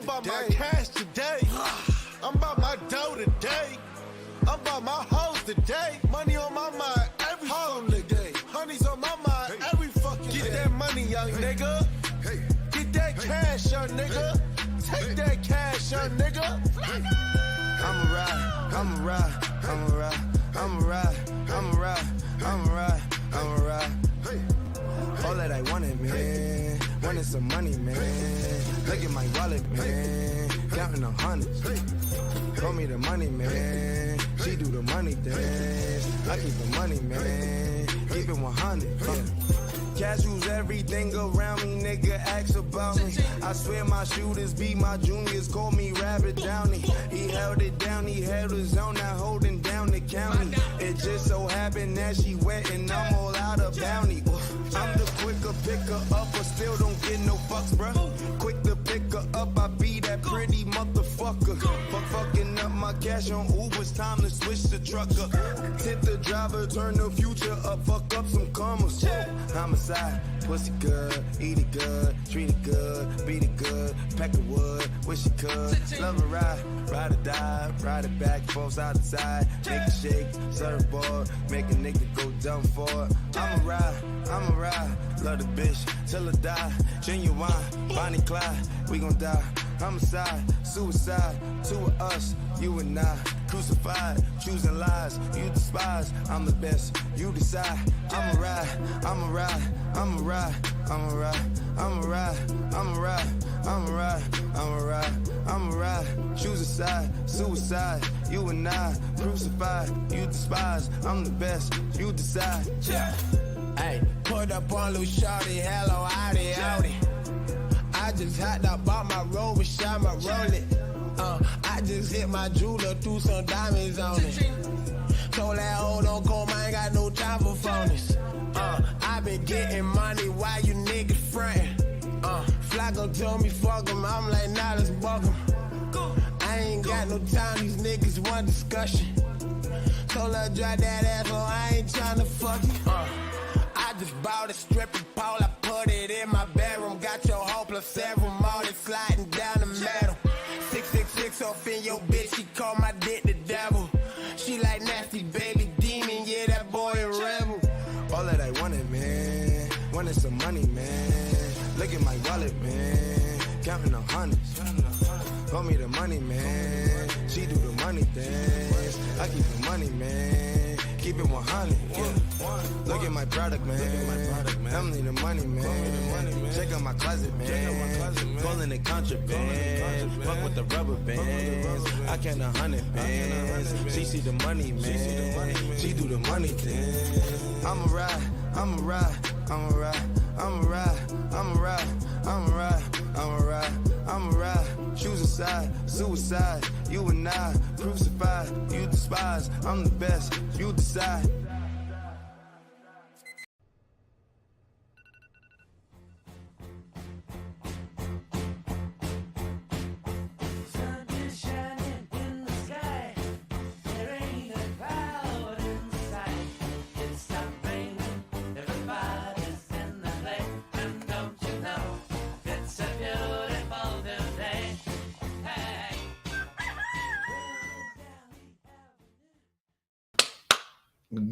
about my cash today. I'm about my dough today. I'm about my hoes today. Money on my mind every fucking day. Honey's on my mind every fucking day. Get that money, young nigga. Get that cash, young nigga. Take that cash, young nigga. I'ma ride, I'ma ride, I'ma ride, I'ma ride, I'ma ride, I'ma ride, I'ma ride. All that I wanted, man. Wanted some money, man. Look at my wallet, man. Counting the hundreds. Call me the money, man. She do the money dance. I keep the money, man. Keep it 100. Cash rules everything around me, nigga asks about me. I swear my shooters beat my juniors, call me Rabbit Downey. He held it down, he held his own, now holding down the county. It just so happened that she wet and I'm all out of bounty. I'm the quicker picker up, but still don't get no fucks, bruh. Quick to pick her up, I be that pretty motherfucker. Fucking up my cash on Uber's time to switch the trucker. Tip the driver, turn the future up, fuck up some commas. Homicide, pussy good, eat it good, treat it good, beat it good, pack of wood, wish you could. Love a ride or die, ride it back, both side to side, make it shake, surfboard, make a nigga go dumb for it. I'ma ride, love the bitch till I die. Genuine, Bonnie Clyde, we gon' die. Homicide, suicide, two of us, you and I. Crucified, choosing lies, you despise. I'm the best, you decide. I'ma ride, I'ma ride, I'ma ride, I'ma ride, I'ma ride, I'ma ride, I'ma ride, I'ma ride, I'ma ride. Choose a side, suicide, you and I. Crucified, you despise. I'm the best, you decide. Yeah. Hey, put up on Lou Shorty, hello, howdy, howdy. I just hopped up, bought my Rover, shot my Rolex. I just hit my jeweler, threw some diamonds on it. Told that hoe don't come, I ain't got no time for phonies. I been getting money while you niggas frontin'. Flacco told me fuck him, I'm like, nah, let's buck him. I ain't got no time, these niggas want discussion. Told her drop that ass, so I ain't tryna fuck you. I just bought a stripping pole, I put it in my bedroom. Got your hoe plus several more, they sliding down the metal. 666 off in your bitch, she call my dick the devil. She like nasty baby demon, yeah, that boy a rebel. All that I wanted, man, wanted some money, man. Look at my wallet, man, counting the hundreds. Call me the money, man. She do the money dance. I keep the money, man. Keep it 100. Yeah. Look at my product, man. I'm need the money, man. Check out my closet, man. Calling it contraband. Fuck with the rubber bands. I count 100 bands. She see the money, man. She do the money dance. I'ma ride, I'ma ride, I'ma ride, I'ma ride, I'ma ride, I'ma ride, I'ma ride, I'ma ride. Choose a side, suicide, you and I. Crucified, you despise. I'm the best, you decide.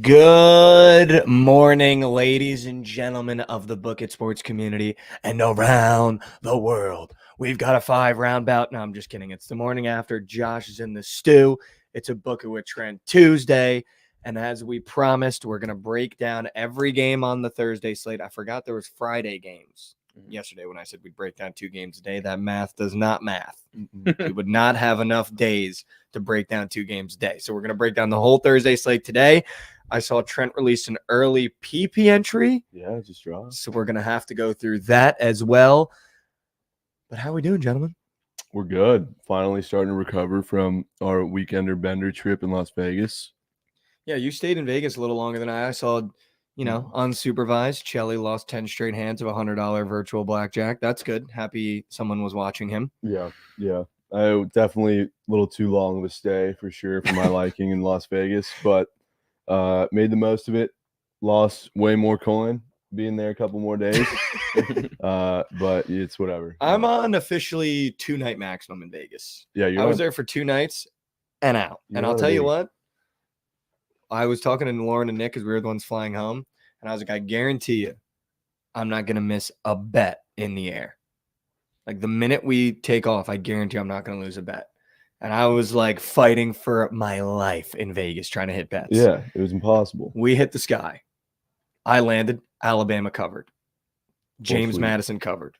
Good morning, ladies and gentlemen of the Bookit Sports community and around the world. We've got a 5-round bout. No, I'm just kidding. It's the morning after. Josh is in the stew. It's a Bookit with Trent Tuesday. And as we promised, we're going to break down every game on the Thursday slate. I forgot there was Friday games yesterday when I said we'd break down 2 games a day. That math does not math. We would not have enough days to break down 2 games a day. So we're going to break down the whole Thursday slate today. I saw Trent release an early PP entry. Yeah, just dropped. So we're going to have to go through that as well. But how are we doing, gentlemen? We're good. Finally starting to recover from our weekender bender trip in Las Vegas. Yeah, you stayed in Vegas a little longer than I saw, unsupervised. Chelly lost 10 straight hands of $100 virtual blackjack. That's good. Happy someone was watching him. Yeah. I definitely a little too long of a stay for sure for my liking in Las Vegas, but made the most of it. Lost way more coin, being there a couple more days. But it's whatever. I'm on officially 2-night maximum in Vegas. Yeah, I was there for 2 nights and out. And I'll tell you what, I was talking to Lauren and Nick because we were the ones flying home. And I was like, I guarantee you, I'm not going to miss a bet in the air. Like the minute we take off, I guarantee I'm not going to lose a bet. And I was like fighting for my life in Vegas trying to hit bets. Yeah, it was impossible. We hit the sky. I landed. Alabama covered. James Bullshit. Madison covered.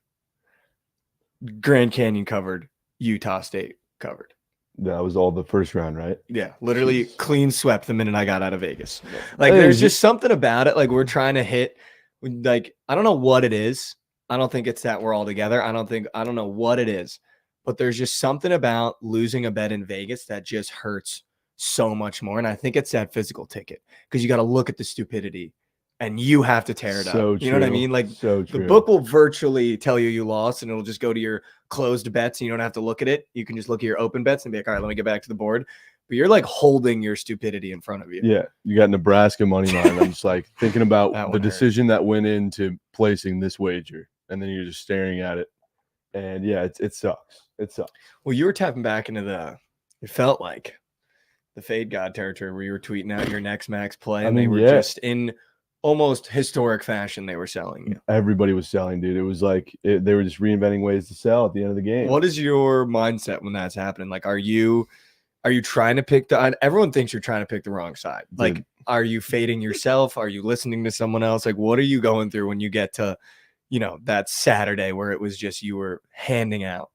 Grand Canyon covered. Utah State covered. That was all the first round, right? Yeah, literally clean swept the minute I got out of Vegas. Like there's just something about it. Like we're trying to hit, like, I don't know what it is. I don't think it's that we're all together. I don't know what it is, but there's just something about losing a bet in Vegas that just hurts so much more. And I think it's that physical ticket because you got to look at the stupidity and you have to tear it up. You know what I mean? Like the book will virtually tell you lost and it'll just go to your closed bets and you don't have to look at it. You can just look at your open bets and be like, all right, let me get back to the board. But you're like holding your stupidity in front of you. Yeah. You got Nebraska money line. I'm just like thinking about the decision that went into placing this wager. And then you're just staring at it. And yeah, it sucks. It sucks. Well, you were tapping back into it felt like the Fade God territory where you were tweeting out your next max play. And they were just in almost historic fashion. They were selling you. Everybody was selling, dude. It was like they were just reinventing ways to sell at the end of the game. What is your mindset when that's happening? Like, are you trying to pick everyone thinks you're trying to pick the wrong side. Dude. Like, are you fading yourself? Are you listening to someone else? Like, what are you going through when you get to, that Saturday where it was just you were handing out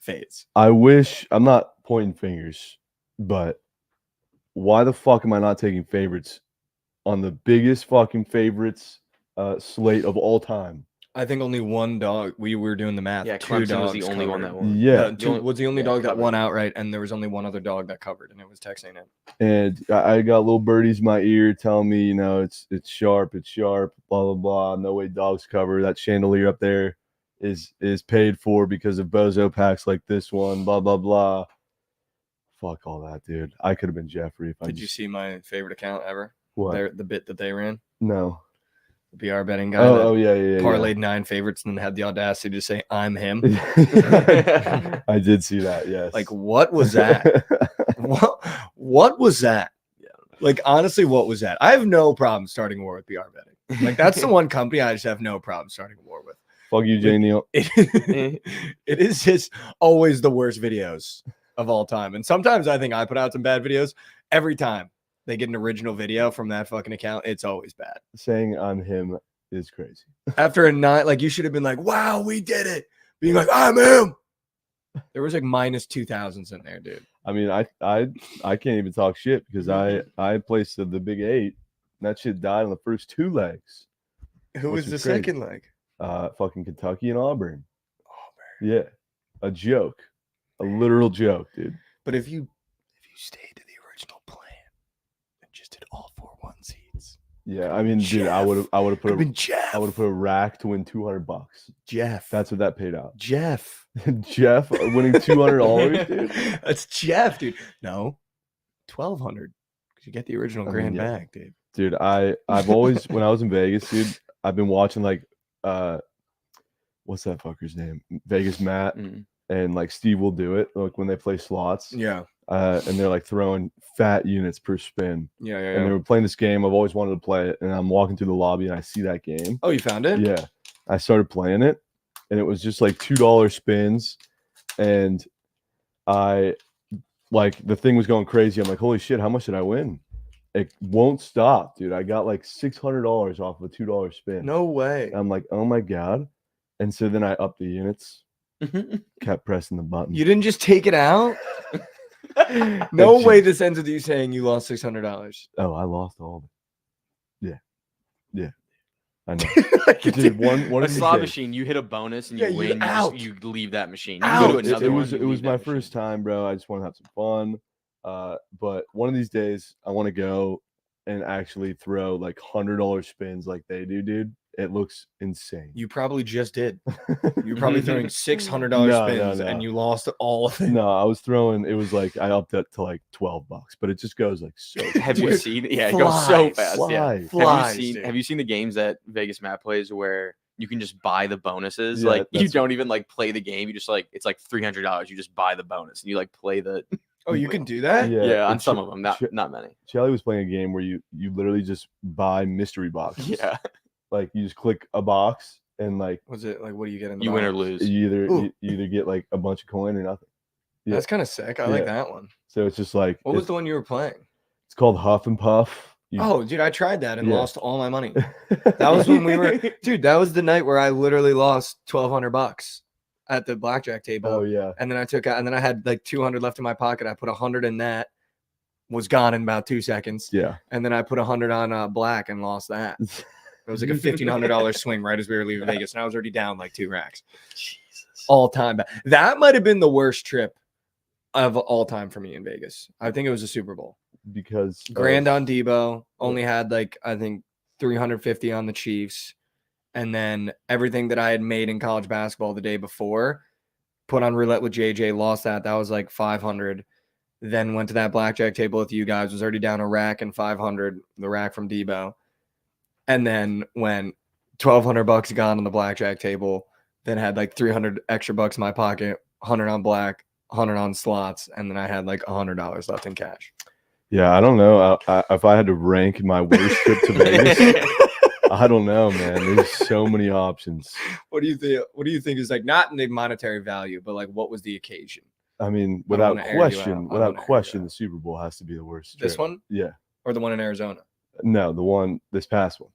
fades? I wish, I'm not pointing fingers, but why the fuck am I not taking favorites on the biggest fucking favorites slate of all time? I think only one dog. We were doing the math. Yeah, 2 Clemson dogs was the only one that won. Yeah, was the only dog that won outright, and there was only one other dog that covered, and it was Texas A&M. And I got little birdies in my ear telling me, it's sharp, blah blah blah. No way dogs cover. That chandelier up there is paid for because of bozo packs like this one. Blah blah blah. Fuck all that, dude. I could have been Jeffrey if I. Did you see my favorite account ever? What? The bit that they ran? No. PR betting guy. Yeah. Parlayed 9 favorites and then had the audacity to say, "I'm him." I did see that. Yes. Like, what was that? what was that? Yeah. Like, honestly, what was that? I have no problem starting a war with PR betting. Like, that's the one company I just have no problem starting a war with. Fuck you, Jay Neal. It is just always the worst videos of all time. And sometimes I think I put out some bad videos. Every time they get an original video from that fucking account, it's always bad. Saying I'm him is crazy. After a night, like, you should have been like, wow, we did it. Being like, I'm him. There was like minus 2,000s in there, dude. I mean, I can't even talk shit because I placed the big 8. And that shit died on the first 2 legs. Who was the second leg? Fucking Kentucky and Auburn. Yeah. A joke. A literal joke, dude. But if you stayed to the original plan and just did all 4-1 seeds. Yeah, I mean, dude, I would have put a rack to win $200. Jeff. That's what that paid out. Jeff winning $200, dude. That's Jeff, dude. No. $1,200. Because you get the original grand bag, dude. Dude, I've always when I was in Vegas, dude, I've been watching like what's that fucker's name? Vegas Matt and like Steve will do it like when they play slots. Yeah. And they're like throwing fat units per spin. Yeah. And they were playing this game. I've always wanted to play it. And I'm walking through the lobby and I see that game. Oh, you found it? Yeah. I started playing it and it was just like $2 spins. And I like the thing was going crazy. I'm like, holy shit, how much did I win? It won't stop, dude. I got like $600 off of a $2 spin. No way. I'm like, oh my God. And so then I upped the units, kept pressing the button. You didn't just take it out? No way this ends with you saying you lost $600. Oh, I lost all of it. Yeah. I know. Dude, one a slot machine, you hit a bonus and you win, you leave that machine. You go to another it was my first time, bro. I just want to have some fun. But one of these days I want to go and actually throw like $100 spins like they do, dude, It looks insane. You probably just did. You're probably throwing $600 No, spins and you lost all of it. No, I was throwing. It was like I upped it to like $12, but it just goes like so. Have you Dude, seen? Yeah, it goes so flies, fast. flies. Flies, Have you seen the games that Vegas Matt plays where you can just buy the bonuses? Yeah, like you that's- don't even like play the game. You just like it's like $300. You just buy the bonus and you like play the. Oh, you can do that? Yeah, on it's- some of them, not many. Chelly was playing a game where you literally just buy mystery boxes. Yeah, Like you just click a box and like Was it like, what do you get in the you win or box? lose. you either get like a bunch of coin or nothing. Yeah. That's kind of sick. I like Yeah. that one. So it's just like What was it's, the one you were playing? it's called Huff and Puff. Oh, dude, I tried that and Yeah. lost all my money. That was when we were, dude. That was the night where I literally lost $1,200 at the blackjack table. Oh yeah. And then and then I had like 200 left in my pocket. I put 100 in that, was gone in about 2 seconds. Yeah. And then I put 100 on black and lost that. It was like a $1,500 swing right as we were leaving Vegas, and I was already down like 2 racks. Jesus. All time. That might have been the worst trip of all time for me in Vegas. I think it was a Super Bowl. Because Grand on Debo, only had like I think 350 on the Chiefs, and then everything that I had made in college basketball the day before, put on roulette with JJ, lost that. That was like 500. Then went to that blackjack table with you guys, was already down a rack and 500, the rack from Debo. And then when $1,200 gone on the blackjack table, then had like 300 extra bucks in my pocket, 100 on black, 100 on slots, and then I had like $100 left in cash. Yeah, I don't know. If I had to rank my worst trip to Vegas, I don't know, man. There's so many options. What do you think? What do you think is like not in the monetary value, but like what was the occasion? I mean, I without wanna air you out. question, I without wanna air you question, out. the Super Bowl has to be the worst. This trip. one Yeah. or the one in Arizona? No, the one this past one.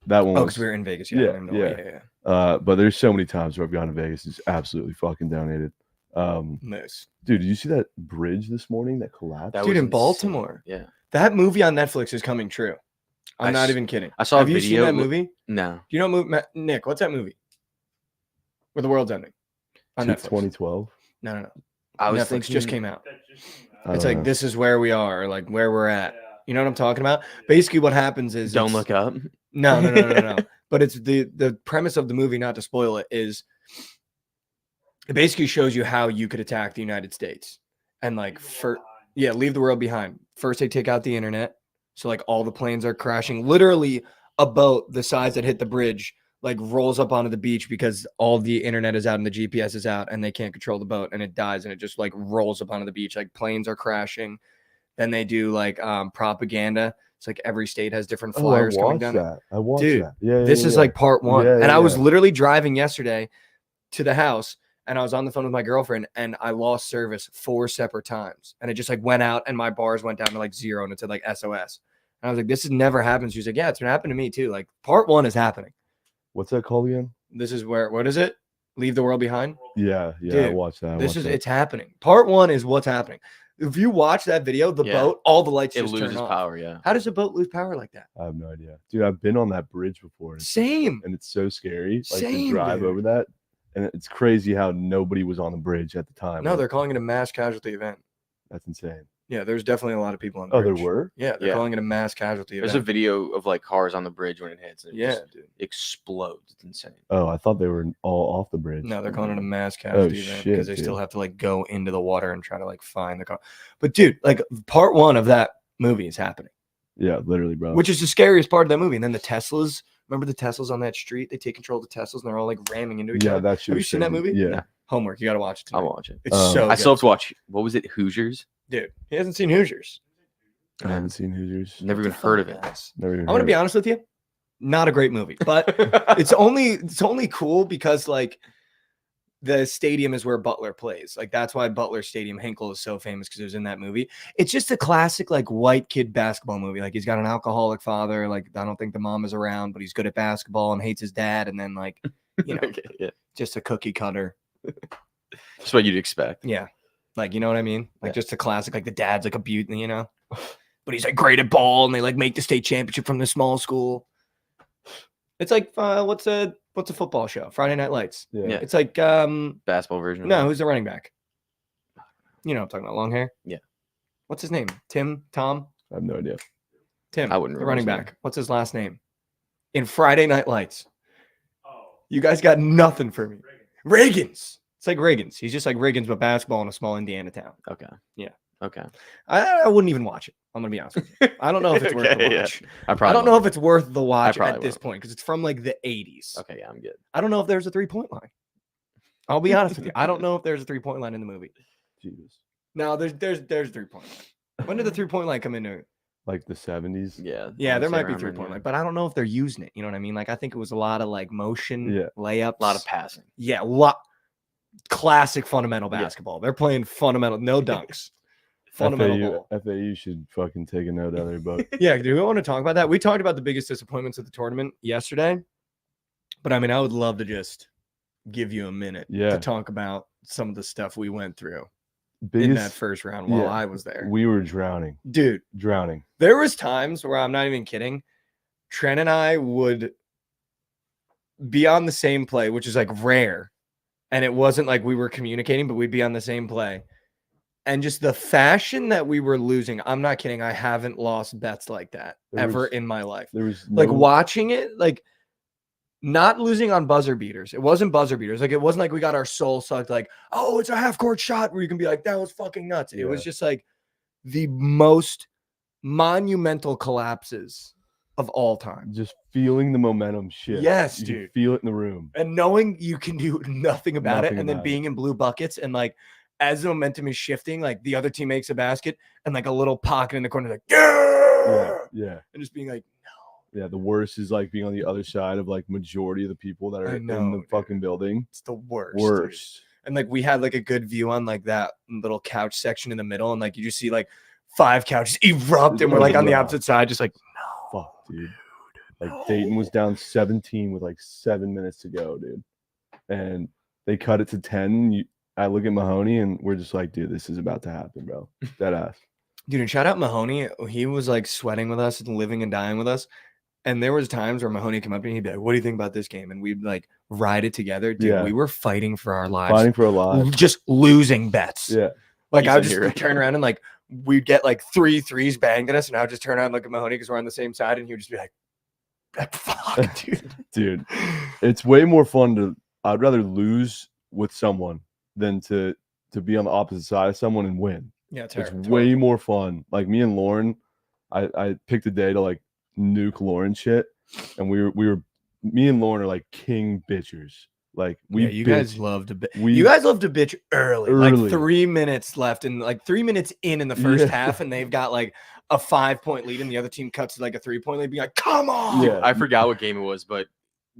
That one Oh, was. because we were in Vegas. Yeah, Yeah. But there's so many times where I've gone to Vegas, it's absolutely fucking donated. Nice. Dude, did you see that bridge this morning that collapsed? That Dude, was in insane. Baltimore. Yeah, That movie on Netflix is coming true. I'm not even kidding. I saw Have a you video. seen that movie? No, Do you know what movie? Nick, what's that movie? Where the world's ending. On Netflix. 2012. No. I was Netflix thinking, just came out. I It's don't like know. this is where we are, or like where we're at. You know what I'm talking about? Basically, what happens is Don't it's- look up. No. But it's the premise of the movie, not to spoil it, is it basically shows you how you could attack the United States. And like leave the world behind. First they take out the internet. So like all the planes are crashing. Literally a boat the size that hit the bridge like rolls up onto the beach because all the internet is out and the GPS is out and they can't control the boat and it dies and it just like rolls up onto the beach. Like planes are crashing. Then they do like propaganda. It's like every state has different flyers coming down. I watched Dude, that. Yeah, This is like part one. Yeah, and I was yeah. literally driving yesterday to the house and I was on the phone with my girlfriend and I lost service 4 separate times. And it just like went out and my bars went down to like 0 and it said like SOS. And I was like, this has never happened. She was like, yeah, it's been happening to me too. Like part one is happening. What's that called again? This is what is it? Leave the world behind. Yeah, I Dude, watched that. It's happening. Part one is what's happening. If you watch that video, the Yeah. boat, all the lights It just loses turn off. power. Yeah. How does a boat lose power like that? I have no idea. Dude, I've been on that bridge before. Same. And it's so scary. Like Same, to drive dude. over that. And it's crazy how nobody was on the bridge at the time. No, Like, they're calling it a mass casualty event. That's insane. Yeah, there's definitely a lot of people on the Oh, bridge. there were? Yeah, they're Yeah. calling it a mass casualty There's a event. video of like cars on the bridge when it hits. And it Yeah, just dude. explodes. It's insane. Oh, I thought they were all off the bridge. No, they're calling it a mass casualty event shit, because they dude. still have to like go into the water and try to like find the car. But dude, like part one of that movie is happening, Yeah, literally, bro. which is the scariest part of that movie. And then the Teslas, remember the Teslas on that street? They take control of the Teslas and they're all like ramming into each yeah, other. that shit Have you was seen that crazy. movie? Yeah. No. Homework, you got to watch it. I'll Tonight. watch it. It's Um, so I still good. have to watch. What was it? Hoosiers. Dude, he hasn't seen Hoosiers. I haven't seen Hoosiers. Never What even the heard of fuck, it. guys? Never even I'm gonna heard be of it. honest with you, not a great movie, but it's only cool because like the stadium is where Butler plays. Like that's why Butler Stadium Hinkle is so famous because it was in that movie. It's just a classic like white kid basketball movie. Like he's got an alcoholic father. Like I don't think the mom is around, but he's good at basketball and hates his dad. And then like you know, Okay, yeah. just a cookie cutter. Just what you'd expect. Yeah, like you know what I mean. Like Yeah. just a classic. Like the dad's like a beaut, you know, but he's like great at ball, and they like make the state championship from the small school. It's like what's a football show? Friday Night Lights. Yeah. Yeah. It's like Basketball version. of no, it. who's the running back? You know what I'm talking about, long hair. Yeah. What's his name? Tom? I have no idea. Tim. I wouldn't The remember running his name. back. What's his last name? in Friday Night Lights. You guys got nothing for me. Reagan's. It's like Reagan's. He's just like Reagan's, but basketball in a small Indiana town. Okay. Yeah. Okay. I wouldn't even watch it. I'm gonna be honest with you. I don't know if it's worth the Okay, yeah. watch. I I don't know if it's worth the watch probably at this won't. point because it's from like the 80s. Okay, yeah, I'm good. I don't know if there's a 3-point line. I'll be honest with you. I don't know if there's a 3-point line in the movie. Jesus. No, there's 3-point line. When did the 3-point line come into it? Like the 70s. Yeah. Yeah, there might be around then, 3-point yeah. line, but I don't know if they're using it. You know what I mean? Like I think it was a lot of like motion, layups, A lot of passing. Yeah, classic fundamental basketball. They're playing fundamental, no dunks. Fundamental ball. FAU should fucking take a note out of their book. Yeah, do we want to talk about that? We talked about the biggest disappointments of the tournament yesterday, but I mean, I would love to just give you a minute to talk about some of the stuff we went through in that first round while I was there. We were drowning. Dude. Drowning. There was times where I'm not even kidding. Trent and I would be on the same play, which is like rare. And it wasn't like we were communicating, but we'd be on the same play. And just the fashion that we were losing, I'm not kidding. I haven't lost bets like that ever in my life. There was like watching it, like not losing on buzzer beaters. It wasn't buzzer beaters. Like it wasn't like we got our soul sucked. Like, oh, it's a half court shot where you can be like, that was fucking nuts. It was just like the most monumental collapses of all time. Just feeling the momentum shift. Yes, you dude. Feel it in the room. And knowing you can do nothing about it, and then being in blue buckets, and like as the momentum is shifting, like the other team makes a basket, and like a little pocket in the corner, like yeah, and just being like, no. Yeah, the worst is like being on the other side of like majority of the people that are in the fucking building. It's the worst. Dude. And like we had like a good view on like that little couch section in the middle, and like you just see like 5 couches erupt, and we're like on the opposite side, just like no, fuck, dude. Like Dayton was down 17 with like 7 minutes to go, dude, and they cut it to 10. I look at Mahoney, and we're just like, dude, this is about to happen, bro. Dead ass. Dude, and shout out Mahoney. He was like sweating with us and living and dying with us. And there was times where Mahoney came up to me, he'd be like, what do you think about this game? And we'd like ride it together. Dude, we were fighting for our lives. Fighting for our lives. Just losing bets. Yeah. Like I would just turn around and like we'd get like 3 threes banged at us, and I would just turn around and look at Mahoney because we're on the same side, and he would just be like, fuck, dude. Dude, it's way more fun I'd rather lose with someone than to be on the opposite side of someone and win. Yeah, it's way more fun. Like me and Lauren, I picked a day to like nuke Lauren shit, and me and Lauren are like king bitchers. Like you guys love to bitch. You guys love to bitch early. Like 3 minutes left, and like 3 minutes in the first half, and they've got like a 5-point lead, and the other team cuts to like a 3-point lead, being like, come on. Yeah, I forgot what game it was, but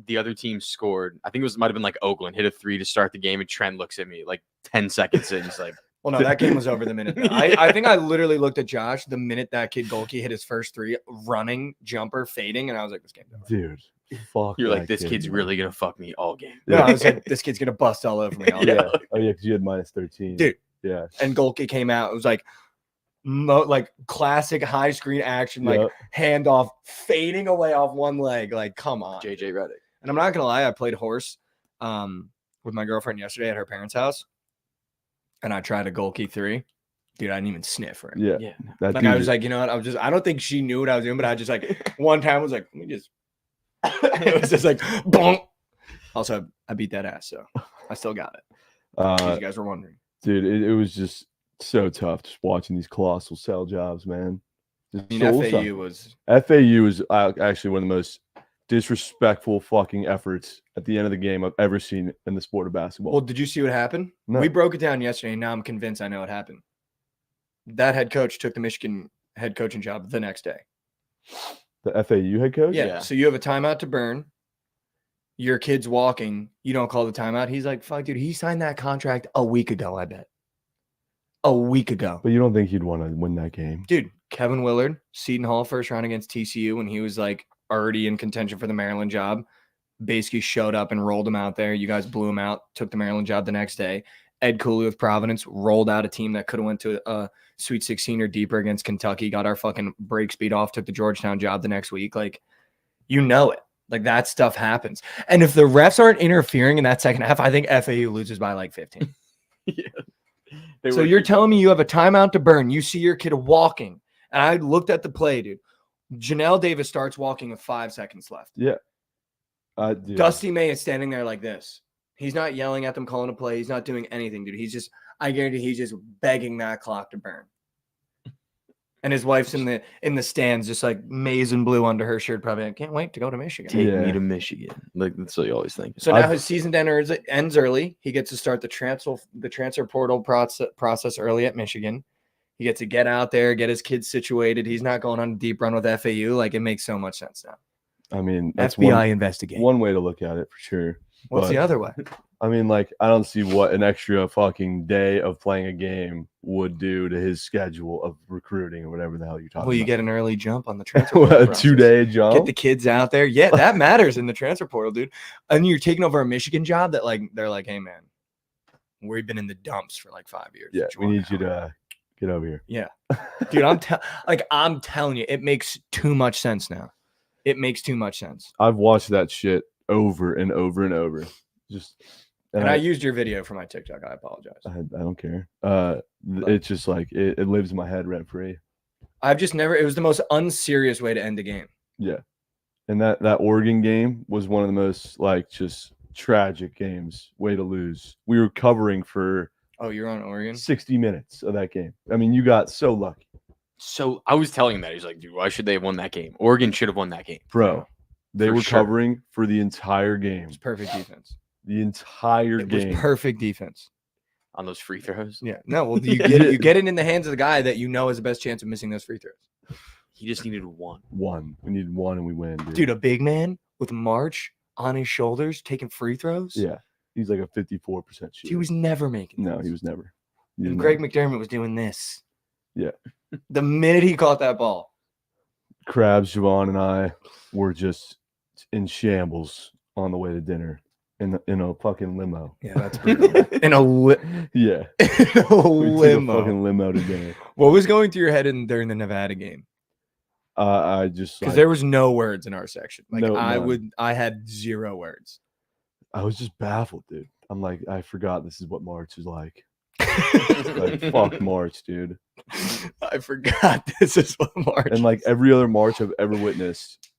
the other team scored. I think it might have been like Oakland hit a 3 to start the game, and Trent looks at me like 10 seconds in. He's like, well, no, that game was over the minute. I think I literally looked at Josh the minute that kid Golke hit his first 3, running, jumper, fading, and I was like, this game's over. Dude, fuck. You're like, this kid's really going to fuck me all game. No, I was like, this kid's going to bust all over me all game. Oh, yeah, because you had minus 13. Dude. Yeah. And Golke came out. It was like, like classic high screen action, like handoff, fading away off one leg. Like, come on. JJ Redick. And I'm not going to lie, I played horse with my girlfriend yesterday at her parents' house. And I tried a Golke 3. Dude, I didn't even sniff for it. Yeah. Like I was like, you know what? I don't think she knew what I was doing, but I just like one time was like, let me just it was just like bonk. Also, I beat that ass, so I still got it. You guys were wondering. Dude, it was just so tough just watching these colossal sell jobs, man. FAU was actually one of the most disrespectful fucking efforts at the end of the game I've ever seen in the sport of basketball. Well, did you see what happened? No. We broke it down yesterday, and now I'm convinced I know what happened. That head coach took the Michigan head coaching job the next day. The FAU head coach? Yeah. So you have a timeout to burn. Your kid's walking. You don't call the timeout. He's like, fuck, dude, he signed that contract a week ago, I bet. A week ago. But you don't think he'd want to win that game? Dude, Kevin Willard, Seton Hall first round against TCU when he was like already in contention for the Maryland job, basically showed up and rolled him out there. You guys blew him out, took the Maryland job the next day. Ed Cooley with Providence rolled out a team that could have went to a Sweet 16 or deeper against Kentucky, got our fucking break speed off, took the Georgetown job the next week. Like, you know it. Like, that stuff happens. And if the refs aren't interfering in that second half, I think FAU loses by like 15. Yeah. So you're telling me you have a timeout to burn. You see your kid walking. And I looked at the play, dude. Janelle Davis starts walking with 5 seconds left. Yeah. Dude, Dusty May is standing there like this. He's not yelling at them, calling a play. He's not doing anything, dude. I guarantee he's just begging that clock to burn. And his wife's in the stands, just like maize and blue under her shirt. Probably, I can't wait to go to Michigan. Take me to Michigan. Like that's what you always think. So now his season ends early. He gets to start the transfer portal process early at Michigan. He gets to get out there, get his kids situated. He's not going on a deep run with FAU. Like, it makes so much sense now. I mean, that's FBI investigate. one way to look at it for sure. What's the other way? I mean, like, I don't see what an extra fucking day of playing a game would do to his schedule of recruiting or whatever the hell you're talking Well, you about. get an early jump on the transfer portal A process. 2-day jump? Get the kids out there. Yeah, that matters in the transfer portal, dude. And you're taking over a Michigan job that, like, they're like, hey, man, we've been in the dumps for like 5 years. Yeah, we need you to get over here. Yeah. Dude, I'm telling you, it makes too much sense now. It makes too much sense. I've watched that shit over and over and over. And I used your video for my TikTok. I apologize. I don't care. It's just like it lives in my head rent free. I've just never. It was the most unserious way to end a game. Yeah, and that Oregon game was one of the most like just tragic games. Way to lose. We were covering for Oh, you're on Oregon? 60 minutes of that game. I mean, you got so lucky, So I was telling him that. He's like, dude, why should they have won that game? Oregon should have won that game. bro. They For were sure. covering for the entire game. It was perfect defense. The entire It was game. perfect defense. On those free throws. Yeah. No, well, you get it in the hands of the guy that you know has the best chance of missing those free throws. He just needed one. One. We needed one and we win, dude. Dude, a big man with March on his shoulders taking free throws. Yeah. He's like a 54% shooter. He was never making No, those. he was never. And Greg McDermott was doing this. Yeah. The minute he caught that ball. Krabs, Javon, and I were just in shambles on the way to dinner in a fucking limo. Yeah, that's brutal. in a Yeah. in a We took a limo. fucking limo to dinner. What was going through your head during the Nevada game? I just Because like, there was no words in our section. Like No, none. I had 0 words. I was just baffled, dude. I'm like, I forgot this is what March is like. Like, fuck March, dude. I forgot this is what March. And like every other March I've ever witnessed,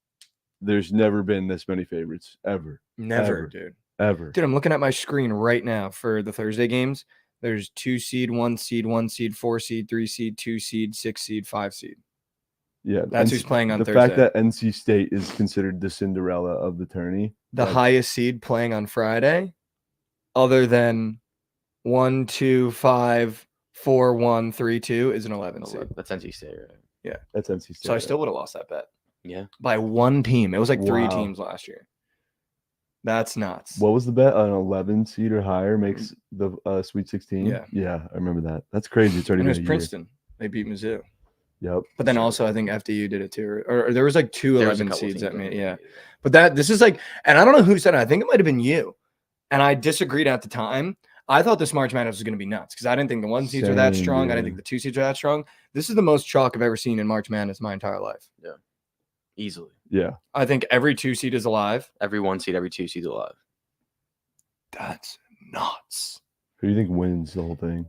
there's never been this many favorites ever. never, ever. dude. Ever. Dude, I'm looking at my screen right now for the Thursday games. There's 2 seed, 1 seed, 1 seed, 4 seed, 3 seed, 2 seed, 6 seed, 5 seed. Yeah, That's who's playing on the Thursday. fact that NC State is considered the Cinderella of the tourney. The like, highest seed playing on Friday, other than 1, 2, 5, 4, 1, 3, 2, is an 11 seed. That's NC State, right? that's NC State. So I right? still would have lost that bet Yeah. by 1 team. It was like 3 Wow. teams last year. That's nuts. What was the bet? An 11 seed or higher makes the Sweet 16. Yeah. Yeah, I remember that. That's crazy. It's already And it been was a year. Princeton. They beat Mizzou. Yep. But then also I think FDU did it too. Or there was like 2 There was a 11 couple seeds teams that that made made yeah. it. But this is like, and I don't know who said it. I think it might have been you. And I disagreed at the time. I thought this March Madness was going to be nuts because I didn't think the 1 seeds were that Same, strong. I didn't dude. think the 2 seeds were that strong. This is the most chalk I've ever seen in March Madness my entire life. Easily. Yeah. I think every 2 seed is alive. Every 1 seed, every 2 seeds alive. That's nuts. Who do you think wins the whole thing?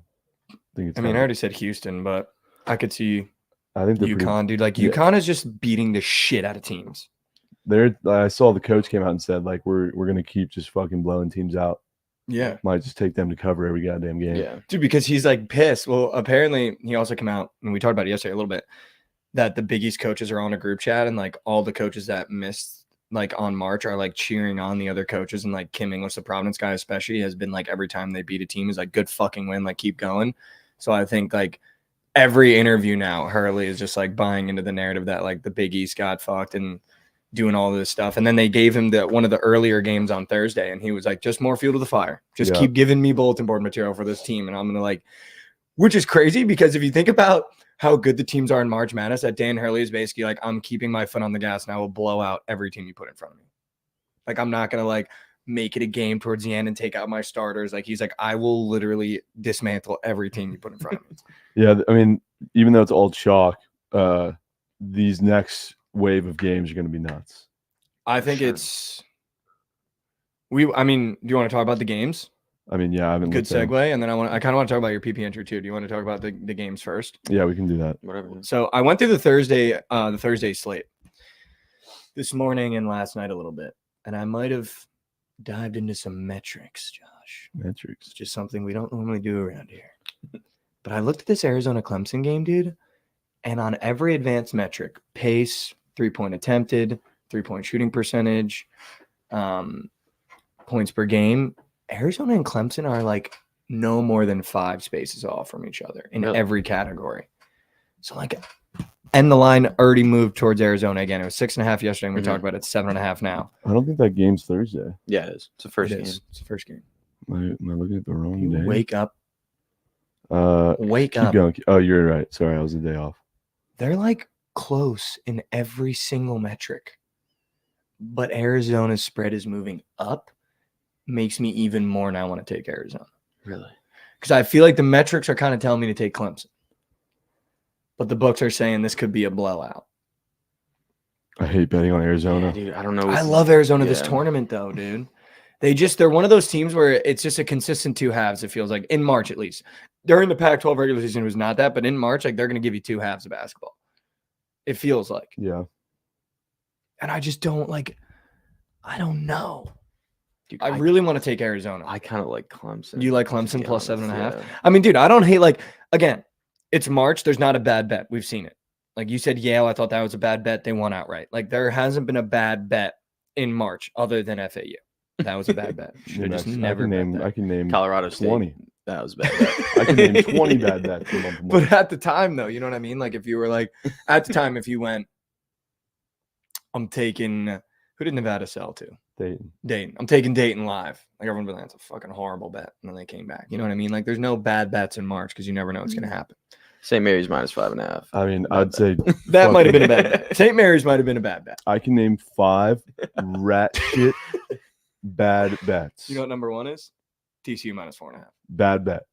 I mean, I already said Houston, but I could see I think they're pretty, UConn, dude. Like yeah. UConn is just beating the shit out of teams. I saw the coach came out and said like we're gonna keep just fucking blowing teams out. Yeah. Might just take them to cover every goddamn game. Yeah. Dude, because he's like pissed. Well, apparently he also came out and we talked about it yesterday a little bit that the Big East coaches are on a group chat and like all the coaches that missed like on March are like cheering on the other coaches and like Kim English, the Providence guy especially, has been like every time they beat a team is like good fucking win, like keep going. So I think like every interview now, Hurley is just like buying into the narrative that like the Big East got fucked and doing all this stuff. And then they gave him one of the earlier games on Thursday and he was like, just more fuel to the fire. Just Yeah. keep giving me bulletin board material for this team. And I'm going to like, which is crazy because if you think about how good the teams are in March Madness, that Dan Hurley is basically like, I'm keeping my foot on the gas and I will blow out every team you put in front of me. Like, I'm not going to like make it a game towards the end and take out my starters. Like, he's like, I will literally dismantle every team you put in front of me. Yeah, I mean, even though it's all chalk, these next wave of games are going to be nuts. I think Sure. I mean, do you want to talk about the games? I mean, yeah, I haven't. Good looked at them. segue. And then I kind of want to talk about your PP entry too. Do you want to talk about the games first? Yeah, we can do that. Whatever. So I went through the Thursday slate this morning and last night a little bit. and I might have dived into some metrics, Josh. Metrics. It's just something we don't normally do around here. But I looked at this Arizona Clemson game, dude, and on every advanced metric, pace, 3-point attempted, 3-point shooting percentage, points per game, Arizona and Clemson are like no more than 5 spaces off from each other in every category. So like, and the line already moved towards Arizona again. It was 6.5 yesterday, and we talked about it 7.5 now. I don't think that game's Thursday. Yeah, it is. It's the first game. It's the first game. Am I looking at the wrong You day? wake up. Keep going. Oh, you're right. Sorry, I was a day off. They're like close in every single metric. But Arizona's spread is moving up. Makes me even more now want to take Arizona. Really? Because I feel like the metrics are kind of telling me to take Clemson. But the books are saying this could be a blowout. I hate betting on Arizona. Yeah, dude, I don't know. I love Arizona this tournament, though, dude. They're one of those teams where it's just a consistent 2 halves, it feels like, in March at least. During the Pac-12 regular season, it was not that, but in March, like, they're going to give you 2 halves of basketball. It feels like. Yeah. And I just don't, like, I don't know. Dude, I really want to take Arizona. I kind of like Clemson. You like Clemson plus 7.5? Yeah. I mean, dude, I don't hate, like, again, it's March. There's not a bad bet. We've seen it. Like you said, Yale, I thought that was a bad bet. They won outright. Like, there hasn't been a bad bet in March other than FAU. That was a bad bet. Should have just never I can name Colorado State. 20. That was bad. Bet. I can name 20 bad bets. For month. But at the time, though, you know what I mean? Like, if you were like, at the time, if you went, I'm taking, who did Nevada sell to? Dayton. I'm taking Dayton live. Like, everyone was like, that's a fucking horrible bet. And then they came back. You know what I mean? Like, there's no bad bets in March because you never know what's going to happen. St. Mary's minus 5.5. I mean, I'd say that might have been a bad bet. St. Mary's might have been a bad bet. I can name 5 rat shit bad bets. You know what number 1 is? TCU minus 4.5. Bad bet.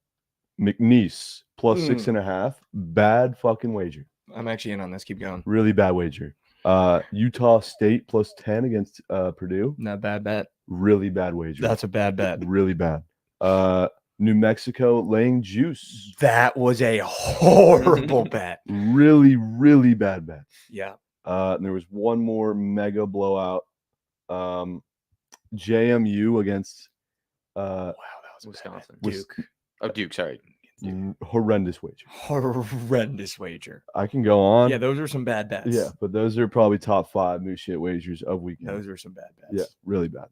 McNeese plus 6.5. Bad fucking wager. I'm actually in on this. Keep going. Really bad wager. Utah State plus 10 against Purdue. Not bad bet. Really bad wager. That's a bad bet. Really bad. New Mexico laying juice. That was a horrible bet. Really, really bad bet. Yeah. And there was one more mega blowout. JMU against wow, that was Wisconsin. Duke. Duke, sorry. Horrendous wager. Horrendous wager. I can go on. Yeah, those were some bad bets. Yeah, but those are probably top 5 new shit wagers of weekend. Those were some bad bets. Yeah, really bad.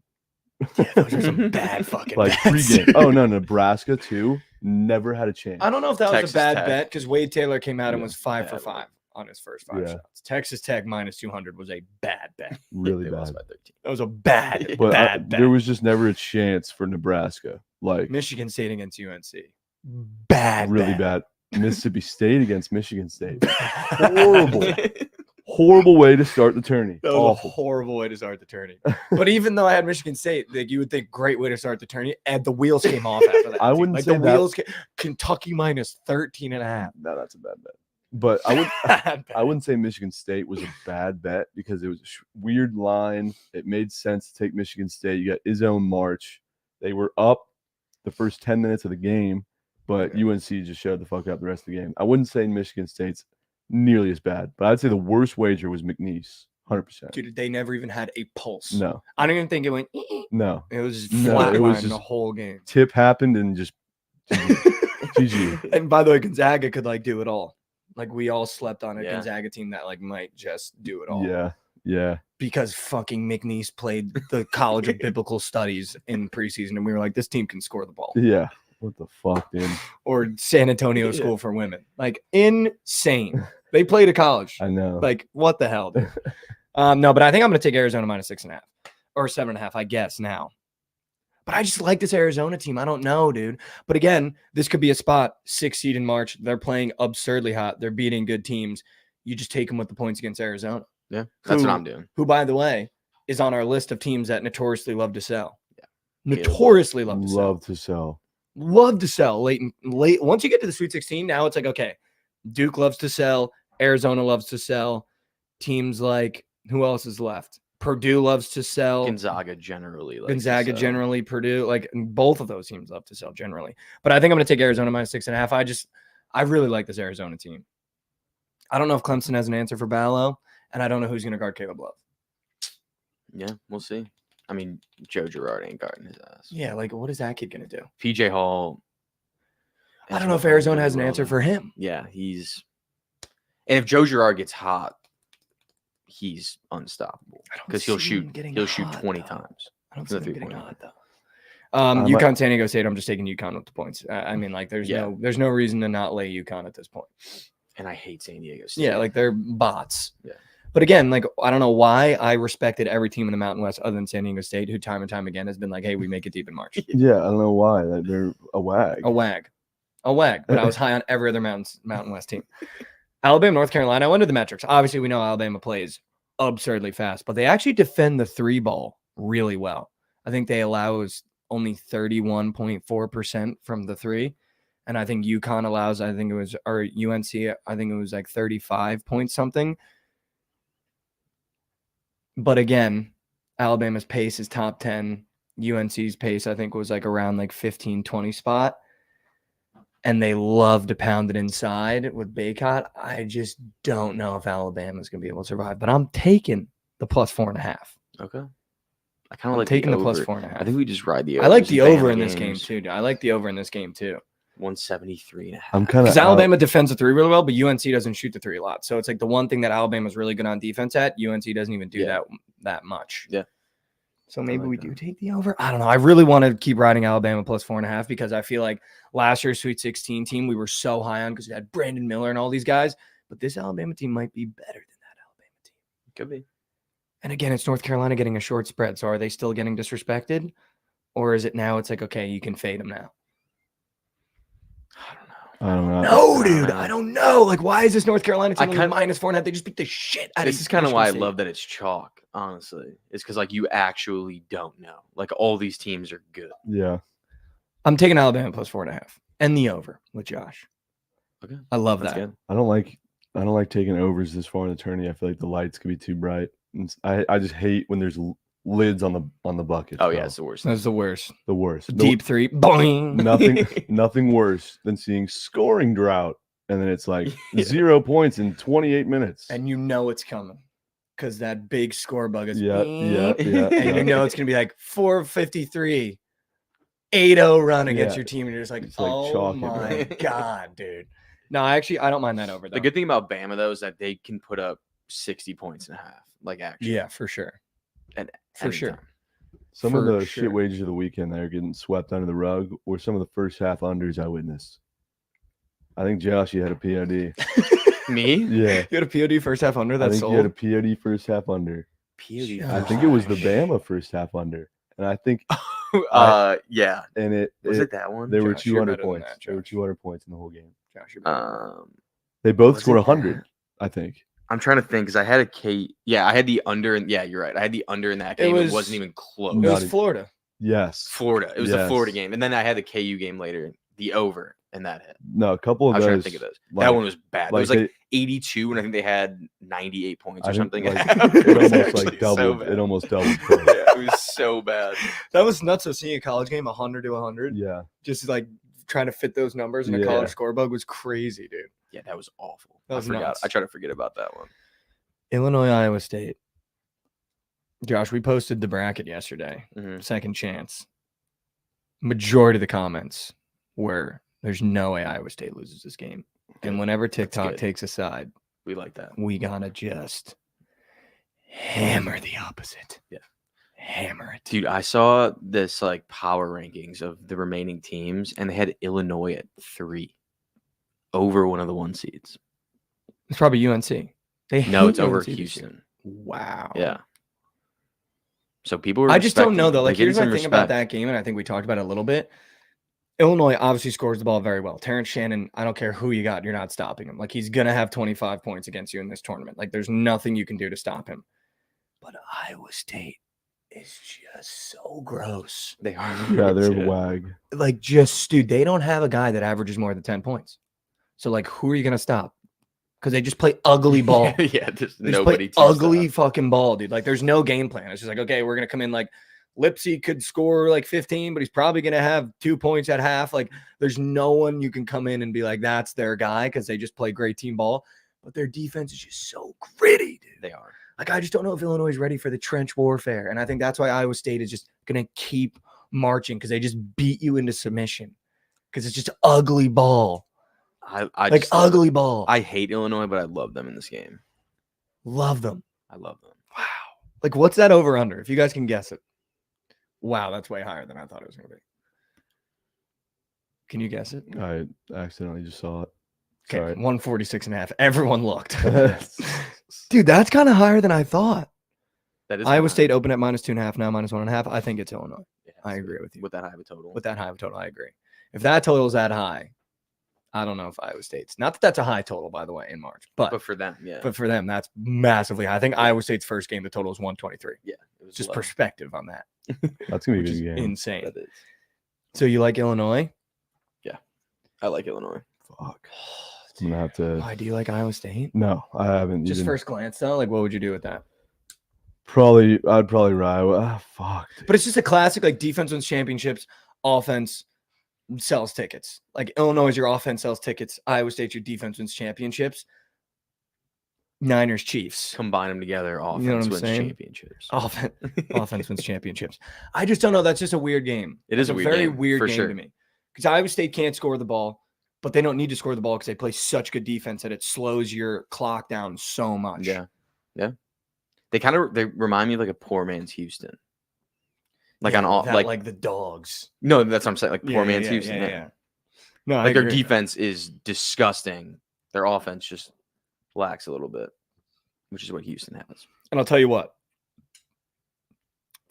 Yeah, those are some bad fucking like bets. pregame. Oh no, Nebraska too. Never had a chance. I don't know if that was Texas a bad Tech. bet because Wade Taylor came out and Yeah. was 5 for Bad 5 on his first 5 Yeah. shots. Texas Tech minus 200 was a bad bet. Really They bad. lost by 13. That was a bad, But bad bet. there was just never a chance for Nebraska. Like Michigan State against UNC. Bad, really bet. bad. Mississippi State against Michigan State. Horrible. Horrible way to start the tourney. That was Awful. a horrible way to start the tourney. But even though I had Michigan State, like you would think great way to start the tourney, and the wheels came off after that. I too. wouldn't like say the that- wheels Kentucky minus 13.5. No, that's a bad bet. But I wouldn't say Michigan State was a bad bet because it was a weird line. It made sense to take Michigan State. You got Izzo and March. They were up the first 10 minutes of the game, but UNC just showed the fuck up the rest of the game. I wouldn't say Michigan State's nearly as bad, but I'd say the worst wager was McNeese, 100%. Dude, they never even had a pulse. No, I don't even think it went. no. It was just No, flat it was line the just- whole game. Tip happened and just GG. And by the way, Gonzaga could like do it all. Like we all slept on a Yeah. Gonzaga team that like might just do it all. Yeah. Because fucking McNeese played the College of Biblical Studies in preseason, and we were like, this team can score the ball. Yeah. What the fuck, dude? Or San Antonio School for Women. Like insane. They played a college. I know. Like what the hell? Dude? No, but I think I'm going to take Arizona minus 6.5 or 7.5, I guess now. But I just like this Arizona team. I don't know, dude. But again, this could be a spot. 6 seed in March. They're playing absurdly hot. They're beating good teams. You just take them with the points against Arizona. Yeah, that's what I'm doing. Who, by the way, is on our list of teams that notoriously love to sell. Yeah. Notoriously love to sell. Love to sell. Love to sell late. Once you get to the Sweet 16, now it's like, okay, Duke loves to sell. Arizona loves to sell. Teams like, who else is left? Purdue loves to sell. Gonzaga generally. Generally, Purdue, like both of those teams love to sell generally. But I think I'm going to take Arizona minus 6.5. I really like this Arizona team. I don't know if Clemson has an answer for Ballo, and I don't know who's going to guard Caleb Love. Yeah, we'll see. I mean, Joe Girard ain't guarding his ass. Yeah, like what is that kid gonna do? PJ Hall. I don't know if Arizona has an answer for him. Yeah, he's. And if Joe Girard gets hot, he's unstoppable because he'll shoot 20 times. I don't from see the him getting three-point hot line. though. might- UConn, San Diego State. I'm just taking UConn with the points. I mean, like, there's no reason to not lay UConn at this point. And I hate San Diego State. Yeah, like they're bots. Yeah. But again, like I don't know why I respected every team in the Mountain West other than San Diego State, who time and time again has been like, "Hey, we make it deep in March." Yeah, I don't know why. Like, they're a wag. A wag. But I was high on every other Mountain West team. Alabama, North Carolina. I went to the metrics. Obviously, we know Alabama plays absurdly fast, but they actually defend the three ball really well. I think they allows only 31.4% from the three. And I think UConn allows, I think it was, or UNC, I think it was like 35 point something. But again, Alabama's pace is top 10. UNC's pace, I think, was like around like 15, 20 spot. And they love to pound it inside with Baycott. I just don't know if Alabama's going to be able to survive. But I'm taking the plus 4.5. Okay. I kind of like taking the over. plus 4.5. I think we just ride the over. I like the over in this game too. I like the over in this game too. 173.5. I'm kind of Because Alabama defends the three really well, but UNC doesn't shoot the three a lot. So it's like the one thing that Alabama's really good on defense at. UNC doesn't even do that much. Yeah. So maybe like we that. do take the over. I don't know. I really want to keep riding Alabama plus 4.5 because I feel like last year's Sweet 16 team we were so high on because we had Brandon Miller and all these guys. But this Alabama team might be better than that Alabama team. Could be. And again, it's North Carolina getting a short spread. So are they still getting disrespected? Or is it now it's like, okay, you can fade them now? I don't know. No, dude, I don't know. Like, why is this North Carolina team kinda- minus 4.5? They just beat the shit out of This is kind of why I Michigan love State. that it's chalk, honestly. It's because, like, you actually don't know. Like, all these teams are good. Yeah. I'm taking Alabama plus 4.5 and the over with Josh. Okay. I love That's that. good. I don't like taking overs this far in the tourney. I feel like the lights could be too bright. I just hate when there's lids on the bucket. Oh, yeah, it's the worst. That's the worst. the worst. Deep three, boing. Nothing worse than seeing scoring drought, and then it's like Yeah. 0 points in 28 minutes. And you know it's coming because that big score bug is. Yeah. And you know it's gonna be like 453, 8-0 run against Yeah. your team, and you're just like, It's like oh chalk it, my bro. god, dude. No, I don't mind that over though. The good thing about Bama, though, is that they can put up 60 points and a half. Like, actually. Yeah, for sure. And For sure. anytime. Some of for the sure. shit wages of the weekend that are getting swept under the rug were some of the first half unders I witnessed. I think Josh, you had a POD. Me? Yeah. You had a POD first half under I that think sold. you had a POD first half under. POD. I think it was the Bama first half under. And I think Yeah. and it Was it that one? there were Josh, you're 200 better than points. that, There were Josh. 200 points in the whole game. Josh, you're better. They both Was scored it 100, that? I think. I'm trying to think because I had a K. Yeah, I had the under. And yeah, you're right. I had the under in that game. It wasn't even close. It Not was even- Florida. Yes. Florida. It was the Florida Yes. game, and then I had the KU game later, the over, and that hit. No, a couple of I was trying to those. think of those. like- That one was bad. It was like they- 82, and I think they had 98 points or I think, something. like, It it was almost actually like so doubled. bad. It almost doubled. Yeah, it was so bad. That was nuts. So seeing a college game 100 to 100, Yeah. just like trying to fit those numbers in a Yeah. college score bug was crazy, dude. Yeah, that was awful. That was I forgot. nuts. I try to forget about that one. Illinois, Iowa State. Josh, we posted the bracket yesterday. Mhm. Second chance. Majority of the comments were there's no way Iowa State loses this game. And Good. whenever TikTok good. takes a side, We like that. we gotta just hammer the opposite. Yeah. Hammer it. Dude, I saw this like power rankings of the remaining teams, and they had Illinois at 3 over one of the 1 seeds. It's probably UNC. They No, hate it's over UNC this year. Houston. Wow. Yeah. So people were. I just don't know respecting- though. Like they're here's my getting thing some about respect. that game, and I think we talked about it a little bit. Illinois obviously scores the ball very well. Terrence Shannon, I don't care who you got, you're not stopping him. Like he's gonna have 25 points against you in this tournament. Like there's nothing you can do to stop him. But Iowa State is just so gross. They are. Yeah, they're Yeah. a wag. Like just dude, they don't have a guy that averages more than 10 points. So like who are you gonna stop? Because they just play ugly ball. Yeah, there's They just nobody. play to ugly stop. fucking ball, dude. Like there's no game plan. It's just like, okay, we're gonna come in like Lipsy could score like 15, but he's probably gonna have 2 points at half. Like there's no one you can come in and be like, that's their guy because they just play great team ball. But their defense is just so gritty, dude. They are. Like, I just don't know if Illinois is ready for the trench warfare. And I think that's why Iowa State is just going to keep marching because they just beat you into submission because it's just ugly ball. I Like, just love ugly it. ball. I hate Illinois, but I love them in this game. Love them. I love them. Wow. Like, what's that over under? If you guys can guess it. Wow, that's way higher than I thought it was going to be. Can you guess it? I accidentally just saw it. Okay, Sorry. 146.5. Everyone looked. Dude, that's kind of higher than I thought. That is Iowa high. State opened at -2.5, now -1.5. I think it's Illinois. Yeah, I agree with you. With that high of a total. With that high of a total, I agree. If that total is that high, I don't know if Iowa State's. Not that that's a high total, by the way, in March. But for them, yeah. But for them, that's massively high. I think Iowa State's first game, the total is 123. Yeah. It was Just low. perspective on that. That's gonna be a Which is good game. insane. That is. So you like Illinois? I like Illinois. Fuck. I'm gonna have to. Why do you like Iowa State? No, I haven't. Just even, first glance, though. Like, what would you do with that? I'd probably ride. Fuck. But it's just a classic, like, defense wins championships, offense sells tickets. Like, Illinois is your offense sells tickets. Iowa State, your defense wins championships. Niners, Chiefs. Combine them together. Offense know what I'm wins saying? championships. Offense wins championships. I just don't know. That's just a weird game. It is It's a weird very game, weird for game sure. to me. Because Iowa State can't score the ball, but they don't need to score the ball because they play such good defense that it slows your clock down so much. Yeah. Yeah. They remind me of like a poor man's Houston. Like Yeah, on all that, like the dogs. no, that's what I'm saying. Like Yeah, poor yeah, man's yeah, Houston. yeah, Yeah. yeah. No, I Like their agree. defense is disgusting. Their offense just lacks a little bit, which is what Houston has. And I'll tell you what.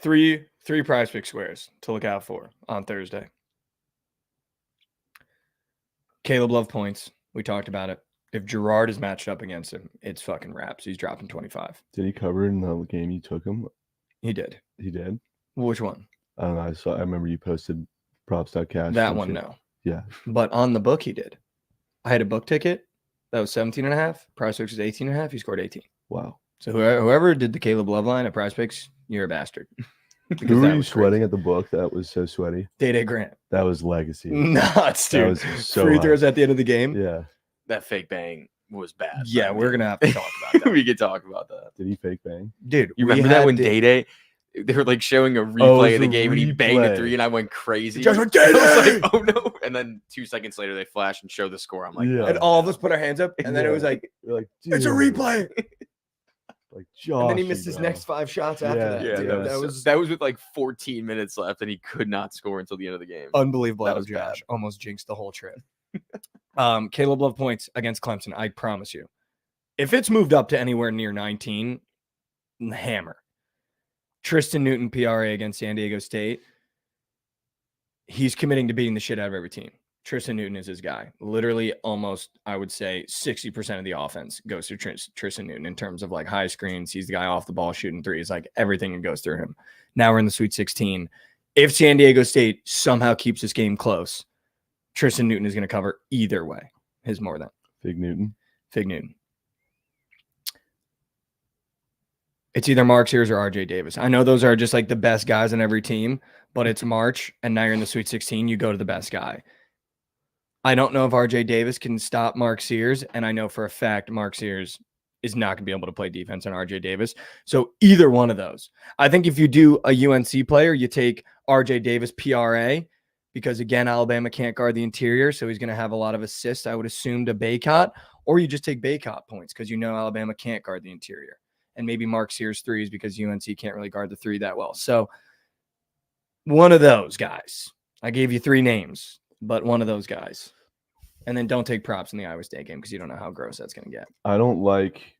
Three prize pick squares to look out for on Thursday. Caleb Love points. We talked about it. If Gerard is matched up against him, it's fucking wraps. He's dropping 25. Did he cover in the game you took him? He did. He did. Which one? I don't know. I remember you posted props.cash. That one, no. Yeah. But on the book, he did. I had a book ticket that was 17.5. Prize picks was 18.5. He scored 18. Wow. So whoever did the Caleb Love line at prize picks, you're a bastard. Because Who that were you was sweating crazy. at the book? That was so sweaty. Day Grant. That was legacy. Nuts, That dude. was so Free high. throws at the end of the game. Yeah. That fake bang was bad. Yeah, we're gonna have to talk about that. We could talk about that. Did he fake bang? Dude, You we remember that had when to- Day they were like showing a it replay was of the a game and he banged a replay. three and I went crazy. Josh went, I was "Day-Day!" like, oh no. And then 2 seconds later they flash and show the score. I'm like, Yeah. and all of us put our hands up, and then it was Yeah. like, You're like, it's a dude, replay. Like, Josh. And then he missed his next 5 shots after Yeah, that. yeah, dude. yeah. that was with like 14 minutes left and he could not score until the end of the game. Unbelievable. That That was was bad. Josh. Almost jinxed the whole trip. Caleb Love points against Clemson. I promise you. If it's moved up to anywhere near 19, hammer. Tristan Newton, PRA against San Diego State. He's committing to beating the shit out of every team. Tristan Newton is his guy. Literally almost, I would say, 60% of the offense goes through Tristan Newton in terms of like high screens. He's the guy off the ball shooting threes, like everything goes through him. Now we're in the Sweet 16. If San Diego State somehow keeps this game close, Tristan Newton is going to cover either way. His more than Fig Newton. Fig Newton. It's either Mark Sears or RJ Davis. I know those are just like the best guys on every team, but it's March and now you're in the Sweet 16. You go to the best guy. I don't know if RJ Davis can stop Mark Sears, and I know for a fact Mark Sears is not going to be able to play defense on RJ Davis. So either one of those. I think if you do a UNC player, you take RJ Davis PRA because, again, Alabama can't guard the interior, so he's going to have a lot of assists, I would assume, to Baycott, or you just take Baycott points because you know Alabama can't guard the interior. And maybe Mark Sears threes because UNC can't really guard the three that well. So one of those guys. I gave you 3 names, but one of those guys. And then don't take props in the Iowa State game because you don't know how gross that's going to get. I don't like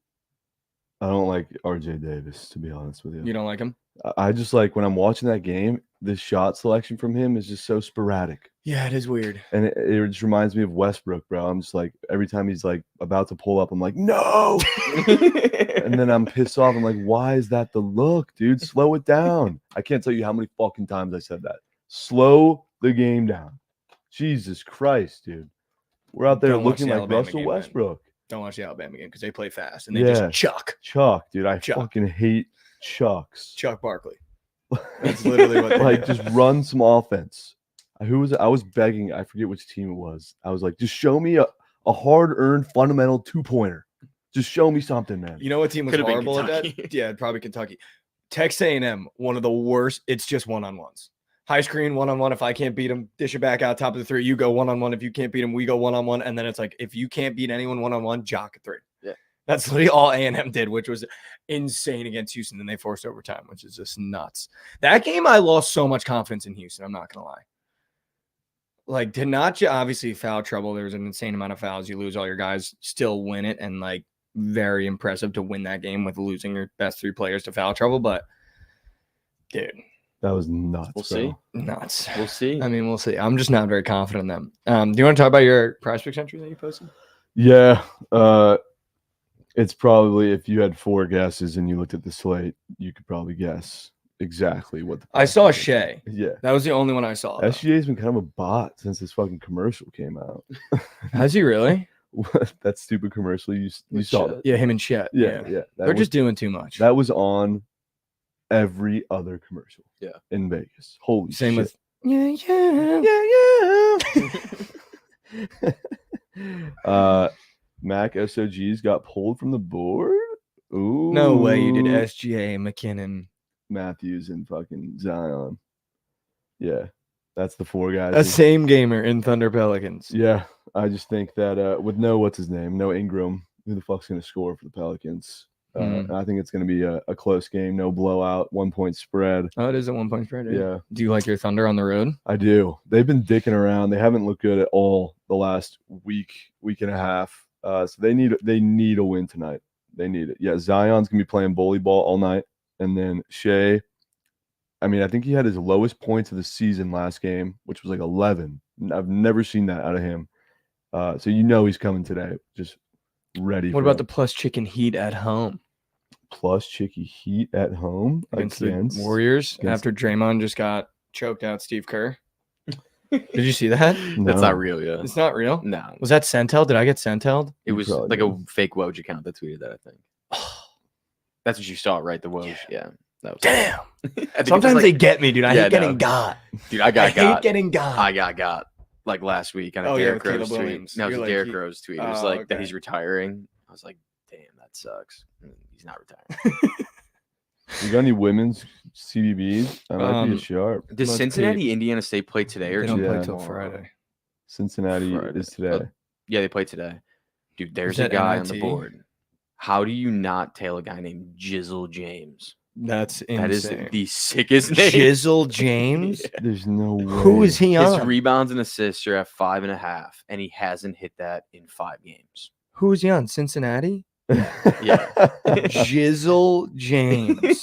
RJ Davis, to be honest with you. You don't like him? I just like when I'm watching that game, the shot selection from him is just so sporadic. Yeah, it is weird. And it just reminds me of Westbrook, bro. I'm just like, every time he's like about to pull up, I'm like, no. And then I'm pissed off. I'm like, why is that the look, dude? Slow it down. I can't tell you how many fucking times I said that. Slow the game down. Jesus Christ, dude. We're out there Don't watch looking the like Alabama Russell game, man. Westbrook. Don't watch the Alabama game because they play fast and they Yeah. just chuck. Chuck, dude. I Chuck. fucking hate Chucks. Chuck Barkley. That's literally what they Like, do. just run some offense. I was begging. I forget which team it was. I was like, just show me a hard-earned fundamental 2-pointer. Just show me something, man. You know what team was Could've been horrible at that? Kentucky. Yeah, probably Kentucky. Texas A&M, one of the worst. It's just one-on-ones. High screen, one-on-one. If I can't beat them, dish it back out top of the 3. You go one-on-one. If you can't beat them, we go one-on-one. And then it's like, if you can't beat anyone one-on-one, jock at 3. Yeah. That's literally all A&M did, which was insane against Houston. Then they forced overtime, which is just nuts. That game, I lost so much confidence in Houston. I'm not going to lie. Like, did not obviously foul trouble. There was an insane amount of fouls. You lose all your guys, still win it. And, like, very impressive to win that game with losing your best 3 players to foul trouble. But, dude. That was nuts. We'll see. Nuts. We'll see. I mean, we'll see. I'm just not very confident in them. Do you want to talk about your prize pick entry that you posted? Yeah. It's probably, if you had 4 guesses and you looked at the slate, you could probably guess exactly what the I saw prize pick is. Shea. Yeah. That was the only one I saw. though. SGA's been kind of a bot since this fucking commercial came out. Has he really? That stupid commercial you With saw Chet. it. Yeah, him and Chet. Yeah. They're That just doing too much. that was on every other commercial. Yeah. In Vegas. Holy Same shit. with Mac SOGs got pulled from the board. Ooh. No way you did SGA, McKinnon. Matthews and fucking Zion. Yeah. That's the 4 guys. A who- same gamer in Thunder Pelicans. Yeah. I just think that with no what's his name, no Ingram, who the fuck's gonna score for the Pelicans? I think it's gonna be a close game, no blowout, 1-point spread. Oh, it is a 1-point spread. Yeah, Do you like your Thunder on the road? I do. They've been dicking around. They haven't looked good at all the last week and a half. So they need a win tonight. They need it. Yeah, Zion's gonna be playing bully ball all night, and then Shea. I mean, I think he had his lowest points of the season last game, which was like 11. I've never seen that out of him. So he's coming today. Just ready. What about the plus chicken heat at home plus Chicky Heat at home against the Warriors after Draymond just got choked out Steve Kerr? Did you see that? That's not real, yeah. It's not real? No. Was that Centel? Did I get Centelled? It was probably like did. a fake Woj account that tweeted that, I think. That's what you saw, right? The Woj. Yeah. That was Damn. I think it was Sometimes like- they get me, dude. I Yeah, hate getting got. Dude, I got hate getting got. I got like last week on a Oh, yeah, Derrick with Rose Caleb tweet. Williams. No, it was You're a like, Derrick he- Rose tweet. It was Oh, like that okay. he's retiring. I was like, damn, that sucks. He's not retiring. You got any women's CBBs? I might be a sharp. Does Let's Cincinnati, Indiana State play today or They don't play Yeah. till tomorrow? Friday. Cincinnati Friday. is today. Yeah, they play today. Dude, there's a that guy on the NIT? board. How do you not tail a guy named Jizzle James? That's insane. That is the sickest name. Jizzle James? The's no way. Who is he His on? rebounds and assists are at 5.5, and he hasn't hit that in 5 games. Who is he on? Cincinnati? Yeah. Jizzle James.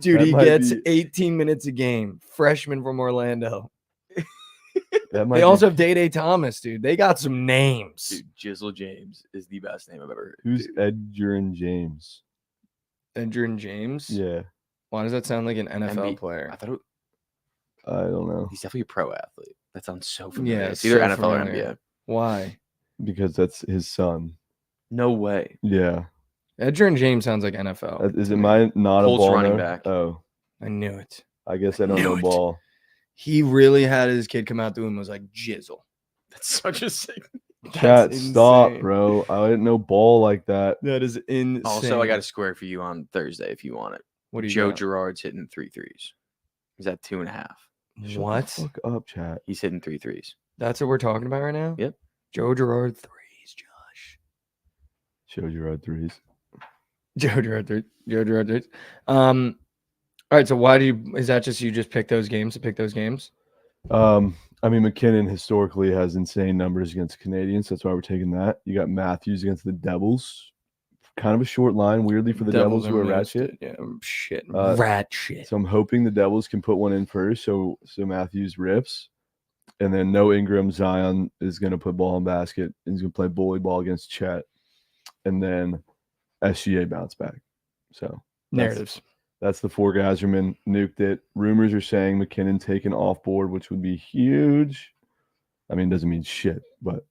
Dude, That he might gets be- 18 minutes a game. Freshman from Orlando. That might They be- also have Day Thomas, dude. They got some names. Dude, Jizzle James is the best name I've ever heard. Who's Edgerrin James? Edgerrin James? Yeah, Why does that sound like an NFL MB player? I thought it, I don't know he's definitely a pro athlete. That sounds so familiar. Yeah, it's either so NFL familiar. or NBA. Why? because that's his son. No way. Yeah, Edgerrin James sounds like NFL. is it my not Colts a ball running nerd? back. Oh, I knew it. I guess I don't Knew know it. ball. He really had his kid come out to him and was like, Jizzle. That's such a sick. Chat, That's stop, insane. bro. I didn't know ball like that. That is insane. Also, I got a square for you on Thursday if you want it. What do you Joe got? Girard's hitting 3 threes. He's at 2.5. Shut the What? fuck up, chat. He's hitting 3 threes. That's what we're talking about right now? Yep. Joe Girard threes, Josh. Show Gerard threes. Joe Girard threes. All right, so why do you is that just you just pick those games to pick those games? I mean, McKinnon historically has insane numbers against Canadians. That's why we're taking that. You got Matthews against the Devils. Kind of a short line, weirdly, for the Devils who are rat shit. Yeah, shit. Uh, rat shit. So I'm hoping the Devils can put one in first. So Matthews rips. And then no Ingram. Zion is going to put ball in basket. And he's going to play bully ball against Chet. And then SGA bounce back. So Narratives. that's the 4 guys who nuked it. Rumors are saying McKinnon taken off board, which would be huge. I mean, it doesn't mean shit, but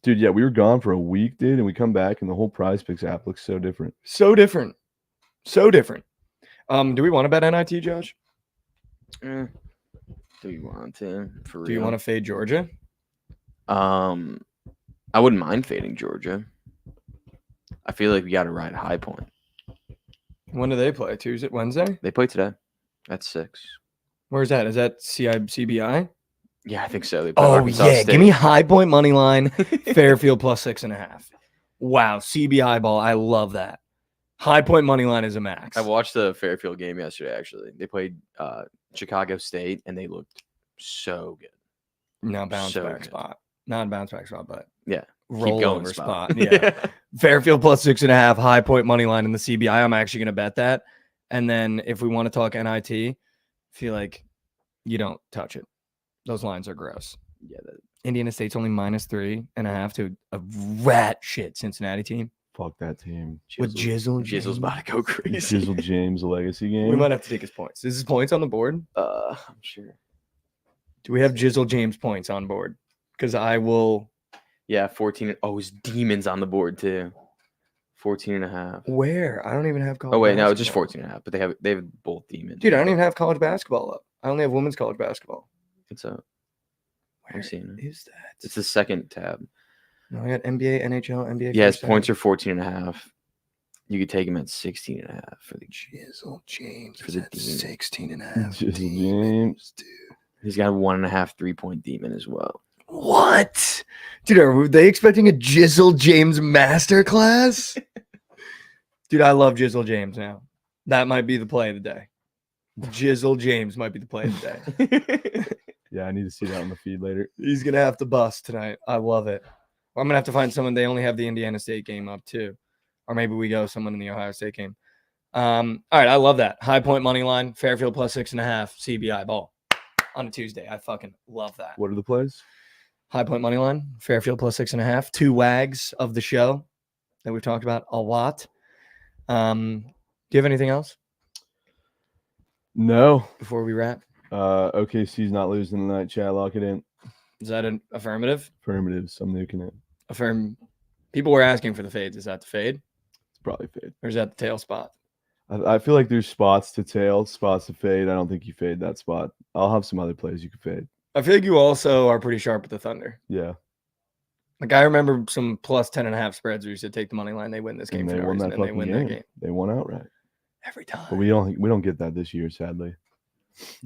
dude, yeah, we were gone for a week, dude, and we come back and the whole Prize Picks app looks so different. So different. So different. Do we want to bet NIT, Josh? Do you want to? For real? Do you want to fade Georgia? I wouldn't mind fading Georgia. I feel like we got to ride High Point. When do they play? Tuesday, Wednesday? They play today. That's 6. Where's that? Is that CBI? Yeah, I think so. They play Oh Arkansas yeah, State. give me High Point money line. Fairfield plus 6.5. Wow, CBI ball. I love that. High Point money line is a max. I watched the Fairfield game yesterday. Actually, they played Chicago State, and they looked so good. Not bounce So back good. spot. Not bounce back spot, but Yeah, rollover spot. Yeah. Fairfield plus 6.5. High Point money line in the CBI. I'm actually going to bet that. And then if we want to talk NIT, I feel like you don't touch it. Those lines are gross. Yeah, Indiana State's only -3.5 to a rat shit Cincinnati team Fuck that team. with Jizzle. Jizzle's about to go crazy. Jizzle James legacy game. We might have to take his points. Is his points on the board? I'm sure. Do we have Jizzle James points on board? Because I will. Yeah, 14. Oh, his Demons on the board too. 14.5. Where? I don't even have college. Oh wait, no, it's just basketball. 14.5. But they have both Demons. Dude, I don't even have college basketball up. I only have women's college basketball. It's a. Where I'm seeing it. is that? It's the second tab. No, I got NBA, NHL, NBA. Yeah, his first points half. are 14.5. You could take him at 16.5 for the. Jizzle James For is the at Demons. 16.5. Jizzle Demons, dude. He's got a 1.5 3-point Demon as well. What? Dude, are they expecting a Jizzle James masterclass? Dude, I love Jizzle James now. That might be the play of the day. Jizzle James might be the play of the day. Yeah, I need to see that on the feed later. He's going to have to bust tonight. I love it. Or I'm going to have to find someone. They only have the Indiana State game up too. Or maybe we go someone in the Ohio State game. All right, I love that. High Point money line, Fairfield plus 6.5, CBI ball on a Tuesday. I fucking love that. What are the plays? High Point money line, Fairfield plus 6.5. 2 wags of the show that we've talked about a lot. Do you have anything else No. before we wrap? OKC's not losing tonight. Chat, lock it in. Is that an affirmative? Affirmatives. I'm nuking it. Affirm. People were asking for the fades. Is that the fade It's probably fade. or is that the tail spot? I feel like there's spots to tail, spots to fade. I don't think you fade that spot. I'll have some other plays you can fade. I feel like you also are pretty sharp with the Thunder. Yeah. Like I remember some plus 10.5 spreads where you said take the money line, they win this game And for they no won reason, that and they fucking win game. that game They won outright. every time. But we don't get that this year, sadly.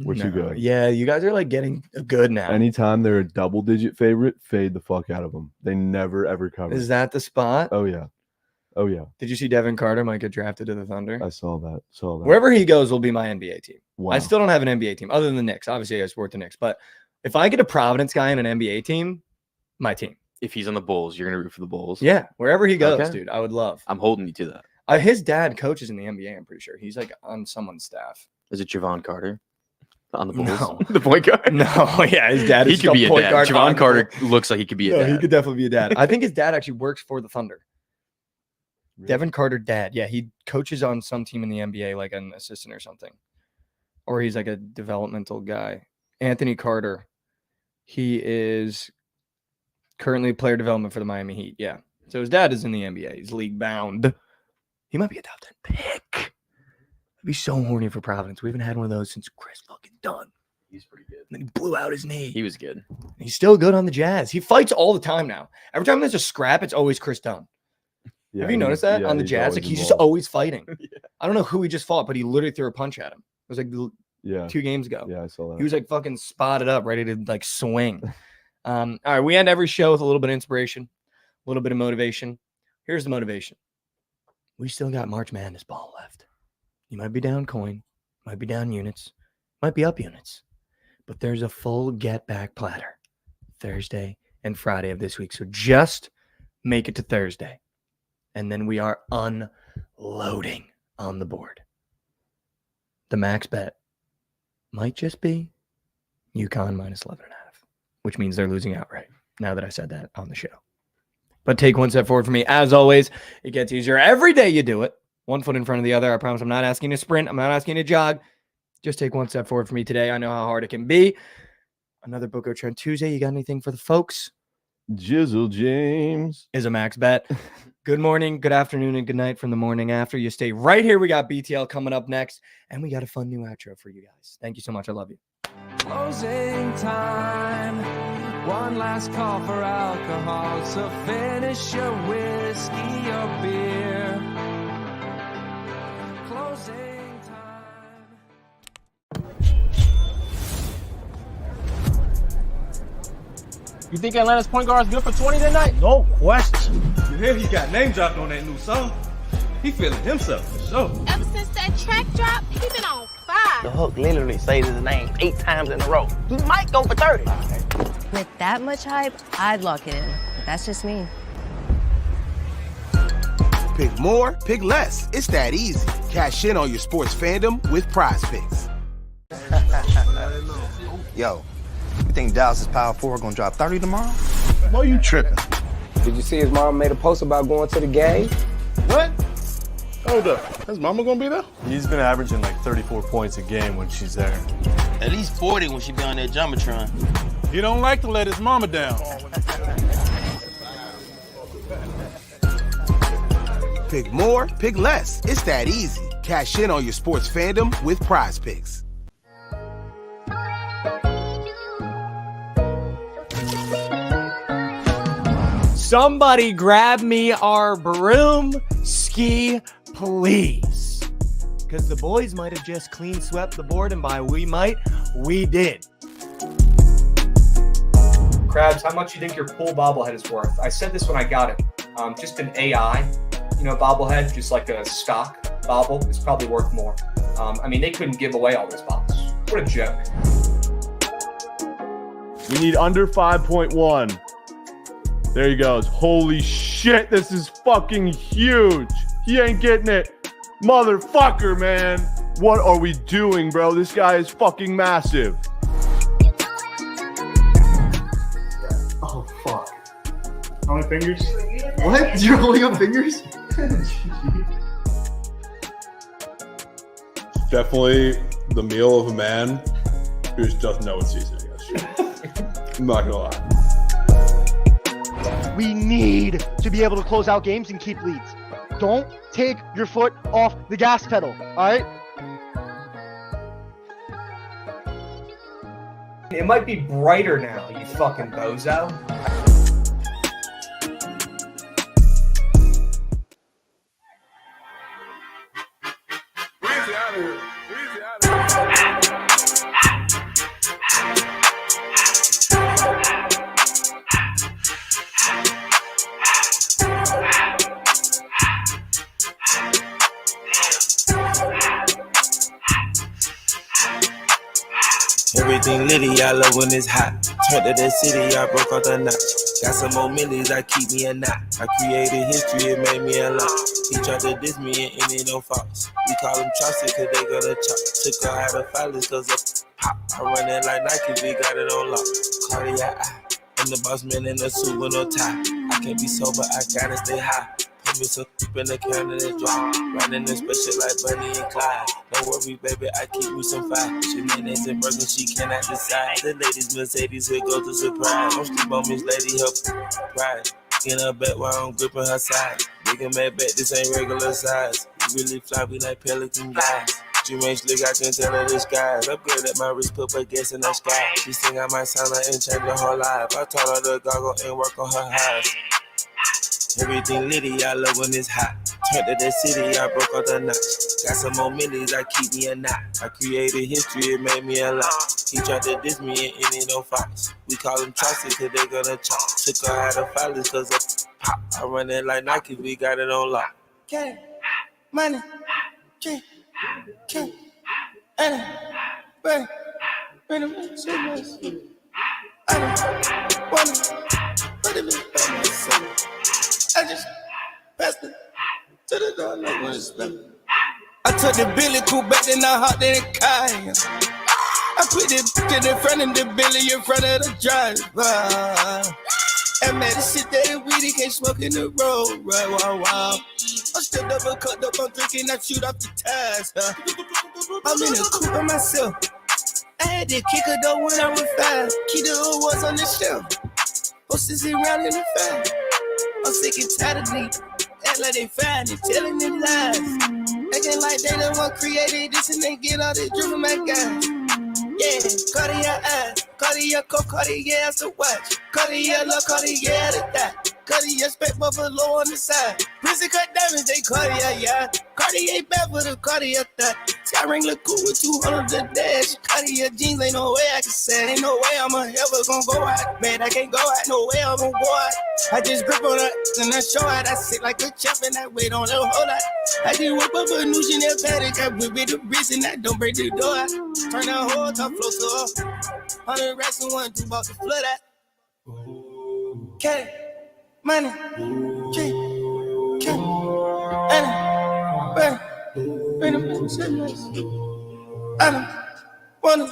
We're too good. Yeah, you guys are like getting good now. Anytime they're a double-digit favorite, fade the fuck out of them. They never ever cover. Is that the spot? Oh yeah. Oh yeah. Did you see Devin Carter might get drafted to the Thunder? I saw that. Wherever he goes will be my NBA team. Wow. I still don't have an NBA team other than the Knicks. Obviously, I support the Knicks. But if I get a Providence guy in an NBA team, my team. If he's on the Bulls, you're gonna root for the Bulls. Yeah, wherever he goes, Okay. dude, I would love. I'm holding you to that. His dad coaches in the NBA, I'm pretty sure. He's like on someone's staff. Is it Javon Carter on the Bulls? No. The point guard. No, yeah, his dad He is could be a point dad. guard on Javon the Carter Bulls. looks like he could be a No, dad. he could definitely be a dad. I think his dad actually works for the Thunder. Really? Devin Carter dad. Yeah, he coaches on some team in the NBA, like an assistant or something. Or he's like a developmental guy. Anthony Carter. He is currently player development for the Miami Heat. Yeah. So his dad is in the NBA. He's league bound. He might be a top 10 pick. I'd be so horny for Providence. We haven't had one of those since Chris fucking Dunn. He's pretty good. And then he blew out his knee. He was good. He's still good on the Jazz. He fights all the time now. Every time there's a scrap, it's always Chris Dunn. Yeah, Have you noticed that on the he's Jazz? always Like he's just involved. always fighting. Yeah. I don't know who he just fought, but he literally threw a punch at him. It was like Yeah. 2 games ago. Yeah, I saw that. He was like fucking spotted up, ready to like swing. All right, we end every show with a little bit of inspiration, a little bit of motivation. Here's the motivation. We still got March Madness ball left. You might be down coin, might be down units, might be up units, but there's a full get back platter Thursday and Friday of this week. So just make it to Thursday. And then we are unloading on the board. The max bet might just be UConn minus 11.5, which means they're losing outright now that I said that on the show. But take one step forward for me. As always, it gets easier every day you do it. 1 foot in front of the other. I promise I'm not asking you to sprint. I'm not asking you to jog. Just take one step forward for me today. I know how hard it can be. Another Bookit Trend Tuesday. You got anything for the folks? Jizzle James. Is a max bet. Good morning, good afternoon, and good night from the morning after. You stay right here. We got BTL coming up next, and we got a fun new outro for you guys. Thank you so much. I love you. Closing time. One last call for alcohol, so finish your whiskey or beer. Closing time. You think Atlanta's point guard is good for 20 tonight? No question. You hear he got name dropped on that new song? He feeling himself for sure. Ever since that track drop, he been on fire. The hook literally says his name 8 times in a row. He might go for 30. With that much hype, I'd lock it in. But that's just me. Pick more, pick less. It's that easy. Cash in on your sports fandom with Prize Picks. Yo, you think Dallas' Power 4 gonna drop 30 tomorrow? Why you tripping? Did you see his mom made a post about going to the game? What? Hold up. His mama gonna be there? He's been averaging like 34 points a game when she's there. At least 40 when she be on that Jumbotron. He don't like to let his mama down. Pick more, pick less. It's that easy. Cash in on your sports fandom with Prize Picks. Somebody grab me our broom ski, please. Because the boys might have just clean swept the board, and by we might, we did. Krabs, how much do you think your pool bobblehead is worth? I said this when I got it. Just an AI, bobblehead, just like a stock bobble, is probably worth more. I mean, they couldn't give away all those bobbles. What a joke. We need under 5.1. There he goes. Holy shit, this is fucking huge. He ain't getting it. Motherfucker, man. What are we doing, bro? This guy is fucking massive. Oh, fuck. How many fingers? What? You're holding up fingers? Definitely the meal of a man who doesn't know what seasoning is. I'm not gonna lie. We need to be able to close out games and keep leads. Don't take your foot off the gas pedal, all right? It might be brighter now, you fucking bozo. Everything litty, I love when it's hot. Turned to the city, I broke out the notch. Got some more millies, that keep me a knot. I created history, it made me a lot. He tried to diss me and it ain't no fox. We call them Chaucer cause they gonna chop. Took her out of filers cause of pop. I run it like Nike, we got it on lock. Cardiac eye, I'm the boss man in a suit with no tie. I can't be sober, I gotta stay high. Put me some in the can and it dry. Riding this special like Bunny and Clyde. Don't worry, baby, I keep me some fire. She mayonnaise and burger, she cannot decide. The ladies Mercedes, here goes the surprise. Don't sleep on Miss Lady, help pride. In her back while I'm gripping her side. Nigga mad back, this ain't regular size. You really fly, we like Pelican guys. She ain't slick, I can tell her the skies. Upgrade at my wrist, put her gas in the sky. She think I might sign her and change her whole life. I told her to goggle and work on her eyes. Everything litty, I love when it's hot. Turned to the city, I broke out the notch. Got some more millies, I keep me a knot. I created history, it made me a lot. He tried to diss me and it ain't no fox. We call them Chaucer cause they gonna chop. Took her out of filers cause of pop. I run it like Nike, we got it on lock. Get it. Money. Get it. Money. Money. I don't wanna put it in myself. I just passed it to the door, no one is left. I took the Billy Cool back, then I hopped in the car. I put the bitch in front of the Billy in front of the driver. And man, this shit that weedy can't smoke in the road, right? Wow. I'm still double cut up, I'm drinking, I shoot off the tires. I'm in the coupe by myself. I had to kick her though when I was 5. Key the old was on the shelf. Horses around in the fan. I'm sick and tired of me. Act like they find it, telling them lies. Acting like they the one created this and they get all this drip from my guys. yeah. Cartier, Cartier, Cartier, the watch. Cartier, love Cartier, the that. Cartier, spec buffalo on the side. Prison cut diamonds, they Cartier, yeah. Cartier back with a Cartier that. Sky ring look cool with 200 the dash. Cartier jeans, ain't no way I can say. Ain't no way I'm ever gonna go out. Man, I can't go out, no way I'm gonna go out. I just grip on her and I show out. I sit like a champ and I wait on a whole lot. I just whip up a new Chanel paddock. I whip it the wrist and I don't break the door out. Turn that whole top floor so up. 100 racks and 1, 2 bucks to flood out. Cat, money, King, Anna, Burn, I don't wanna,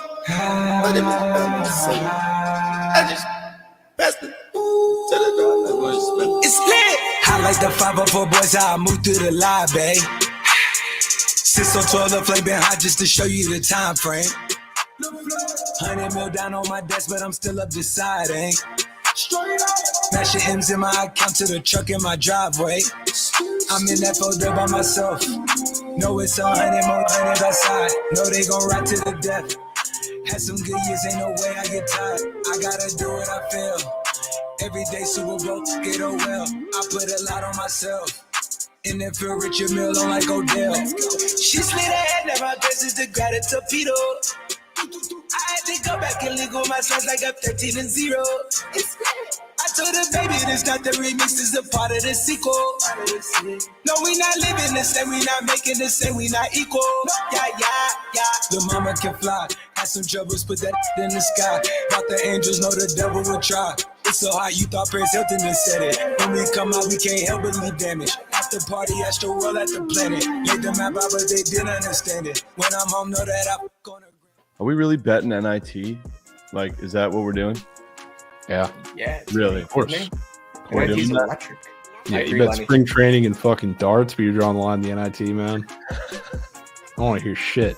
but it I just passed it to the door. It's lit. I like the 504 boys, how I move through the lobby. Since on 12, the flame been hot just to show you the time frame. 100 mil down on my desk, but I'm still up deciding. Smash your M's in my account to the truck in my driveway. I'm in that folder by myself. Know it's 100 more 100 outside. Know they gon' ride to the death. Had some good years, ain't no way I get tired. I gotta do what I feel. Every day Super Bowl, get a well. I put a lot on myself. And then feel rich a meal on like Odell. She slid her head, now my best is the gratitude torpedo. I had to go back and legal my slides like I'm 13 and 0. I told her, baby, this not the remix, this is a part of the sequel. No, we not living the same, we not making the same, we not equal. Yeah. The mama can fly. Had some troubles, put that in the sky. Thought the angels know the devil would try. It's so hot, you thought Paris Hilton just said it. When we come out, we can't help but leave damage. After party, astro world at the planet. Laid the map out, but they didn't understand it. When I'm home, know that I'm gonna. Are we really betting NIT? Like, is that what we're doing? Yeah. Yeah. Really? Of course. We're NIT's doing that? electric. Yeah, you bet spring training and fucking darts, but you're drawing the line in the NIT, man. I don't want to hear shit.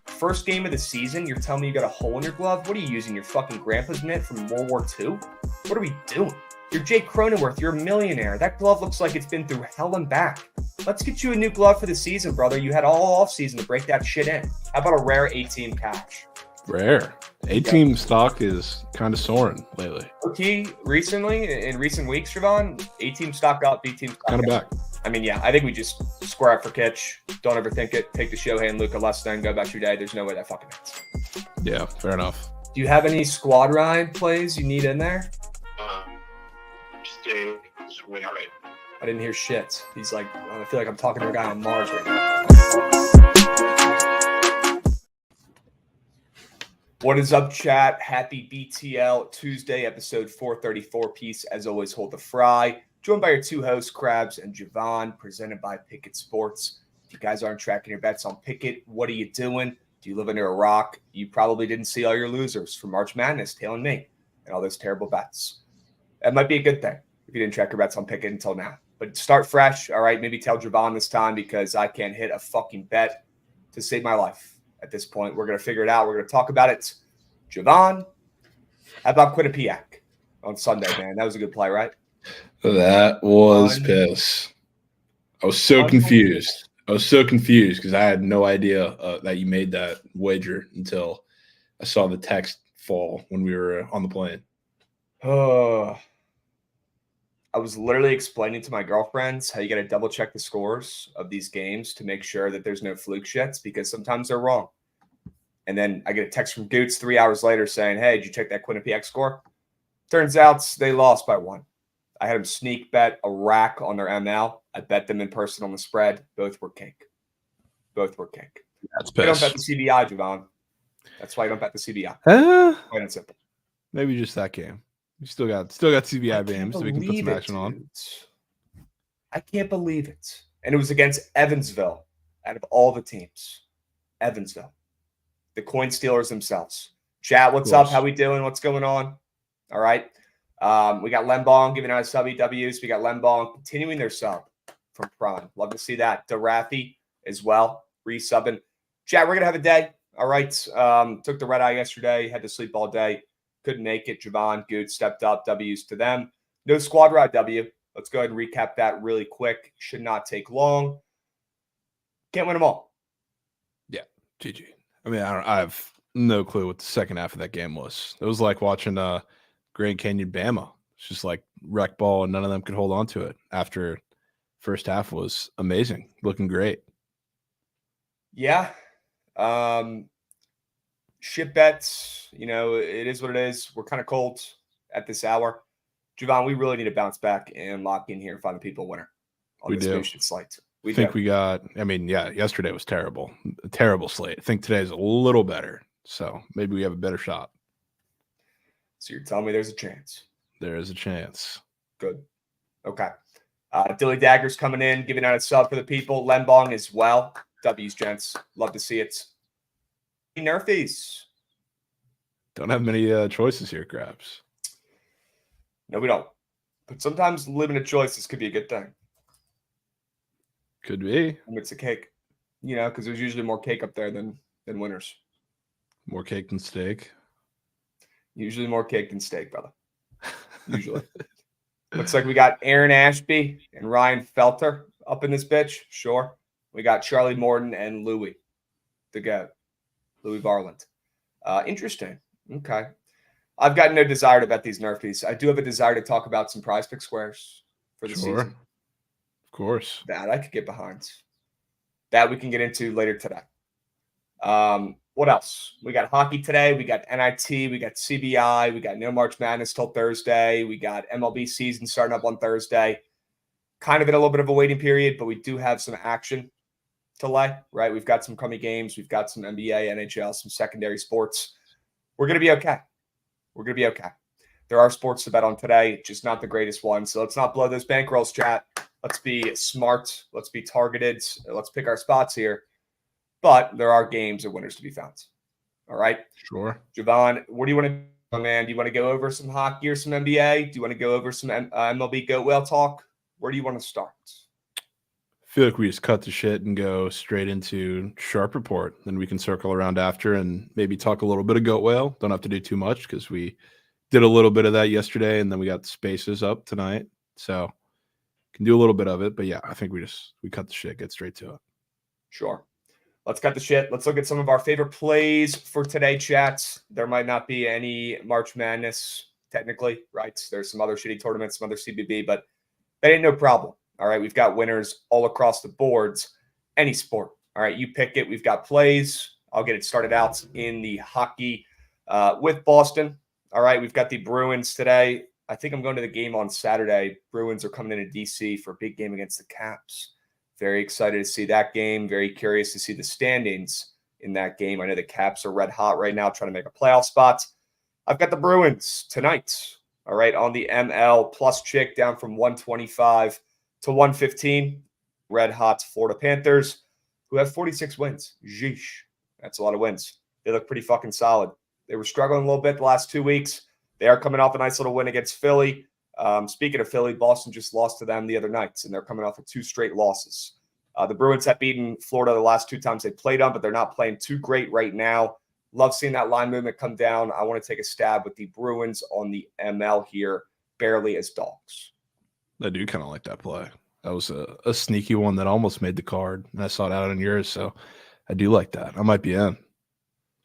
First game of the season, you're telling me you got a hole in your glove? What are you using, your fucking grandpa's mitt from World War II? What are we doing? You're Jake Cronenworth. You're a millionaire. That glove looks like it's been through hell and back. Let's get you a new glove for the season, brother. You had all off season to break that shit in. How about a rare 8-team patch? Rare. 8-team stock is kind of soaring lately. OT recently, in recent weeks, Javon, 8-team stock up, B-team stock Kind of up. back. I mean, yeah, I think we just square up for Kitch. Don't overthink it. Take the Shohei and Luka less than, go about your day. There's no way that fucking hits. Yeah, fair enough. Do you have any squad ride plays you need in there? I didn't hear shit. He's like, I feel like I'm talking to a guy on Mars right now. What is up, chat? Happy BTL Tuesday, episode 434 piece. As always, hold the fry. Joined by your two hosts, Krabs and Javon, presented by Bookit Sports. If you guys aren't tracking your bets on Bookit, what are you doing? Do you live under a rock? You probably didn't see all your losers from March Madness, tailing me, and all those terrible bets. That might be a good thing if you didn't track your bets on Bookit until now. But start fresh, all right? Maybe tell Javon this time because I can't hit a fucking bet to save my life at this point. We're going to figure it out. We're going to talk about it. Javon, how about Quinnipiac on Sunday, man? That was a good play, right? That was piss. I was so confused. Because I had no idea that you made that wager until I saw the text fall when we were on the plane. I was literally explaining to my girlfriends how you got to double check the scores of these games to make sure that there's no fluke shits because sometimes they're wrong. And then I get a text from Goots 3 hours later saying, hey, did you check that Quinnipiac score? Turns out they lost by 1. I had them sneak bet a rack on their ML. I bet them in person on the spread. Both were cake. That's piss. You don't bet the CBI, Javon. That's why you don't bet the CBI. Plain and simple. Maybe just that game. You still got CBI games, so we can put some action on. I can't believe it. And it was against Evansville out of all the teams. Evansville. The coin stealers themselves. Chat, what's up? How we doing? What's going on? All right. We got Lembong giving out sub EWs. We got Lembong continuing their sub from Prime. Love to see that. DeRaffi as well. Resubbing. Chat, we're going to have a day. All right. Took the red eye yesterday. Had to sleep all day. Couldn't make it. Javon, good, stepped up. W's to them. No squad ride W. Let's go ahead and recap that really quick. Should not take long. Can't win them all. Yeah. GG. I mean, I have No clue what the second half of that game was. It was like watching Grand Canyon Bama. It's just like wreck ball, and none of them could hold on to it. After first half was amazing, looking great. Yeah. Ship bets, it is what it is. We're kind of cold at this hour. Javon, we really need to bounce back and lock in here and find the people winner on We this do. new shit slate. We got, yesterday was terrible. A terrible slate. I think today's a little better. So maybe we have a better shot. So you're telling me there's a chance? There is a chance. Good. Okay. Dilly Dagger's coming in, giving out a sub for the people. Lembong as well. W's, gents. Love to see it. Nerfies. Don't have many choices here, Krabs. No, we don't. But sometimes limited choices could be a good thing. Could be. It's a cake. Because there's usually more cake up there than winners. More cake than steak. Usually more cake than steak, brother. Usually. Looks like we got Aaron Ashby and Ryan Felter up in this bitch. Sure. We got Charlie Morton and Louis. The goat. Louis Varland. Interesting. Okay. I've got no desire to bet these Nerfies. I do have a desire to talk about some prize pick squares for the season. Of course. That I could get behind. That we can get into later today. What else? We got hockey today. We got NIT. We got CBI. We got no March Madness till Thursday. We got MLB season starting up on Thursday. Kind of in a little bit of a waiting period, but we do have some action to lay, right? We've got some crummy games. We've got some NBA, NHL, some secondary sports. We're going to be okay. We're going to be okay. There are sports to bet on today, just not the greatest one. So let's not blow those bankrolls, chat. Let's be smart. Let's be targeted. Let's pick our spots here. But there are games and winners to be found. All right? Sure. Javon, what do you want to do, man? Do you want to go over some hockey or some NBA? Do you want to go over some MLB goat whale talk? Where do you want to start? I feel like we just cut the shit and go straight into Sharp Report. Then we can circle around after and maybe talk a little bit of goat whale. Don't have to do too much because we did a little bit of that yesterday, and then we got spaces up tonight. So can do a little bit of it. But yeah, I think we cut the shit, get straight to it. Sure. Let's cut the shit. Let's look at some of our favorite plays for today, chats. There might not be any March Madness, technically, right? There's some other shitty tournaments, some other CBB, but that ain't no problem. All right, we've got winners all across the boards, any sport. All right, you pick it. We've got plays. I'll get it started out in the hockey with Boston. All right, we've got the Bruins today. I think I'm going to the game on Saturday. Bruins are coming into DC for a big game against the Caps. Very excited to see that game. Very curious to see the standings in that game. I know the Caps are red hot right now trying to make a playoff spot. I've got the Bruins tonight, all right, on the ML plus chick down from 125 to 115. Red hot Florida Panthers, who have 46 wins. Jeesh. That's a lot of wins. They look pretty fucking solid. They were struggling a little bit the last 2 weeks. They are coming off a nice little win against Philly. Speaking of Philly, Boston just lost to them the other night, and they're coming off of 2 straight losses. The Bruins have beaten Florida the last 2 times they played them, but they're not playing too great right now. Love seeing that line movement come down. I want to take a stab with the Bruins on the ML here, barely as dogs. I do kind of like that play. That was a sneaky one that almost made the card, and I saw it out on yours, so I do like that. I might be in.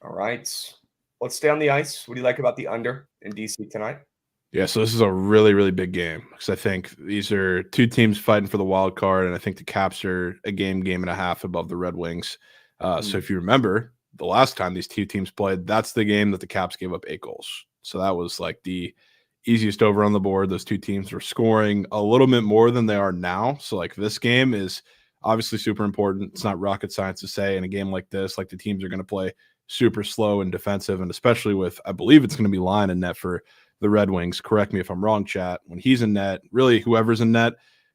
All right. Let's stay on the ice. What do you like about the under in DC tonight? Yeah, so this is a really, really big game because I think these are 2 teams fighting for the wild card, and I think the Caps are a game and a half above the Red Wings. So if you remember, the last time these 2 teams played, that's the game that the Caps gave up 8 goals. So that was like the easiest over on the board. Those 2 teams were scoring a little bit more than they are now. So like this game is obviously super important. It's not rocket science to say in a game like this, like the teams are going to play super slow and defensive, and especially with, I believe it's going to be line and net for the Red Wings. Correct me if I'm wrong, chat. When he's in net, really whoever's in net,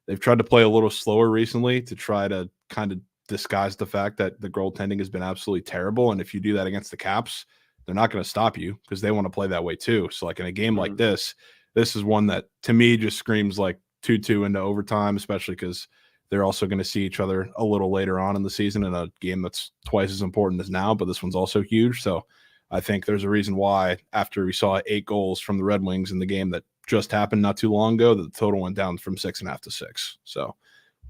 they've tried to play a little slower recently to try to kind of disguise the fact that the goaltending has been absolutely terrible. And if you do that against the Caps, they're not going to stop you because they want to play that way too. So like in a game like this is one that to me just screams like 2-2 into overtime, especially because they're also going to see each other a little later on in the season in a game that's twice as important as now, but this one's also huge. So I think there's a reason why after we saw 8 goals from the Red Wings in the game that just happened not too long ago, that the total went down from 6.5 to 6. So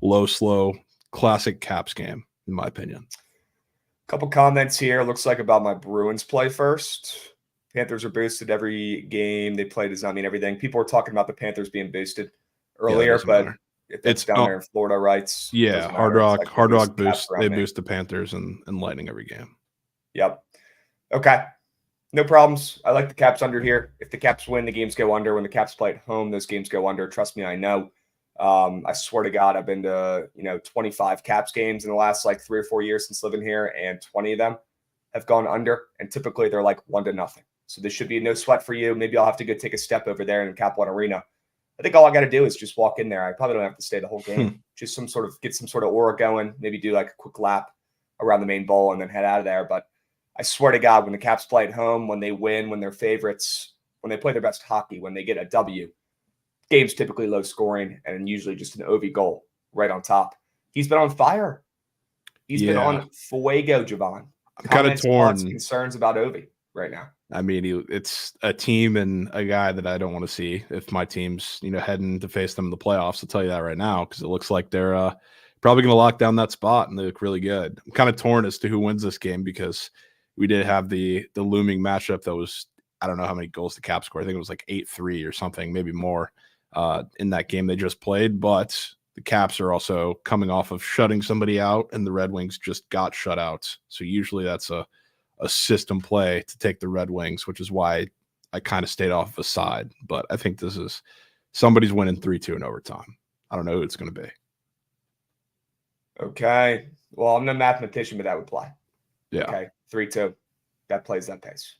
low, slow, classic Caps game, in my opinion. Couple comments here. Looks like about my Bruins play first. Panthers are boosted every game they play. Does not mean everything. People were talking about the Panthers being boosted earlier, but if that's down there in Florida, right? Yeah, Hard Rock boost. They boost the Panthers and Lightning every game. Yep. Okay. No problems. I like the Caps under here. If the Caps win, the games go under. When the Caps play at home, those games go under. Trust me, I know. I swear to God, I've been to 25 Caps games in the last like 3 or 4 years since living here, and 20 of them have gone under. And typically they're like 1-0. So this should be no sweat for you. Maybe I'll have to go take a step over there in Cap One Arena. I think all I got to do is just walk in there. I probably don't have to stay the whole game. Just get some sort of aura going. Maybe do like a quick lap around the main bowl and then head out of there. But I swear to God, when the Caps play at home, when they win, when they're favorites, when they play their best hockey, when they get a W, game's typically low scoring and usually just an OV goal right on top. He's been on fire. He's been on fuego, Javon. I'm kind of torn. Concerns about Ovi right now. I mean, it's a team and a guy that I don't want to see if my team's, heading to face them in the playoffs. I'll tell you that right now, because it looks like they're probably going to lock down that spot and they look really good. I'm kind of torn as to who wins this game because we did have the looming matchup that was, I don't know how many goals the Caps scored. I think it was like 8-3 or something, maybe more in that game they just played. But the Caps are also coming off of shutting somebody out, and the Red Wings just got shut out. So usually that's a system play to take the Red Wings, which is why I kind of stayed off the side. But I think this is somebody's winning 3-2 in overtime. I don't know who it's going to be. Okay. Well, I'm no mathematician, but that would apply. Yeah. Okay. 3-2. That plays that pace.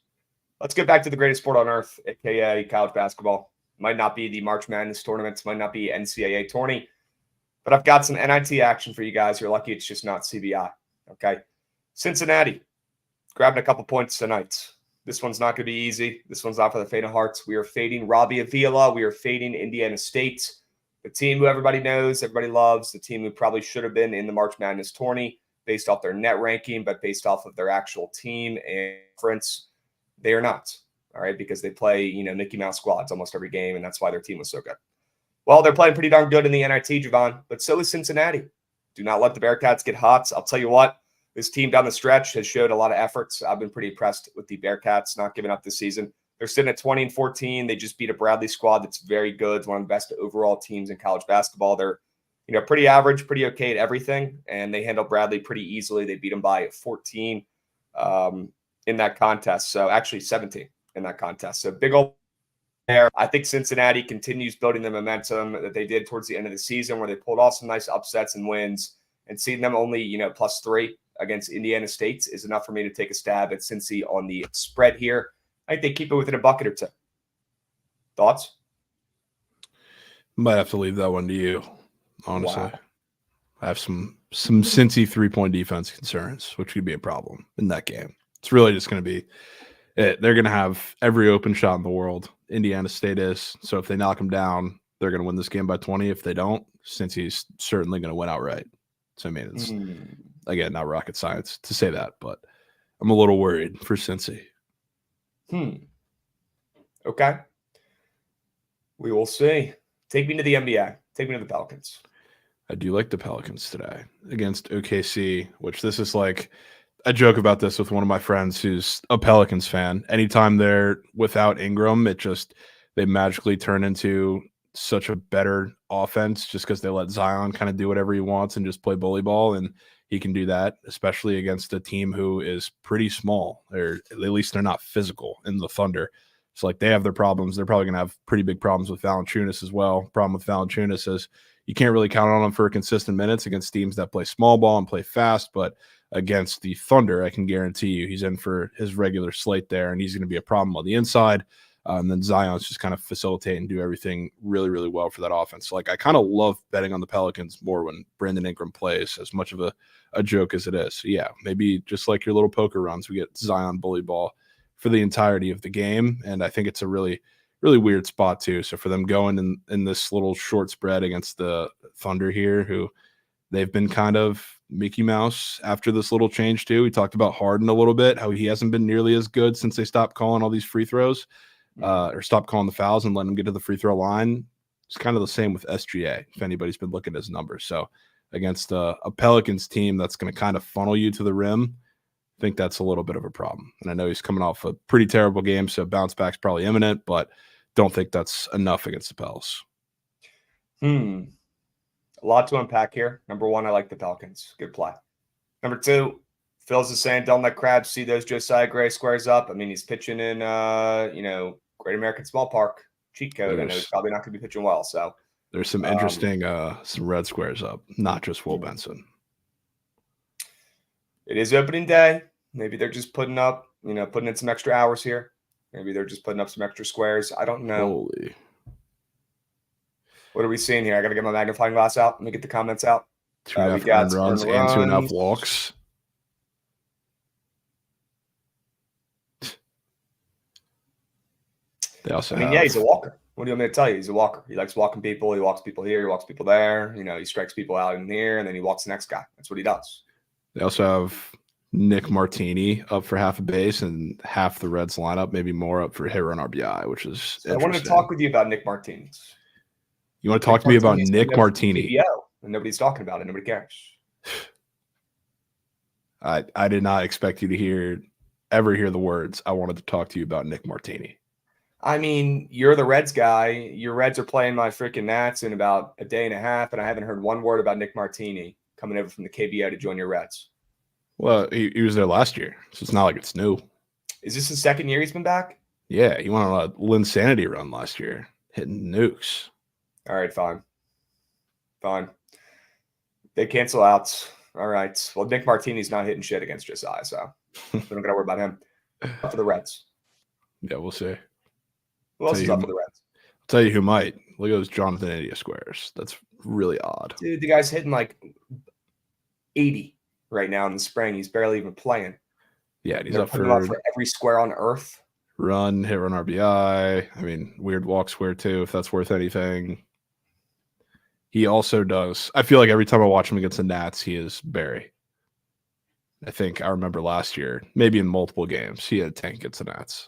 Let's get back to the greatest sport on earth, aka college basketball. Might not be the March Madness tournaments, might not be NCAA tourney, but I've got some NIT action for you guys. You're lucky it's just not CBI. Okay. Cincinnati grabbing a couple points tonight. This one's not going to be easy. This one's not for the faint of hearts. We are fading Robbie Avila. We are fading Indiana State, the team who everybody knows, everybody loves, the team who probably should have been in the March Madness tourney based off their net ranking, but based off of their actual team and conference, they are not. All right, because they play, Mickey Mouse squads almost every game, and that's why their team was so good. Well, they're playing pretty darn good in the NIT, Javon, but so is Cincinnati. Do not let the Bearcats get hot. I'll tell you what, this team down the stretch has showed a lot of efforts. I've been pretty impressed with the Bearcats not giving up this season. They're sitting at 20-14. They just beat a Bradley squad that's very good. It's one of the best overall teams in college basketball. They're, pretty average, pretty okay at everything, and they handle Bradley pretty easily. They beat him by 14 in that contest. So actually 17 in that contest. So big old there. I think Cincinnati continues building the momentum that they did towards the end of the season, where they pulled off some nice upsets and wins, and seeing them only, +3 against Indiana State is enough for me to take a stab at Cincy on the spread here. I think they keep it within a bucket or two. Thoughts? Might have to leave that one to you, honestly. Wow. I have some Cincy 3-point defense concerns, which could be a problem in that game. It's really just going to be it. They're going to have every open shot in the world. Indiana State is. So if they knock them down, they're going to win this game by 20. If they don't, Cincy's certainly going to win outright. So, I mean, it's, again, not rocket science to say that, but I'm a little worried for Cincy. Okay. We will see. Take me to the NBA. Take me to the Pelicans. I do like the Pelicans today against OKC, which this is like a joke about this with one of my friends who's a Pelicans fan. Anytime they're without Ingram, they magically turn into such a better offense just because they let Zion kind of do whatever he wants and just play bully ball. And he can do that, especially against a team who is pretty small, or at least they're not physical in the Thunder. So like they have their problems. They're probably going to have pretty big problems with Valanciunas as well. Problem with Valanciunas is you can't really count on him for consistent minutes against teams that play small ball and play fast. But against the Thunder, I can guarantee you he's in for his regular slate there, and he's going to be a problem on the inside. And then Zion's just kind of facilitate and do everything really, really well for that offense. So like I kind of love betting on the Pelicans more when Brandon Ingram plays, as much of a joke as it is. So yeah, maybe just like your little poker runs, we get Zion bully ball for the entirety of the game. And I think it's a really, really weird spot too. So for them going in this little short spread against the Thunder here, who they've been kind of Mickey Mouse after this little change too. We talked about Harden a little bit, how he hasn't been nearly as good since they stopped calling all these free throws. Or stop calling the fouls and letting them get to the free throw line. It's kind of the same with SGA, if anybody's been looking at his numbers. So against a Pelicans team that's going to kind of funnel you to the rim, I think that's a little bit of a problem. And I know he's coming off a pretty terrible game, so bounce back's probably imminent, but don't think that's enough against the Pels. A lot to unpack here. Number one, I like the Pelicans. Good play. Number two, Phil's is saying don't let Krabs see those Josiah Gray squares up. I mean, he's pitching in, Great American Small Park cheat code. I know he's probably not going to be pitching well. So there's some interesting some red squares up, not just Will Benson. It is opening day. Maybe they're just putting in some extra hours here. Maybe they're just putting up some extra squares. I don't know. Holy. What are we seeing here? I got to get my magnifying glass out. Let me get the comments out. 2.5 earned runs and 2.5 walks. They also he's a walker. What do you want me to tell you? He's a walker. He likes walking people. He walks people here. He walks people there. He strikes people out in here, and then he walks the next guy. That's what he does. They also have Nick Martini up for half a base and half the Reds lineup, maybe more up for hit run RBI, which is I wanted to talk with you about Nick Martini. You want to talk to me about Nick Martini? Yeah, and nobody's talking about it. Nobody cares. I did not expect you to ever hear the words. I wanted to talk to you about Nick Martini. I mean, you're the Reds guy. Your Reds are playing my freaking Nats in about a day and a half, and I haven't heard one word about Nick Martini coming over from the KBO to join your Reds. Well, he was there last year, so it's not like it's new. Is this his second year he's been back? Yeah, he went on a Linsanity run last year, hitting nukes. All right, fine. They cancel out. All right. Well, Nick Martini's not hitting shit against Josiah, so we don't got to worry about him. Up for the Reds. Yeah, we'll see. Who else is up for the Reds? I'll tell you who might. Look at those Jonathan India squares. That's really odd. Dude, the guy's hitting like 80 right now in the spring. He's barely even playing. Yeah, and he's up for every square on earth. Hit run RBI. I mean, weird walk square too, if that's worth anything. He also does. I feel like every time I watch him against the Nats, he is Barry. I think I remember last year, maybe in multiple games, he had a tank against the Nats.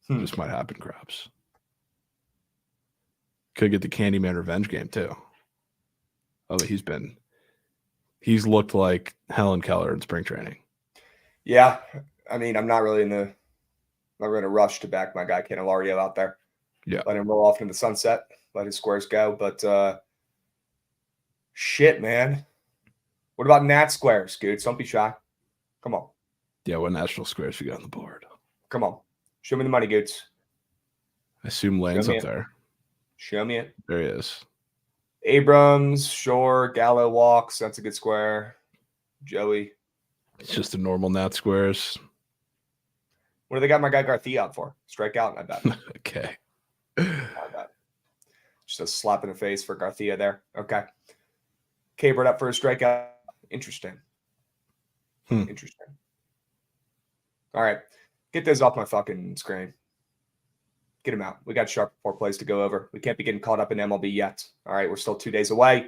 This might happen, Krabs. Could get the Candyman revenge game too. Oh, he's looked like Helen Keller in spring training. Yeah, I mean, I'm not really in a rush to back my guy Candelario out there. Yeah, let him roll off into the sunset. Let his squares go. But shit, man. What about Nat squares, dude? Don't be shy. Come on. Yeah, what national squares we got on the board? Come on. Show me the money, Goots. I assume Lane's up there. Show me it. There he is. Abrams, Shore, Gallo walks. That's a good square. Joey. It's just a normal Nat squares. What do they got my guy Garcia out for? Strike out, I bet. Okay. I bet. Just a slap in the face for Garcia there. Okay. Capered up for a strikeout. Interesting. Interesting. All right. Get those off my fucking screen. Get them out. We got sharp 4 plays to go over. We can't be getting caught up in MLB yet. All right, we're still 2 days away.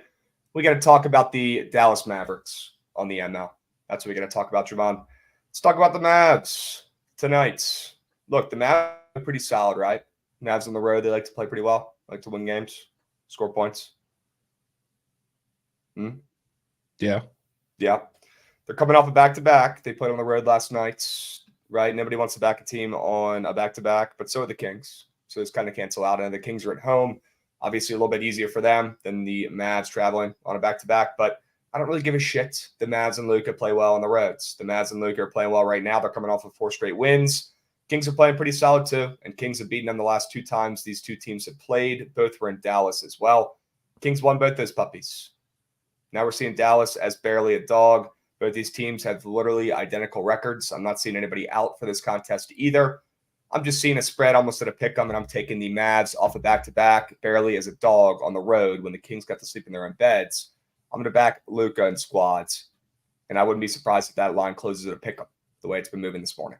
We got to talk about the Dallas Mavericks on the ML. That's what we got to talk about, Javon. Let's talk about the Mavs tonight. Look, the Mavs are pretty solid, right? Mavs on the road, they like to play pretty well. Like to win games, score points. Yeah. They're coming off a back-to-back. They played on the road last night, right? Nobody wants to back a team on a back-to-back, but so are the Kings. So it's kind of cancel out. And the Kings are at home. Obviously, a little bit easier for them than the Mavs traveling on a back-to-back, but I don't really give a shit. The Mavs and Luka play well on the roads. The Mavs and Luka are playing well right now. They're coming off of 4 straight wins. Kings are playing pretty solid too, and Kings have beaten them the last 2 times these 2 teams have played. Both were in Dallas as well. Kings won both those puppies. Now we're seeing Dallas as barely a dog. Both these teams have literally identical records. I'm not seeing anybody out for this contest either. I'm just seeing a spread almost at a pick 'em, and I'm taking the Mavs off a back-to-back barely as a dog on the road when the Kings got to sleep in their own beds. I'm going to back Luka and squads, and I wouldn't be surprised if that line closes at a pick 'em the way it's been moving this morning.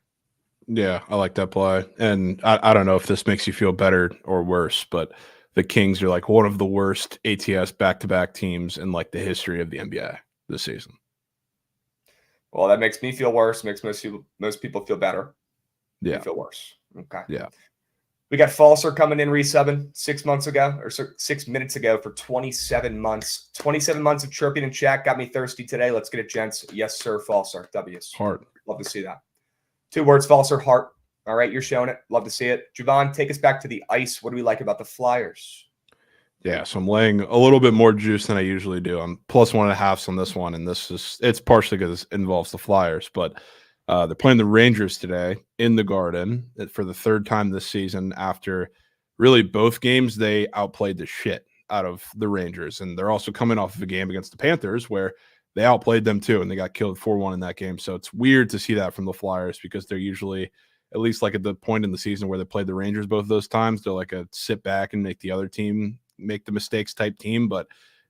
Yeah, I like that play. And I don't know if this makes you feel better or worse, but the Kings are like one of the worst ATS back-to-back teams in like the history of the NBA this season. Well, that makes me feel worse. Makes most people feel better. Yeah, you feel worse. Okay. Yeah. We got Falser coming in resubbing 6 months ago, or 6 minutes ago for 27 months. 27 months of chirping and chat got me thirsty today. Let's get it, gents. Yes, sir, Falser. W's. Heart. Love to see that. 2 words, Falser, heart. All right, you're showing it. Love to see it. Javon, take us back to the ice. What do we like about the Flyers? Yeah, so I'm laying a little bit more juice than I usually do. I'm +1.5 on this one, and it's partially because it involves the Flyers, but they're playing the Rangers today in the Garden for the 3rd time this season. After really both games, they outplayed the shit out of the Rangers, and they're also coming off of a game against the Panthers where they outplayed them too, and they got killed 4-1 in that game. So it's weird to see that from the Flyers because they're usually, at least like at the point in the season where they played the Rangers both those times, they're like a sit back and make the other team make the mistakes type team, but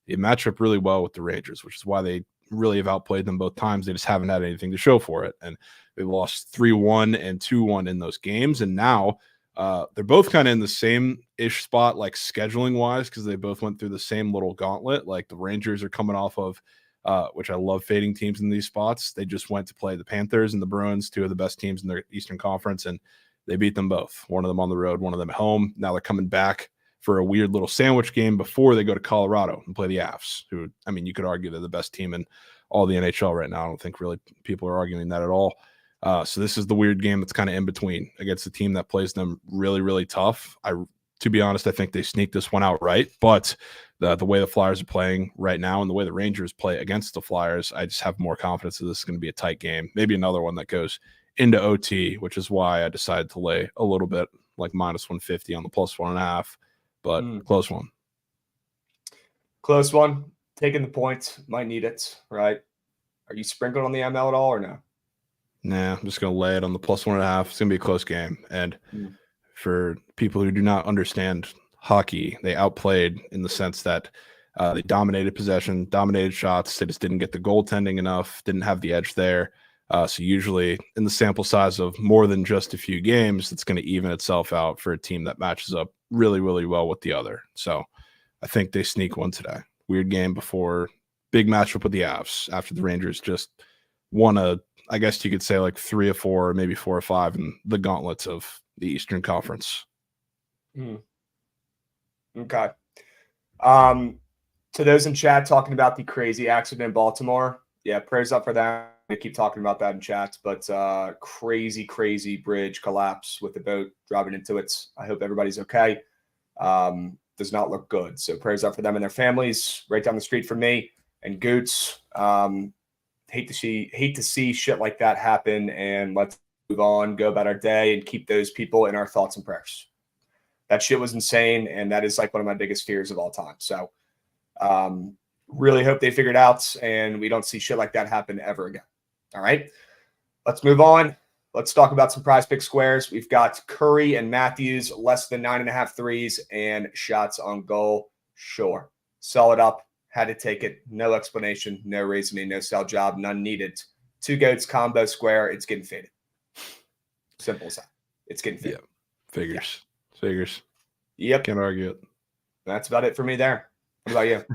they match up really well with the Rangers, which is why they really have outplayed them both times. They just haven't had anything to show for it, and they lost 3-1 and 2-1 in those games. And now they're both kind of in the same-ish spot, like scheduling-wise, because they both went through the same little gauntlet. Like the Rangers are coming off of, which I love fading teams in these spots. They just went to play the Panthers and the Bruins, 2 of the best teams in their Eastern Conference, and they beat them both. One of them on the road, one of them at home. Now they're coming back for a weird little sandwich game before they go to Colorado and play the Avs, who, I mean, you could argue they're the best team in all the NHL right now. I don't think really people are arguing that at all. So this is the weird game that's kind of in between against a team that plays them really, really tough. To be honest, I think they sneaked this one out right, but the way the Flyers are playing right now and the way the Rangers play against the Flyers, I just have more confidence that this is going to be a tight game. Maybe another one that goes into OT, which is why I decided to lay a little bit, like -150 on the +1.5. But close one. Close one. Taking the points. Might need it, right? Are you sprinkled on the ML at all or no? Nah, I'm just going to lay it on the +1.5. It's going to be a close game. And for people who do not understand hockey, they outplayed in the sense that they dominated possession, dominated shots. They just didn't get the goaltending enough, didn't have the edge there. So usually in the sample size of more than just a few games, it's going to even itself out for a team that matches up really, really well with the other. So I think they sneak one today. Weird game before big matchup with the Avs after the Rangers just won I guess you could say like 3 or 4, maybe 4 or 5 in the gauntlets of the Eastern Conference. Okay. To those in chat talking about the crazy accident in Baltimore, yeah, prayers up for that. I keep talking about that in chats, but crazy bridge collapse with the boat driving into it. I hope everybody's okay. Does not look good. So prayers up for them and their families. Right down the street from me and Goots. Hate to see shit like that happen, and let's move on, go about our day, and keep those people in our thoughts and prayers. That shit was insane, and that is like one of my biggest fears of all time. So really hope they figure it out and we don't see shit like that happen ever again. All right, let's move on. Let's talk about some prize pick squares. We've got Curry and Matthews, less than 9.5 threes and shots on goal. Sure. Sell it up. Had to take it. No explanation, no reasoning, no sell job, none needed. 2 goats combo square. It's getting faded. Simple as that. It's getting faded. Yeah. Figures. Yep. Can't argue it. That's about it for me there. What about you?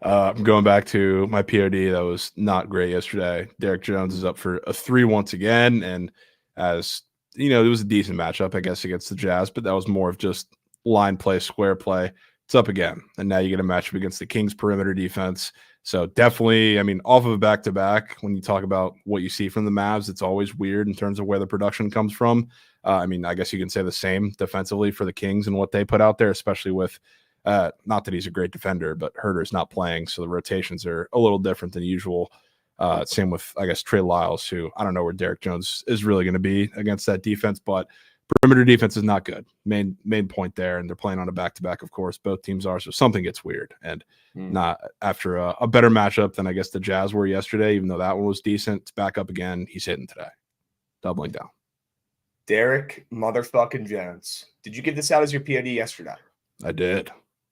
I'm going back to my POD. That was not great yesterday. Derek Jones is up for a 3 once again. And as you know, it was a decent matchup, I guess, against the Jazz, but that was more of just line play, square play. It's up again. And now you get a matchup against the Kings perimeter defense. So definitely, I mean, off of a back-to-back, when you talk about what you see from the Mavs, it's always weird in terms of where the production comes from. I mean, I guess you can say the same defensively for the Kings and what they put out there, especially with not that he's a great defender, but Herter's not playing. So the rotations are a little different than usual. Same with, I guess, Trey Lyles, who I don't know where Derek Jones is really going to be against that defense, but perimeter defense is not good. Main point there, and they're playing on a back-to-back, of course. Both teams are, so something gets weird. And not after a better matchup than I guess the Jazz were yesterday, even though that one was decent. It's back up again. He's hitting today. Doubling down. Derek motherfucking Jones. Did you give this out as your POD yesterday? I did.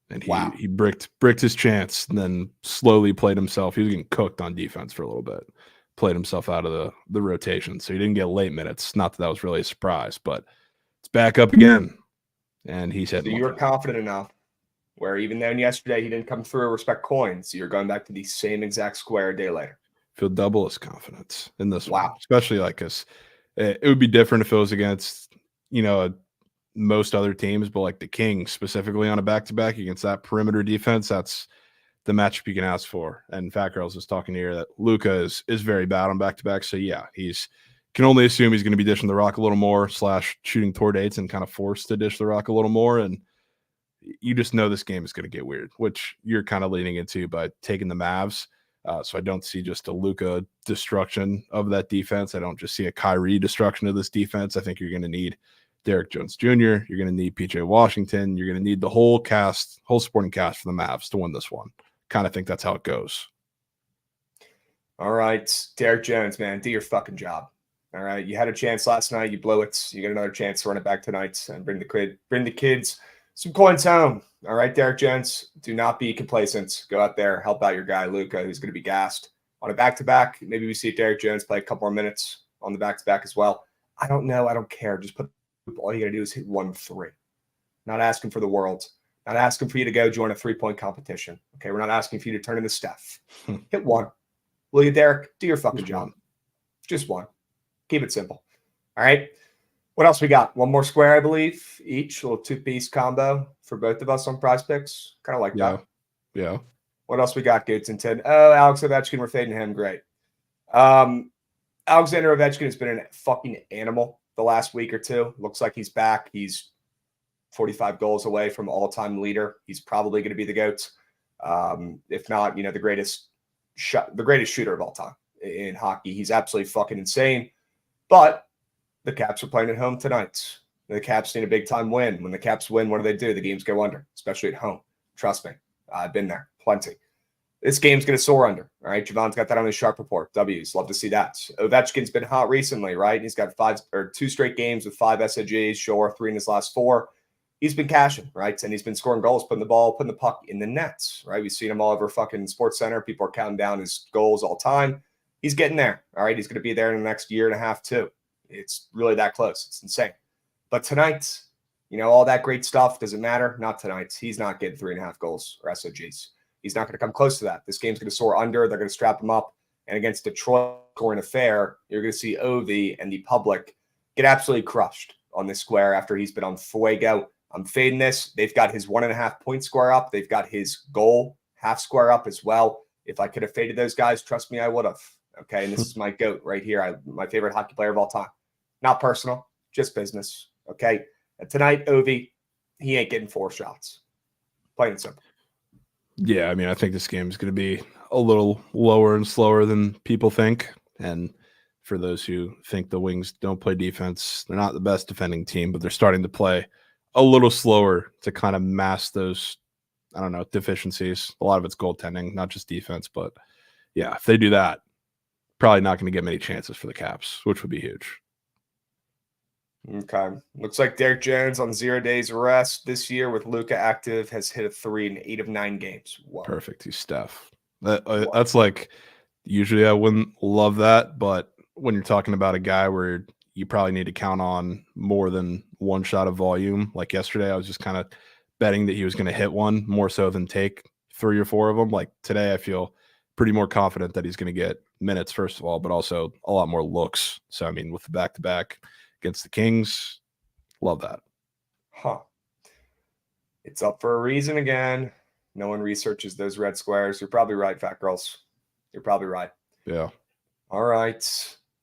And he bricked his chance and then slowly played himself. He was getting cooked on defense for a little bit. Played himself out of the rotation. So he didn't get late minutes. Not that was really a surprise, but it's back up again. And he's hitting. So you were confident enough where even though yesterday he didn't come through respect coins, you're going back to the same exact square a day later. Feel double as confidence in this one. Especially like us. It would be different if it was against, you know, most other teams, but like the Kings specifically on a back-to-back against that perimeter defense, that's the matchup you can ask for. And Fat Girls was talking here that Luka is very bad on back-to-back. So yeah, can only assume he's going to be dishing the rock a little more / shooting toward eights and kind of forced to dish the rock a little more. And you just know this game is going to get weird, which you're kind of leaning into by taking the Mavs. So I don't see just a Luka destruction of that defense. I don't just see a Kyrie destruction of this defense. I think you're going to need Derek Jones Jr. You're going to need PJ Washington. You're going to need the whole supporting cast for the Mavs to win this one. Kind of think that's how it goes. All right, Derek Jones, man, do your fucking job. All right, you had a chance last night. You blew it. You get another chance to run it back tonight and bring the kids some coins home. All right, Derek Jones, do not be complacent. Go out there, help out your guy, Luka, who's going to be gassed on a back-to-back. Maybe we see Derek Jones play a couple more minutes on the back-to-back as well. I don't know. I don't care. Just all you got to do is hit 1-3. Not asking for the world. Not asking for you to go join a three-point competition. Okay, we're not asking for you to turn into Steph. Hit 1. Will you, Derek? Do your fucking job. Just 1. Keep it simple. All right. What else we got? One more square, I believe, each. A little two-piece combo for both of us on Prize Picks. Kind of like that. Yeah. What else we got, Goodson? Oh, Alex Ovechkin, we're fading him. Great. Alexander Ovechkin has been a fucking animal the last week or two. Looks like he's back. He's 45 goals away from all-time leader. He's probably going to be the GOAT. If not, the greatest shooter of all time in hockey. He's absolutely fucking insane. But the Caps are playing at home tonight. The Caps need a big-time win. When the Caps win, what do? The games go under, especially at home. Trust me. I've been there. Plenty. This game's going to soar under. All right, Javon's got that on his sharp report. W's. Love to see that. Ovechkin's been hot recently, right? He's got 2 straight games with 5 SAGs. Sure, 3 in his last 4. He's been cashing, right? And he's been scoring goals, putting the puck in the nets, right? We've seen him all over fucking Sports Center. People are counting down his goals all time. He's getting there, all right? He's going to be there in the next year and a half, too. It's really that close. It's insane. But tonight, all that great stuff doesn't matter. Not tonight. He's not getting 3.5 goals or SOGs. He's not going to come close to that. This game's going to soar under. They're going to strap him up. And against Detroit scoring affair, you're going to see Ovi and the public get absolutely crushed on this square after he's been on fuego. I'm fading this. They've got his 1.5 point square up. They've got his goal half square up as well. If I could have faded those guys, trust me, I would have. Okay, and this is my GOAT right here. My favorite hockey player of all time. Not personal, just business. Okay, and tonight, Ovi, he ain't getting 4 shots. Plain and simple. Yeah, I mean, I think this game is going to be a little lower and slower than people think. And for those who think the Wings don't play defense, they're not the best defending team, but they're starting to play a little slower to kind of mask those, deficiencies. A lot of it's goaltending, not just defense. But yeah, if they do that, probably not going to get many chances for the Caps, which would be huge. Okay. Looks like Derek Jones on 0 days rest this year with Luka active has hit a 3 in 8 of 9 games. Whoa. Perfect. He's Steph. That's like, usually I wouldn't love that, but when you're talking about a guy where you probably need to count on more than 1 shot of volume, like yesterday, I was just kind of betting that he was going to hit one more so than take 3 or 4 of them. Like today, I feel pretty more confident that he's going to get minutes, first of all, but also a lot more looks. So, I mean, with the back-to-back against the Kings, love that. It's up for a reason again. No one researches those red squares. You're probably right, Fat Girls. You're probably right. Yeah. All right.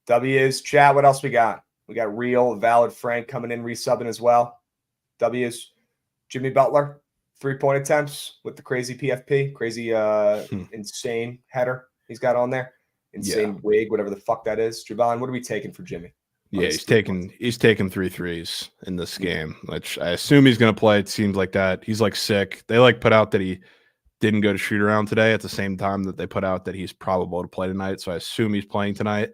W's. Chat, what else we got? We got Real, Valid Frank coming in, resubbing as well. W's. Jimmy Butler, 3-point attempts with the crazy PFP, crazy insane header he's got on there. Insane wig, whatever the fuck that is. Javon, what are we taking for Jimmy? Yeah, he's taking 3 threes in this game, which I assume he's going to play. It seems like that. He's like sick. They put out that he didn't go to shoot around today at the same time that they put out that he's probable to play tonight. So I assume he's playing tonight.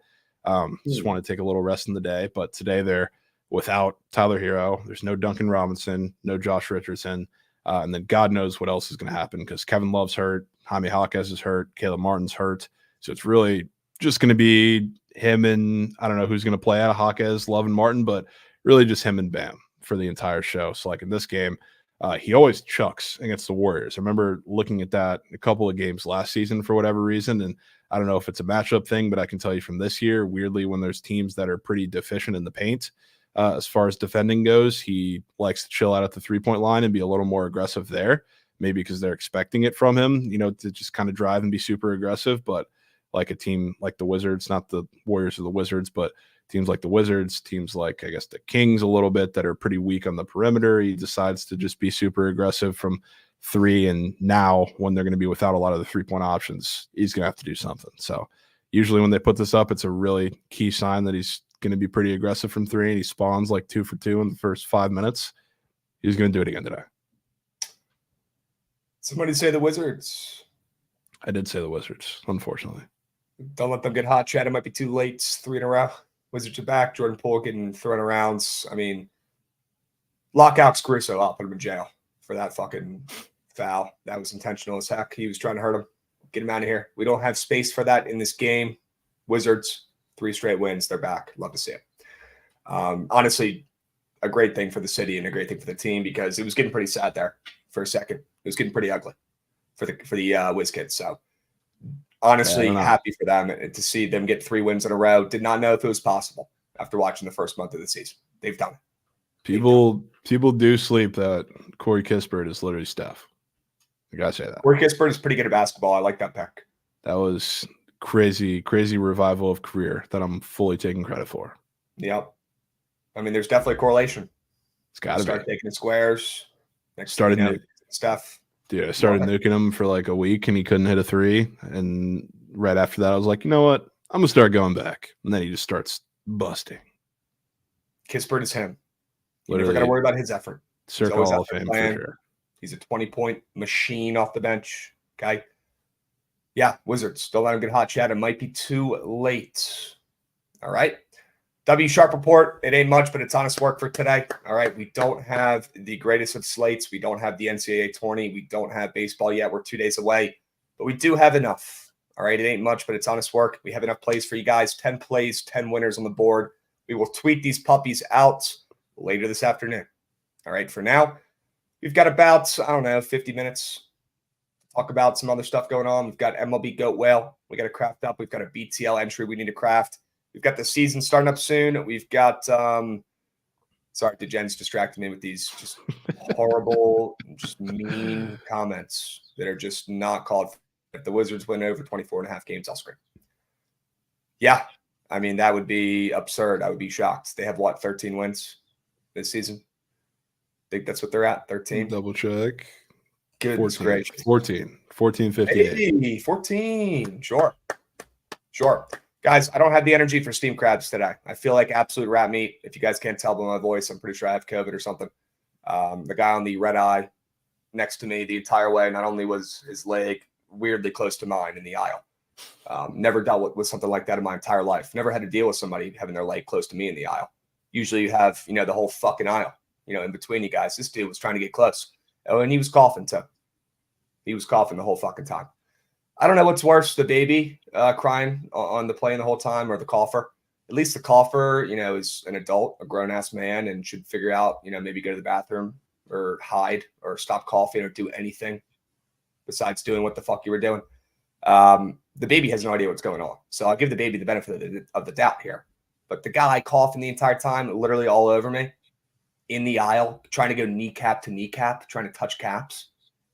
Just want to take a little rest in the day. But today they're without Tyler Hero. There's no Duncan Robinson, no Josh Richardson. And then God knows what else is going to happen because Kevin Love's hurt. Jaime Jaquez is hurt. Caleb Martin's hurt. So it's really just going to be him and I don't know who's going to play out of Jaquez, Love, and Martin, but really just him and Bam for the entire show. So like in this game, he always chucks against the Warriors. I remember looking at that a couple of games last season for whatever reason. And I don't know if it's a matchup thing, but I can tell you from this year, weirdly, when there's teams that are pretty deficient in the paint, As far as defending goes, he likes to chill out at the 3-point line and be a little more aggressive there, maybe because they're expecting it from him, to just kind of drive and be super aggressive. But like a team like the Wizards, not the Warriors or the Wizards, but teams like the Wizards, teams like, I guess, the Kings a little bit that are pretty weak on the perimeter, he decides to just be super aggressive from 3. And now when they're going to be without a lot of the 3-point options, he's going to have to do something. So usually when they put this up, it's a really key sign that he's going to be pretty aggressive from 3, and he spawns like 2 for 2 in the first 5 minutes. He's going to do it again today. Somebody say the Wizards. I did say the Wizards, unfortunately. Don't let them get hot, Chad. It might be too late. 3 in a row. Wizards are back. Jordan Poole getting thrown around. I mean, lockout Caruso. I'll put him in jail for that fucking foul. That was intentional as heck. He was trying to hurt him. Get him out of here. We don't have space for that in this game. Wizards, 3 straight wins. They're back. Love to see it. Honestly, a great thing for the city and a great thing for the team because it was getting pretty sad there for a second. It was getting pretty ugly for the Wiz kids. So honestly, happy for them to see them get 3 wins in a row. Did not know if it was possible after watching the first month of the season. They've done it. People do sleep that Corey Kispert is literally Steph. I gotta say that. Corey Kispert is pretty good at basketball. I like that pick. That was crazy revival of career that I'm fully taking credit for. Yep. I mean, there's definitely a correlation. It's got to start taking the squares. Started stuff. Dude, I started nuking him for like a week, and he couldn't hit a 3. And right after that, I was like, you know what? I'm gonna start going back. And then he just starts busting. Kispert is him. You never got to worry about his effort. Circle Hall of Fame for sure. He's a 20-point machine off the bench. Okay. Yeah, Wizards. Still let him get hot, Chad. It might be too late. All right. W Sharp report. It ain't much, but it's honest work for today. All right. We don't have the greatest of slates. We don't have the NCAA 20. We don't have baseball yet. We're 2 days away, but we do have enough. All right. It ain't much, but it's honest work. We have enough plays for you guys. 10 plays, 10 winners on the board. We will tweet these puppies out later this afternoon. All right. For now, we've got about, 50 minutes to talk about some other stuff going on. We've got MLB Goat Whale. We got to craft up. We've got a BTL entry we need to craft. We've got the season starting up soon. We've got, sorry, DeGen's distracting me with these just horrible, just mean comments that are just not called. If the Wizards win over 24.5 games, I'll scream. Yeah. I mean, that would be absurd. I would be shocked. They have, 13 wins this season? I think that's what they're at, 13. Double check. Goodness gracious. 14, 58. Hey, 14. Sure. Guys, I don't have the energy for steamed crabs today. I feel like absolute rat meat. If you guys can't tell by my voice, I'm pretty sure I have COVID or something. The guy on the red eye next to me the entire way, not only was his leg weirdly close to mine in the aisle. Never dealt with something like that in my entire life. Never had to deal with somebody having their leg close to me in the aisle. Usually you have, the whole fucking aisle, in between you guys. This dude was trying to get close. Oh, and he was coughing too. He was coughing the whole fucking time. I don't know what's worse, the baby crying on the plane the whole time or the cougher. At least the cougher, is an adult, a grown-ass man and should figure out, maybe go to the bathroom or hide or stop coughing or do anything besides doing what the fuck you were doing. The baby has no idea what's going on. So I'll give the baby the benefit of the doubt here. But the guy coughing the entire time, literally all over me, in the aisle, trying to go kneecap to kneecap, trying to touch caps.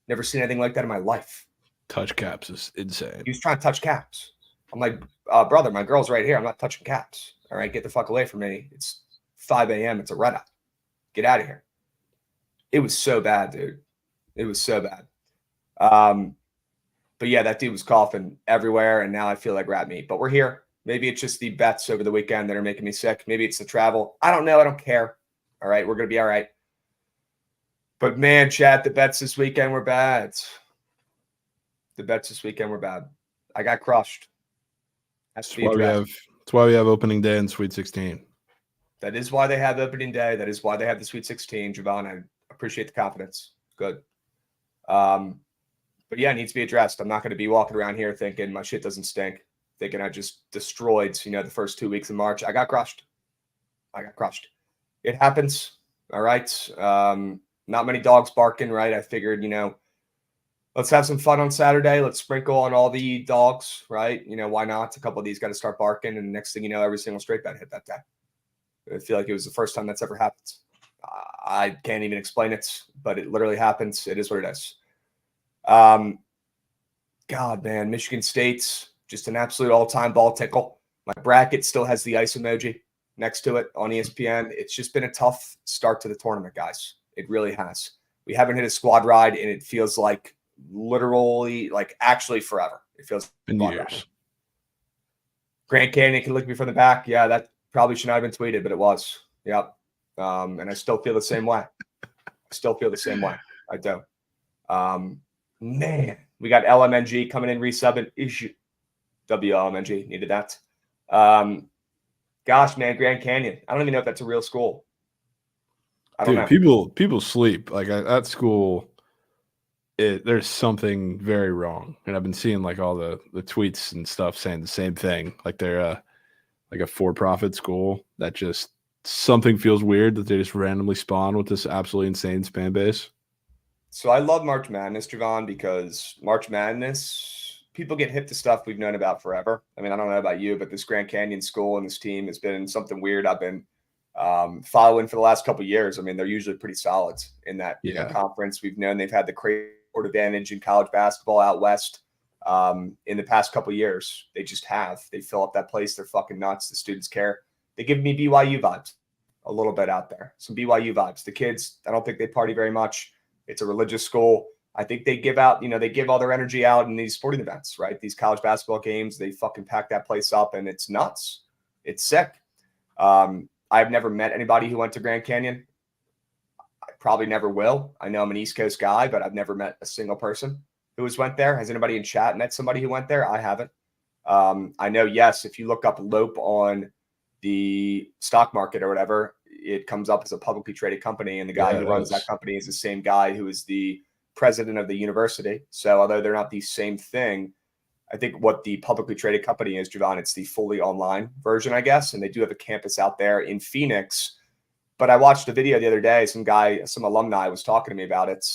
Never seen anything like that in my life. Touch caps is insane. He was trying to touch caps. I'm like, brother, my girl's right here. I'm not touching caps. All right, get the fuck away from me. It's 5 a.m. It's a red eye. Get out of here. It was so bad, dude. It was so bad. But yeah, that dude was coughing everywhere, and now I feel like rat meat. But we're here. Maybe it's just the bets over the weekend that are making me sick. Maybe it's the travel. I don't know. I don't care. All right, we're going to be all right. But man, chat, the bets this weekend were bad. The bets this weekend were bad. I got crushed. That's why we have opening day and Sweet 16. That is why they have opening day. That is why they have the Sweet 16. Javon, I appreciate the confidence. Good. But yeah, it needs to be addressed. I'm not going to be walking around here thinking my shit doesn't stink, thinking I just destroyed, the first 2 weeks of March. I got crushed. It happens. All right. Not many dogs barking, right? I figured, let's have some fun on Saturday. Let's sprinkle on all the dogs, right? Why not? A couple of these got to start barking, and next thing you know, every single straight bet hit that day. I feel like it was the first time that's ever happened. I can't even explain it, but it literally happens. It is what it is. God, man, Michigan State's just an absolute all-time ball tickle. My bracket still has the ice emoji next to it on ESPN. It's just been a tough start to the tournament, guys. It really has. We haven't hit a squad ride, and it feels like literally, like actually forever. It feels been like years. Grand Canyon can lick me from the back. Yeah, that probably should not have been tweeted, but it was. Yep. And I still feel the same way. I do. Man, we got LMNG coming in, resubbing. Issue WLMNG needed that. Gosh, man, Grand Canyon. I don't even know if that's a real school. I don't know. People sleep like at school. There's something very wrong, and I've been seeing like all the tweets and stuff saying the same thing. Like they're like a for-profit school that just something feels weird that they just randomly spawn with this absolutely insane fan base. So I love March Madness, Javon, because March Madness, people get hip to stuff we've known about forever. I mean, I don't know about you, but this Grand Canyon school and this team has been something weird I've been following for the last couple of years. I mean, they're usually pretty solid in that conference. We've known they've had the crazy court advantage in college basketball out west in the past couple of years. They just have. They fill up that place. They're fucking nuts. The students care. They give me BYU vibes a little bit out there. Some BYU vibes. The kids, I don't think they party very much. It's a religious school. I think they give out, they give all their energy out in these sporting events, right? These college basketball games, they fucking pack that place up, and it's nuts. It's sick. I've never met anybody who went to Grand Canyon. I probably never will. I know I'm an East Coast guy, but I've never met a single person who has went there. Has anybody in chat met somebody who went there? I haven't. I know, yes, if you look up Lope on the stock market or whatever, it comes up as a publicly traded company, and the guy who runs that company is the same guy who is the president of the university. So although they're not the same thing, I think what the publicly traded company is, Javon, it's the fully online version, I guess. And they do have a campus out there in Phoenix. But I watched a video the other day. Some alumni was talking to me about it.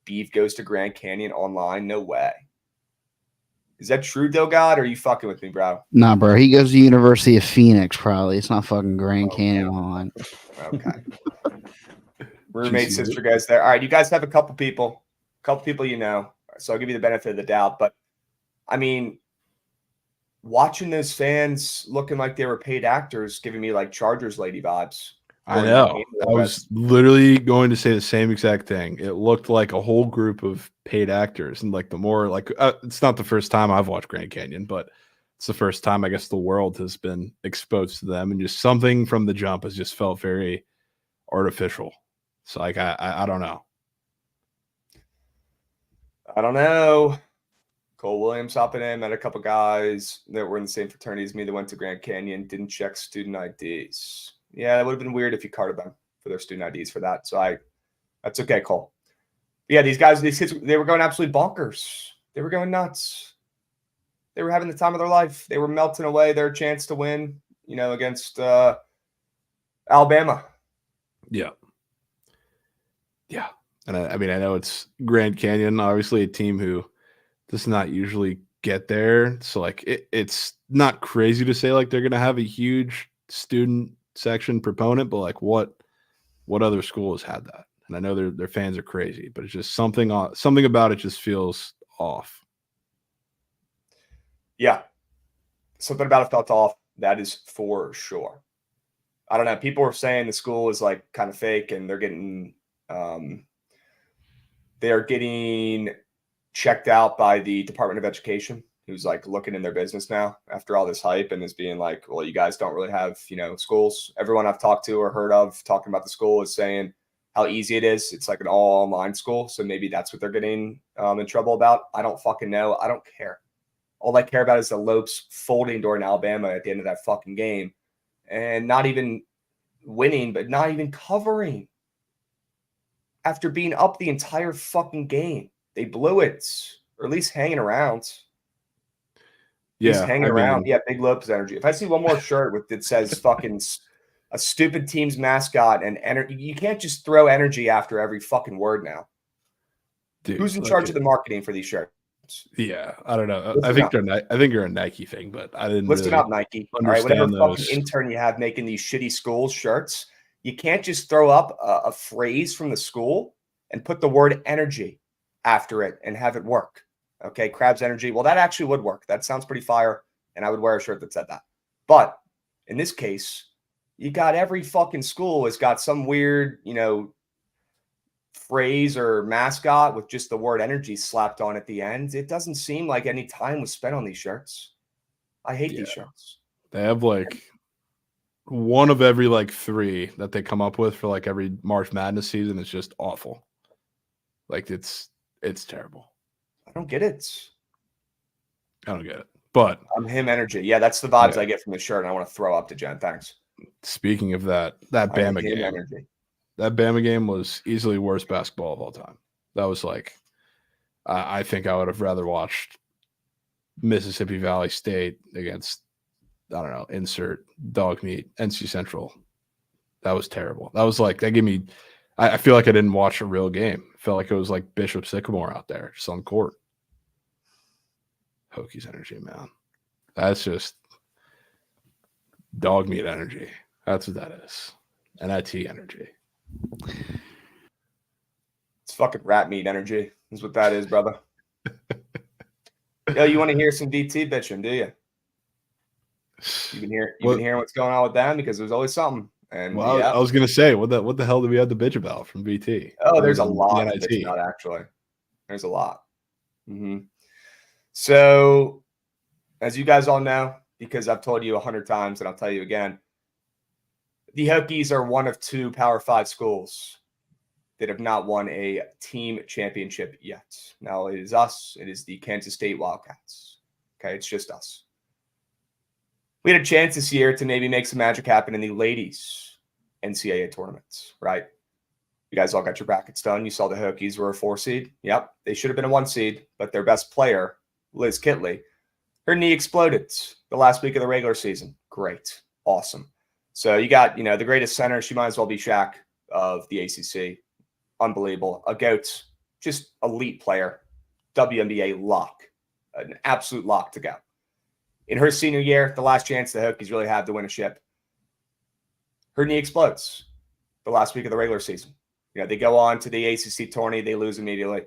Beef goes to Grand Canyon online. No way. Is that true, Dogod? Or are you fucking with me, bro? Nah, bro. He goes to University of Phoenix, probably. It's not fucking Grand Canyon online. Okay. Roommate, sister goes there. All right, you guys have a couple people you know. So I'll give you the benefit of the doubt. But, I mean, watching those fans looking like they were paid actors, giving me like Chargers lady vibes. I know. I was literally going to say the same exact thing. It looked like a whole group of paid actors, and like the more like it's not the first time I've watched Grand Canyon, but it's the first time I guess the world has been exposed to them, and just something from the jump has just felt very artificial. So like I don't know. I don't know. Cole Williams hopping in, met a couple guys that were in the same fraternity as me that went to Grand Canyon, didn't check student IDs. Yeah, it would have been weird if you carded them for their student IDs for that. So that's okay, Cole. But yeah, these kids, they were going absolutely bonkers. They were going nuts. They were having the time of their life. They were melting away their chance to win, against Alabama. Yeah. Yeah. And I mean, I know it's Grand Canyon, obviously a team who does not usually get there. So like it's not crazy to say like they're going to have a huge student section proponent, but like what other school has had that? And I know their fans are crazy, but it's just something about it just feels off. Yeah. Something about it felt off. That is for sure. I don't know. People were saying the school is like kind of fake, and they're getting checked out by the Department of Education, who's like looking in their business now after all this hype, and is being like, well, you guys don't really have, schools. Everyone I've talked to or heard of talking about the school is saying how easy it is. It's like an all online school. So maybe that's what they're getting in trouble about. I don't fucking know. I don't care. All I care about is the Lopes folding during Alabama at the end of that fucking game, and not even winning, but not even covering after being up the entire fucking game. They blew it, or at least hanging around. Yeah, hanging around. Yeah, Big Lopes energy. If I see one more shirt that says fucking a stupid team's mascot and energy, you can't just throw energy after every fucking word now. Dude, who's in charge of the marketing for these shirts? shirts. Yeah, I don't know. Listen I think up. I think you're a Nike thing, but I didn't Listen really up, Nike. All right, whatever understand fucking those. intern you have making these shitty school shirts, you can't just throw up a phrase from the school and put the word energy after it and have it work. Okay, Crab's energy. Well, that actually would work. That sounds pretty fire, and I would wear a shirt that said that. But in this case, you got every fucking school has got some weird, phrase or mascot with just the word energy slapped on at the end. It doesn't seem like any time was spent on these shirts. I hate these shirts. They have like one of every like 3 that they come up with for like every March Madness season is just awful. Like it's terrible. I don't get it. I don't get it. But I'm him energy. Yeah, that's the vibes I get from the shirt. And I want to throw up to Jen. Thanks. Speaking of that Bama game. Energy. That Bama game was easily worst basketball of all time. That was like, I think I would have rather watched Mississippi Valley State against, I don't know, insert dog meat, NC Central. That was terrible. That was like, that gave me, I feel like I didn't watch a real game. I felt like it was like Bishop Sycamore out there just on court. Hokies energy, man. That's just dog meat energy. That's what that is. NIT energy. It's fucking rat meat energy. Is what that is, brother. Yo, you want to hear some DT bitching, do you? You've been hearing what's going on with them because there's always something. And well, I was gonna say, what the hell did we have to bitch about from BT? Oh, there's a lot to bitch about, actually. There's a lot. So, as you guys all know, because I've told you 100 times and I'll tell you again, the Hokies are one of 2 Power 5 schools that have not won a team championship yet. Now, it is us. It is the Kansas State Wildcats. Okay, it's just us. We had a chance this year to maybe make some magic happen in the ladies' NCAA tournaments, right? You guys all got your brackets done. You saw the Hokies were a 4 seed. Yep, they should have been a 1 seed, but their best player, Liz Kitley, her knee exploded the last week of the regular season. Great. Awesome. So you got, the greatest center. She might as well be Shaq of the ACC. Unbelievable. A GOAT, just elite player. WNBA lock. An absolute lock to go. In her senior year, the last chance the Hokies really had to win a ship, her knee explodes the last week of the regular season. They go on to the ACC tourney. They lose immediately.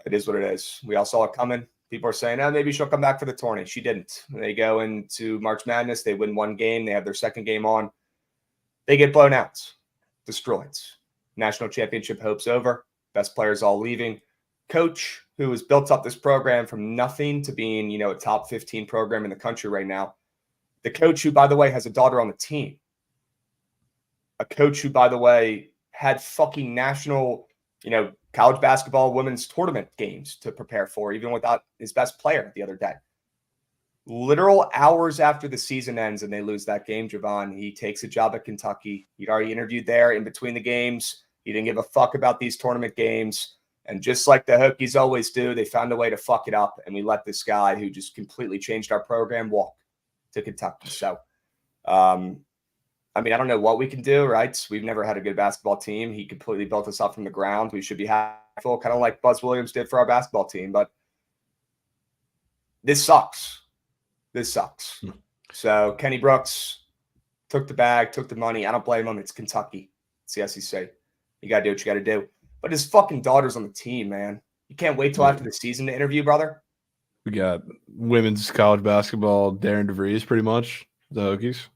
It is what it is. We all saw it coming. People are saying, maybe she'll come back for the tourney. She didn't. They go into March Madness. They win 1 game. They have their second game on. They get blown out. Destroyed. National championship hopes over. Best players all leaving. Coach, who has built up this program from nothing to being, a top 15 program in the country right now. The coach who, by the way, has a daughter on the team. A coach who, by the way, had fucking national, college basketball women's tournament games to prepare for, even without his best player the other day. Literal hours after the season ends and they lose that game, Javon, he takes a job at Kentucky. He'd already interviewed there in between the games. He didn't give a fuck about these tournament games. And just like the Hokies always do, they found a way to fuck it up. And we let this guy who just completely changed our program walk to Kentucky. So, I don't know what we can do, right? We've never had a good basketball team. He completely built us up from the ground. We should be happy, kind of like Buzz Williams did for our basketball team. But this sucks. This sucks. So Kenny Brooks took the bag, took the money. I don't blame him. It's Kentucky. It's the SEC. You got to do what you got to do. But his fucking daughter's on the team, man. You can't wait till after the season to interview, brother. We got women's college basketball, Darren DeVries, pretty much, the Hokies.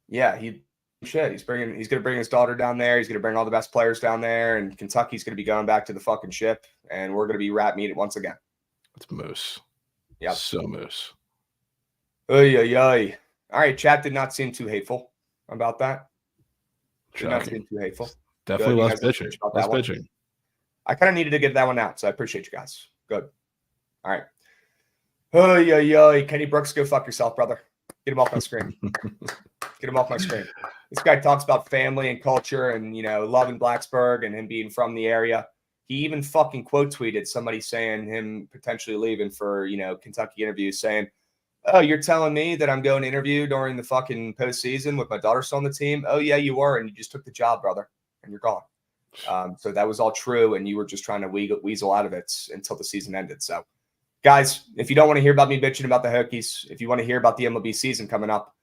Yeah, he's going to bring his daughter down there. He's going to bring all the best players down there, and Kentucky's going to be going back to the fucking ship, and we're going to be rat meat once again. It's moose. Yeah, so moose. Oy. All right, chat did not seem too hateful about that. Did not seem too hateful. Definitely less pitching. Less pitching. I kind of needed to get that one out, so I appreciate you guys. Good. All right. Oy. Kenny Brooks, go fuck yourself, brother. Get him off my screen. Get him off my screen. This guy talks about family and culture and, loving Blacksburg and him being from the area. He even fucking quote tweeted somebody saying him potentially leaving for, Kentucky interviews saying, oh, you're telling me that I'm going to interview during the fucking postseason with my daughter still on the team? Oh, yeah, you were. And you just took the job, brother. And you're gone. So that was all true. And you were just trying to weasel out of it until the season ended. So Guys, if you don't want to hear about me bitching about the Hokies, if you want to hear about the MLB season coming up,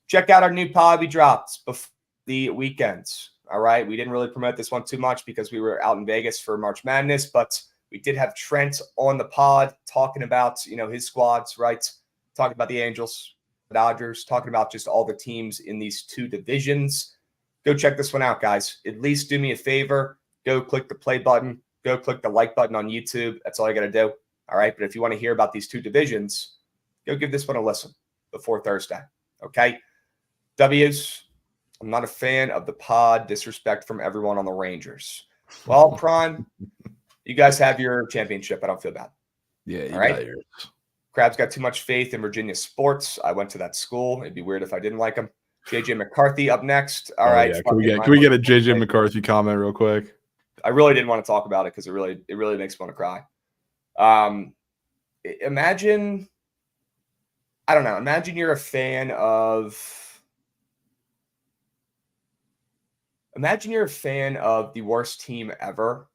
check out our new pod we dropped before the weekends. All right. We didn't really promote this one too much because we were out in Vegas for March Madness, but we did have Trent on the pod talking about, his squads, right? Talking about the Angels, the Dodgers, talking about just all the teams in these two divisions. Go check this one out, guys. At least do me a favor. Go click the play button. Go click the like button on YouTube. That's all you got to do. All right. But if you want to hear about these two divisions, go give this one a listen before Thursday. Okay. W's. I'm not a fan of the pod disrespect from everyone on the Rangers. Well, Prime, you guys have your championship. I don't feel bad. Yeah. You all right. got yours. Crab's got too much faith in Virginia sports. I went to that school. It'd be weird if I didn't like him. JJ McCarthy up next. All right. Yeah. Can we get a JJ McCarthy comment real quick? I really didn't want to talk about it because it really makes me want to cry. Imagine you're a fan of the worst team ever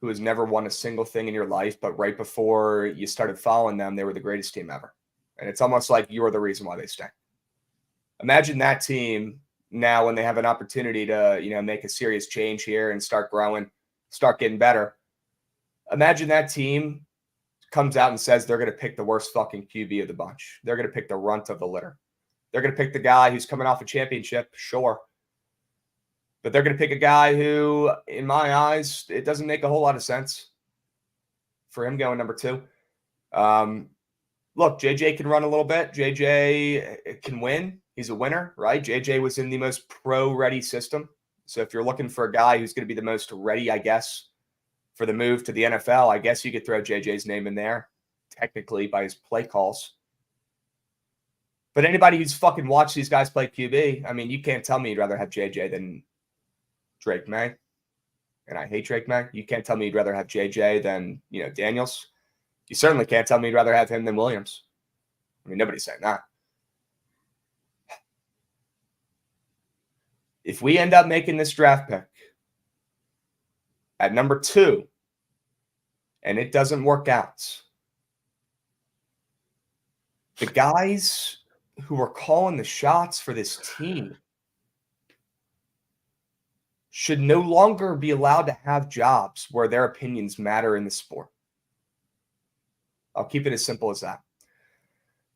who has never won a single thing in your life, but right before you started following them, they were the greatest team ever. And it's almost like you are the reason why they stink. Imagine that team now when they have an opportunity to, make a serious change here and start growing, start getting better. Imagine that team comes out and says they're going to pick the worst fucking QB of the bunch. They're going to pick the runt of the litter. They're going to pick the guy who's coming off a championship, sure. But they're going to pick a guy who, in my eyes, it doesn't make a whole lot of sense for him going number 2. Look, JJ can run a little bit. JJ can win. He's a winner, right? JJ was in the most pro-ready system. So if you're looking for a guy who's going to be the most ready, I guess, for the move to the NFL, I guess you could throw JJ's name in there, technically, by his play calls. But anybody who's fucking watched these guys play QB, I mean, you can't tell me you'd rather have JJ than Drake May. And I hate Drake May. You can't tell me you'd rather have JJ than, Daniels. You certainly can't tell me you'd rather have him than Williams. I mean, nobody's saying that. If we end up making this draft pick at number 2 and it doesn't work out, the guys who are calling the shots for this team should no longer be allowed to have jobs where their opinions matter in the sport. I'll keep it as simple as that.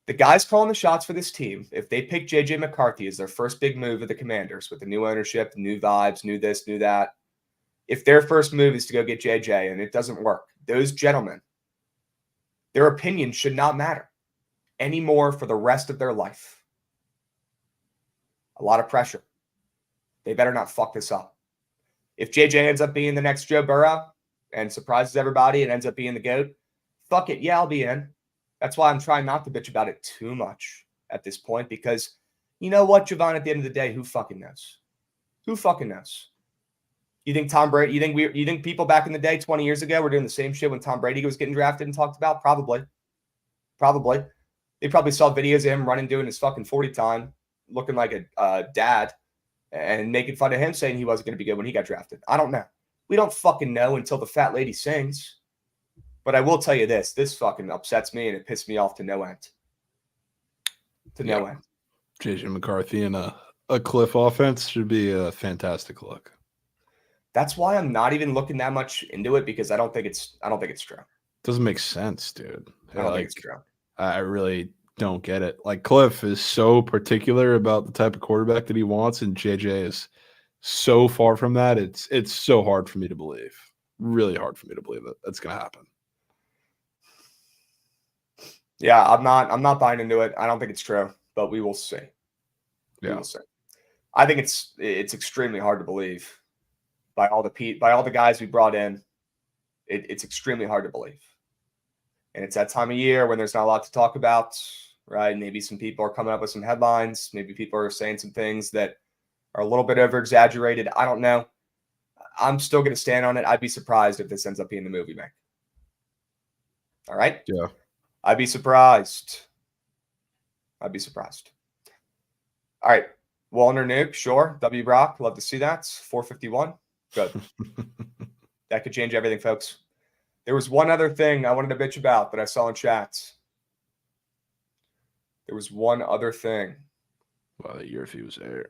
The guys calling the shots for this team, if they pick JJ McCarthy as their first big move of the Commanders with the new ownership, new vibes, new this, new that, if their first move is to go get JJ and it doesn't work, those gentlemen, their opinion should not matter anymore for the rest of their life. A lot of pressure. They better not fuck this up. If JJ ends up being the next Joe Burrow and surprises everybody and ends up being the GOAT, fuck it. Yeah, I'll be in. That's why I'm trying not to bitch about it too much at this point because you know what, Javon, at the end of the day, who fucking knows? Who fucking knows? You think Tom Brady, you think people back in the day, 20 years ago, were doing the same shit when Tom Brady was getting drafted and talked about? Probably. They probably saw videos of him running, doing his fucking 40 time, looking like a dad and making fun of him saying he wasn't going to be good when he got drafted. I don't know. We don't fucking know until the fat lady sings. But I will tell you this fucking upsets me and it pissed me off to no end. No end. JJ McCarthy in a Cliff offense should be a fantastic look. That's why I'm not even looking that much into it because I don't think it's true. Doesn't make sense, dude. I don't think it's true. I really don't get it. Like Cliff is so particular about the type of quarterback that he wants, and JJ is so far from that. It's so hard for me to believe. Really hard for me to believe that that's gonna happen. Yeah, I'm not buying into it. I don't think it's true, but we will see. Yeah. We will see. I think it's extremely hard to believe by all the guys we brought in. It's extremely hard to believe. And it's that time of year when there's not a lot to talk about, right? Maybe some people are coming up with some headlines. Maybe people are saying some things that are a little bit over-exaggerated. I don't know. I'm still going to stand on it. I'd be surprised if this ends up being the movie, Mick. All right? Yeah. I'd be surprised. All right. Wallner Nuke, sure. W. Brock, love to see that. 451. Good. That could change everything, folks. There was one other thing I wanted to bitch about that I saw in chats. There was one other thing. Well, the year if he was there.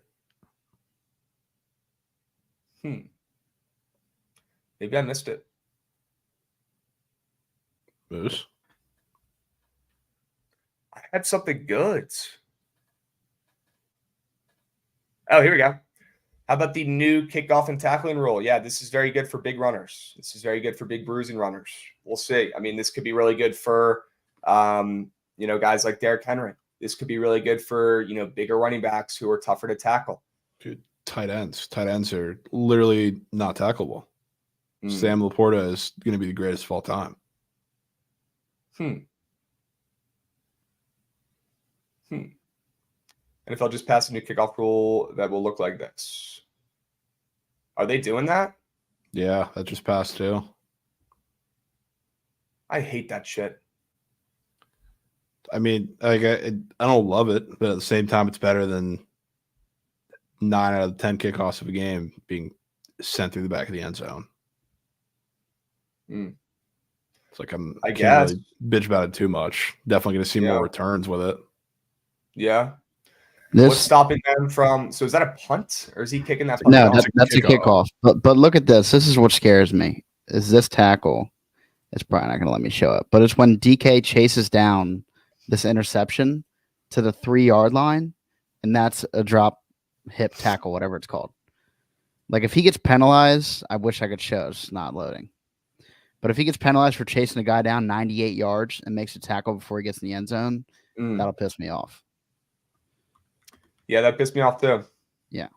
Maybe I missed it. Moose? I had something good. Oh, here we go. How about the new kickoff and tackling rule? Yeah, this is very good for big runners. This is very good for big bruising runners. We'll see. I mean, this could be really good for, guys like Derrick Henry. This could be really good for, bigger running backs who are tougher to tackle. Dude, tight ends. Tight ends are literally not tackleable. Sam Laporta is going to be the greatest of all time. NFL just passed a new kickoff rule that will look like this. Are they doing that? Yeah, that just passed too. I hate that shit. I mean, I don't love it, but at the same time, it's better than 9 out of 10 kickoffs of a game being sent through the back of the end zone. It's like I can't really bitch about it too much. Definitely going to see more returns with it. Yeah. What's stopping them from? So is that a punt, or is he kicking that punt? No, that's a kickoff. But look at this. This is what scares me. Is this tackle? It's probably not going to let me show it, but it's when DK chases down this interception to the 3-yard line, and that's a drop hip tackle, whatever it's called. Like if he gets penalized, I wish I could show. It's not loading. But if he gets penalized for chasing a guy down 98 yards and makes a tackle before he gets in the end zone, that'll piss me off. Yeah, that pissed me off too. Yeah.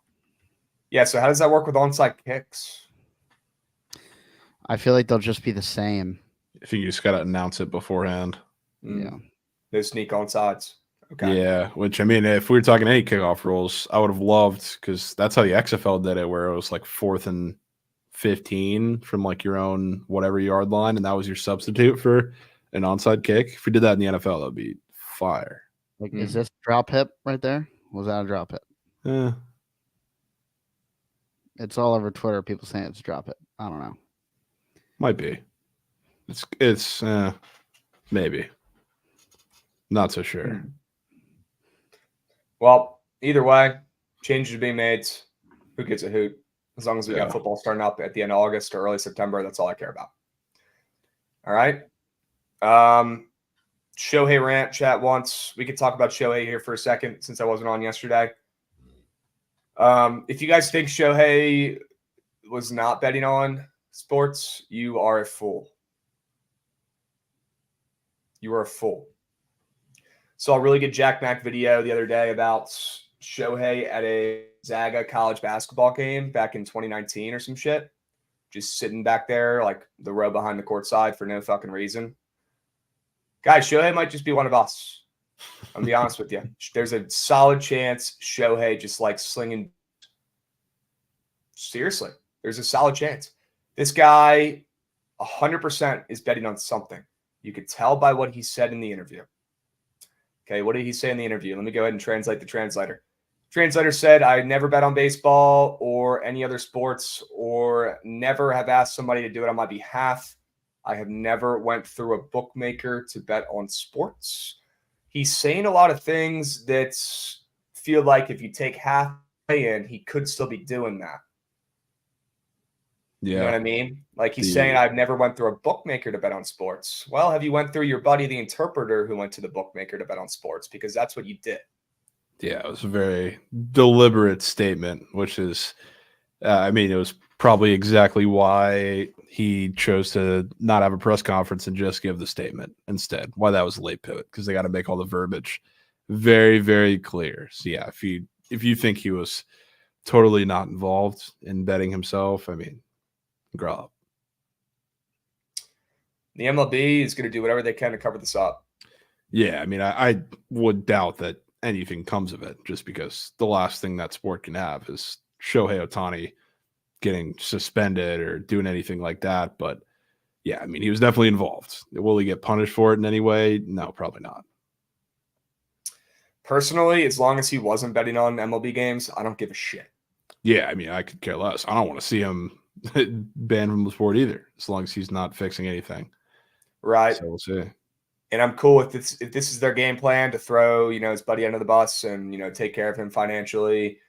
Yeah, so how does that work with onside kicks? I feel like they'll just be the same. I think you just got to announce it beforehand. Yeah. They sneak onsides. Okay. Yeah, which, I mean, if we were talking any kickoff rules, I would have loved, because that's how the XFL did it, where it was like 4th and 15 from like your own whatever yard line, and that was your substitute for an onside kick. If we did that in the NFL, that would be fire. Like, is this drop hip right there? Was that a drop hip? Yeah. It's all over Twitter. People saying it's a drop hip. I don't know. Might be. It's maybe. Not so sure. Well, either way, changes are being made. Who gets a hoot? As long as we got football starting up at the end of August or early September, that's all I care about. All right. Shohei rant chat once. We could talk about Shohei here for a second since I wasn't on yesterday. If you guys think Shohei was not betting on sports, you are a fool. You are a fool. Saw a really good Jack Mack video the other day about Shohei at a Zaga college basketball game back in 2019 or some shit. Just sitting back there like the row behind the court side for no fucking reason. Guys, Shohei might just be one of us. I'm going to be honest with you. There's a solid chance Shohei just like slinging. Seriously, there's a solid chance. This guy 100% is betting on something. You could tell by what he said in the interview. Okay, what did he say in the interview? Let me go ahead and translate the translator. Translator said, I never bet on baseball or any other sports or never have asked somebody to do it on my behalf. I have never went through a bookmaker to bet on sports. He's saying a lot of things that feel like if you take half in, he could still be doing that. Yeah. You know what I mean? Like he's saying, I've never went through a bookmaker to bet on sports. Well, have you went through your buddy, the interpreter, who went to the bookmaker to bet on sports? Because that's what you did. Yeah, it was a very deliberate statement, which is, I mean, it was probably exactly why he chose to not have a press conference and just give the statement instead. Why that was a late pivot, because they got to make all the verbiage very, very clear. So yeah, if you think he was totally not involved in betting himself, I mean, grow up. The MLB is going to do whatever they can to cover this up. Yeah, I mean, I would doubt that anything comes of it, just because the last thing that sport can have is Shohei Ohtani getting suspended or doing anything like that. But yeah, I mean, he was definitely involved. Will he get punished for it in any way? No, probably not. Personally, as long as he wasn't betting on MLB games, I don't give a shit. Yeah, I mean, I could care less. I don't want to see him banned from the sport either, as long as he's not fixing anything. Right. So we'll see. And I'm cool with this. If this is their game plan to throw, his buddy under the bus and, take care of him financially,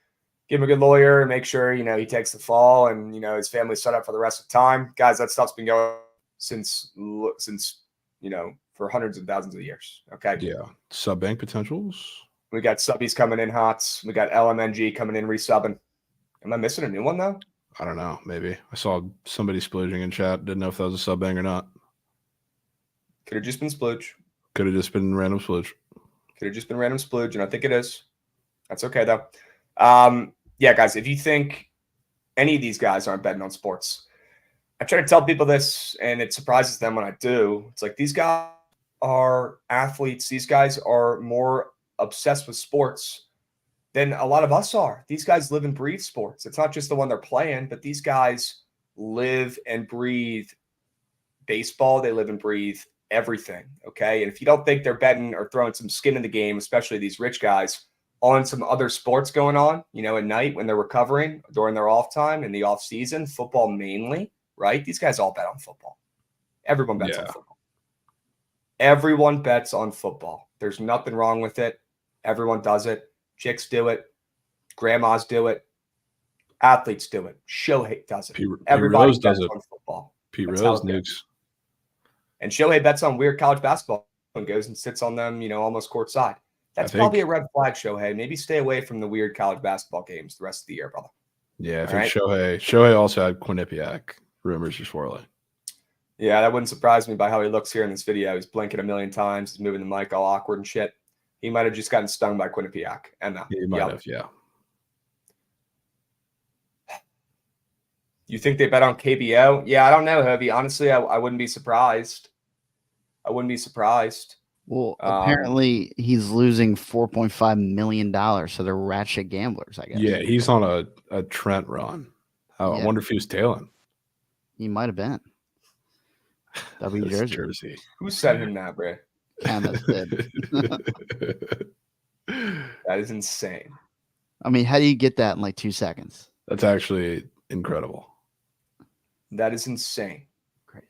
give him a good lawyer, make sure, he takes the fall and, his family's set up for the rest of the time. Guys, that stuff's been going since, for hundreds of thousands of years. Okay. Yeah. Sub bank potentials. We got subbies coming in hots. We got LMNG coming in resubbing. Am I missing a new one though? I don't know. Maybe I saw somebody splooging in chat. Didn't know if that was a sub bang or not. Could have just been splooge. Could have just been random splooge. Could have just been random splooge, and I think it is. That's okay though. Yeah, guys, if you think any of these guys aren't betting on sports, I try to tell people this, and it surprises them when I do. It's like these guys are athletes. These guys are more obsessed with sports than a lot of us are. These guys live and breathe sports. It's not just the one they're playing, but these guys live and breathe baseball. They live and breathe everything. Okay. And if you don't think they're betting or throwing some skin in the game, especially these rich guys, on some other sports going on, at night when they're recovering during their off time in the off season, football mainly, right? These guys all bet on football. Everyone bets on football. Everyone bets on football. There's nothing wrong with it. Everyone does it. Chicks do it. Grandmas do it. Athletes do it. Shohei does it. Everybody Rose bets does it. on football. Pete That's Rose how it goes. nukes. And Shohei bets on weird college basketball and goes and sits on them, almost courtside. That's probably a red flag, Shohei. Maybe stay away from the weird college basketball games the rest of the year, brother. Yeah, I think Shohei also had Quinnipiac rumors are swirling. Yeah, that wouldn't surprise me by how he looks here in this video. He's blinking a million times. He's moving the mic all awkward and shit. He might have just gotten stung by Quinnipiac. And He might have, yeah. You think they bet on KBO? Yeah, I don't know, Hovey. Honestly, I wouldn't be surprised. I wouldn't be surprised. Well, apparently he's losing $4.5 million, so they're ratchet gamblers, I guess. Yeah, he's on a Trent run. I wonder if he was tailing. He might have been. W Jersey. Who sent him that, bro? Kenneth did. That is insane. I mean, how do you get that in like 2 seconds? That's actually incredible. That is insane. Crazy.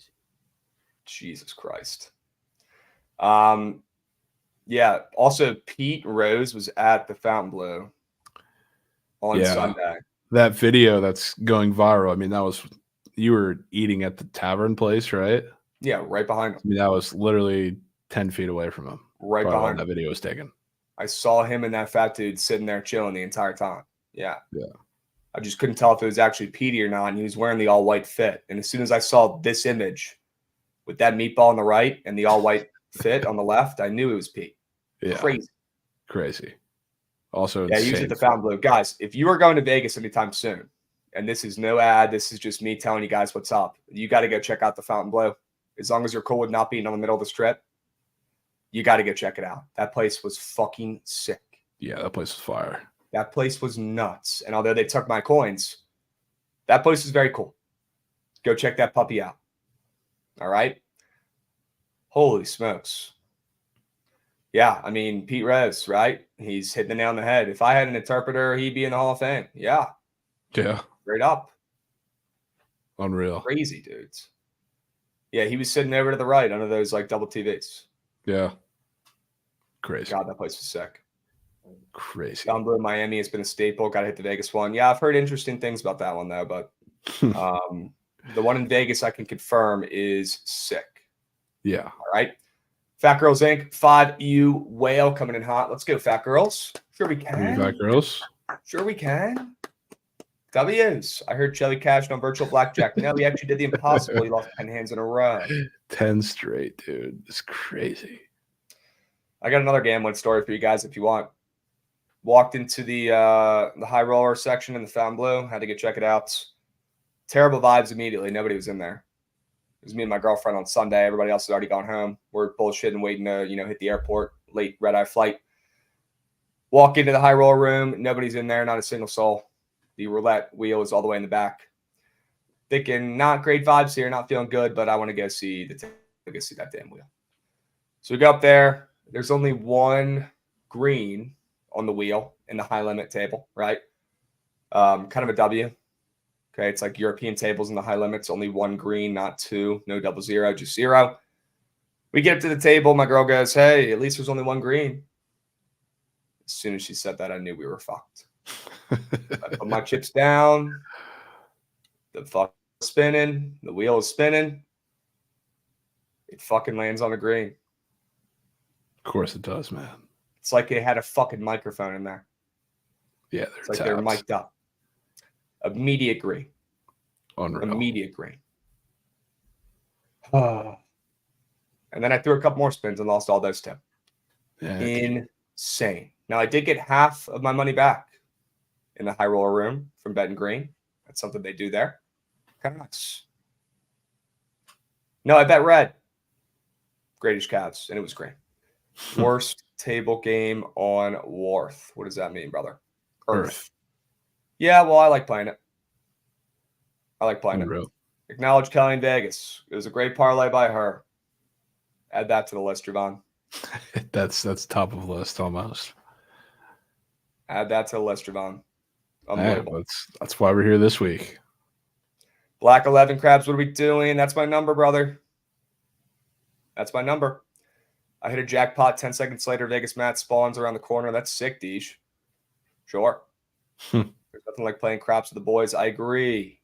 Jesus Christ. Yeah. Also, Pete Rose was at the Fontainebleau on Sunday. That video that's going viral. I mean, you were eating at the tavern place, right? Yeah, right behind him. I mean, that was literally 10 feet away from him. Right behind that video was taken. I saw him and that fat dude sitting there chilling the entire time. Yeah. Yeah. I just couldn't tell if it was actually Petey or not. And he was wearing the all white fit. And as soon as I saw this image with that meatball on the right and the all white fit on the left, I knew it was Pete. Yeah. Crazy. Also, yeah, he was at the Fontainebleau. Guys, if you are going to Vegas anytime soon, and this is no ad, this is just me telling you guys what's up, you got to go check out the Fontainebleau. As long as you're cool with not being on the middle of the strip, you got to go check it out. That place was fucking sick. Yeah, that place was fire. That place was nuts. And although they took my coins, that place is very cool. Go check that puppy out. All right? Holy smokes. Yeah, I mean, Pete Rose, right? He's hitting the nail on the head. If I had an interpreter, he'd be in the Hall of Fame. Yeah. Yeah. Straight up. Unreal. Crazy dudes. Yeah, he was sitting over to the right under those like double TVs. Yeah. Crazy. God, that place was sick. Crazy. Fontainebleau, Miami has been a staple. Got to hit the Vegas one. Yeah, I've heard interesting things about that one though, but the one in Vegas I can confirm is sick. Yeah. All right. Fat Girls Inc. 5U Whale coming in hot. Let's go, Fat Girls. Sure we can. Fat Girls. Sure we can. W's. I heard Chelly cashed on virtual blackjack. No, he actually did the impossible. He lost 10 hands in a row. 10 straight, dude. It's crazy. I got another gambling story for you guys if you want. Walked into the high roller section in the Fontainebleau. Had to go check it out. Terrible vibes immediately. Nobody was in there. It was me and my girlfriend on Sunday. Everybody else had already gone home. We're bullshitting, waiting to, hit the airport. Late red-eye flight. Walk into the high roller room. Nobody's in there. Not a single soul. The roulette wheel is all the way in the back. Thinking not great vibes here. Not feeling good, but I want to go see that damn wheel. So we go up there. There's only one green on the wheel in the high limit table, right? Kind of a W. Okay, it's like European tables in the high limits, only 1 green, not 2, no double zero, just 0. We get up to the table. My girl goes, hey, at least there's only 1 green. As soon as she said that, I knew we were fucked. I put my chips down. The fuck is spinning. The wheel is spinning. It fucking lands on the green. Of course it does, man. It's like it had a fucking microphone in there. Yeah, it's like they're mic'd up. Immediate green. Unreal. Immediate green. And then I threw a couple more spins and lost all those too. Yeah, insane. Now I did get half of my money back in the high roller room from betting green. That's something they do there. Kind of nuts. No, I bet red. Greatish Cavs, and it was green. Worst table game on Warth. What does that mean, brother? Earth. Yeah, well, I like playing it. I like playing it. Acknowledge Chelly in Vegas. It was a great parlay by her. Add that to the list, Javon. That's top of the list almost. Add that to the list, Javon. Unbelievable. Yeah, that's why we're here this week. Black 11 Crabs, what are we doing? That's my number, brother. That's my number. I hit a jackpot 10 seconds later. Vegas Matt spawns around the corner. That's sick, Deej. Sure. There's nothing like playing craps with the boys. I agree.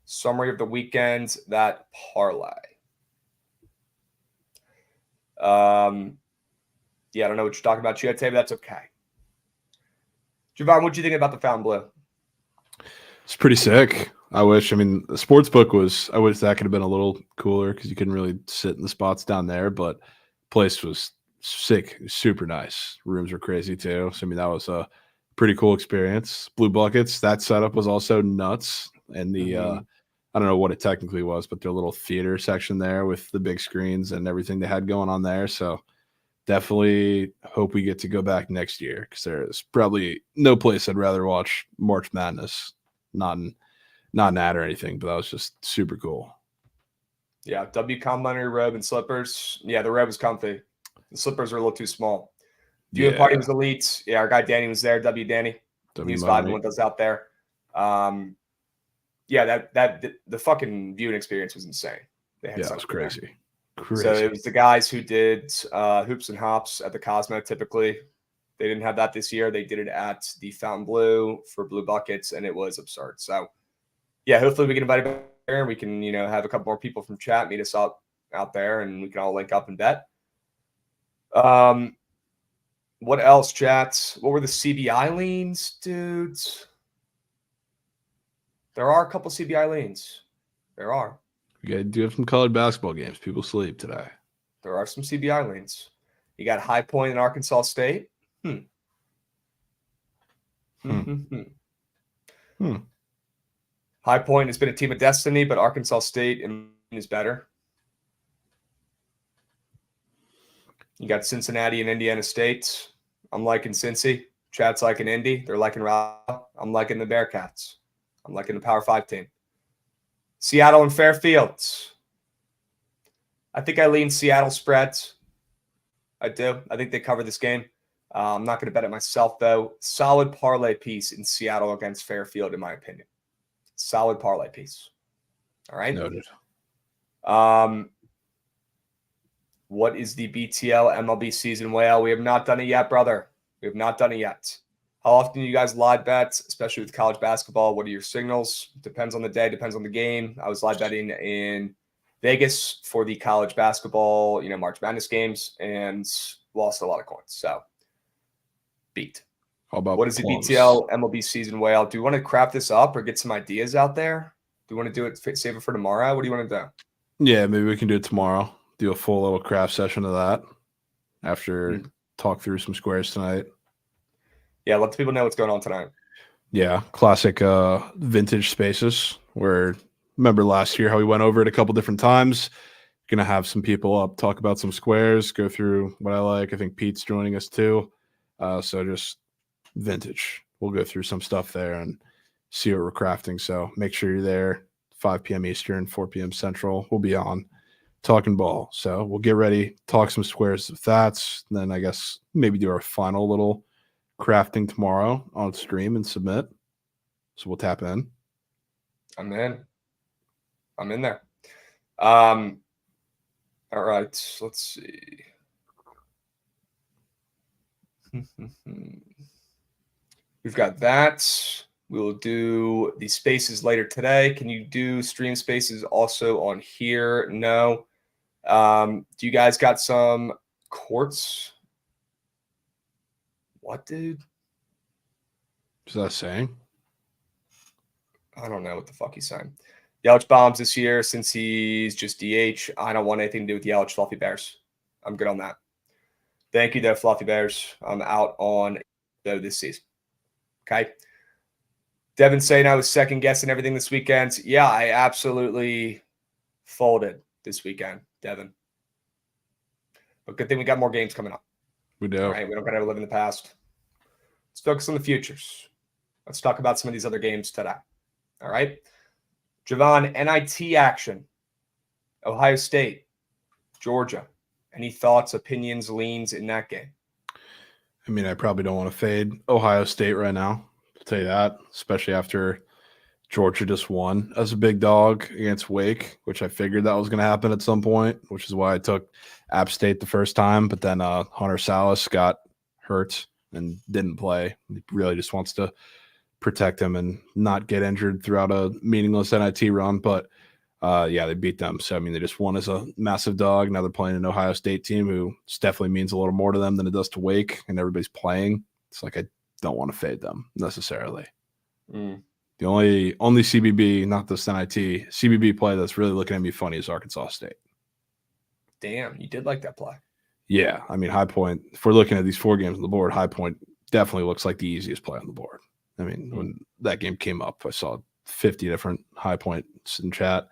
Summary of the weekend, that parlay. Yeah, I don't know what you're talking about, Chia, but that's okay. Javon, what do you think about the Fountain Blue? It's pretty sick. I wish the sports book I wish that could have been a little cooler because you couldn't really sit in the spots down there, but place was sick, super nice. Rooms were crazy too. So that was a pretty cool experience. Blue Buckets, that setup was also nuts. And the I don't know what it technically was, but their little theater section there with the big screens and everything they had going on there. So definitely hope we get to go back next year because there's probably no place I'd rather watch March Madness. Not an ad or anything, but that was just super cool. Yeah, W complimentary robe and slippers. Yeah, the robe was comfy. The slippers were a little too small. Viewing party was elite. Yeah, our guy Danny was there. W Danny. He was vibing with us out there. Yeah, the fucking viewing experience was insane. They had it was crazy. So it was the guys who did Hoops and Hops at the Cosmo typically. They didn't have that this year. They did it at the Fountain Blue for Blue Buckets, and it was absurd. So, yeah, hopefully we can invite him there and we can, have a couple more people from chat meet us up out there and we can all link up and bet. What else, chat? What were the CBI leans, dudes? There are a couple CBI leans. There are. You do have some colored basketball games. People sleep today. There are some CBI leans. You got High Point in Arkansas State. High Point has been a team of destiny, but Arkansas State is better. You got Cincinnati and Indiana State. I'm liking Cincy. Chat's liking Indy. They're liking Raw. I'm liking the Bearcats. I'm liking the Power 5 team. Seattle and Fairfield. I think I lean Seattle spreads. I do. I think they cover this game. I'm not going to bet it myself, though. Solid parlay piece in Seattle against Fairfield, in my opinion. Solid parlay piece. All right? Noted. What is the BTL MLB season whale? We have not done it yet, brother. We have not done it yet. How often do you guys live bet, especially with college basketball? What are your signals? Depends on the day, depends on the game. I was live betting in Vegas for the college basketball, March Madness games, and lost a lot of coins. So, beat. How about what is the BTL MLB season whale? Do you want to craft this up or get some ideas out there? Do you want to do it, save it for tomorrow? What do you want to do? Yeah, maybe we can do it tomorrow. Do a full little craft session of that after talk through some squares tonight. Yeah, let the people know what's going on tonight. Yeah, classic vintage spaces where remember last year how we went over it a couple different times. Gonna have some people up, talk about some squares, go through what I like. I think Pete's joining us too. So just vintage. We'll go through some stuff there and see what we're crafting. So make sure you're there. 5 p.m. Eastern, 4 p.m. Central. We'll be on talking ball. So we'll get ready, talk some squares of that. Then I guess maybe do our final little crafting tomorrow on stream and submit. So we'll tap in. I'm in. I'm in there. All right. Let's see. We've got that. We will do the spaces later today. Can you do stream spaces also on here? No. Do you guys got some courts? What, dude? Is that saying? I don't know what the fuck he's saying. Yelich bombs this year since he's just DH. I don't want anything to do with Yelich Fluffy Bears. I'm good on that. Thank you, though, Fluffy Bears. I'm out on though this season. Okay. Devin saying I was second guessing everything this weekend. Yeah, I absolutely folded this weekend, Devin. But good thing we got more games coming up. We do. All right. We don't got to live in the past. Let's focus on the futures. Let's talk about some of these other games today. All right. Javon, NIT action. Ohio State, Georgia. Any thoughts, opinions, leans in that game? I mean, I probably don't want to fade Ohio State right now. I'll tell you that, especially after Georgia just won as a big dog against Wake, which I figured that was going to happen at some point, which is why I took App State the first time. But then Hunter Salas got hurt and didn't play. He really just wants to protect him and not get injured throughout a meaningless NIT run. But yeah, they beat them. So, I mean, they just won as a massive dog. Now they're playing an Ohio State team who definitely means a little more to them than it does to Wake, and everybody's playing. It's like I don't want to fade them necessarily. Mm. The only CBB, not this NIT, CBB play that's really looking at me funny is Arkansas State. Damn, you did like that play. Yeah, I mean, High Point, if we're looking at these 4 games on the board, High Point definitely looks like the easiest play on the board. I mean, when that game came up, I saw 50 different High Points in chat.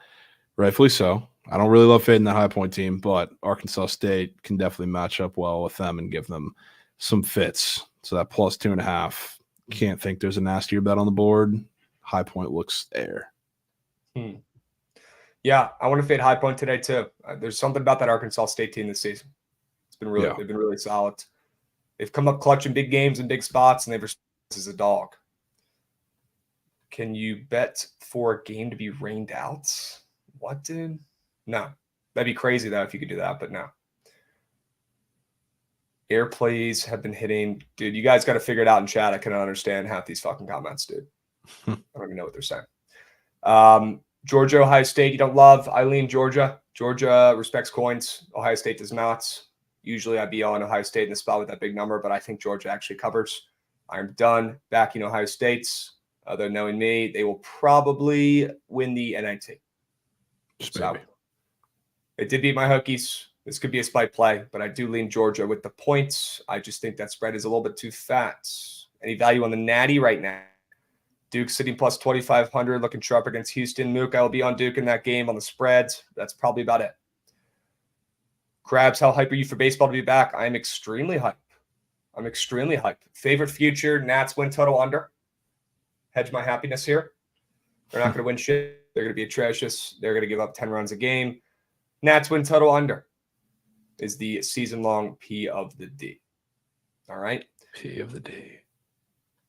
Rightfully so. I don't really love fading that High Point team, but Arkansas State can definitely match up well with them and give them some fits. So that plus 2.5, can't think there's a nastier bet on the board. High Point looks there. Yeah, I want to fade High Point today too. There's something about that Arkansas State team this season. It's been really, they've been really solid. They've come up clutch in big games and big spots, and they've responded as a dog. Can you bet for a game to be rained out? What, dude? No. That'd be crazy, though, if you could do that, but no. Air plays have been hitting. Dude, you guys got to figure it out in chat. I cannot understand half these fucking comments, dude. I don't even know what they're saying. Georgia, Ohio State, you don't love. I lean Georgia. Georgia respects coins. Ohio State does not. Usually I'd be on Ohio State in the spot with that big number, but I think Georgia actually covers. I'm done backing Ohio State's. Though knowing me, they will probably win the NIT. So it did beat my Hokies. This could be a spike play, but I do lean Georgia with the points. I just think that spread is a little bit too fat. Any value on the Natty right now? Duke sitting plus 2,500, looking sharp against Houston. Mook, I will be on Duke in that game on the spreads. That's probably about it. Krabs, how hype are you for baseball to be back? I am extremely hype. I'm extremely hype. Favorite future, Nats win total under. Hedge my happiness here. They're not going to win shit. They're going to be atrocious. They're going to give up 10 runs a game. Nats win total under is the season-long P of the D. All right? P of the D.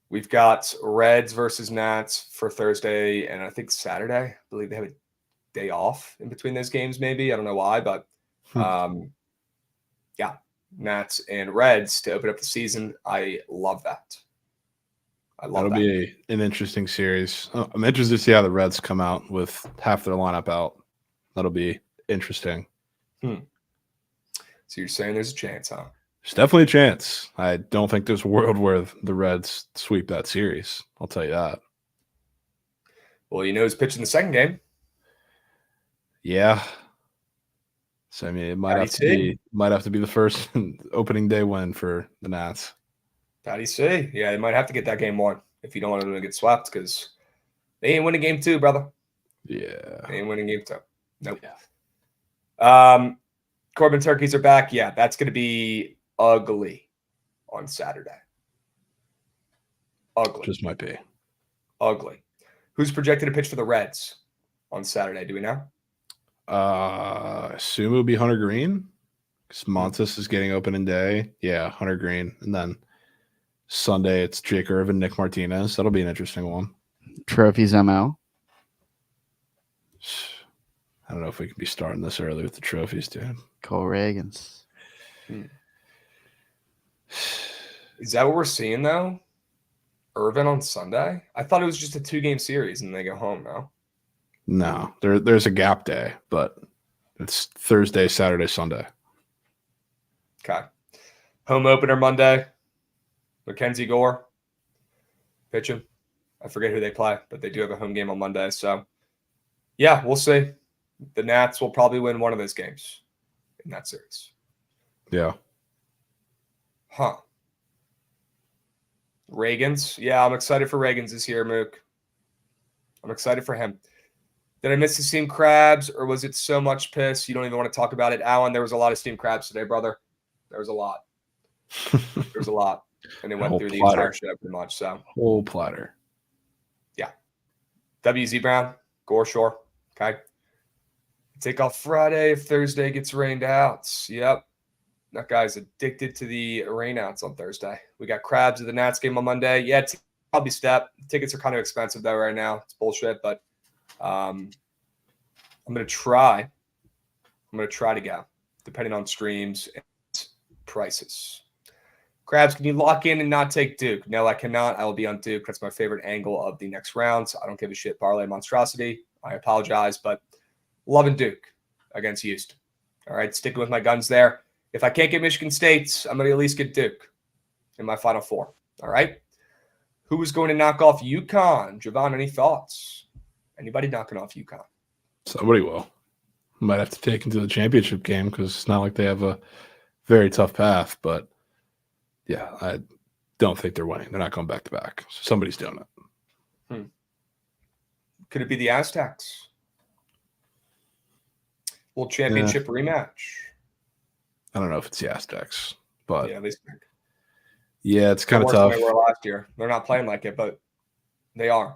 We've got Reds versus Nats for Thursday and I think Saturday. I believe they have a day off in between those games maybe. I don't know why, but yeah, Nats and Reds to open up the season. I love that. That'll be an interesting series. I'm interested to see how the Reds come out with half their lineup out. That'll be interesting. So you're saying there's a chance, huh? There's definitely a chance. I don't think there's a world where the Reds sweep that series. I'll tell you that. Well, you know who's pitching the second game. Yeah. So I mean, it might have to be the first opening day win for the Nats. Patty C. Yeah, they might have to get that game won if you don't want them to get swept because they ain't winning game 2, brother. Yeah. They ain't winning game 2. Nope. Yeah. Corbin turkeys are back. Yeah, that's going to be ugly on Saturday. Ugly. Just might be. Ugly. Who's projected to pitch for the Reds on Saturday? Do we know? I assume it would be Hunter Green because Montes is getting opening day. Yeah, Hunter Green. And then Sunday, it's Jake Irvin, Nick Martinez. That'll be an interesting one. Trophies ML. don't know if we can be starting this early with the trophies, dude. Cole Reagans. Is that what we're seeing though? Irvin on Sunday? I thought it was just a 2-game series and they go home now. No, there's a gap day, but it's Thursday, Saturday, Sunday. Okay. Home opener Monday. Mackenzie Gore pitching. I forget who they play, but they do have a home game on Monday. So, yeah, we'll see. The Nats will probably win one of those games in that series. Yeah. Huh. Reagans. Yeah, I'm excited for Reagans this year, Mook. I'm excited for him. Did I miss the steamed crabs, or was it so much piss you don't even want to talk about it? Alan, there was a lot of steamed crabs today, brother. There was a lot. There was a lot. And it went through the entire show pretty much. So whole platter. Yeah. WZ Brown, Gore Shore. Okay. Take off Friday if Thursday gets rained out. Yep. That guy's addicted to the rainouts on Thursday. We got crabs at the Nats game on Monday. Yeah, probably step. Tickets are kind of expensive though right now. It's bullshit, but I'm gonna try. I'm gonna try to go, depending on streams and prices. Crabs, can you lock in and not take Duke? No, I cannot. I will be on Duke. That's my favorite angle of the next round. So I don't give a shit. Parlay monstrosity. I apologize, but loving Duke against Houston. All right, sticking with my guns there. If I can't get Michigan State, I'm going to at least get Duke in my Final Four. All right. Who is going to knock off UConn? Javon, any thoughts? Anybody knocking off UConn? Somebody will. Might have to take into the championship game because it's not like they have a very tough path. But, yeah, I don't think they're winning. They're not going back to back. So somebody's doing it. Could it be the Aztecs? World Championship rematch. I don't know if it's the Aztecs, but yeah, it's kind of tough. They were last year. They're not playing like it, but they are.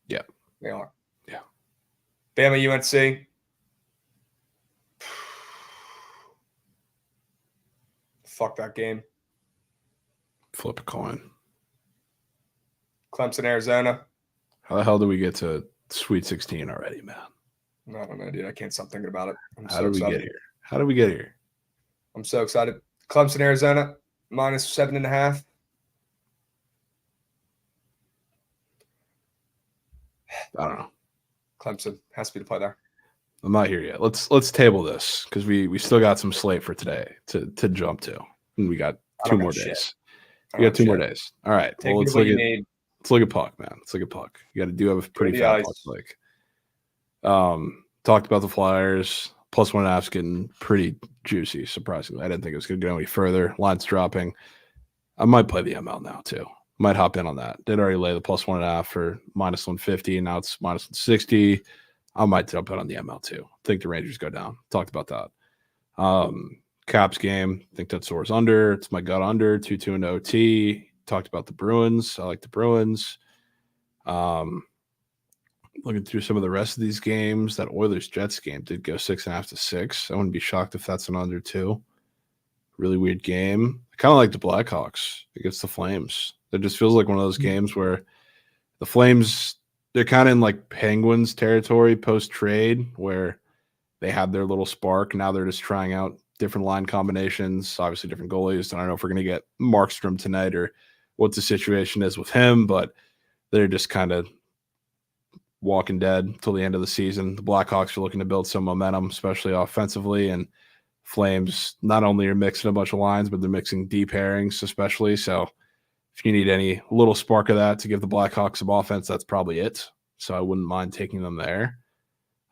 Yeah, they are. Yeah. Bama UNC. Fuck that game. Flip a coin. Clemson, Arizona. How the hell did we get to Sweet 16 already, man? I don't know, dude. I can't stop thinking about it. How did we get here? How did we get here? I'm so excited. Clemson, Arizona, -7.5. I don't know. Clemson has to be the play there. I'm not here yet. Let's table this because we still got some slate for today to jump to. And we got 2 more days. We got 2 more days. All right. Well, let's look at puck, man. Let's look at puck. You got to do have a pretty fat puck. Like, talked about the Flyers. +1.5 is getting pretty juicy, surprisingly. I didn't think it was going to go any further. Line's dropping. I might play the ML now, too. Might hop in on that. Did already lay the +1.5 for -150. Now it's -160. I might jump in on the ML, too. Think the Rangers go down. Talked about that. Caps game. Think that soars under. It's my gut under. 2-2 in OT. Talked about the Bruins. I like the Bruins. Looking through some of the rest of these games, that Oilers-Jets game did go 6.5 to 6. I wouldn't be shocked if that's an under 2. Really weird game. I kind of like the Blackhawks against the Flames. It just feels like one of those games where the Flames, they're kind of in like Penguins territory post-trade where they had their little spark. Now they're just trying out different line combinations, obviously different goalies. I don't know if we're going to get Markstrom tonight or what the situation is with him, but they're just kind of walking dead till the end of the season. The Blackhawks are looking to build some momentum, especially offensively, and Flames not only are mixing a bunch of lines, but they're mixing deep pairings especially. So if you need any little spark of that to give the Blackhawks some offense, that's probably it. So I wouldn't mind taking them there.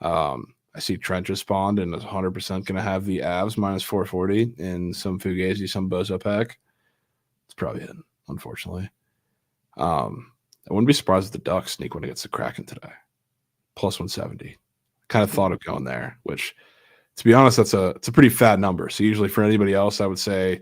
I see Trent respond and is 100% going to have the Avs -440 and some Fugazi, some Bozo pack. It's probably it, unfortunately. I wouldn't be surprised if the Ducks sneak one against the Kraken today. +170. Kind of thought of going there, which, to be honest, it's a pretty fat number. So usually for anybody else, I would say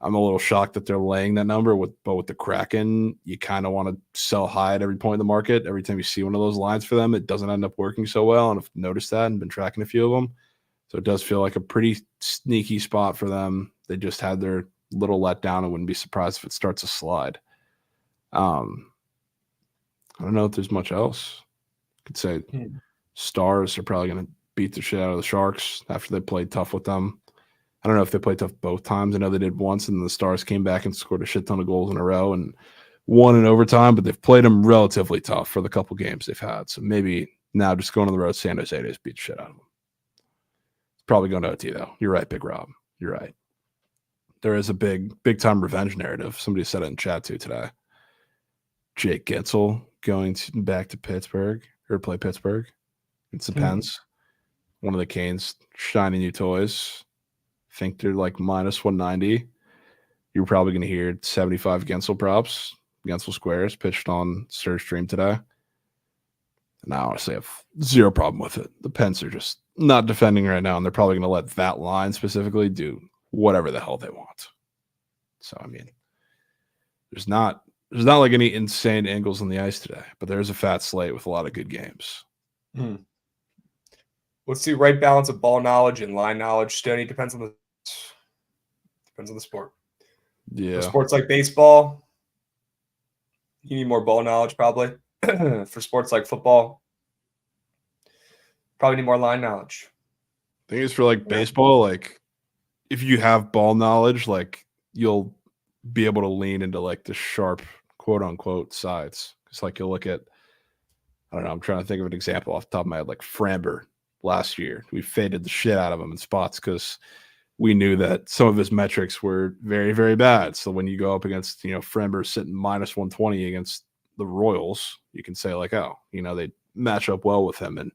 I'm a little shocked that they're laying that number. But with the Kraken, you kind of want to sell high at every point in the market. Every time you see one of those lines for them, it doesn't end up working so well. And I've noticed that and been tracking a few of them. So it does feel like a pretty sneaky spot for them. They just had their little letdown. I wouldn't be surprised if it starts to slide. I don't know if there's much else. I could say Stars are probably going to beat the shit out of the Sharks after they played tough with them. I don't know if they played tough both times. I know they did once, and the Stars came back and scored a shit ton of goals in a row and won in overtime, but they've played them relatively tough for the couple games they've had. So maybe now just going on the road, San Jose to just beat the shit out of them. It's probably going to OT, though. You're right, Big Rob. You're right. There is a big time revenge narrative. Somebody said it in chat too today. Jake Gensel going back to Pittsburgh or play Pittsburgh. It's the Pens. One of the Canes' shiny new toys. Think they're like minus 190. You're probably going to hear 75 Gensel props. Gensel squares pitched on Surge Stream today. And I honestly have zero problem with it. The Pens are just not defending right now, and they're probably going to let that line specifically do whatever the hell they want. So, I mean, there's not like any insane angles on the ice today, but there's a fat slate with a lot of good games. What's the right balance of ball knowledge and line knowledge? Stoney, depends on the sport. Yeah. For sports like baseball, you need more ball knowledge probably. For sports like football, probably need more line knowledge. I think it's for like baseball, like if you have ball knowledge, like you'll be able to lean into like the sharp quote unquote sides. It's like you'll look at, I don't know, I'm trying to think of an example off the top of my head, like Framber last year. We faded the shit out of him in spots because we knew that some of his metrics were very, very bad. So when you go up against, Framber sitting minus 120 against the Royals, you can say like, oh, they match up well with him. And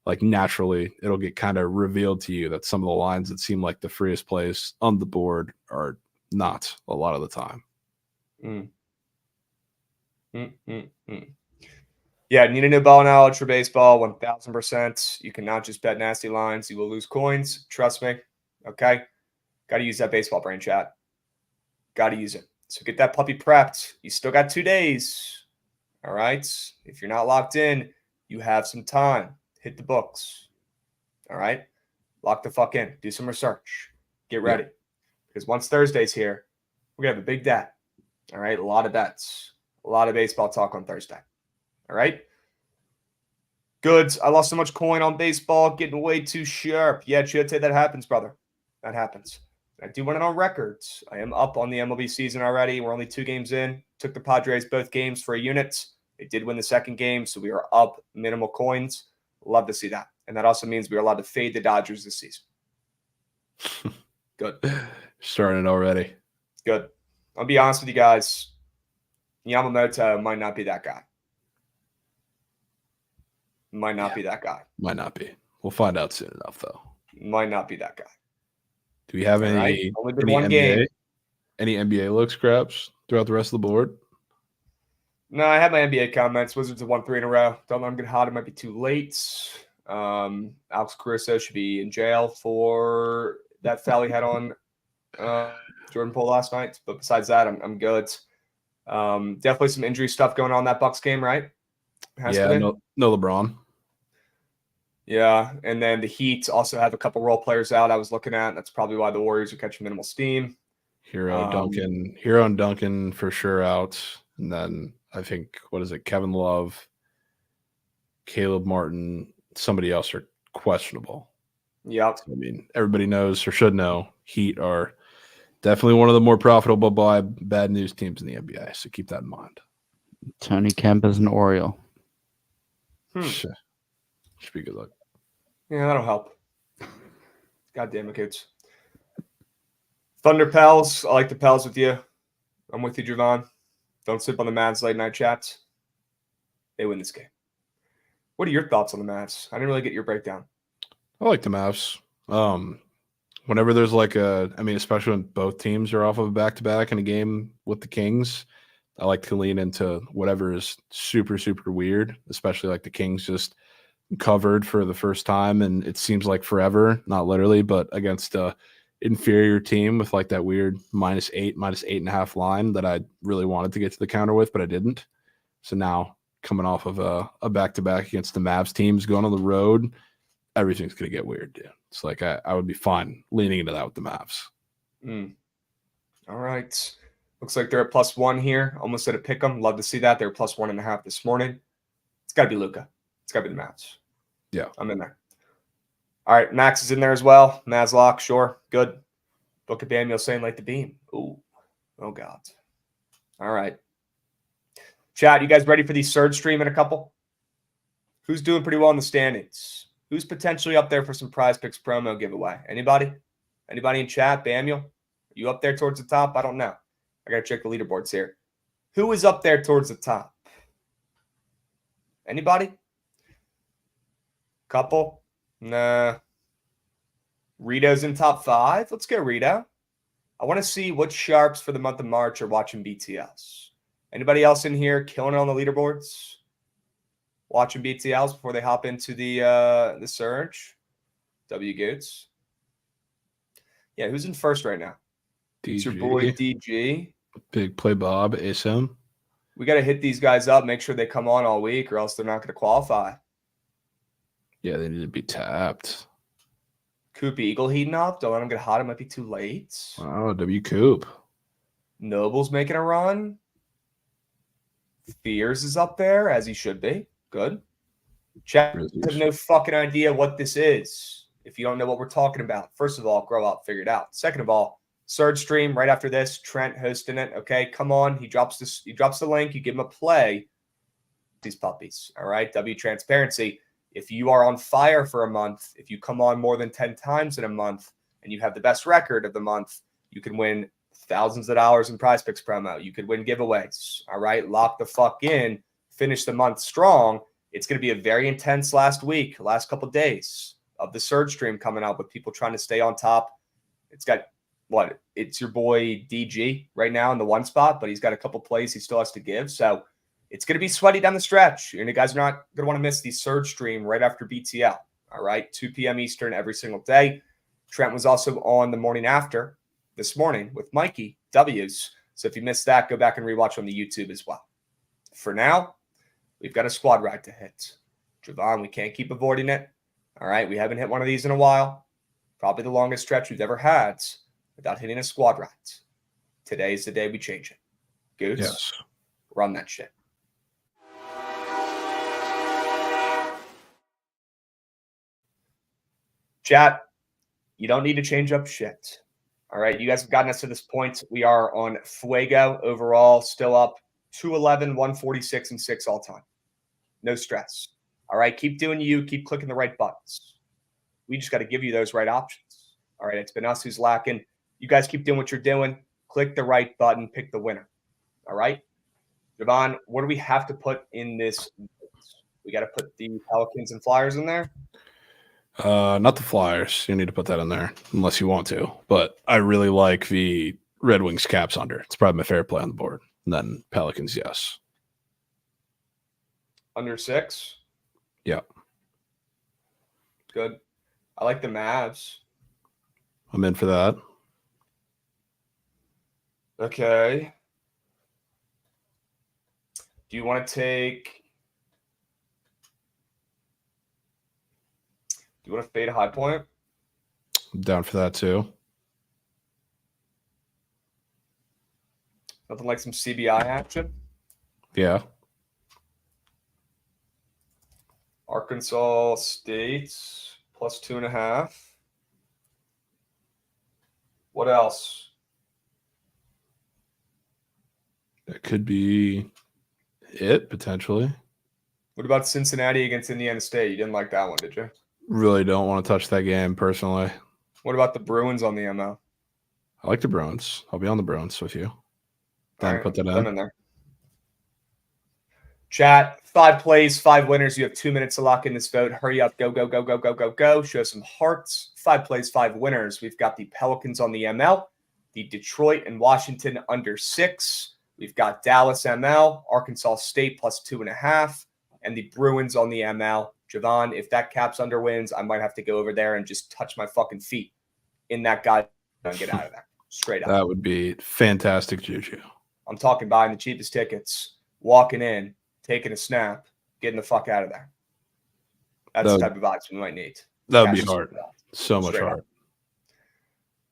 like naturally it'll get kind of revealed to you that some of the lines that seem like the freest plays on the board are not a lot of the time. Yeah, need a new ball knowledge for baseball, 1,000%. You cannot just bet nasty lines. You will lose coins. Trust me. Okay? Got to use that baseball brain, chat. Got to use it. So get that puppy prepped. You still got 2 days. All right? If you're not locked in, you have some time. Hit the books. All right? Lock the fuck in. Do some research. Get ready. Yeah. Because once Thursday's here, we're going to have a big day. All right? A lot of bets. A lot of baseball talk on Thursday. All right? Goods. I lost so much coin on baseball. Getting way too sharp. Yeah, Chiote, that happens, brother. That happens. I do want it on records. I am up on the MLB season already. We're only 2 games in. Took the Padres both games for a unit. They did win the second game, so we are up minimal coins. Love to see that. And that also means we are allowed to fade the Dodgers this season. Good. Starting it already. Good. I'll be honest with you guys. Yamamoto might not be that guy. Might not be that guy. Might not be. We'll find out soon enough, though. Might not be that guy. Do we have any NBA, game. Any NBA looks scraps throughout the rest of the board? No, I had my NBA comments. Wizards have won 3 in a row. Don't let them get hot. It might be too late. Alex Caruso should be in jail for that foul he had on Jordan Poole last night. But besides that, I'm good. Definitely some injury stuff going on in that Bucks game, right? No LeBron. Yeah, and then the Heat also have a couple role players out I was looking at. That's probably why the Warriors are catching minimal steam. Hero and Duncan for sure out. And then I think, Kevin Love, Caleb Martin, somebody else are questionable. Yep. I mean, everybody knows or should know Heat are definitely one of the more profitable by bad news teams in the NBA. So keep that in mind. Tony Kemp is an Oriole. Should be good luck. Yeah, that'll help. God damn it, kids. Thunder Pels. I like the Pels with you. I'm with you, Javon. Don't sleep on the Mavs late night chats. They win this game. What are your thoughts on the Mavs? I didn't really get your breakdown. I like the Mavs. Whenever there's especially when both teams are off of a back-to-back in a game with the Kings, I like to lean into whatever is super, super weird, especially like the Kings just covered for the first time, and it seems like forever, not literally, but against a inferior team with like that weird -8, -8.5 line that I really wanted to get to the counter with, but I didn't. So now coming off of a back-to-back against the Mavs teams going on the road, everything's going to get weird, dude. It's like I would be fine leaning into that with the Mavs. All right. Looks like they're at +1 here. Almost at a pick 'em. Love to see that. They're +1.5 this morning. It's got to be Luka. It's got to be the Mavs. Yeah. I'm in there. All right. Max is in there as well. Maslock, sure. Good. Bookit Daniel saying like the beam. Ooh. Oh, God. All right. Chat, you guys ready for the surge stream in a couple? Who's doing pretty well in the standings? Who's potentially up there for some Prize Picks promo giveaway? Anybody? Anybody in chat? Daniel? You up there towards the top? I don't know. I got to check the leaderboards here. Who is up there towards the top? Anybody? Couple? Nah. Rito's in top 5. Let's go, Rito. I want to see what sharps for the month of March are watching BTS. Anybody else in here killing it on the leaderboards? Watching BTLs before they hop into the surge? W Goots. Yeah, who's in first right now? DG. It's your boy DG. Big Play Bob, ASM. We got to hit these guys up, make sure they come on all week, or else they're not going to qualify. Yeah, they need to be tapped. Coop Eagle heating up. Don't let him get hot. It might be too late. Oh, W Coop. Noble's making a run. Fears is up there, as he should be. Good. Chat have no fucking idea what this is. If you don't know what we're talking about, first of all, grow up, figure it out. Second of all, surge stream right after this. Trent hosting it. Okay, come on. He drops this. He drops the link. You give him a play. These puppies. All right. W transparency. If you are on fire for a month, if you come on more than 10 times in a month, and you have the best record of the month, you can win thousands of dollars in Prize Picks promo. You could win giveaways. All right. Lock the fuck in. Finish the month strong. It's going to be a very intense last couple of days of the surge stream coming out with people trying to stay on top. It's got what? It's your boy DG right now in the 1 spot, but he's got a couple plays he still has to give. So it's going to be sweaty down the stretch. And you guys are not going to want to miss the surge stream right after BTL. All right. 2 p.m. Eastern every single day. Trent was also on the morning after this morning with Mikey W's. So if you missed that, go back and rewatch on the YouTube as well. For now, we've got a squad ride to hit. Javon, we can't keep avoiding it. All right. We haven't hit one of these in a while. Probably the longest stretch we've ever had without hitting a squad ride. Today is the day we change it. Goose, yes. Run that shit. Chat, you don't need to change up shit. All right. You guys have gotten us to this point. We are on Fuego overall, still up 211, 146, and 6 all time. No stress. All right. Keep doing you. Keep clicking the right buttons. We just got to give you those right options. All right. It's been us who's lacking. You guys keep doing what you're doing. Click the right button. Pick the winner. All right. Javon, what do we have to put in this? We got to put the Pelicans and Flyers in there. Not the Flyers. You need to put that in there unless you want to. But I really like the Red Wings Caps under. It's probably my favorite play on the board. And then Pelicans, yes. Under 6? Yeah. Good. I like the Mavs. I'm in for that. Okay. Do you want to take... Do you want to fade a high point? I'm down for that too. Nothing like some CBI action? Yeah. Arkansas State plus 2.5. What else? That could be it, potentially. What about Cincinnati against Indiana State? You didn't like that one, did you? Really don't want to touch that game personally. What about the Bruins on the ML? I like the Bruins. I'll be on the Bruins with you. Then Right, put that in there. Chat, 5 plays, 5 winners. You have 2 minutes to lock in this vote. Hurry up. Go, go, go, go, go, go, go. Show some hearts. 5 plays, 5 winners. We've got the Pelicans on the ML, the Detroit and Washington under 6. We've got Dallas ML, Arkansas State plus 2.5, and the Bruins on the ML. Javon, if that Caps under wins, I might have to go over there and just touch my fucking feet in that guy and get out of there. Straight up. That would be fantastic juju. I'm talking buying the cheapest tickets, walking in, taking a snap, getting the fuck out of there. That's the type of vibes we might need. That would be hard. So much Straight hard. up.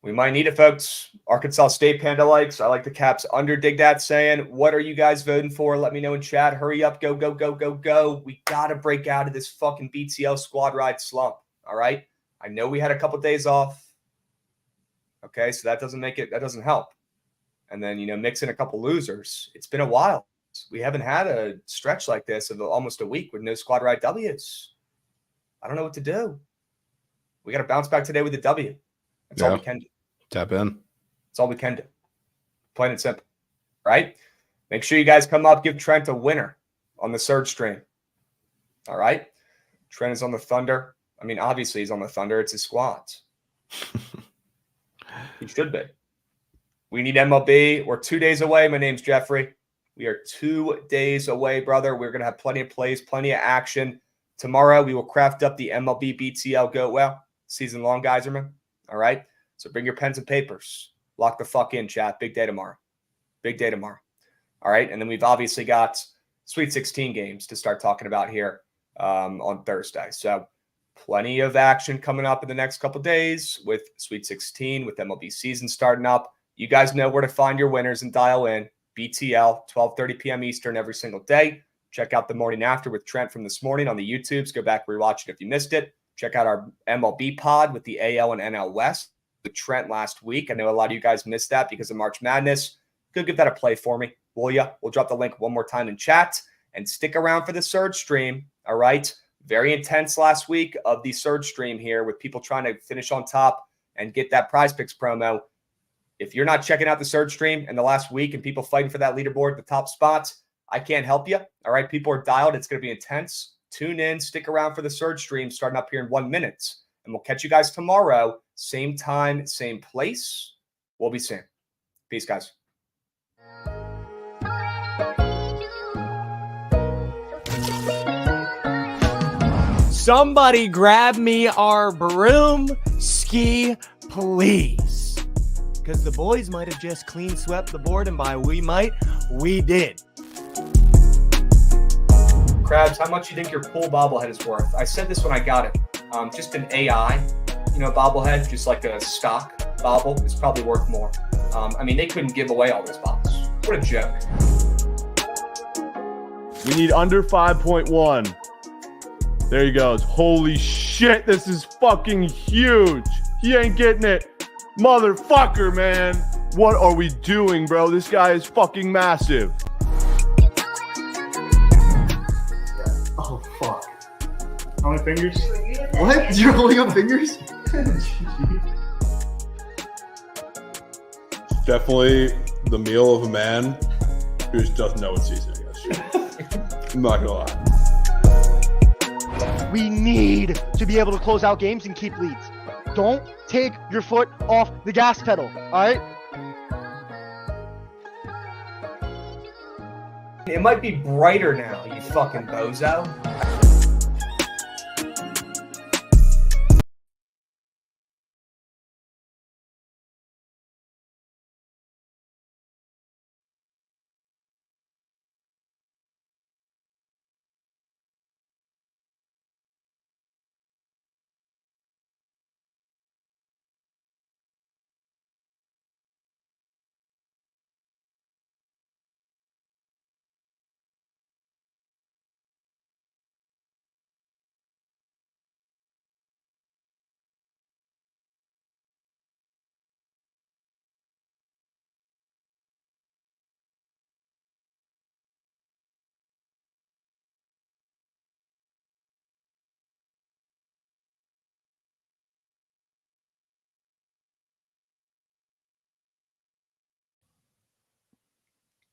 We might need it, folks. Arkansas State Panda likes. I like the Caps under. Dig that saying. What are you guys voting for? Let me know in chat. Hurry up. Go, go, go, go, go. We got to break out of this fucking BTL squad ride slump. All right? I know we had a couple days off. Okay, so that doesn't help. And then, mix in a couple losers. It's been a while. We haven't had a stretch like this of almost a week with no squad ride W's. I don't know what to do. We got to bounce back today with a W. That's all we can do. Tap in. That's all we can do. Plain and simple. Right? Make sure you guys come up. Give Trent a winner on the Surge stream. All right? Trent is on the Thunder. I mean, obviously he's on the Thunder. It's his squads. He should be. We need MLB. We're 2 days away. My name's Jeffrey. We are 2 days away, brother. We're going to have plenty of plays, plenty of action. Tomorrow, we will craft up the MLB BTL Go Well season long, Geyserman. All right? So bring your pens and papers. Lock the fuck in, chat. Big day tomorrow. Big day tomorrow. All right? And then we've obviously got Sweet 16 games to start talking about here on Thursday. So plenty of action coming up in the next couple days with Sweet 16, with MLB season starting up. You guys know where to find your winners and dial in. BTL, 12:30 p.m. Eastern every single day. Check out the morning after with Trent from this morning on the YouTubes. Go back, rewatch it if you missed it. Check out our MLB pod with the AL and NL West with Trent last week. I know a lot of you guys missed that because of March Madness. Go give that a play for me, will ya? We'll drop the link one more time in chat. And stick around for the Surge stream, all right? Very intense last week of the Surge stream here with people trying to finish on top and get that Prize Picks promo. If you're not checking out the Surge stream in the last week and people fighting for that leaderboard, the top spots, I can't help you. All right, people are dialed. It's going to be intense. Tune in. Stick around for the Surge stream starting up here in 1 minute. And we'll catch you guys tomorrow. Same time, same place. We'll be seeing. Peace, guys. Somebody grab me our broom ski, please. Because the boys might have just clean swept the board, and by we did. Krabs, how much you think your pool bobblehead is worth? I said this when I got it. Just an AI, bobblehead, just like a stock bobble, is probably worth more. I mean, they couldn't give away all those bobbles. What a joke. We need under 5.1. There he goes. Holy shit, this is fucking huge. He ain't getting it. Motherfucker, man. What are we doing, bro? This guy is fucking massive. Oh, fuck. How many fingers? What? You're holding up fingers? Definitely the meal of a man who just doesn't know what seasoning is. I'm not gonna lie. We need to be able to close out games and keep leads. Don't take your foot off the gas pedal, all right? It might be brighter now, you fucking bozo.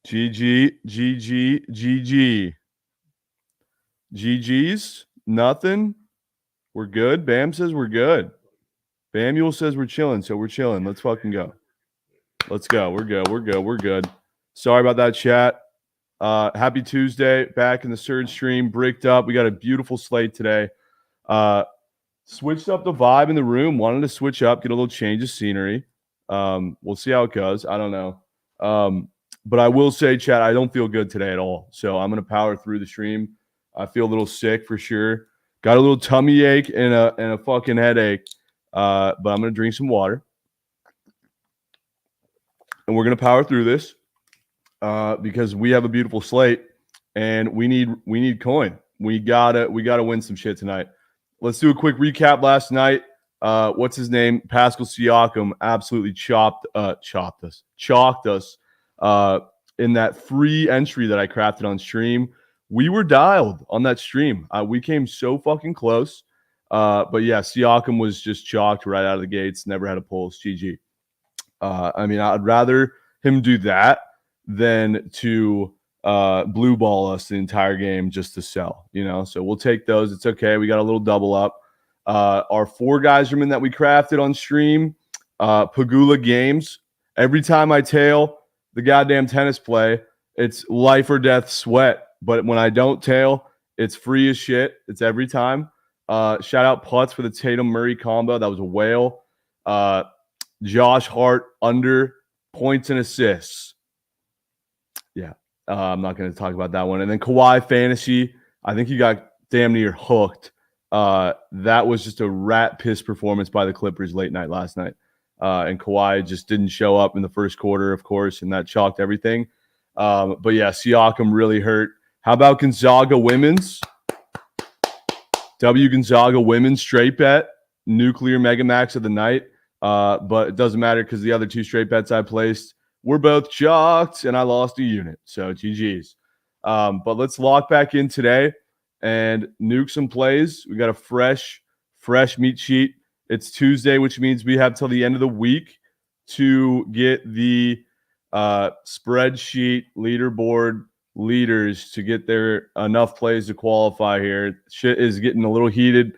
GG. GG's. Nothing. We're good. Bam says we're good. Bamuel says we're chilling, so we're chilling. Let's fucking go. Let's go. We're good. Sorry about that, chat. Happy Tuesday. Back in the Surge stream. Bricked up. We got a beautiful slate today. Switched up the vibe in the room. Wanted to switch up, get a little change of scenery. We'll see how it goes. I don't know. But I will say, chat, I don't feel good today at all. So I'm going to power through the stream. I feel a little sick for sure. Got a little tummy ache and a fucking headache. But I'm going to drink some water. and we're gonna power through this because we have a beautiful slate, and we need coin. We gotta win some shit tonight. Let's do a quick recap last night. What's his name? Pascal Siakam absolutely chalked us in that free entry that I crafted on stream. We were dialed on that stream. We came so fucking close. But yeah, Siakam was just chalked right out of the gates. Never had a pulse. GG. I mean, I'd rather him do that than to blue ball us the entire game just to sell, So we'll take those. It's okay. We got a little double up. Our 4 geysermen that we crafted on stream, Pagula Games. Every time I tail the goddamn tennis play, it's life or death sweat. But when I don't tail, it's free as shit. It's every time. Shout out Putz for the Tatum Murray combo. That was a whale. Josh Hart under points and assists. Yeah. I'm not going to talk about that one. And then Kawhi Fantasy. I think he got damn near hooked. That was just a rat piss performance by the Clippers late night last night. And Kawhi just didn't show up in the first quarter, of course, and that chalked everything. But yeah, Siakam really hurt. How about Gonzaga women's? Gonzaga women's straight bet, nuclear mega max of the night. But it doesn't matter because the other 2 straight bets I placed were both chalked, and I lost a unit. So GG's. But let's lock back in today and nuke some plays. We got a fresh meat sheet. It's Tuesday, which means we have till the end of the week to get the spreadsheet leaderboard leaders to get their enough plays to qualify here. Shit is getting a little heated.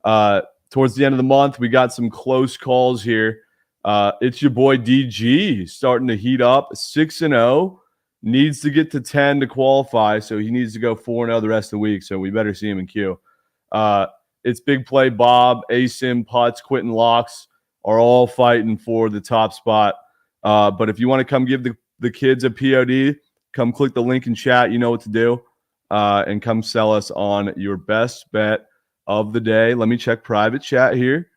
Towards the end of the month, we got some close calls here. It's your boy DG starting to heat up. 6-0. Needs to get to 10 to qualify, so he needs to go 4-0 the rest of the week, so we better see him in queue. It's Big Play Bob, Asim, Putz, Quentin Locks are all fighting for the top spot. But if you want to come give the kids a POD, come click the link in chat. You know what to do. And come sell us on your best bet of the day. Let me check private chat here.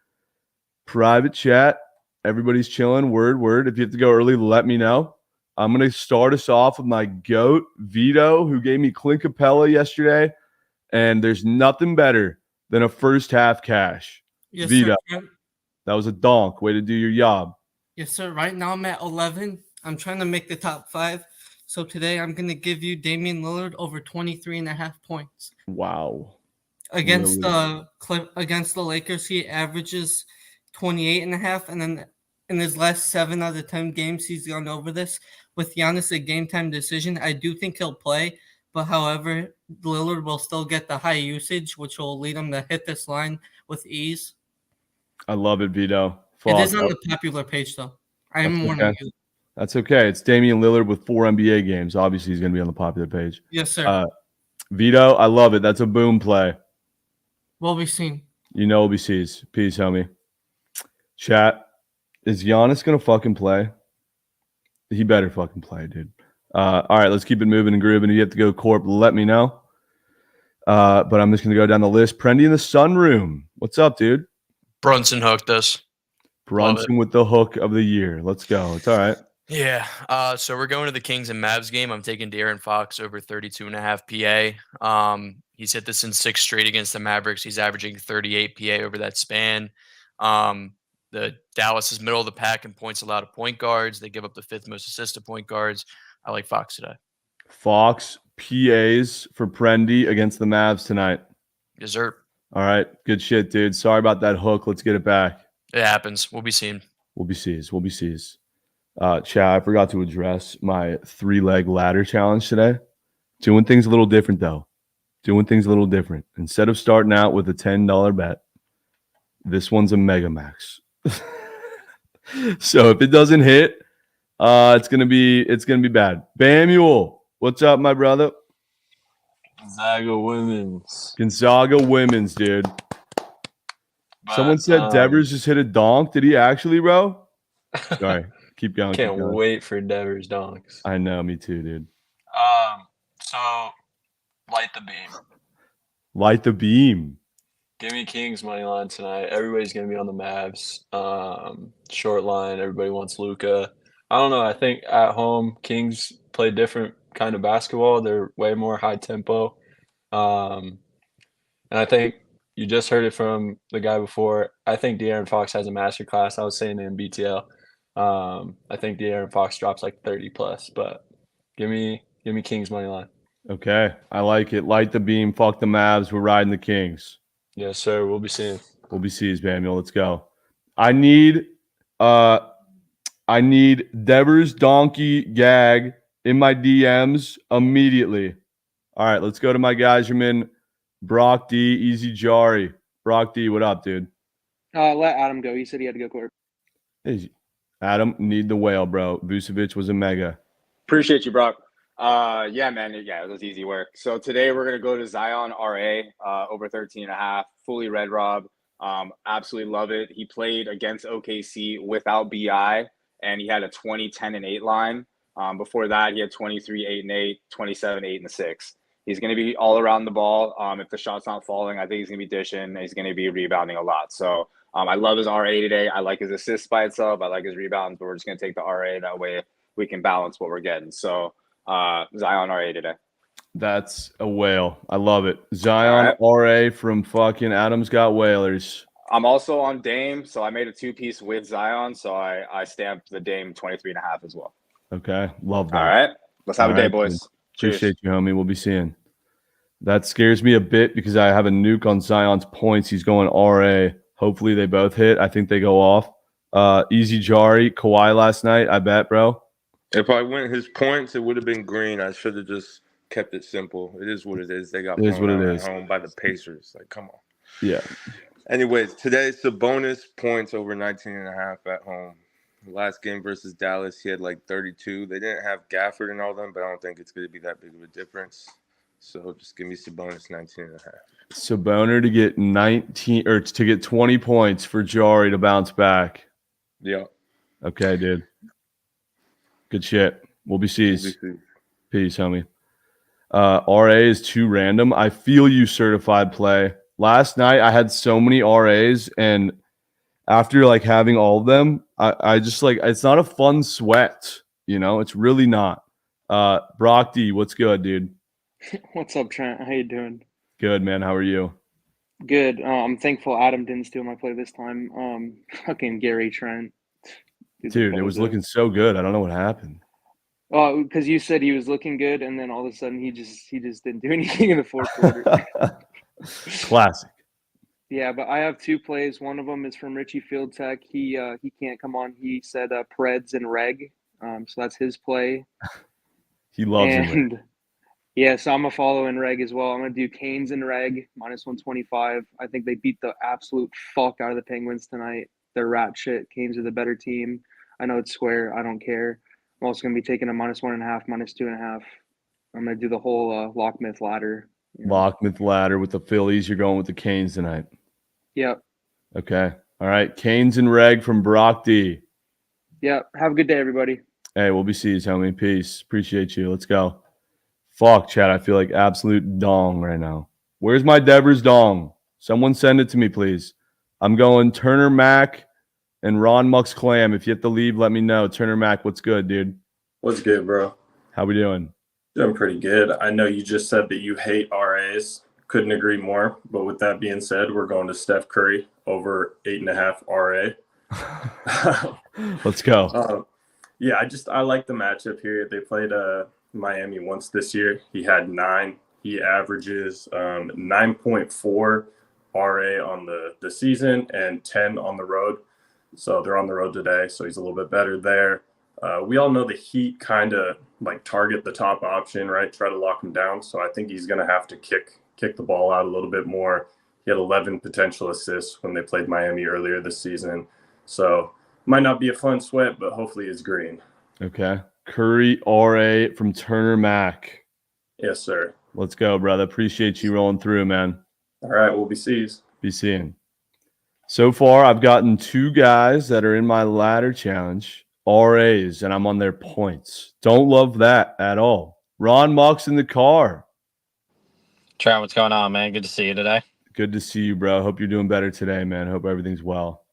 Private chat. Everybody's chilling. Word. If you have to go early, let me know. I'm going to start us off with my GOAT, Vito, who gave me Clint Capella yesterday. And there's nothing better than a first half cash. Yes, Vito. sir. That was a donk. Way to do your job. Yes, sir. Right now I'm at 11. I'm trying to make the top 5. So today I'm going to give you Damian Lillard over 23.5 points. Wow. Against the Lakers, he averages 28.5, and then in his last 7 out of 10 games, he's gone over this. With Giannis a game time decision, I do think he'll play, but however, Lillard will still get the high usage, which will lead him to hit this line with ease. I love it, Vito. It is on the popular page, though. I am warning you. That's okay. It's Damian Lillard with 4 NBA games. Obviously, he's going to be on the popular page. Yes, sir. Vito, I love it. That's a boom play. Will be seen. You know we'll be sees. Peace, homie. Chat, is Giannis going to fucking play? He better fucking play, dude. All right, let's keep it moving and grooving. If you have to go corp, let me know. But I'm just going to go down the list. Prendy in the sunroom. What's up, dude? Brunson hooked us. Brunson with the hook of the year. Let's go. It's all right. Yeah. So we're going to the Kings and Mavs game. I'm taking De'Aaron Fox over 32.5 PA. He's hit this in 6 straight against the Mavericks. He's averaging 38 PA over that span. The Dallas is middle of the pack in points allowed to point guards. They give up the 5th most assists to point guards. I like Fox today. Fox PAs for Prendy against the Mavs tonight. Dessert. All right. Good shit, dude. Sorry about that hook. Let's get it back. It happens. We'll be seen. We'll be sees. Chat, I forgot to address my 3-leg ladder challenge today. Doing things a little different, though. Instead of starting out with a $10 bet, this one's a Mega Max. So if it doesn't hit, it's gonna be bad. Bamuel, what's up, my brother? Gonzaga women's, dude. Someone said Devers just hit a donk. Did he actually, bro? Sorry. Keep going. Can't wait for Devers donks. I know, me too, dude. So light the beam. Give me Kings money line tonight. Everybody's gonna be on the Mavs. Short line. Everybody wants Luka. I don't know. I think at home, Kings play different kind of basketball. They're way more high tempo. And I think you just heard it from the guy before. I think De'Aaron Fox has a master class. I was saying it in BTL. I think De'Aaron Fox drops like 30 plus, but give me Kings money line. Okay, I like it. Light the beam. Fuck the Mavs. We're riding the Kings. Yes, sir. We'll be seeing. We'll be sees, Daniel. Let's go. I need Devers Donkey Gag in my DMs immediately. All right, let's go to my guyserman, Brock D, Easy Jari. Brock D, what up, dude? Let Adam go. He said he had to go quick. Hey, Adam, need the whale, bro. Vucevic was a mega. Appreciate you, Brock. Yeah, man. Yeah, it was easy work. So today we're gonna go to Zion RA over 13.5, fully red rob. Absolutely love it. He played against OKC without BI, and he had a 20, 10, and 8 line. Before that, he had 23, 8, and 8, 27, 8, and 6. He's going to be all around the ball. If the shot's not falling, I think he's going to be dishing. He's going to be rebounding a lot. So I love his RA today. I like his assists by itself. I like his rebounds, but we're just going to take the RA. That way we can balance what we're getting. So Zion RA today. That's a whale. I love it. Zion RA from fucking Adam's Got Whalers. I'm also on Dame, so I made a 2-piece with Zion. So I stamped the Dame 23.5 as well. Okay, love that. All right, let's have a day, boys. Appreciate you, homie. We'll be seeing. That scares me a bit because I have a nuke on Zion's points. He's going RA. Hopefully they both hit. I think they go off. Easy Jari, Kawhi last night, I bet, bro. If I went his points, it would have been green. I should have just kept it simple. It is what it is. They got blown out at home by the Pacers. Like, come on. Yeah. Anyways, today it's a bonus points over 19.5 at home. Last game versus Dallas, he had like 32. They didn't have Gafford and all them, but I don't think it's going to be that big of a difference. So just give me some bonus 19.5. Saboner to get 19 or to get 20 points for Jari to bounce back. Yeah. Okay, dude. Good shit. We'll be sees. Peace, homie. RA is too random. I feel you, certified play. Last night I had so many RAs, and after like having all of them, I just like it's not a fun sweat, you know. It's really not. Brock D, what's good, dude? What's up, Trent? How you doing? Good, man. How are you? Good. I'm thankful Adam didn't steal my play this time. Fucking Gary Trent. Dude, it was looking so good. I don't know what happened. Oh, because you said he was looking good, and then all of a sudden he just didn't do anything in the fourth quarter. Classic. Yeah, but I have 2 plays. One of them is from Richie Fieldtech. He can't come on. He said Preds and Reg. So that's his play. He loves and, it. Yeah, so I'm going to follow in Reg as well. I'm going to do Canes and Reg, minus 125. I think they beat the absolute fuck out of the Penguins tonight. They're rat shit. Canes are the better team. I know it's square. I don't care. I'm also going to be taking a minus 1.5, minus 2.5. I'm going to do the whole lock myth ladder. Lock myth ladder with the Phillies. You're going with the Canes tonight. Yep. Okay. All right. Canes and Reg from Brock D. Yep. Have a good day, everybody. Hey, we'll be sees, homie. Peace. Appreciate you. Let's go. Fuck, Chad. I feel like absolute dong right now. Where's my Devers dong? Someone send it to me, please. I'm going Turner Mac and Ron Mux Clam. If you have to leave, let me know. Turner Mac, what's good, dude? What's good, bro? How we doing? Doing pretty good. I know you just said that you hate RAs. Couldn't agree more. But with that being said, we're going to Steph Curry over 8.5 RA. Let's go. Yeah, I like the matchup here. They played Miami once this year. He had 9. He averages 9.4 RA on the season and 10 on the road. So they're on the road today, so he's a little bit better there. We all know the Heat kind of like target the top option, right? Try to lock him down. So I think he's going to have to kick the ball out a little bit more. He had 11 potential assists when they played Miami earlier this season. So might not be a fun sweat, but hopefully it's green. Okay. Curry RA from Turner Mac. Yes, sir. Let's go, brother. Appreciate you rolling through, man. All right. We'll be sees. Be seeing. So far, I've gotten 2 guys that are in my ladder challenge, RAs, and I'm on their points. Don't love that at all. Ron Mux in the car. Trent, what's going on, man? Good to see you today. Good to see you, bro. Hope you're doing better today, man. Hope everything's well.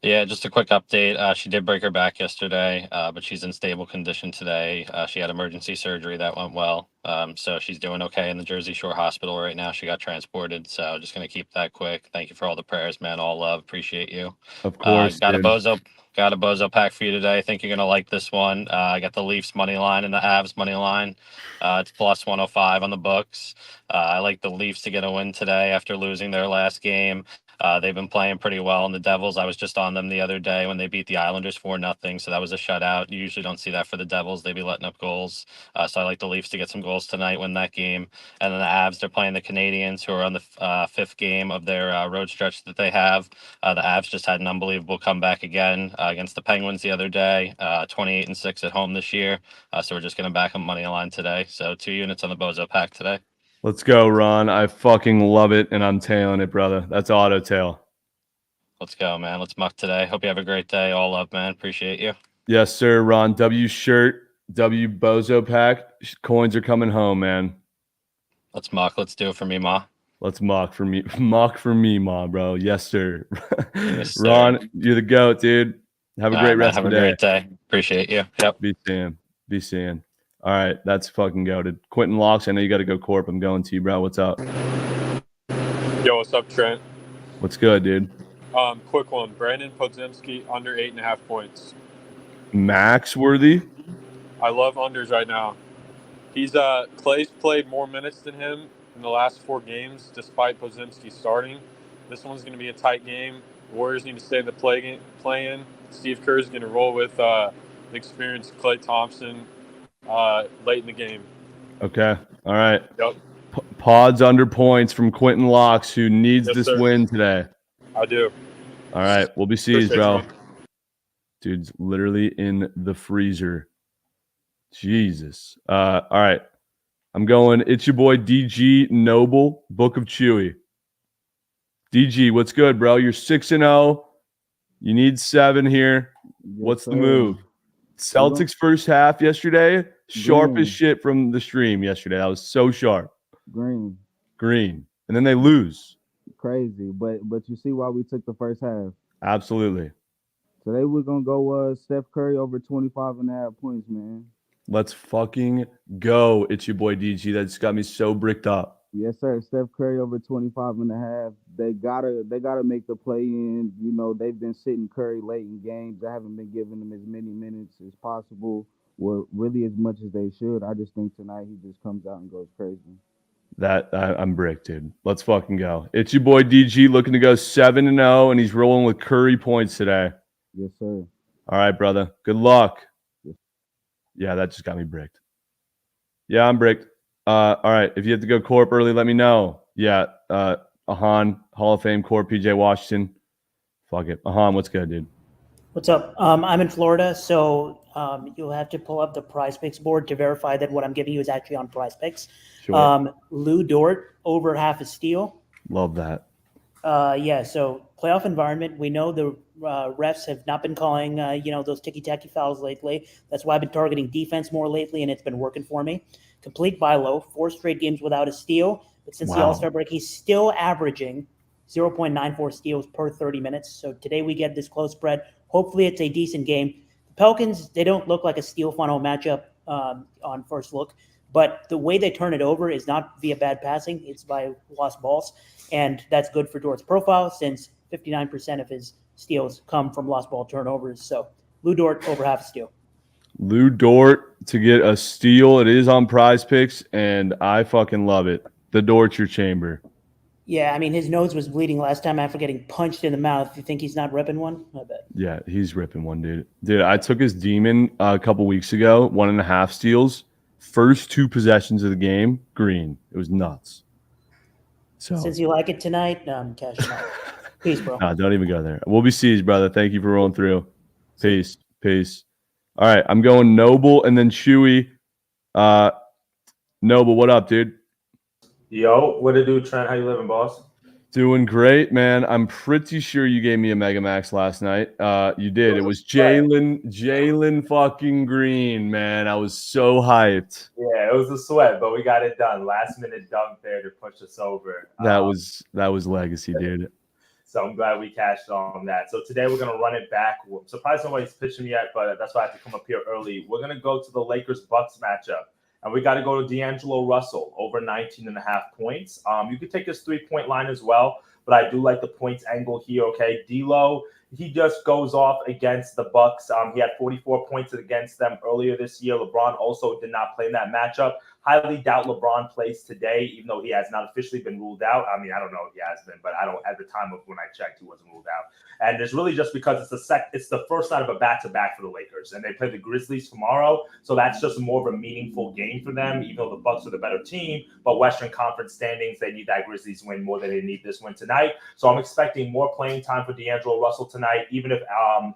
Yeah, just a quick update. She did break her back yesterday, but she's in stable condition today. She had emergency surgery that went well. So she's doing okay in the Jersey Shore Hospital right now. She got transported. So just going to keep that quick. Thank you for all the prayers, man. All love. Appreciate you. Of course, Got a dude. bozo pack for you today. I think you're going to like this one. I got the Leafs money line and the Avs money line. It's plus 105 on the books. I like the Leafs to get a win today after losing their last game. They've been playing pretty well. And the Devils, I was just on them the other day when they beat the Islanders 4-0. So that was a shutout. You usually don't see that for the Devils. They'd be letting up goals. So I like the Leafs to get some goals tonight, win that game. And then the Avs, they're playing the Canadians, who are on the fifth game of their road stretch that they have. The Avs just had an unbelievable comeback again against the Penguins the other day, 28-6 at home this year. So we're just going to back them money line today. So 2 units on the Bozo pack today. Let's go, Ron. I fucking love it, and I'm tailing it, brother. That's auto tail. Let's go, man. Let's muck today. Hope you have a great day. All love, man. Appreciate you. Yes, sir, Ron. W shirt, W Bozo pack. Coins are coming home, man. Let's muck. Let's do it for me, Ma. Let's mock for me. Mock for me, Ma, bro. Yes, sir. Yes, sir. Ron, you're the GOAT, dude. Have a great rest of the day. Have a great day. Appreciate you. Yep. Be seeing. All right, that's fucking goated. Quentin Locks, I know you got to go corp. I'm going to you, bro. What's up? Yo, what's up, Trent? What's good, dude? Quick one. Brandon Podziemski under 8.5 points. Max worthy? I love unders right now. Clay's played more minutes than him in the last 4 games, despite Podziemski starting. This one's going to be a tight game. The Warriors need to stay in the play-in. Steve Kerr's going to roll with the experienced Klay Thompson late in the game. Okay. All right. Yep. Pods under points from Quentin Locks, who needs Yes, this sir. win today. I do. All right. We'll be seeing, Appreciate bro. you, man. Dude's literally in the freezer. Jesus. All right. I'm going. It's your boy DG Noble, Book of Chewy. DG, what's good, bro? You're 6-0. You need 7 here. What's the move? Celtics first half yesterday. Sharp as shit from the stream yesterday. That was so sharp. Green. And then they lose. Crazy. But you see why we took the first half. Absolutely. Today we're gonna go Steph Curry over 25.5 points, man. Let's fucking go. It's your boy DG. That's got me so bricked up. Yes, sir. Steph Curry over 25.5. They gotta make the play in. You know, they've been sitting Curry late in games. They haven't been giving him as many minutes as possible. Well, really as much as they should. I just think tonight he just comes out and goes crazy. I'm bricked, dude. Let's fucking go. It's your boy DG looking to go 7-0, and he's rolling with Curry points today. Yes, sir. All right, brother. Good luck. Yeah, that just got me bricked. Yeah, I'm bricked. All right. If you have to go corp early, let me know. Yeah. Ahan, Hall of Fame corp, PJ Washington. Fuck it. Ahan, what's good, dude? What's up? I'm in Florida, so you'll have to pull up the Prize Picks board to verify that what I'm giving you is actually on Prize Picks. Sure. Lou Dort over half a steal. Love that. Yeah, so playoff environment. We know the refs have not been calling, those ticky-tacky fouls lately. That's why I've been targeting defense more lately, and it's been working for me. Complete buy low, 4 straight games without a steal. But since the All-Star break, he's still averaging 0.94 steals per 30 minutes. So today we get this close spread. Hopefully it's a decent game. The Pelicans, they don't look like a steal funnel matchup on first look. But the way they turn it over is not via bad passing. It's by lost balls. And that's good for Dort's profile since 59% of his steals come from lost ball turnovers. So Lou Dort over half a steal. Lou Dort to get a steal. It is on Prize Picks, and I fucking love it. The Dort's your chamber. Yeah, I mean, his nose was bleeding last time after getting punched in the mouth. You think he's not ripping one? I bet. Yeah, he's ripping one, dude. Dude, I took his demon a couple weeks ago, 1.5 steals. First 2 possessions of the game, green. It was nuts. So since you like it tonight, cash it out. Peace, bro. Nah, don't even go there. We'll be seized, brother. Thank you for rolling through. Peace. All right, I'm going Noble and then Chewy. Noble, what up, dude? Yo, what it do, Trent? How you living, boss? Doing great, man. I'm pretty sure you gave me a Mega Max last night. You did. It was Jalen fucking Green, man. I was so hyped. Yeah, it was a sweat, but we got it done. Last minute dunk there to push us over. That was legacy, dude. So I'm glad we cashed on that. So today we're going to run it back. I'm surprised nobody's pitching yet, but that's why I have to come up here early. We're going to go to the Lakers-Bucks matchup. And we got to go to D'Angelo Russell over 19.5 points. You could take his 3-point line as well, but I do like the points angle here. Okay, D'Lo, he just goes off against the Bucks. He had 44 points against them earlier this year. LeBron also did not play in that matchup. Highly doubt LeBron plays today, even though he has not officially been ruled out. I mean, I don't know if he has been, but I don't. At the time of when I checked, he wasn't ruled out. And it's really just because it's the first night of a back-to-back for the Lakers, and they play the Grizzlies tomorrow. So that's just more of a meaningful game for them, even though the Bucks are the better team. But Western Conference standings, they need that Grizzlies win more than they need this win tonight. So I'm expecting more playing time for D'Angelo Russell tonight, even if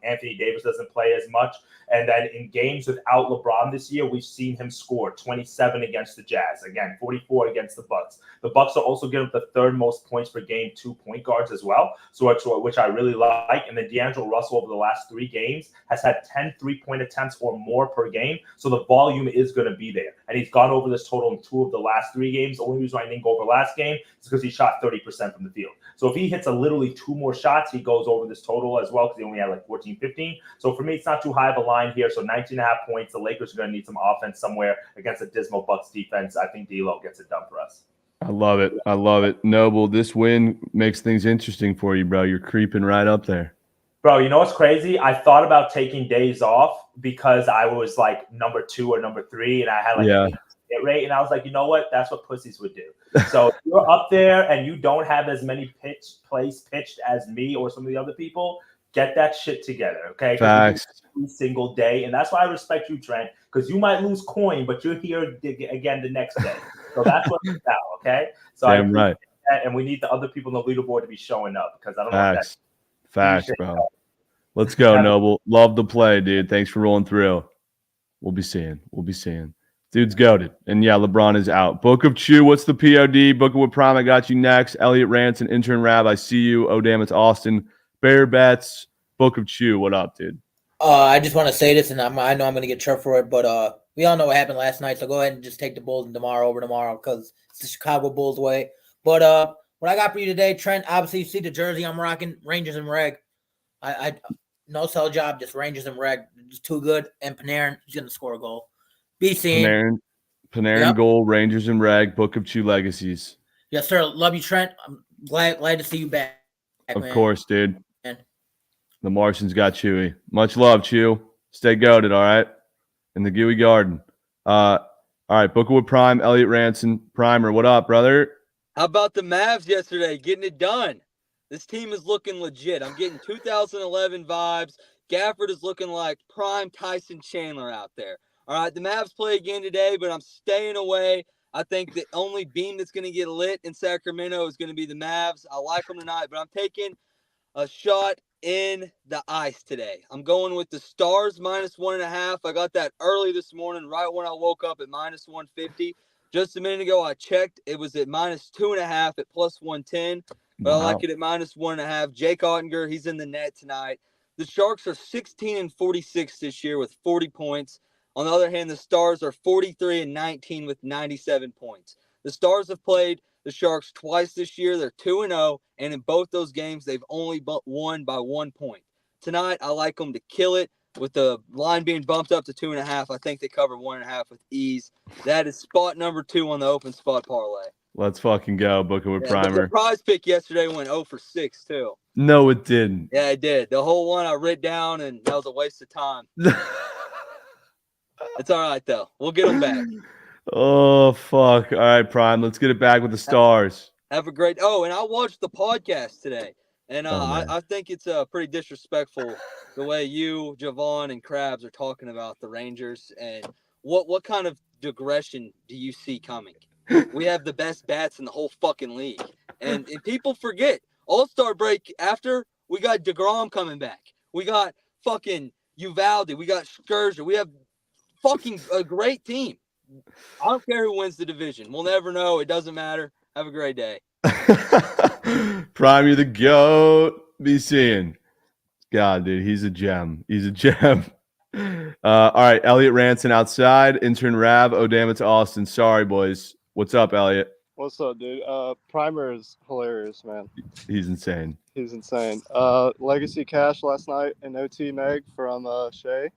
Anthony Davis doesn't play as much. And then in games without LeBron this year, we've seen him score 27 against the Jazz. Again, 44 against the Bucks. The Bucks are also giving up the third most points per game to point guards as well, so which I really like. And then D'Angelo Russell over the last 3 games has had 10 3-point attempts or more per game, so the volume is going to be there. And he's gone over this total in 2 of the last 3 games. The only reason I didn't go over last game is because he shot 30% from the field. So if he hits literally 2 more shots, he goes over this total as well because he only had like 14, 15. So for me, it's not too high of a line here. So 19.5 points. The Lakers are going to need some offense somewhere against a dismal Bucks defense. I think D'Lo gets it done for us. I love it. I love it. Noble, this win makes things interesting for you, bro. You're creeping right up there. Bro, you know what's crazy? I thought about taking days off because I was like number 2 or number 3, and I had like an 8 hit rate. And I was like, you know what? That's what pussies would do. So if you're up there and you don't have as many plays pitched as me or some of the other people, get that shit together, okay? Facts. Every single day. And that's why I respect you, Trent, because you might lose coin, but you're here again the next day. So that's what it's about, okay? So Damn right. that, and we need the other people on the leaderboard to be showing up because I don't know if that's Facts, bro. Let's go, Noble. Love the play, dude. Thanks for rolling through. We'll be seeing. Dude's goated. And yeah, LeBron is out. Book of Chew, what's the POD? Book of Wood Prime, I got you next. Elliot Ranson, Intern Rab, I see you. Oh, damn, it's Austin. Bear Bets, Book of Chew, what up, dude? I just want to say this, and I know I'm going to get chirped for it, but we all know what happened last night, so go ahead and just take the Bulls over tomorrow because it's the Chicago Bulls way. But what I got for you today, Trent, obviously you see the jersey I'm rocking, Rangers and Reg. I no sell job, just Rangers and Reg. It's too good, and Panarin, he's going to score a goal. Be seen. Panarin goal, Rangers and Reg, Book of Chew legacies. Yes, sir. Love you, Trent. I'm glad to see you back. Of course, dude. The Martians got Chewy. Much love, Chew. Stay goated, all right? In the Gooey Garden. All right, Bookwood Prime, Elliot Ranson, Primer. What up, brother? How about the Mavs yesterday getting it done? This team is looking legit. I'm getting 2011 vibes. Gafford is looking like prime Tyson Chandler out there. All right, the Mavs play again today, but I'm staying away. I think the only beam that's going to get lit in Sacramento is going to be the Mavs. I like them tonight, but I'm taking a shot in the ice today. I'm going with the Stars -1.5. I got that early this morning, right when I woke up at -150. Just a minute ago, I checked. It was at -2.5 at +110. But I like it at -1.5. Jake Ottinger, he's in the net tonight. The Sharks are 16-46 this year with 40 points. On the other hand, the Stars are 43-19 with 97 points. The Stars have played the Sharks twice this year. They're 2-0, and in both those games, they've only won by 1 point. Tonight, I like them to kill it. With the line being bumped up to 2.5, I think they cover 1.5 with ease. That is spot number 2 on the open spot parlay. Let's fucking go, Bookwood Primer. The prize pick yesterday went 0 for 6, too. No, it didn't. Yeah, it did. The whole one I writ down, and that was a waste of time. It's all right, though. We'll get them back. Oh, fuck. All right, Prime. Let's get it back with the Stars. Have a great – oh, and I watched the podcast today, and I think it's pretty disrespectful the way you, Javon, and Krabs are talking about the Rangers. And what kind of digression do you see coming? We have the best bats in the whole fucking league. And people forget. All-Star break after, we got DeGrom coming back. We got fucking Uvalde. We got Scherzer. We have fucking a great team. I don't care who wins the division. We'll never know. It doesn't matter. Have a great day. Prime, you're the GOAT. Be seeing. God, dude, he's a gem. He's a gem. All right, Elliot Ranson outside. Intern Rab. Oh, damn, it's Austin. Sorry, boys. What's up, Elliot? What's up, dude? Primer is hilarious, man. He's insane. He's insane. Legacy cash last night in OT Meg from Shay.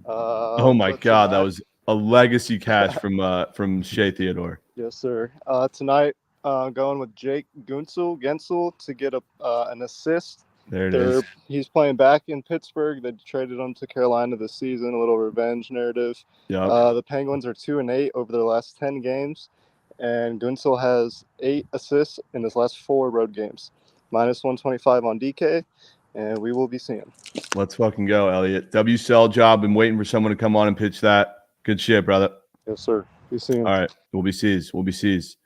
Oh my But God, that tonight, was a legacy cash from Shea Theodore. yes, sir. Tonight, going with Jake Gensel to get an assist. There it is. He's playing back in Pittsburgh. They traded him to Carolina this season. A little revenge narrative. Yep. The Penguins are 2-8 over their last 10 games, and Gunsel has 8 assists in his last 4 road games. -125 on DK, and we will be seeing. Let's fucking go, Elliot. WSL job. Been waiting for someone to come on and pitch that. Good shit, brother. Yes, sir. Be seeing. All right. We'll be sees. We'll be sees.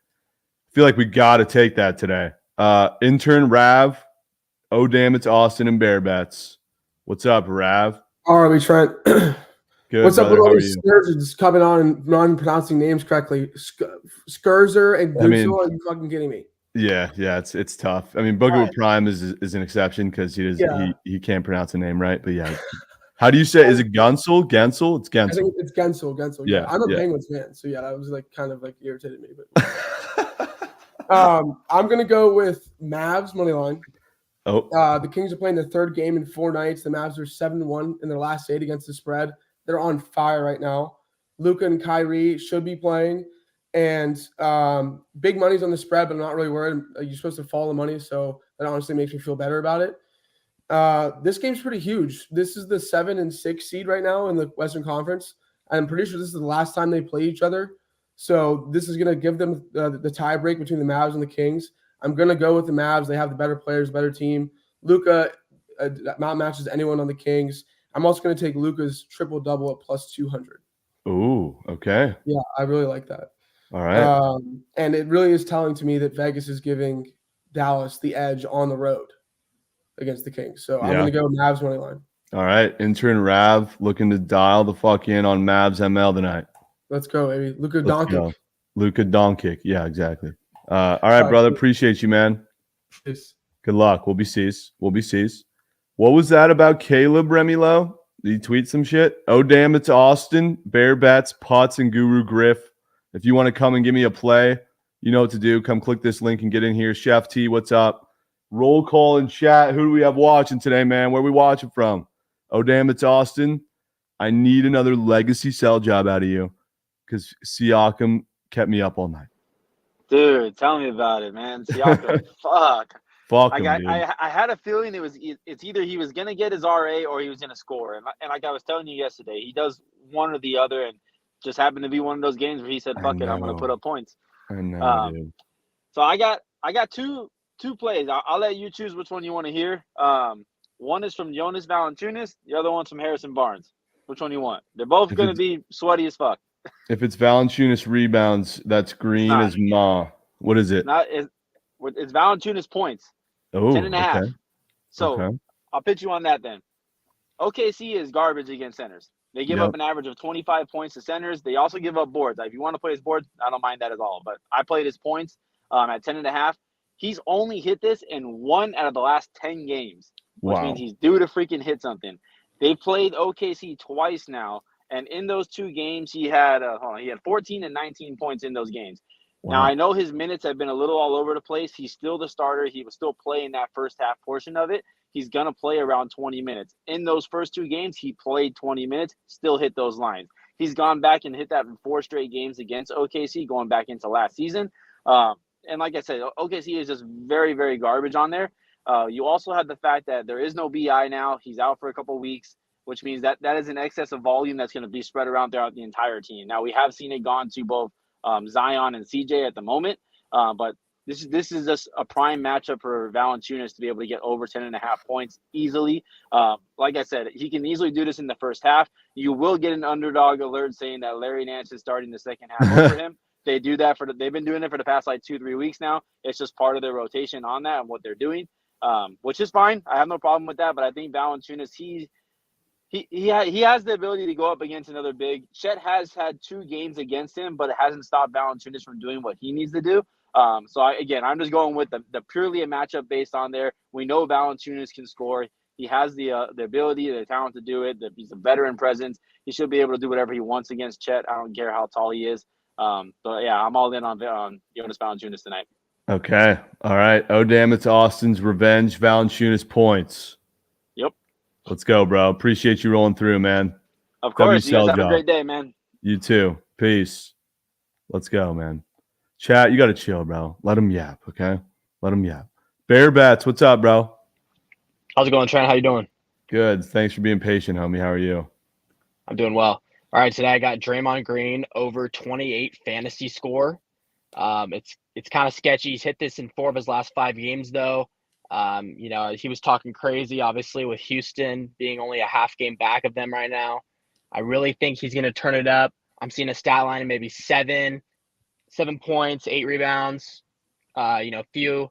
I feel like we got to take that today. Intern Rav. Oh, damn, it's Austin and Bear Bets. What's up, Rav? All right, Trent. Good. What's up brother. with all How are these you? Scourgers coming on and not pronouncing names correctly? Skurzer and Gunsel, are you fucking kidding me? Yeah, it's tough. I mean, Bookit Prime is an exception because he can't pronounce a name right. But yeah, how do you say? Is it Gunsel? Gensel? It's I Gensel. think it's Gensel. Yeah, I'm a yeah. Penguins fan, so yeah, that was like kind of like irritated me. But I'm gonna go with Mavs money line. Oh, the Kings are playing their 3rd game in 4 nights. The Mavs are 7-1 in their last 8 against the spread. They're on fire right now. Luka and Kyrie should be playing, and big money's on the spread, but I'm not really worried. You're supposed to follow the money, so that honestly makes me feel better about it. This game's pretty huge. This is the 7 and 6 seed right now in the Western Conference. I'm pretty sure this is the last time they play each other. So this is going to give them the tie break between the Mavs and the Kings. I'm going to go with the Mavs. They have the better players, better team. Luka outmatches anyone on the Kings. I'm also going to take Luka's triple-double at +200. Ooh, okay. Yeah, I really like that. All right. And it really is telling to me that Vegas is giving Dallas the edge on the road against the Kings. So I'm Yeah. going to go Mavs money line. All right. Intern Rav looking to dial the fuck in on Mavs ML tonight. Let's go, baby. Luka Let's go. Doncic. Luka Doncic. Yeah, exactly. All right, brother. Appreciate you, man. Peace. Good luck. We'll be sees. What was that about Caleb Remilo? Did he tweet some shit? Oh, damn, it's Austin, Bear Bets, Putts, and Guru Griff. If you want to come and give me a play, you know what to do. Come click this link and get in here. Chef T, what's up? Roll call in chat. Who do we have watching today, man? Where are we watching from? Oh, damn, it's Austin. I need another legacy sell job out of you because Siakam kept me up all night. Dude, tell me about it, man. Siakam, fuck. Fuck him, dude. I had a feeling it's either he was gonna get his RA or he was gonna score, and like I was telling you yesterday, he does one or the other, and just happened to be one of those games where he said, "Fuck it, I'm gonna put up points." I know, dude. So I got two plays. I'll let you choose which one you want to hear. One is from Jonas Valanciunas, the other one's from Harrison Barnes. Which one you want? They're both gonna be sweaty as fuck. If it's Valanciunas rebounds, that's green as ma. What is it? It's Valanciunas points. Oh, 10.5. okay. So Okay. I'll pitch you on that then. OKC is garbage against centers. They give up an average of 25 points to centers. They also give up boards. If you want to play his boards, I don't mind that at all. But I played his points at 10.5. He's only hit this in 1 out of the last 10 games, which means he's due to freaking hit something. They played OKC twice now, and in those 2 games, he had 14 and 19 points in those games. Now, I know his minutes have been a little all over the place. He's still the starter. He was still playing that first half portion of it. He's going to play around 20 minutes. In those first 2 games, he played 20 minutes, still hit those lines. He's gone back and hit that in 4 straight games against OKC, going back into last season. And like I said, OKC is just very, very garbage on there. You also have the fact that there is no BI now. He's out for a couple weeks, which means that is an excess of volume that's going to be spread around throughout the entire team. Now, we have seen it gone to both Zion and CJ at the moment, but this is just a prime matchup for Valanciunas to be able to get over 10.5 points easily. Like I said, he can easily do this in the first half. You will get an underdog alert saying that Larry Nance is starting the second half over him. They do that they've been doing it for the past 2-3 weeks now. It's just part of their rotation on that and what they're doing, which is fine. I have no problem with that. But I think Valanciunas, he has the ability to go up against another big. Chet has had 2 games against him, but it hasn't stopped Valanciunas from doing what he needs to do. I'm just going with the purely a matchup based on there. We know Valanciunas can score. He has the ability, the talent to do it. He's a veteran presence. He should be able to do whatever he wants against Chet. I don't care how tall he is. But yeah, I'm all in on Jonas Valanciunas tonight. Okay. All right. Oh, damn, it's Austin's revenge. Valanciunas points. Yep. Let's go, bro. Appreciate you rolling through, man. Of course. You guys have job. a great day, man. You too. Peace. Let's go, man. Chat, you got to chill, bro. Let him yap, okay? Let him yap. Bear Bats, what's up, bro? How's it going, Trent? How you doing? Good. Thanks for being patient, homie. How are you? I'm doing well. All right, today I got Draymond Green over 28 fantasy score. It's kind of sketchy. He's hit this in 4 of his last 5 games, though. He was talking crazy, obviously, with Houston being only a half game back of them right now. I really think he's going to turn it up. I'm seeing a stat line of maybe 7 points, 8 rebounds, few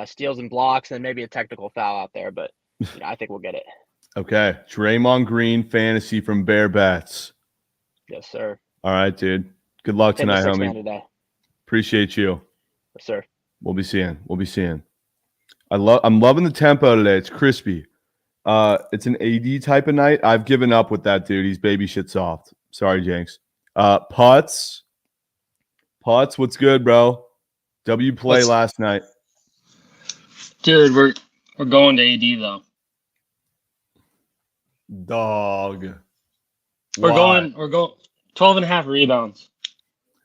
steals and blocks, and then maybe a technical foul out there. But I think we'll get it. Okay. Draymond Green fantasy from Bear Bats. Yes, sir. All right, dude. Good luck Hitting the tonight, six man homie. today. Appreciate you. Yes, sir. We'll be seeing. I'm loving the tempo today. It's crispy. It's an AD type of night. I've given up with that dude. He's baby shit soft. Sorry, Jenks. Putts, what's good, bro? W play last night. Dude, we're going to AD though. Dog. We're going 12 and a half rebounds.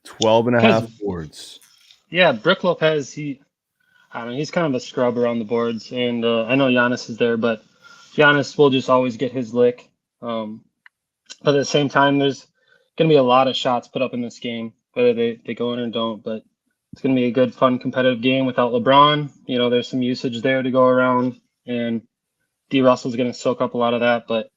12 and a half boards. Yeah, Brook Lopez, he's kind of a scrub around the boards, and I know Giannis is there, but Giannis will just always get his lick. But at the same time, there's going to be a lot of shots put up in this game, whether they go in or don't. But it's going to be a good, fun, competitive game without LeBron. There's some usage there to go around, and D. Russell's going to soak up a lot of that. But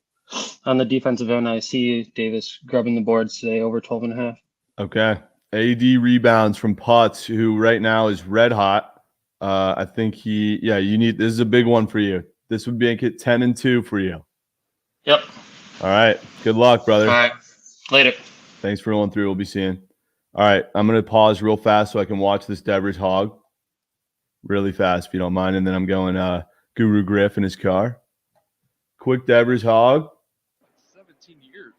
on the defensive end, I see Davis grubbing the boards today over 12 and a half. Okay. AD rebounds from Putts, who right now is red hot. I think this is a big one for you. This would make it 10-2 for you. Yep. All right. Good luck, brother. All right. Later. Thanks for rolling through. We'll be seeing. All right. I'm going to pause real fast so I can watch this Devers hog really fast, if you don't mind. And then I'm going Guru Griff in his car. Quick Devers hog. 17 years.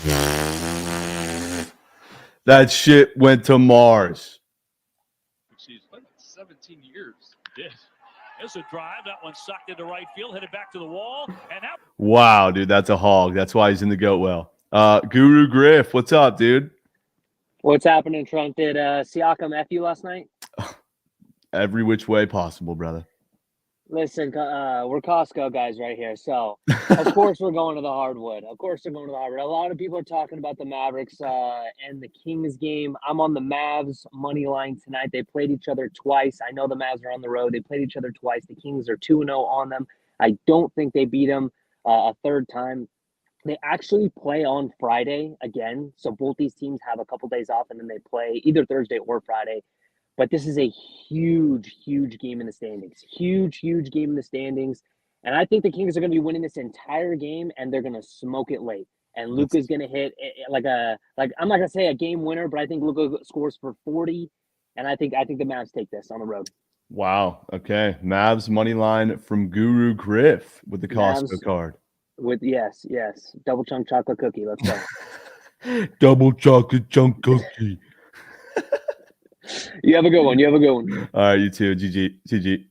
Yeah. That shit went to Mars. 17 years. Yeah. It's a drive. That one sucked into right field, headed back to the wall. And that. Wow, dude, that's a hog. That's why he's in the goat well. Guru Griff, what's up, dude? What's happening, Trent? Did Siakam F you last night? Every which way possible, brother. Listen, we're Costco guys right here. So, of course, we're going to the hardwood. A lot of people are talking about the Mavericks and the Kings game. I'm on the Mavs money line tonight. They played each other twice. I know the Mavs are on the road. They played each other twice. The Kings are 2-0 on them. I don't think they beat them a third time. They actually play on Friday again. So both these teams have a couple days off, and then they play either Thursday or Friday. But this is a huge, huge game in the standings. Huge game in the standings. And I think the Kings are going to be winning this entire game, and they're going to smoke it late. And Luka's going to hit I'm not going to say a game winner, but I think Luka scores for 40. And I think the Mavs take this on the road. Wow. Okay. Mavs money line from Guru Griff with the Costco card. With yes. Double chunk chocolate cookie. Let's go. Double chocolate chunk cookie. You have a good one. All right, you too. GG.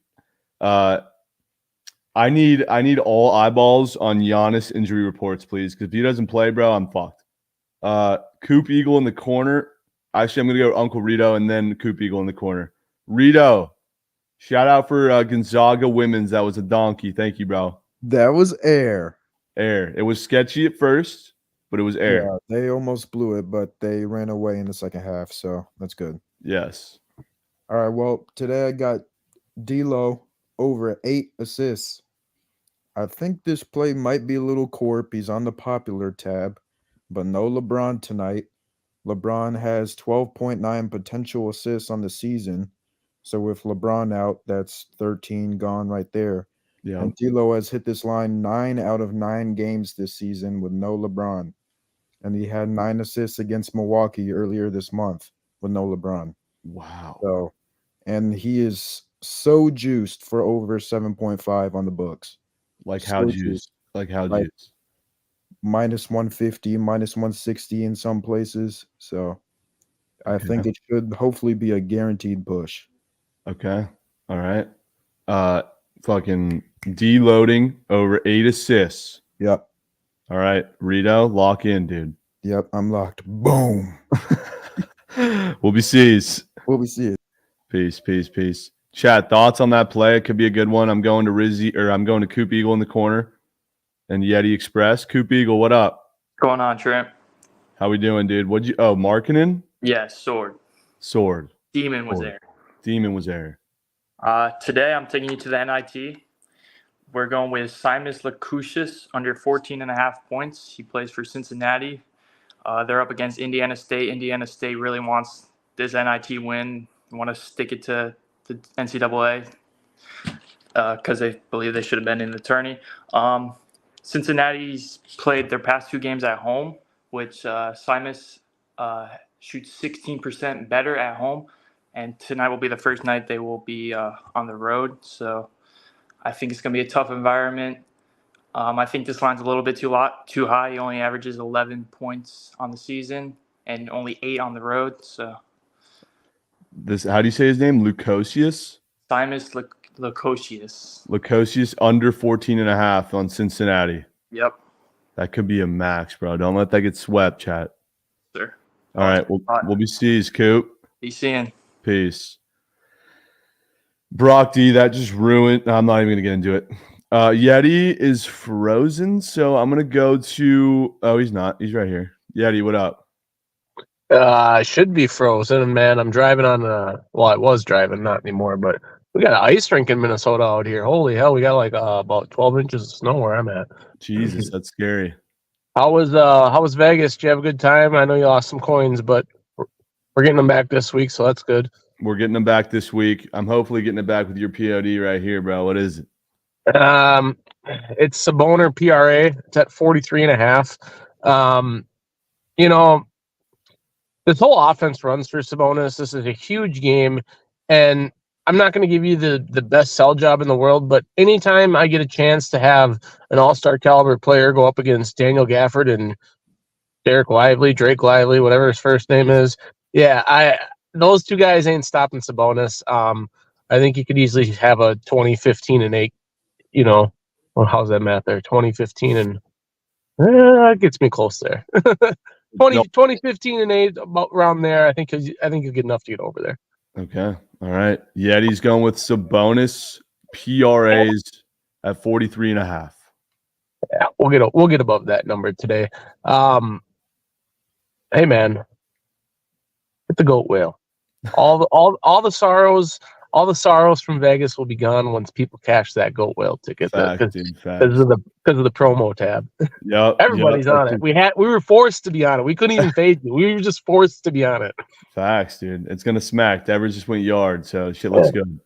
I need all eyeballs on Giannis injury reports, please. Because if he doesn't play, bro, I'm fucked. Coop Eagle in the corner. Actually, I'm gonna go Uncle Rito and then Coop Eagle in the corner. Rito, shout out for Gonzaga women's. That was a donkey. Thank you, bro. That was air. It was sketchy at first, but it was air. Yeah, they almost blew it, but they ran away in the second half, so that's good. Yes. All right, well, today I got D'Lo over 8 assists. I think this play might be a little corp. He's on the popular tab, but no LeBron tonight. LeBron has 12.9 potential assists on the season. So with LeBron out, that's 13 gone right there. Yeah. And D'Lo has hit this line 9 out of 9 games this season with no LeBron. And he had 9 assists against Milwaukee earlier this month with no LeBron. Wow. So, and he is so juiced for over 7.5 on the books. Like how juiced? Like how juiced? Minus 150, minus 160 in some places. So I think it should hopefully be a guaranteed push. Okay. All right. Fucking deloading over 8 assists. Yep. All right. Rito, lock in, dude. Yep, I'm locked. Boom. We'll be sees. We'll be seeing. Peace. Chat, thoughts on that play? It could be a good one. I'm going to Coop Eagle in the corner and Yeti Express. Coop Eagle, what up? Going on, Trent? How we doing, dude? Markinen? Yeah, Sword. Demon was there. Demon was there. Today, I'm taking you to the NIT. We're going with Simus Lakushis under 14.5 points. He plays for Cincinnati. They're up against Indiana State. Indiana State really wants this NIT win. They want to stick it to the NCAA because they believe they should have been in the tourney. Cincinnati's played their past 2 games at home, which Simus shoots 16% better at home. And tonight will be the first night they will be on the road. So I think it's going to be a tough environment. I think this line's a little bit too high. He only averages 11 points on the season and only 8 on the road. So How do you say his name? Lukosius? Simus Lukosius. Lukosius under 14.5 on Cincinnati. Yep. That could be a max, bro. Don't let that get swept, chat. Sure. All right. We'll be sees, Coop. Be seeing. Peace. Brock D, that just ruined. No, I'm not even going to get into it. Yeti is frozen, so I'm going to go to. Oh, he's not. He's right here. Yeti, what up? I should be frozen, man. I'm driving on well, I was driving, not anymore, but we got an ice rink in Minnesota out here. Holy hell, we got like about 12 inches of snow where I'm at. Jesus, that's scary. How was Vegas? Did you have a good time? I know you lost some coins, but we're getting them back this week, so that's good. We're getting them back this week. I'm hopefully getting it back with your POD right here, bro. What is it? It's Saboner PRA. It's at 43.5. This whole offense runs through Sabonis. This is a huge game, and I'm not going to give you the best sell job in the world, but anytime I get a chance to have an all-star caliber player go up against Daniel Gafford and Drake Lively, whatever his first name is, those 2 guys ain't stopping Sabonis. I think you could easily have a 20-15 and 8. How's that math there? 20-15 and it gets me close there. 20-15 and 8, about around there. I think you'll get enough to get over there. Okay. All right. Yeti's going with Sabonis PRAs at 43.5. Yeah, we'll get above that number today. Hey man, hit the goat whale. All the sorrows from Vegas will be gone once people cash that goat whale ticket because of the promo tab. Yep, everybody's on it. We were forced to be on it. We couldn't even fade you. We were just forced to be on it. Facts, dude. It's gonna smack. Devers just went yard, so shit looks good.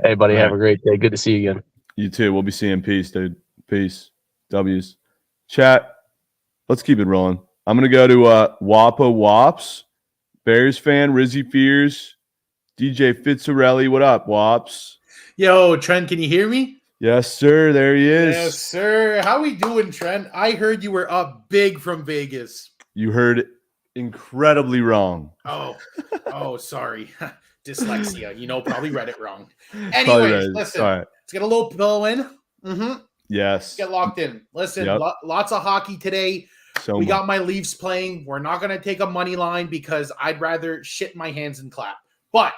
Hey, buddy, have a great day. Good to see you again. You too. We'll be seeing peace, dude. Peace. W's. Chat. Let's keep it rolling. I'm gonna go to Wappa Wops, Bears fan, Rizzy Fears, DJ Fitzarelli. What up, Wops? Yo, Trent, can you hear me? Yes, sir. There he is. Yes, sir. How we doing, Trent? I heard you were up big from Vegas. You heard incredibly wrong. Oh, sorry. Dyslexia. Probably read it wrong. Anyways, listen. Right. Let's get a little pillow in. Yes. Let's get locked in. Listen, lots of hockey today. We got my Leafs playing. We're not going to take a money line because I'd rather shit my hands and clap. But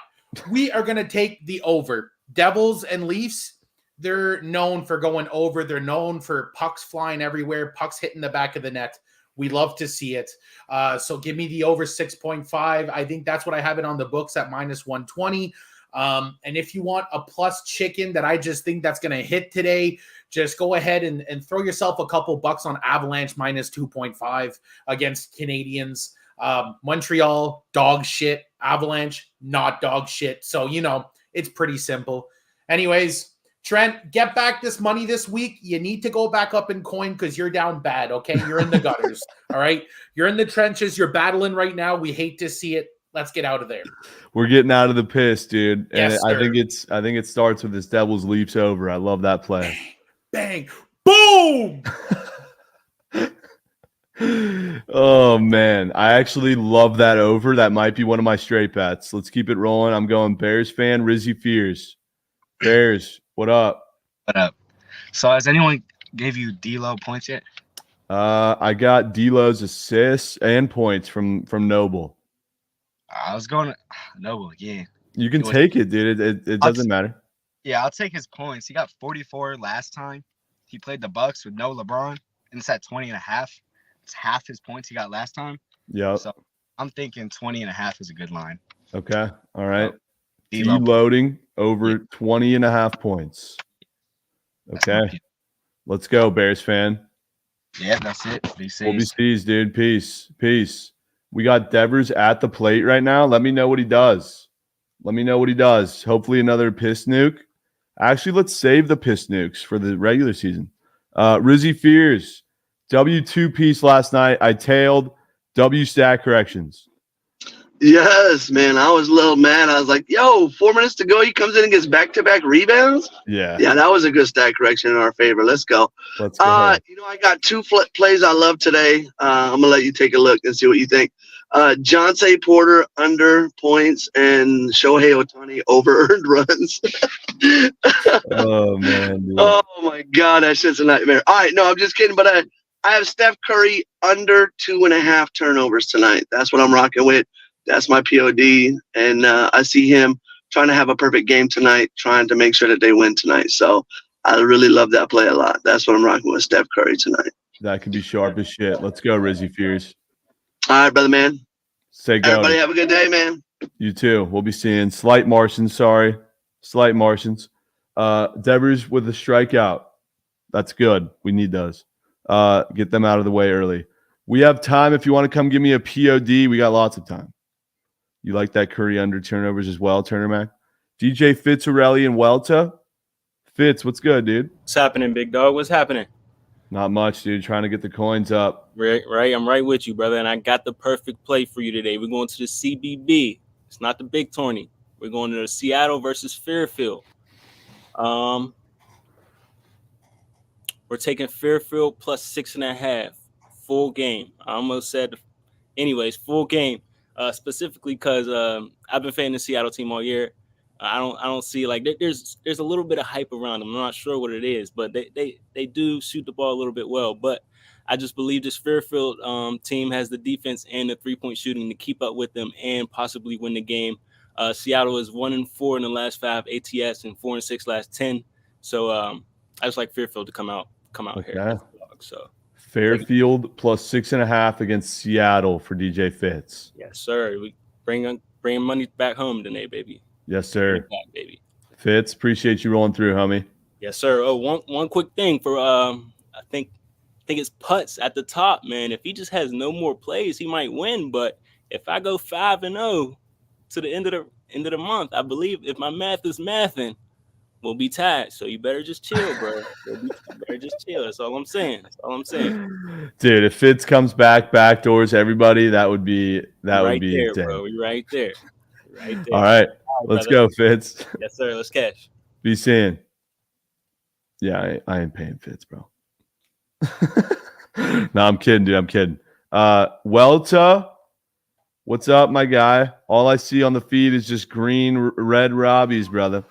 we are going to take the over. Devils and Leafs, they're known for going over. They're known for pucks flying everywhere, pucks hitting the back of the net. We love to see it. So give me the over 6.5. I think that's what I have it on the books at -120. And if you want a plus chicken that I just think that's going to hit today, just go ahead and throw yourself a couple bucks on Avalanche -2.5 against Canadians. Montreal, dog shit. Avalanche, not dog shit. So, it's pretty simple. Anyways, Trent, get back this money this week. You need to go back up in coin because you're down bad, okay? You're in the gutters, all right? You're in the trenches. You're battling right now. We hate to see it. Let's get out of there. We're getting out of the piss, dude. And Yes, I sir. think it starts with this Devils Leafs over. I love that play. Bang. Boom! Oh man, I actually love that over. That might be one of my straight bets. Let's keep it rolling. I'm going Bears fan, Rizzy Fears. Bears, what up? What up? So has anyone gave you D-Lo points yet? I got D'Lo's assists and points from Noble. I was going to Noble, yeah. You can take it, dude. It doesn't matter. Yeah, I'll take his points. He got 44 last time. He played the Bucks with no LeBron, and it's at 20.5. It's half his points he got last time. Yeah. So I'm thinking 20.5 is a good line. Okay. All right. So, D-Lo deloading over 20.5 points. Okay. Let's go, Bears fan. Yeah, that's it. Be safe. We'll be seas, dude. Peace. Peace. We got Devers at the plate right now. Let me know what he does. Hopefully another piss nuke. Actually, let's save the piss nukes for the regular season. Rizzy Fears, W2 piece last night. I tailed W stack corrections. Yes, man. I was a little mad. I was like, yo, 4 minutes to go. He comes in and gets back-to-back rebounds. Yeah. Yeah, that was a good stack correction in our favor. Let's go. Let's go. I got two plays I love today. I'm going to let you take a look and see what you think. Jonte Porter under points and Shohei Ohtani over earned runs. Oh, man. Dude. Oh, my God. That shit's a nightmare. All right. No, I'm just kidding. But I have Steph Curry under 2.5 turnovers tonight. That's what I'm rocking with. That's my POD. And I see him trying to have a perfect game tonight, trying to make sure that they win tonight. So I really love that play a lot. That's what I'm rocking with, Steph Curry tonight. That could be sharp as shit. Let's go, Rizzy Fears. All right, brother, man. Say go. Everybody have a good day, man. You too. We'll be seeing Slight Martians. Devers with a strikeout. That's good. We need those. Get them out of the way early. We have time. If you want to come give me a POD, we got lots of time. You like that Curry under turnovers as well, Turner Mac? DJ Fitzarelli and Welta. Fitz, what's good, dude? What's happening, big dog? What's happening? Not much, dude. Trying to get the coins up. Right. I'm right with you, brother. And I got the perfect play for you today. We're going to the CBB. It's not the big tourney. We're going to the Seattle versus Fairfield. We're taking Fairfield plus 6.5. Full game. I almost said, anyways, full game. Specifically because I've been fanning the Seattle team all year. I don't see like there's a little bit of hype around them. I'm not sure what it is, but they do shoot the ball a little bit well. But I just believe this Fairfield team has the defense and the 3-point shooting to keep up with them and possibly win the game. Seattle is 1-4 in the last 5 ATS and 4-6 last 10. So I just like Fairfield to come out here. So Fairfield plus 6.5 against Seattle for DJ Fitz. Yes, sir. We bring money back home today, baby. Yes, sir. Back, baby. Fitz, appreciate you rolling through, homie. Yes, sir. Oh, one quick thing for I think it's Putz at the top, man. If he just has no more plays, he might win. But if I go 5-0 to the end of the month, I believe if my math is mathing, we'll be tied. So you better just chill, bro. You better just chill. That's all I'm saying. Dude, if Fitz comes backdoors everybody, that would be there, insane. Bro. You're right there. All right. Let's go, Fitz. Yes, sir. Let's cash. Be seeing. Yeah, I ain't paying Fitz, bro. No, I'm kidding, dude. I'm kidding. Welta, what's up, my guy? All I see on the feed is just green, red Robbies, brother.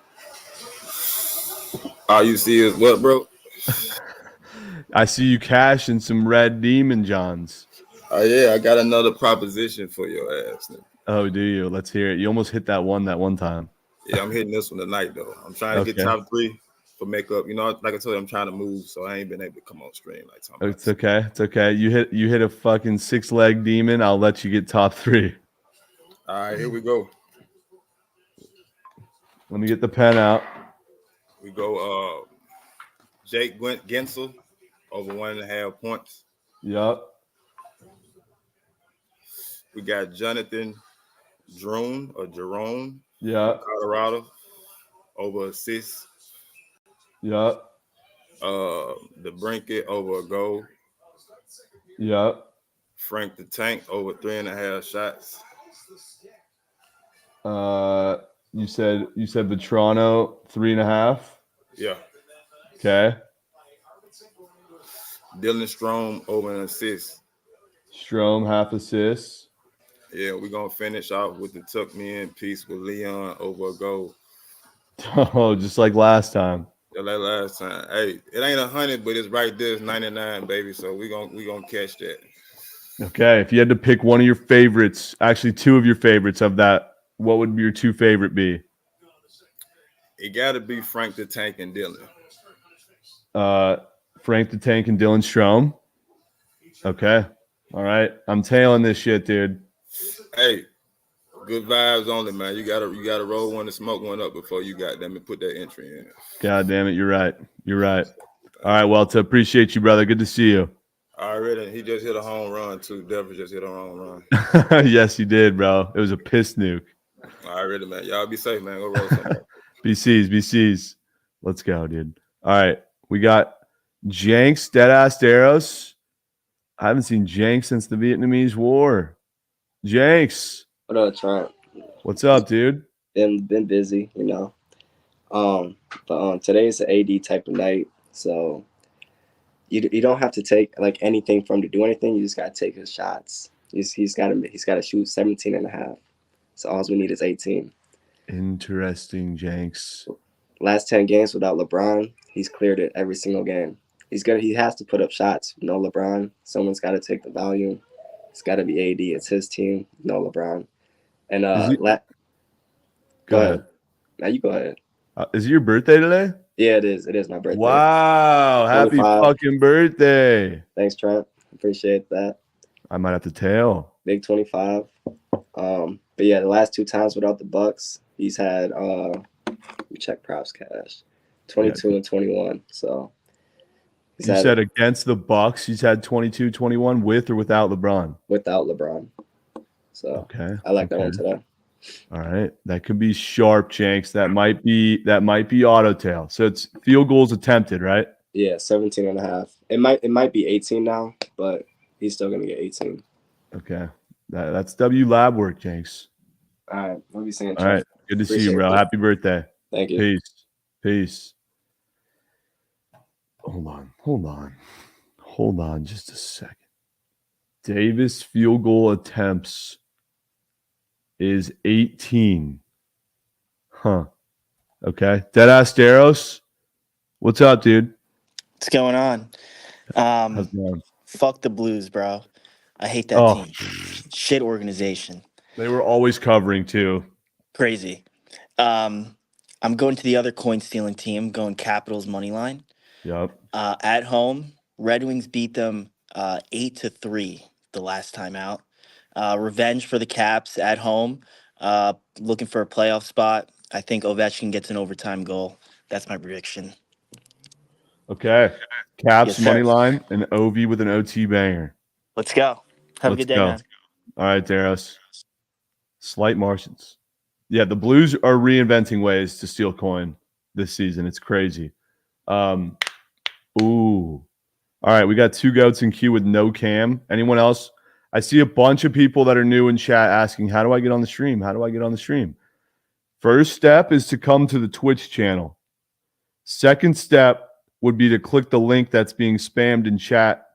All you see is what, bro? I see you cashing some red Demon Johns. Oh, yeah. I got another proposition for your ass. Man. Oh, do you? Let's hear it. You almost hit that one time. Yeah, I'm hitting this one tonight, though. I'm trying to get top 3 for makeup. You know, like I told you, I'm trying to move, so I ain't been able to come on stream like something. It's okay. It's okay. You hit a fucking 6-leg demon. I'll let you get top 3. All right, here we go. Let me get the pen out. We go Jake Gensel over 1.5 points. Yup. We got Jonathan Jerome. Yeah. Colorado over assists. Yup. The Brinket over a goal. Yup. Frank the Tank over 3.5 shots. You said Vetrano 3.5. Yeah. Okay. Dylan Strome over an assist. Strom, half assist. Yeah, we're going to finish off with the tuck me in piece with Leon over a goal. Oh, just like last time. Yeah, like last time. Hey, it ain't 100, but it's right there. It's 99, baby. So we gonna catch that. Okay, if you had to pick one of your favorites, actually two of your favorites of that, what would your two favorite be? It got to be Frank the Tank and Dylan. Frank the Tank and Dylan Strom. Okay. All right. I'm tailing this shit, dude. Hey, good vibes only, man. You gotta roll one and smoke one up before you got them and put that entry in. God damn it. You're right. You're right. All right, Welta. Appreciate you, brother. Good to see you. Already, he just hit a home run, too. Devil just hit a home run. Yes, you did, bro. It was a piss nuke. Already, man. Y'all be safe, man. Go roll something. BCs. Let's go, dude. All right. We got Jenks, Deadass Deros. I haven't seen Jenks since the Vietnamese War. Jenks. What up, Trent? What's up, dude? Been busy, you know. But today's an AD type of night, so you don't have to take like anything from him to do anything. You just gotta take his shots. He's gotta shoot 17.5. So all we need is 18. Interesting, Jenks. Last 10 games without LeBron, he's cleared it every single game. He has to put up shots. No LeBron. Someone's got to take the volume. It's got to be AD. It's his team. No LeBron. And go ahead. Now you go ahead. Is it your birthday today? Yeah, it is. It is my birthday. Wow. Happy 25. fucking birthday. Thanks, Trent. Appreciate that. I might have to tail. Big 25. But yeah, the last two times without the Bucks, he's had we check props cash. 22 and 21. So you said against the Bucks, he's had 22, 21 with or without LeBron? Without LeBron. So okay. I like that one today. All right. That could be sharp, Jenks. That might be auto tail. So it's field goals attempted, right? Yeah, 17.5. It might be 18 now, but he's still gonna get 18. Okay. That's W lab work, Jenks. All right. We'll be seeing you. All right. Good to see you, bro. Happy birthday. Thank you. Peace. Hold on just a second. Davis field goal attempts is 18. Huh. Okay. Deadass Deros. What's up, dude? What's going on? How's it going? Fuck the Blues, bro. I hate that team. Shit organization. They were always covering too. Crazy. I'm going to the other coin stealing team, going Capitals money line. Yep. At home, Red Wings beat them 8-3 the last time out. Revenge for the Caps at home. Looking for a playoff spot. I think Ovechkin gets an overtime goal. That's my prediction. Okay. Caps Yes, money sir. line and OV with an OT banger. Let's go. Have a good day, man. All right, Daros. Slight Martians. Yeah, the Blues are reinventing ways to steal coin this season. It's crazy. All right, we got two goats in queue with no cam. Anyone else? I see a bunch of people that are new in chat asking, how do I get on the stream? How do I get on the stream? First step is to come to the Twitch channel. Second step would be to click the link that's being spammed in chat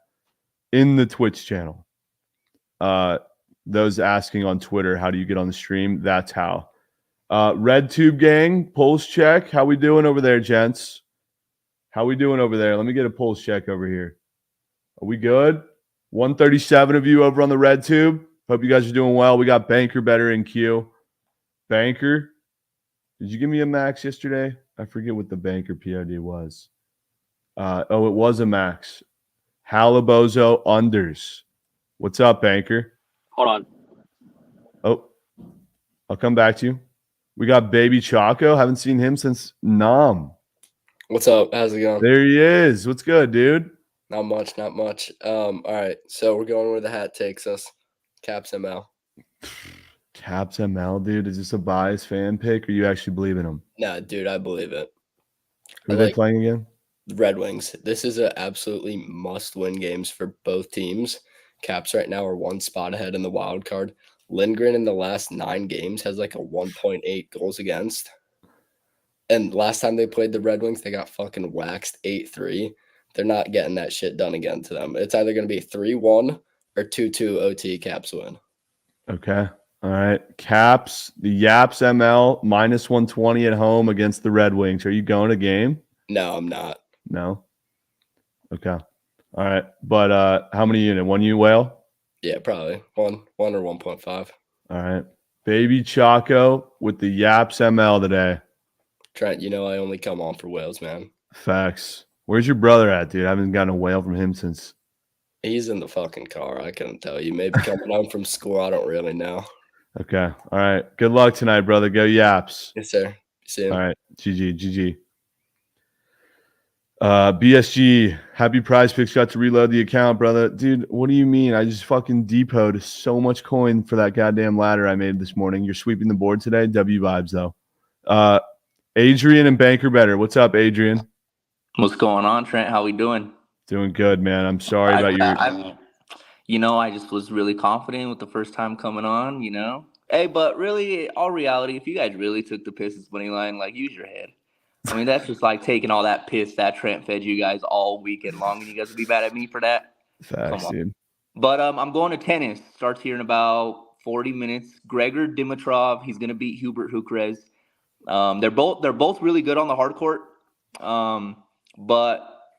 in the Twitch channel. Those asking on Twitter, how do you get on the stream? That's how. Red Tube Gang, pulse check. How we doing over there, gents? How we doing over there? Let me get a pulse check over here. Are we good? 137 of you over on the Red Tube. Hope you guys are doing well. We got Banker better in queue. Banker, did you give me a max yesterday? I forget what the Banker POD was. It was a max. Halabozo unders. What's up, Banker? Hold on. Oh, I'll come back to you. We got Baby Choco. Haven't seen him since Nam. What's up? How's it going? There he is. What's good, dude? Not much. All right. So we're going where the hat takes us. Caps ML. Caps ML, dude. Is this a biased fan pick or you actually believe in him? Nah, dude, I believe it. Who are they playing again? The Red Wings. This is a absolutely must-win games for both teams. Caps right now are one spot ahead in the wild card. Lindgren in the last 9 games has like a 1.8 goals against. And last time they played the Red Wings, they got fucking waxed 8-3. They're not getting that shit done again to them. It's either going to be 3-1 Or 2-2 OT Caps win. Okay. All right. Caps, the Yaps ML -120 at home against the Red Wings. Are you going to game? No, I'm not. No. Okay. All right. But how many unit? 1 U whale? Yeah, probably. 1 or 1.5. All right. Baby Choco with the Yaps ML today. Trent, I only come on for whales, man. Facts. Where's your brother at, dude? I haven't gotten a whale from him since. He's in the fucking car. I couldn't tell you. Maybe coming home from school. I don't really know. Okay. All right. Good luck tonight, brother. Go Yaps. Yes, sir. See you. All right. GG. BSG, happy Prize Picks got to reload the account, brother. Dude, what do you mean? I just fucking depoted so much coin for that goddamn ladder I made this morning. You're sweeping the board today? W vibes, though. Adrian and Banker Better. What's up, Adrian? What's going on, Trent? How we doing? Doing good, man. I'm sorry about your... I just was really confident with the first time coming on, Hey, but really, all reality, if you guys really took the Pistons money line, use your head. I mean, that's just like taking all that piss that Trent fed you guys all weekend long, and you guys would be mad at me for that? Facts, dude. But I'm going to tennis. Starts here in about 40 minutes. Gregor Dimitrov, he's going to beat Hubert Hukrez. They're both really good on the hard court. But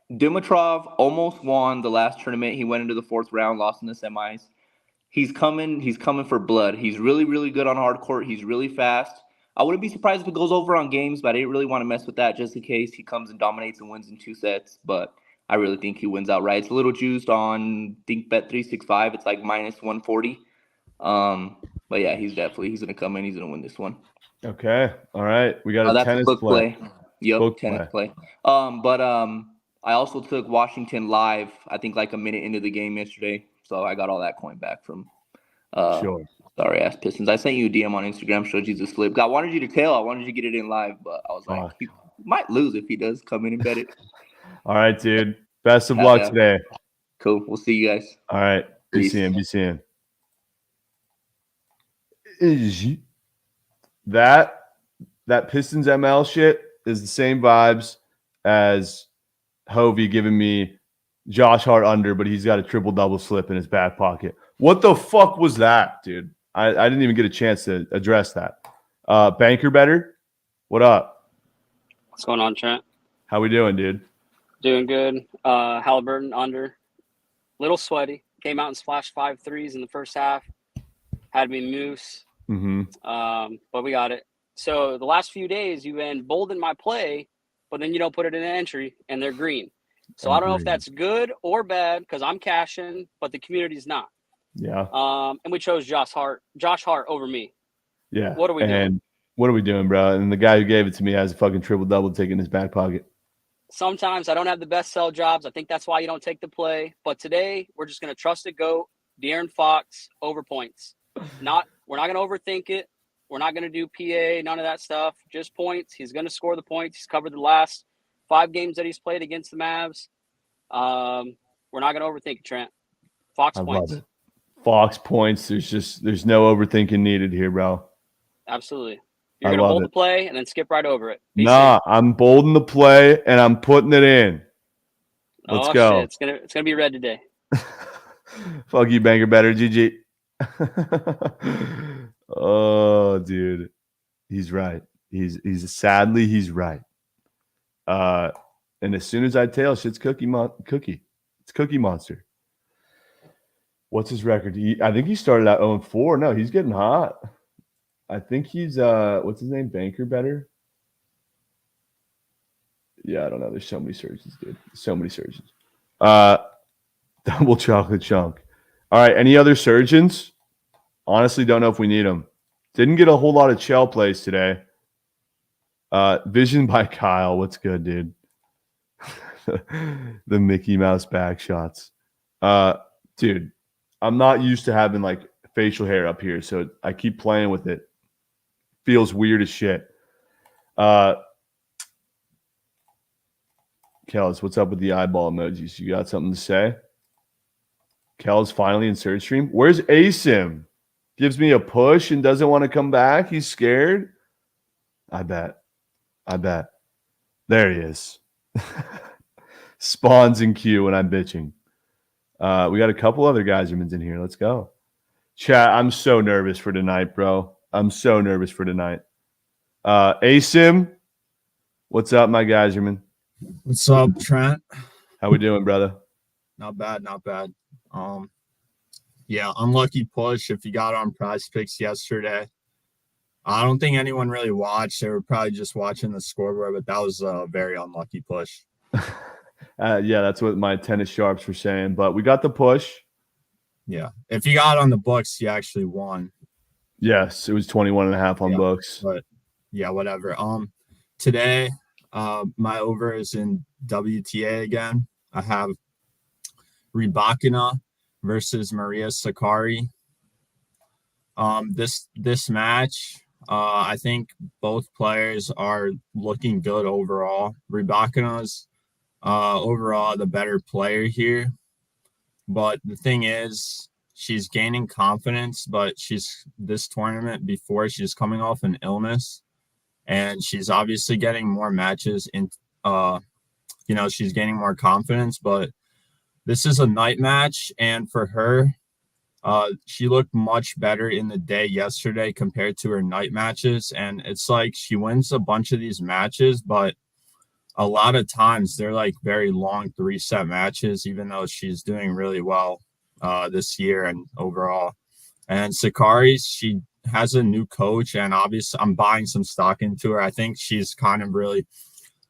Dimitrov almost won the last tournament. He went into the 4th round, lost in the semis. He's coming for blood. He's really, really good on hard court. He's really fast. I wouldn't be surprised if it goes over on games, but I didn't really want to mess with that just in case he comes and dominates and wins in 2 sets. But I really think he wins outright. It's a little juiced on think bet 365. It's like -140. But yeah, he's going to come in. He's going to win this one. Okay. All right. We got a that's tennis a book play. Yep, tennis play. But I also took Washington live, I think like a minute into the game yesterday. So I got all that coin back from sure. Sorry ass Pistons. I sent you a DM on Instagram, showed you the slip. I wanted you to tell. I wanted you to get it in live, but I was like, he might lose if he does come in and bet it. All right, dude. Best of luck today. Cool. We'll see you guys. All right. Be seeing. That Pistons ML shit is the same vibes as Hovey giving me Josh Hart under, but he's got a triple-double slip in his back pocket. What the fuck was that, dude? I didn't even get a chance to address that. Banker Better, what up? What's going on, Trent? How we doing, dude? Doing good. Halliburton under. Little sweaty. Came out and splashed 5 threes in the first half. Had me moose. But we got it. So the last few days, you've been bold in my play, but then you don't put it in an entry, and they're green. So I don't know if that's good or bad because I'm cashing, but the community's not. Yeah. And we chose Josh Hart over me. Yeah. What are we doing? What are we doing, bro? And the guy who gave it to me has a fucking triple-double tick in his back pocket. Sometimes I don't have the best sell jobs. I think that's why you don't take the play. But today, we're just going to trust the GOAT, De'Aaron Fox, over points. We're not going to overthink it. We're not going to do PA, none of that stuff. Just points. He's going to score the points. He's covered the last 5 games that he's played against the Mavs. We're not going to overthink it, Trent. Fox points. Love it. Fox points. There's no overthinking needed here, bro. Absolutely. You're going to hold the play and then skip right over it. I'm bolding the play and I'm putting it in. Let's go. Shit. It's gonna be red today. Fuck you, Banker Better, GG. Oh, dude, he's right. He's right. And as soon as I tail, shit's cookie. It's Cookie Monster. What's his record? I think he started out 0-4. No, he's getting hot. I think he's what's his name? Banker Better. Yeah, I don't know. There's so many surgeons, dude. So many surgeons. Double chocolate chunk. All right. Any other surgeons? Honestly, don't know if we need them. Didn't get a whole lot of Chell plays today. Vision by Kyle. What's good, dude? The Mickey Mouse back shots. Dude, I'm not used to having like facial hair up here, so I keep playing with it. Feels weird as shit. Kels, what's up with the eyeball emojis? You got something to say? Kels finally in search stream. Where's Asim? Gives me a push and doesn't want to come back. He's scared. I bet. There he is. Spawns in queue when I'm bitching. We got a couple other Geysermans in here. Let's go. Chat, I'm so nervous for tonight, bro. I'm so nervous for tonight. Asim, what's up, my Geyserman? What's up, Trent? How we doing, brother? Not bad, not bad. Yeah, unlucky push if you got on Prize Picks yesterday. I don't think anyone really watched. They were probably just watching the scoreboard, but that was a very unlucky push. Yeah, that's what my tennis sharps were saying. But we got the push. Yeah. If you got on the books, you actually won. Yes, it was 21.5 on books. But yeah, whatever. Today, my over is in WTA again. I have Rybakina versus Maria Sakkari. This match, I think both players are looking good overall. Rybakina's overall the better player here, but the thing is, she's gaining confidence. But this tournament before she's coming off an illness, and she's obviously getting more matches in. She's gaining more confidence, but this is a night match, and for her, she looked much better in the day yesterday compared to her night matches. And it's like she wins a bunch of these matches, but a lot of times they're like very long 3-set matches, even though she's doing really well this year and overall. And Sakkari, she has a new coach, and obviously I'm buying some stock into her. I think she's kind of really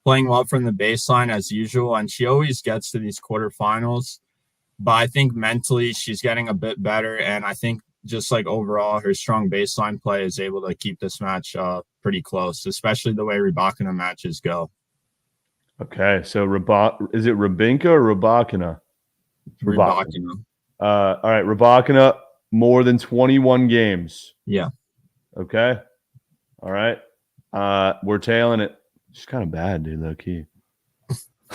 playing well from the baseline as usual, and she always gets to these quarterfinals. But I think mentally she's getting a bit better, and I think just like overall her strong baseline play is able to keep this match pretty close, especially the way Rybakina matches go. Okay, so is it Rybinka or Rybakina? Rybakina. All right, Rybakina, more than 21 games. Yeah. Okay. All right. We're tailing it. She's kind of bad, dude, low key. All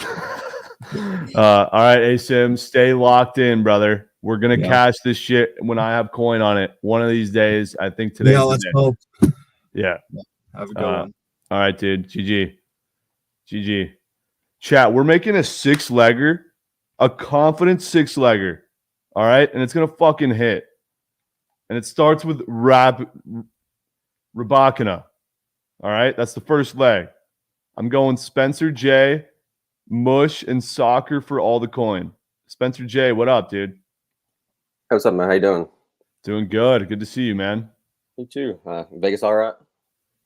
right, Asim, stay locked in, brother. We're gonna cash this shit when I have coin on it. One of these days. I think today. Yeah, let's hope. Yeah. Have a good one. All right, dude. GG. Chat, we're making a 6-legger, a confident 6-legger. All right, and it's gonna fucking hit. And it starts with Rybakina. All right, that's the first leg. I'm going Spencer J, Mush, and Soccer for all the coin. Spencer J, what up, dude? What's up, man? How you doing? Doing good. Good to see you, man. You too. Vegas all right?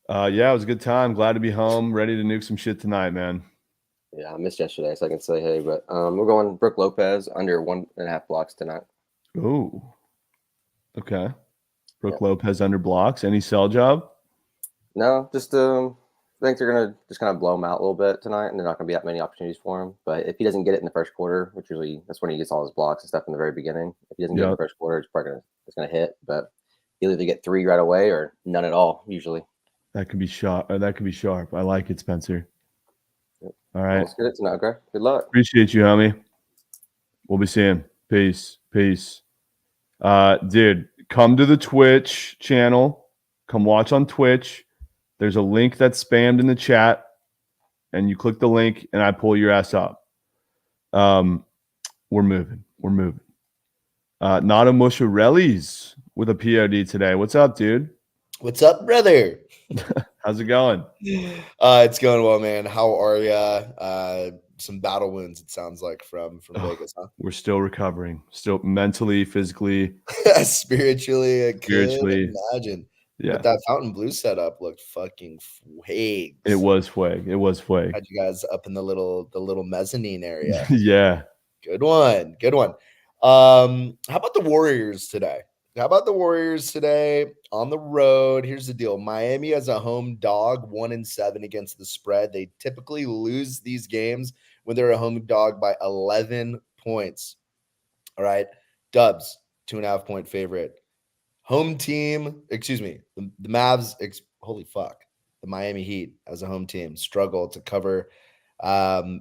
Yeah, it was a good time. Glad to be home. Ready to nuke some shit tonight, man. Yeah, I missed yesterday, so I can say hey. But we're going Brooke Lopez under 1.5 blocks tonight. Ooh. Okay. Brooke Lopez under blocks. Any sell job? No, just I think they're gonna just kind of blow him out a little bit tonight, and there's not gonna be that many opportunities for him. But if he doesn't get it in the first quarter, which usually that's when he gets all his blocks and stuff in the very beginning. If he doesn't get it in the first quarter, it's probably gonna hit. But he'll either get 3 right away or none at all. Usually. That could be sharp. That could be sharp. I like it, Spencer. Yep. All right. Let's get it tonight. Okay. Good luck. Appreciate you, homie. We'll be seeing. Peace. Dude, come to the Twitch channel. Come watch on Twitch. There's a link that's spammed in the chat, and you click the link, and I pull your ass up. We're moving. Nada Musharelli's with a POD today. What's up, dude? What's up, brother? How's it going? It's going well, man. How are ya? Some battle wounds, it sounds like, from Vegas, huh? We're still recovering. Still mentally, physically. Spiritually. I Spiritually. could imagine. Yeah. But that Fountain Blue setup looked fucking fwag. It was fwag. Had you guys up in the little mezzanine area. Yeah. Good one. How about the Warriors today? On the road? Here's the deal. Miami as a home dog, 1-7 against the spread. They typically lose these games when they're a home dog by 11 points. All right. Dubs, 2.5 point favorite. Home team, the Mavs, holy fuck. The Miami Heat as a home team struggle to cover. They're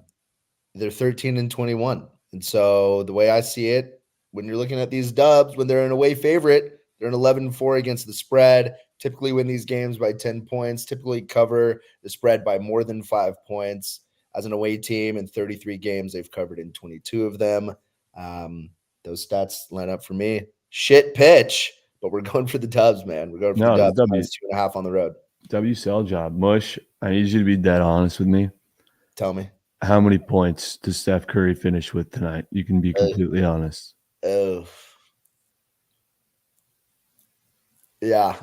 13-21. And so the way I see it, when you're looking at these dubs, when they're an away favorite, they're an 11-4 against the spread, typically win these games by 10 points, typically cover the spread by more than 5 points. As an away team in 33 games, they've covered in 22 of them. Those stats line up for me. Shit pitch, but we're going for the Dubs, man. We're going for the Dubs. Minus 2.5 on the road. WCL job. Mush, I need you to be dead honest with me. Tell me. How many points does Steph Curry finish with tonight? You can be completely honest. Oh. Yeah.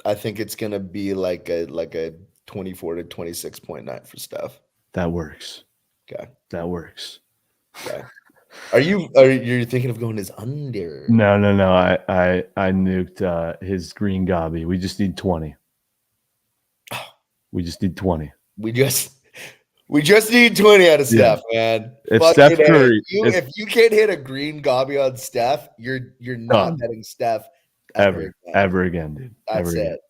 I think it's gonna be like a 24 to 26 point night for Steph. That works. Okay. That works. Okay. Are you thinking of going his under? No. I nuked his green gobby. We just need 20. We just need 20. We just need 20 out of Steph, man. If Steph Curry, if you can't hit a green gobby on Steph, you're not betting Steph ever again, dude. That's it.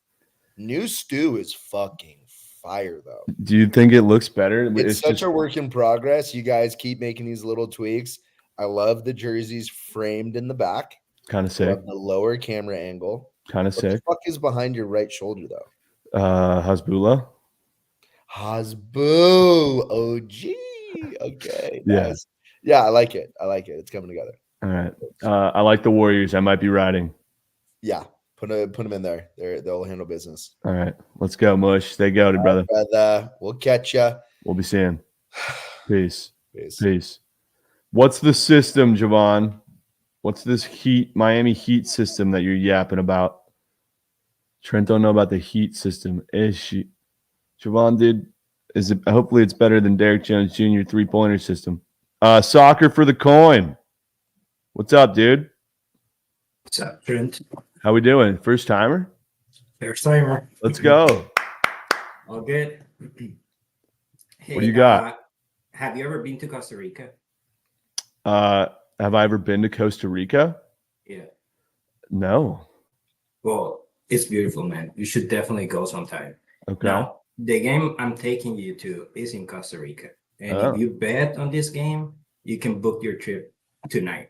New Stu is fucking fire, though. Do you think it looks better? It's such a work in progress. You guys keep making these little tweaks. I love the jerseys framed in the back. Kind of sick. The lower camera angle. Kind of sick. What the fuck is behind your right shoulder, though? Hasbulla. Hasboo. OG. Okay. Nice. Yeah, I like it. It's coming together. All right. I like the Warriors. I might be riding. Yeah. Put them in there. They'll handle business. All right. Let's go, Mush. Stay goated, brother. Right, brother. We'll catch ya. We'll be seeing. Peace. What's the system, Javon? What's this Miami Heat system that you're yapping about? Trent don't know about the Heat system. Javon, dude, hopefully it's better than Derek Jones Jr. 3-pointer system. Soccer for the coin. What's up, dude? What's up, Trent? How we doing? First timer? First timer. Let's go. All good. Hey, what do you got? Have you ever been to Costa Rica? Have I ever been to Costa Rica? Yeah. No. Well, it's beautiful, man. You should definitely go sometime. Okay. Now, the game I'm taking you to is in Costa Rica. And if you bet on this game, you can book your trip tonight.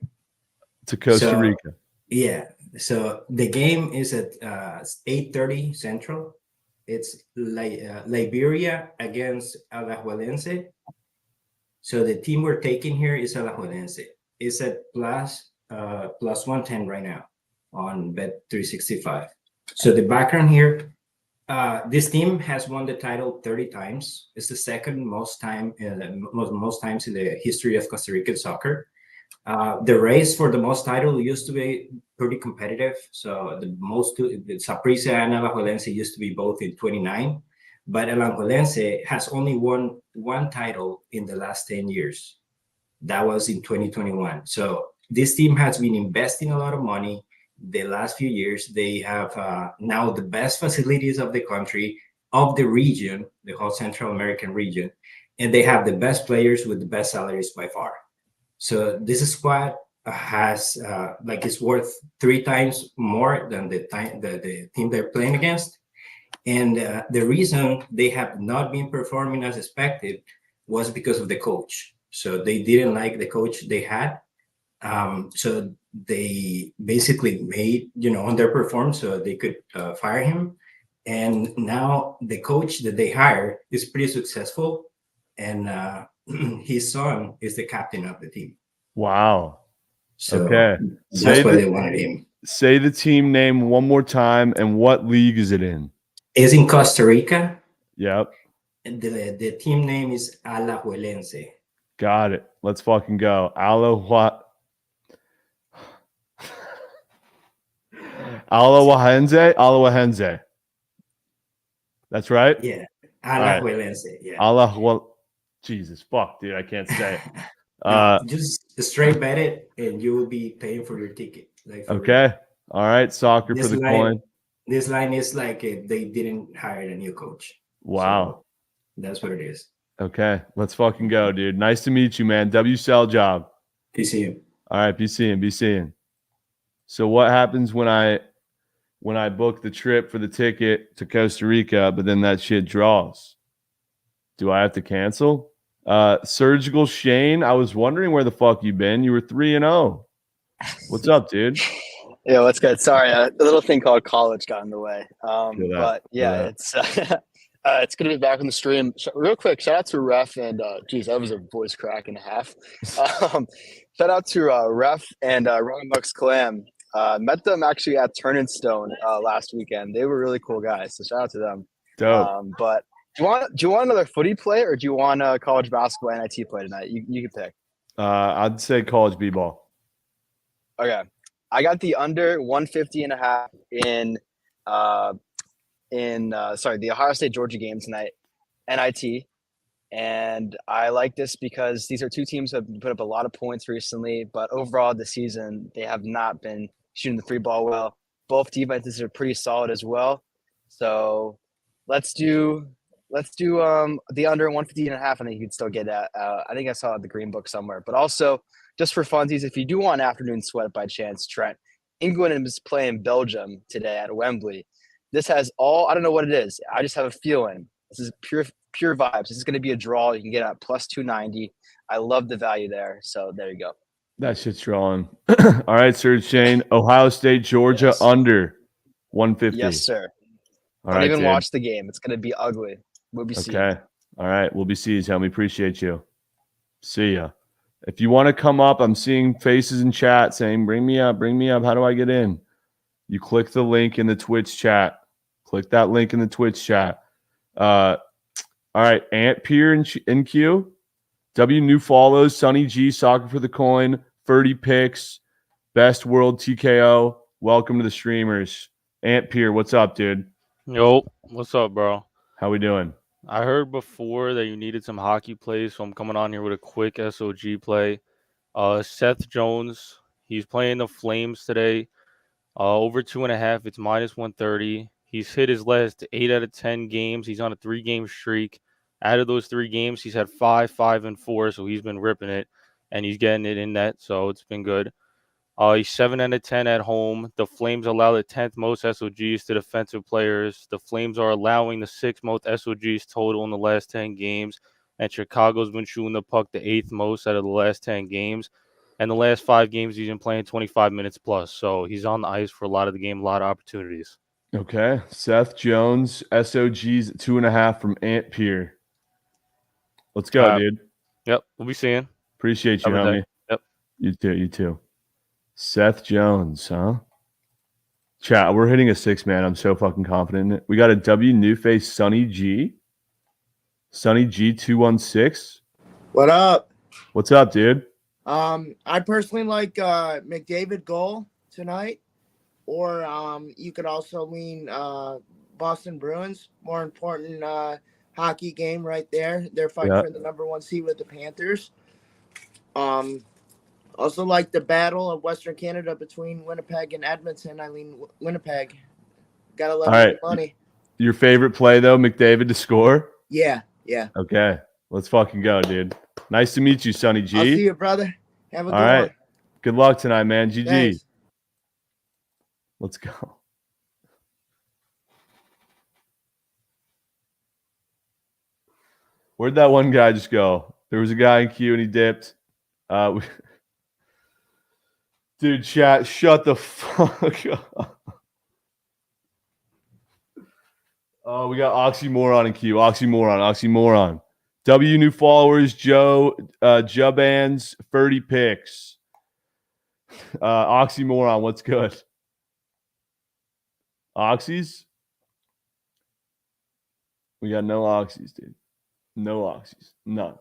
To Costa Rica. Yeah. So the game is at 8:30 Central. It's Liberia against Alajuelense. So the team we're taking here is Alajuelense. It's at plus 110 right now on Bet365. So the background here, this team has won the title 30 times. It's the second most times in the history of Costa Rican soccer. The race for the most title used to be pretty competitive. So the Saprissa and Alajuelense used to be both in 29, but Alajuelense has only won one title in the last 10 years. That was in 2021. So this team has been investing a lot of money the last few years. They have now the best facilities of the country, of the region, the whole Central American region, and they have the best players with the best salaries by far. So this squad has it's worth 3 times more than the team they're playing against. And the reason they have not been performing as expected was because of the coach. So they didn't like the coach they had. So they basically made, underperform so they could fire him. And now the coach that they hired is pretty successful. And his son is the captain of the team. Wow. So okay. That's why they wanted him. Say the team name one more time and what league is it in? It's in Costa Rica. Yep. And the team name is Alajuelense. Got it. Let's fucking go. Alajuelense. That's right? Yeah. Alajuelense. Right. Yeah. Jesus, fuck, dude. I can't say it. Just straight bet it and you will be paying for your ticket. Okay. All right. Soccer for the coin. This line is like they didn't hire a new coach. Wow. So that's what it is. Okay. Let's fucking go, dude. Nice to meet you, man. WCL job. Be seeing. All right. Be seeing. So what happens when I book the trip for the ticket to Costa Rica, but then that shit draws? Do I have to cancel? Surgical Shane, I was wondering where the fuck you been. You were 3-0. What's up, dude? Yeah, what's good? Sorry, a little thing called college got in the way. But yeah, it's It's good to be back on the stream. Real quick, shout out to Ref and geez, that was a voice crack and a half. Shout out to Ref and Ronamux Clam. Met them actually at Turn and Stone last weekend. They were really cool guys, so shout out to them. Dope. But do you want another footy play or do you want a college basketball NIT play tonight? You can pick. I'd say college b-ball. Okay, I got the under 150.5 in the Ohio State Georgia game tonight, NIT, and I like this because these are two teams who have put up a lot of points recently, but overall this season they have not been shooting the free ball well. Both defenses are pretty solid as well, so let's do the under 150.5. I think you can still get that. I think I saw it at the Green Book somewhere, but also just for funsies, if you do want afternoon sweat by chance, Trent, England is playing Belgium today at Wembley. This has all, I don't know what it is. I just have a feeling. This is pure vibes. This is going to be a draw. You can get at plus 290. I love the value there. So there you go. That shit's drawing. All right, Serge Shane. Ohio State, Georgia, under 150. Yes, sir. All Don't right, even dude. watch the game. It's going to be ugly. We'll be seeing. Okay. All right. We'll be seeing you, We appreciate you. See ya. If you want to come up, I'm seeing faces in chat saying, bring me up. How do I get in? You click the link in the Twitch chat. Click that link in the Twitch chat. All right. Ant Pier in queue. W new follows. Sonny G, Soccer for the Coin. 30 picks. Best World TKO. Welcome to the streamers. Ant Pier, what's up, dude? Yo, what's up, bro? How we doing? I heard before that you needed some hockey plays, so I'm coming on here with a quick SOG play. Seth Jones, he's playing the Flames today. Over 2.5, it's minus 130. He's hit his last 8 out of 10 games. He's on a 3-game streak. Out of those 3 games, he's had 5, 5, and 4, so he's been ripping it, and he's getting it in net, so it's been good. He's 7 out of 10 at home. The Flames allow the 10th most SOGs to defensive players. The Flames are allowing the 6th most SOGs total in the last 10 games. And Chicago's been shooting the puck the 8th most out of the last 10 games. And the last 5 games, he's been playing 25 minutes plus. So he's on the ice for a lot of the game, a lot of opportunities. Okay. Seth Jones, SOGs at 2.5 from Ant Pier. Let's go, dude. Yep. We'll be seeing. Appreciate you, homie. Yep. You too. Seth Jones, huh? Chat, we're hitting a 6-man. I'm so fucking confident in it. We got a W new face, Sonny G. Sonny G 216. What up? What's up, dude? I personally like McDavid goal tonight, or you could also lean Boston Bruins. More important hockey game right there. They're fighting for the #1 seed with the Panthers. Also like the battle of Western Canada between Winnipeg and Edmonton. I lean Winnipeg. Gotta love the money. Your favorite play though, McDavid to score? Yeah. Okay. Let's fucking go, dude. Nice to meet you, Sonny G. I'll see you, brother. Have a good one. Good luck tonight, man. GG. Thanks. Let's go. Where'd that one guy just go? There was a guy in queue and he dipped. Dude, chat, shut the fuck up. Oh, we got Oxymoron in queue. Oxymoron. W new followers, Joe, Jubands, 30 picks. Oxymoron, what's good? Oxys? We got no Oxys, dude. No Oxys. None.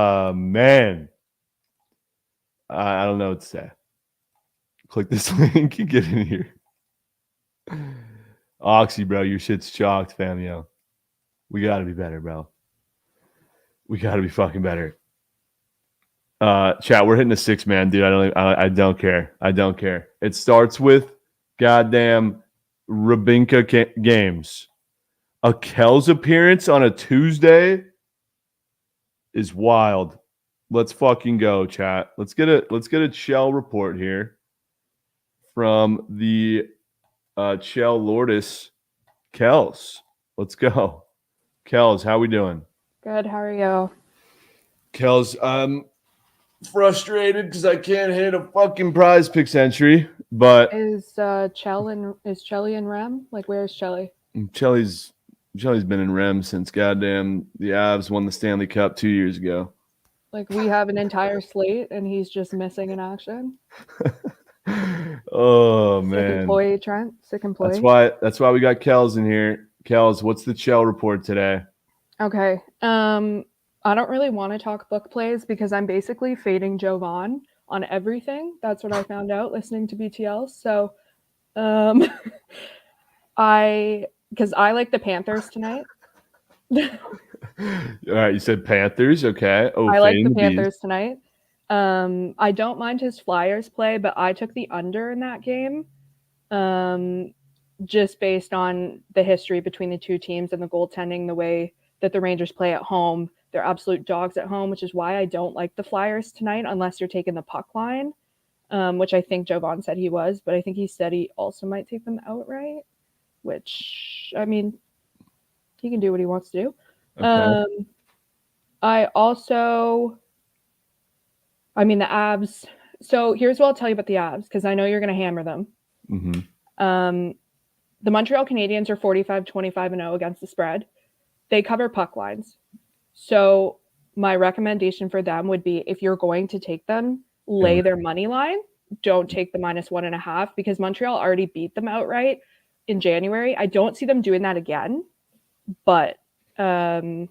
Man. I don't know what to say. Click this link and get in here. Oxy, bro, your shit's chalked, fam, yo. We gotta be better, bro. We gotta be fucking better. Chat, we're hitting a 6-man, dude. I don't care. It starts with goddamn Rabinka Games. A Kel's appearance on a Tuesday is wild. Let's fucking go, chat. Let's get a Chell report here from the Chell Lourdes Kels. Let's go. Kels, how we doing? Good. How are you? Kels, I'm frustrated because I can't hit a fucking prize picks entry. But is Chelly and Rem? Like, where's Chelly? Chelly's been in Rem since goddamn the Avs won the Stanley Cup 2 years ago. Like, we have an entire slate, and he's just missing in action. Oh Sick man, employee, Trent. Sick employee. That's why we got Kels in here. Kels, what's the Chell report today? Okay. I don't really want to talk book plays because I'm basically fading Jovan on everything. That's what I found out listening to BTL. So, because I like the Panthers tonight. All right, you said Panthers. Okay. Oh, I like the bees. Panthers tonight. I don't mind his Flyers play, but I took the under in that game. Just based on the history between the two teams and the goaltending, the way that the Rangers play at home. They're absolute dogs at home, which is why I don't like the Flyers tonight unless you're taking the puck line, which I think Jovan said he was, but I think he said he also might take them outright, which, I mean, he can do what he wants to do. Okay. The Avs. So here's what I'll tell you about the Avs, because I know you're going to hammer them. Mm-hmm. The Montreal Canadiens are 45-25-0 against the spread. They cover puck lines. So my recommendation for them would be, if you're going to take them, lay their money line. Don't take the -1.5, because Montreal already beat them outright in January. I don't see them doing that again. But no,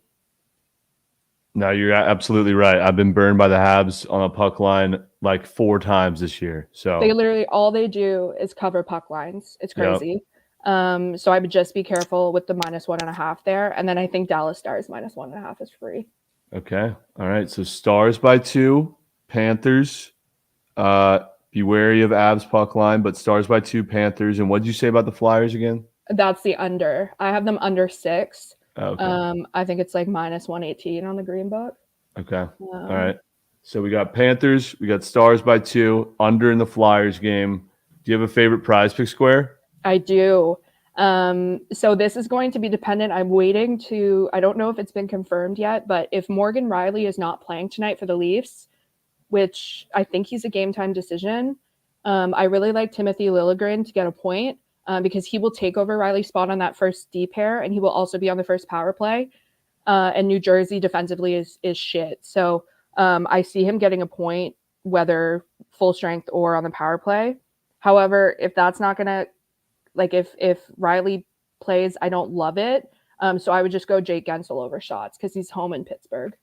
you're absolutely right. I've been burned by the Habs on a puck line like 4 times this year. So they literally, all they do is cover puck lines. It's crazy. Yep. So I would just be careful with the -1.5 there. And then I think Dallas Stars -1.5 is free. Okay. All right. So Stars by 2, Panthers. Be wary of Avs puck line, but Stars by 2, Panthers. And what did you say about the Flyers again? That's the under. I have them under 6. Okay. I think it's like -118 on the green book. Okay. All right. So we got Panthers, we got Stars by 2, under in the Flyers game. Do you have a favorite prize pick square? I do. So this is going to be dependent. I'm waiting to, I don't know if it's been confirmed yet, but if Morgan Riley is not playing tonight for the Leafs, which I think he's a game time decision, I really like Timothy Liljegren to get a point because he will take over Riley's spot on that first D pair, and he will also be on the first power play. And New Jersey defensively is shit. So I see him getting a point, whether full strength or on the power play. However, if that's not going to, like if Riley plays, I don't love it. So I would just go Jake Gensel over Shots because he's home in Pittsburgh.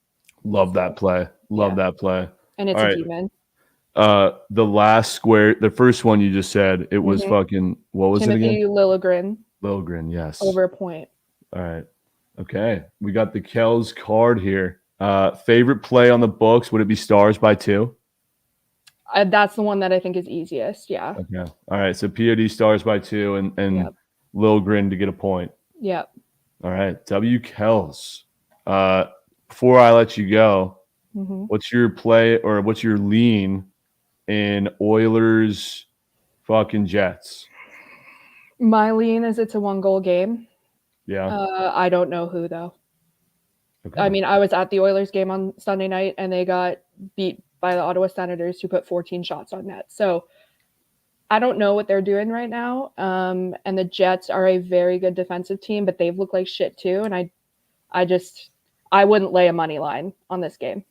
Love that play. Love that play. And it's a demon. The last square, the first one you just said, it was fucking, what was Timothy it again? Liljegren, yes. Over a point. All right. Okay. We got the Kells card here. Favorite play on the books, would it be Stars by 2? That's the one that I think is easiest. Yeah. Okay. All right. So POD Stars by 2 and Liljegren to get a point. Yep. All right. W Kells. Before I let you go, what's your play or what's your lean in Oilers fucking Jets? My lean is it's a 1-goal game. Yeah. I don't know who though. Okay. I mean, I was at the Oilers game on Sunday night and they got beat by the Ottawa Senators, who put 14 shots on net. So I don't know what they're doing right now. And the Jets are a very good defensive team, but they've looked like shit too. And I wouldn't lay a money line on this game.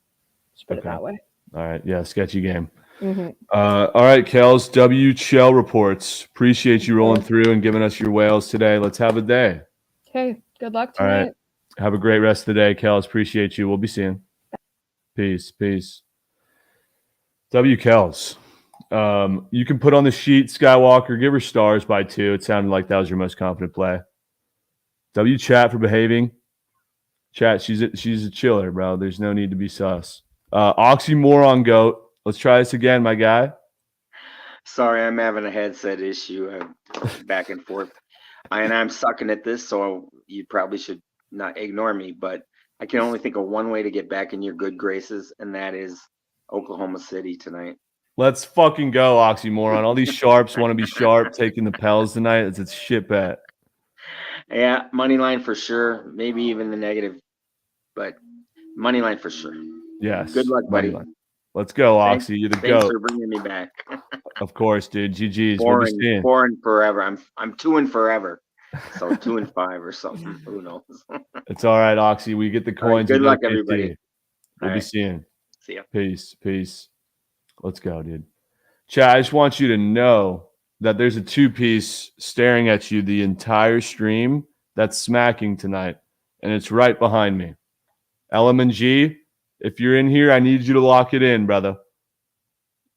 Just put it that way. All right. Yeah. Sketchy game. All right, Kels. W Chell reports. Appreciate you rolling through and giving us your whales today. Let's have a day. Okay. Good luck tonight. All right. Have a great rest of the day, Kels. Appreciate you. We'll be seeing. Peace. W Kels. You can put on the sheet Skywalker, give her Stars by 2. It sounded like that was your most confident play. W Chat for behaving. Chat, she's a chiller, bro. There's no need to be sus. Oxymoron Goat. Let's try this again, my guy. Sorry, I'm having a headset issue back and forth. And I'm sucking at this, so you probably should not ignore me. But I can only think of one way to get back in your good graces, and that is Oklahoma City tonight. Let's fucking go, Oxymoron. All these sharps want to be sharp taking the Pels tonight. It's a shit bet. Yeah, money line for sure. Maybe even the negative, but money line for sure. Yes. Good luck, buddy. Let's go, Oxy. You're the Thanks GOAT. for bringing me back. Of course, dude. GG's. We'll be seeing. Pouring forever. I'm 2 and forever. So 2 and 5 or something. Who knows? It's all right, Oxy. We get the All right, coins. good We go luck, KT. everybody. We'll All be right. seeing. See ya. Peace. Let's go, dude. Chad, I just want you to know that there's a 2-piece staring at you the entire stream that's smacking tonight, and it's right behind me. LMG, if you're in here, I need you to lock it in, brother.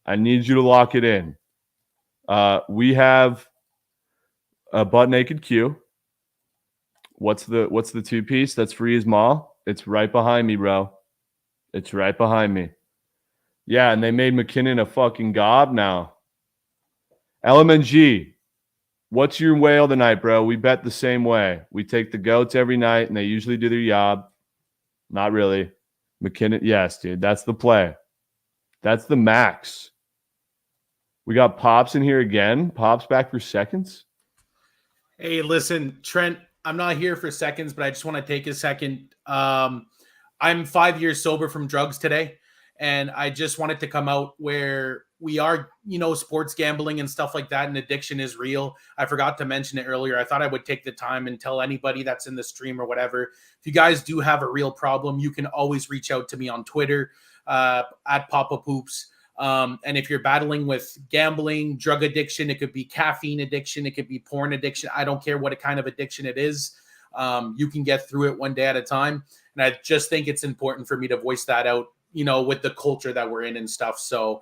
I need you to lock it in. We have a butt naked Q. What's the 2-piece? That's free as Ma. It's right behind me, bro. It's right behind me. Yeah, and they made McKinnon a fucking gob now. LMNG, what's your whale tonight, bro? We bet the same way. We take the goats every night, and they usually do their yob. Not really. McKinnon, yes, dude. That's the play. That's the max. We got Pops in here again. Pops back for seconds. Hey, listen, Trent, I'm not here for seconds, but I just want to take a second. I'm 5 years sober from drugs today, and I just wanted to come out where we are, sports gambling and stuff like that, and addiction is real. I forgot to mention it earlier. I thought I would take the time and tell anybody that's in the stream or whatever. If you guys do have a real problem, you can always reach out to me on Twitter at Papa Poops. And if you're battling with gambling, drug addiction, it could be caffeine addiction, it could be porn addiction. I don't care what kind of addiction it is. You can get through it one day at a time. And I just think it's important for me to voice that out, with the culture that we're in and stuff. So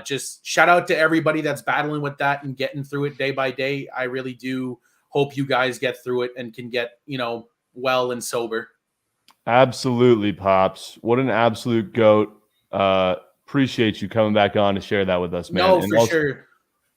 just shout out to everybody that's battling with that and getting through it day by day. I really do hope you guys get through it and can get, well and sober. Absolutely, Pops. What an absolute GOAT. Appreciate you coming back on to share that with us, man. No, and for also, sure.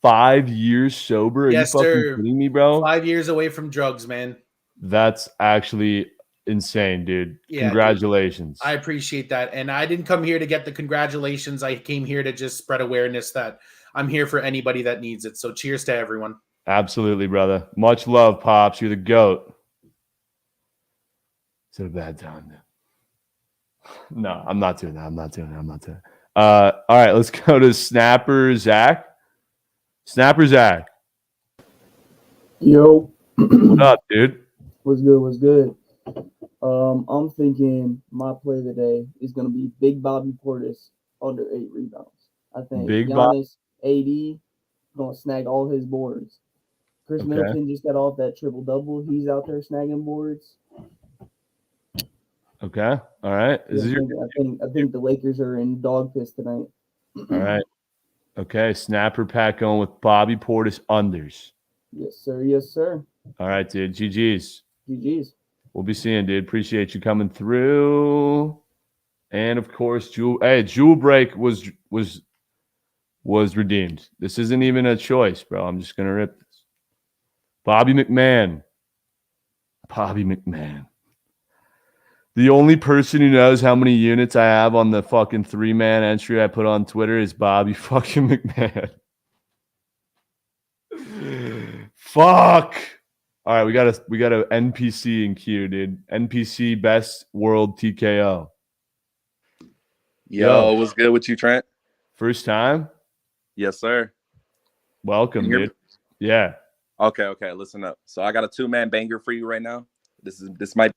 5 years sober? Are Yes, you fucking sir. kidding me, bro? 5 years away from drugs, man. That's actually insane, dude. Yeah, Congratulations. dude. I appreciate that. And I didn't come here to get the congratulations. I came here to just spread awareness that I'm here for anybody that needs it. So cheers to everyone. Absolutely, brother. Much love, Pops. You're the GOAT. Is it a bad time? No, I'm not doing that. All right, let's go to Snapper Zach. Snapper Zach. Yo. What up, dude? What's good? I'm thinking my play today is going to be Big Bobby Portis under 8 rebounds. I think Big Giannis, AD, going to snag all his boards. Chris Middleton just got off that triple-double. He's out there snagging boards. Okay. All right. I think the Lakers are in dog piss tonight. All right. Okay. Snapper pack going with Bobby Portis unders. Yes, sir. All right, dude. GG's. We'll be seeing, dude. Appreciate you coming through. And of course, Jewel Break was redeemed. This isn't even a choice, bro. I'm just gonna rip this. Bobby McMahon. The only person who knows how many units I have on the fucking 3-man entry I put on Twitter is Bobby fucking McMahon. Fuck. All right, we got a NPC in queue, dude. NPC best world TKO. Yo, what's good with you, Trent? First time? Yes, sir. Welcome, dude. Yeah. Okay. Listen up. So I got a 2-man banger for you right now. This might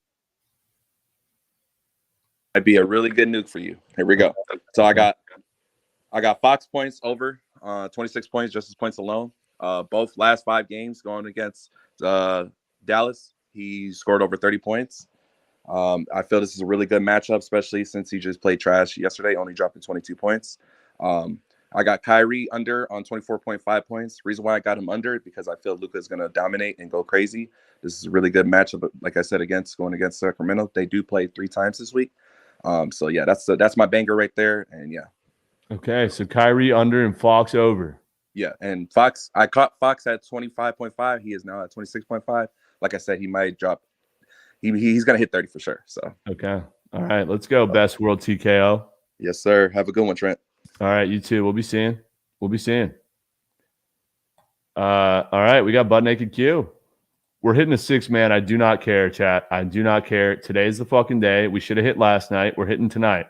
be a really good nuke for you. Here we go. So I got Fox points over 26 points, just his points alone. Both last 5 games going against Dallas, he scored over 30 points. I feel this is a really good matchup, especially since he just played trash yesterday, only dropping 22 points. I got Kyrie under on 24.5 points. Reason why I got him under because I feel Luka is going to dominate and go crazy. This is a really good matchup. Like I said, going against Sacramento, they do play 3 times this week. So yeah, that's my banger right there. And yeah. Okay, so Kyrie under and Fox over. Yeah, and Fox, I caught Fox at 25.5. He is now at 26.5. Like I said, he might drop. He's gonna hit 30 for sure. So okay, all right, let's go. Best world TKO. Yes, sir. Have a good one, Trent. All right, you too. We'll be seeing. All right, we got butt naked Q. We're hitting a 6-man. I do not care, chat. I do not care. Today's the fucking day. We should have hit last night. We're hitting tonight.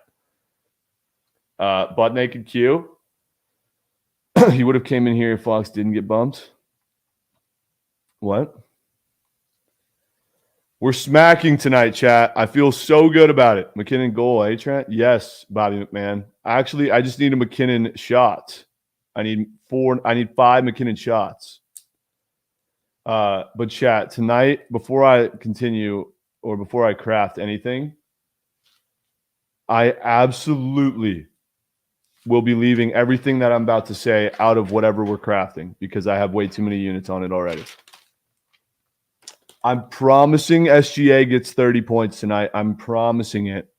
Butt naked Q. He would have came in here if Fox didn't get bumped. What? We're smacking tonight, chat. I feel so good about it. McKinnon goal, eh, Trent? Yes, Bobby McMahon. Actually, I just need a McKinnon shot. I need 5 McKinnon shots. But chat, tonight, before I continue or before I craft anything, I absolutely will be leaving everything that I'm about to say out of whatever we're crafting because I have way too many units on it already. I'm promising SGA gets 30 points tonight. I'm promising it.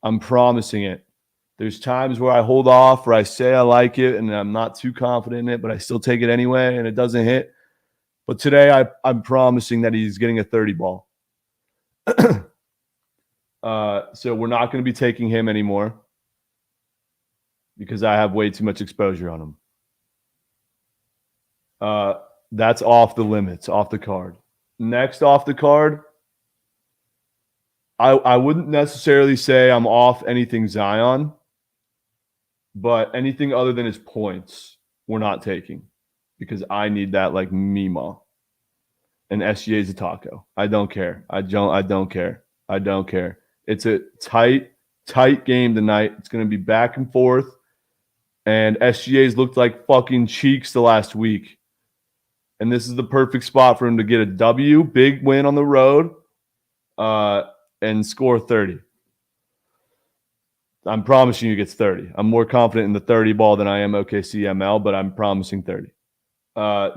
I'm promising it. There's times where I hold off, where I say I like it, and I'm not too confident in it, but I still take it anyway, and it doesn't hit. But today, I'm promising that he's getting a 30 ball. So we're not going to be taking him anymore because I have way too much exposure on him. That's off the limits, off the card. Next off the card, I wouldn't necessarily say I'm off anything Zion, but anything other than his points, we're not taking because I need that like Mima. And SGA is a taco. I don't care. I don't care. I don't care. It's a tight game tonight. It's going to be back and forth. And SGA's looked like fucking cheeks the last week. And this is the perfect spot for him to get a W, big win on the road, and score 30. I'm promising you he gets 30. I'm more confident in the 30 ball than I am OKC ML, but I'm promising 30.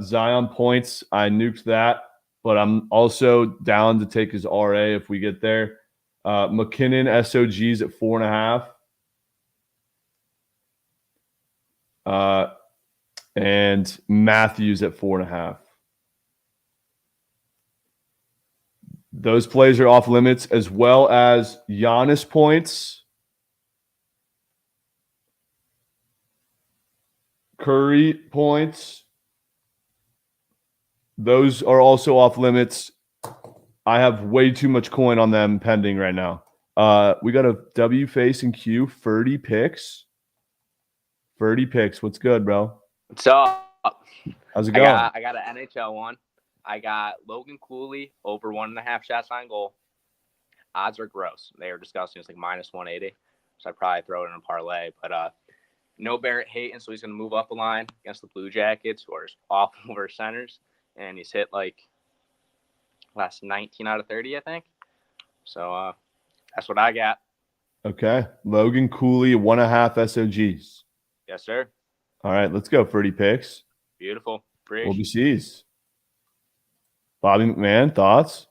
Zion points, I nuked that, but I'm also down to take his RA if we get there. McKinnon SOGs at 4.5. And Matthews at 4.5. Those plays are off limits, as well as Giannis points, Curry points. Those are also off limits. I have way too much coin on them pending right now. We got a W face and Q, 30 picks. 30 picks. What's good, bro? What's up? How's it going? I got an NHL one. I got Logan Cooley over 1.5 shots on goal. Odds are gross. They are disgusting. It's like minus 180. So I'd probably throw it in a parlay. But no Barrett Hayton, so he's going to move up a line against the Blue Jackets, who are off over centers. And he's hit like last 19 out of 30, I think. So that's what I got. Okay. Logan Cooley, 1.5 SOGs. Yes, sir. All right, let's go. 30 picks. Beautiful. We'll be seas. Bobby McMahon, thoughts?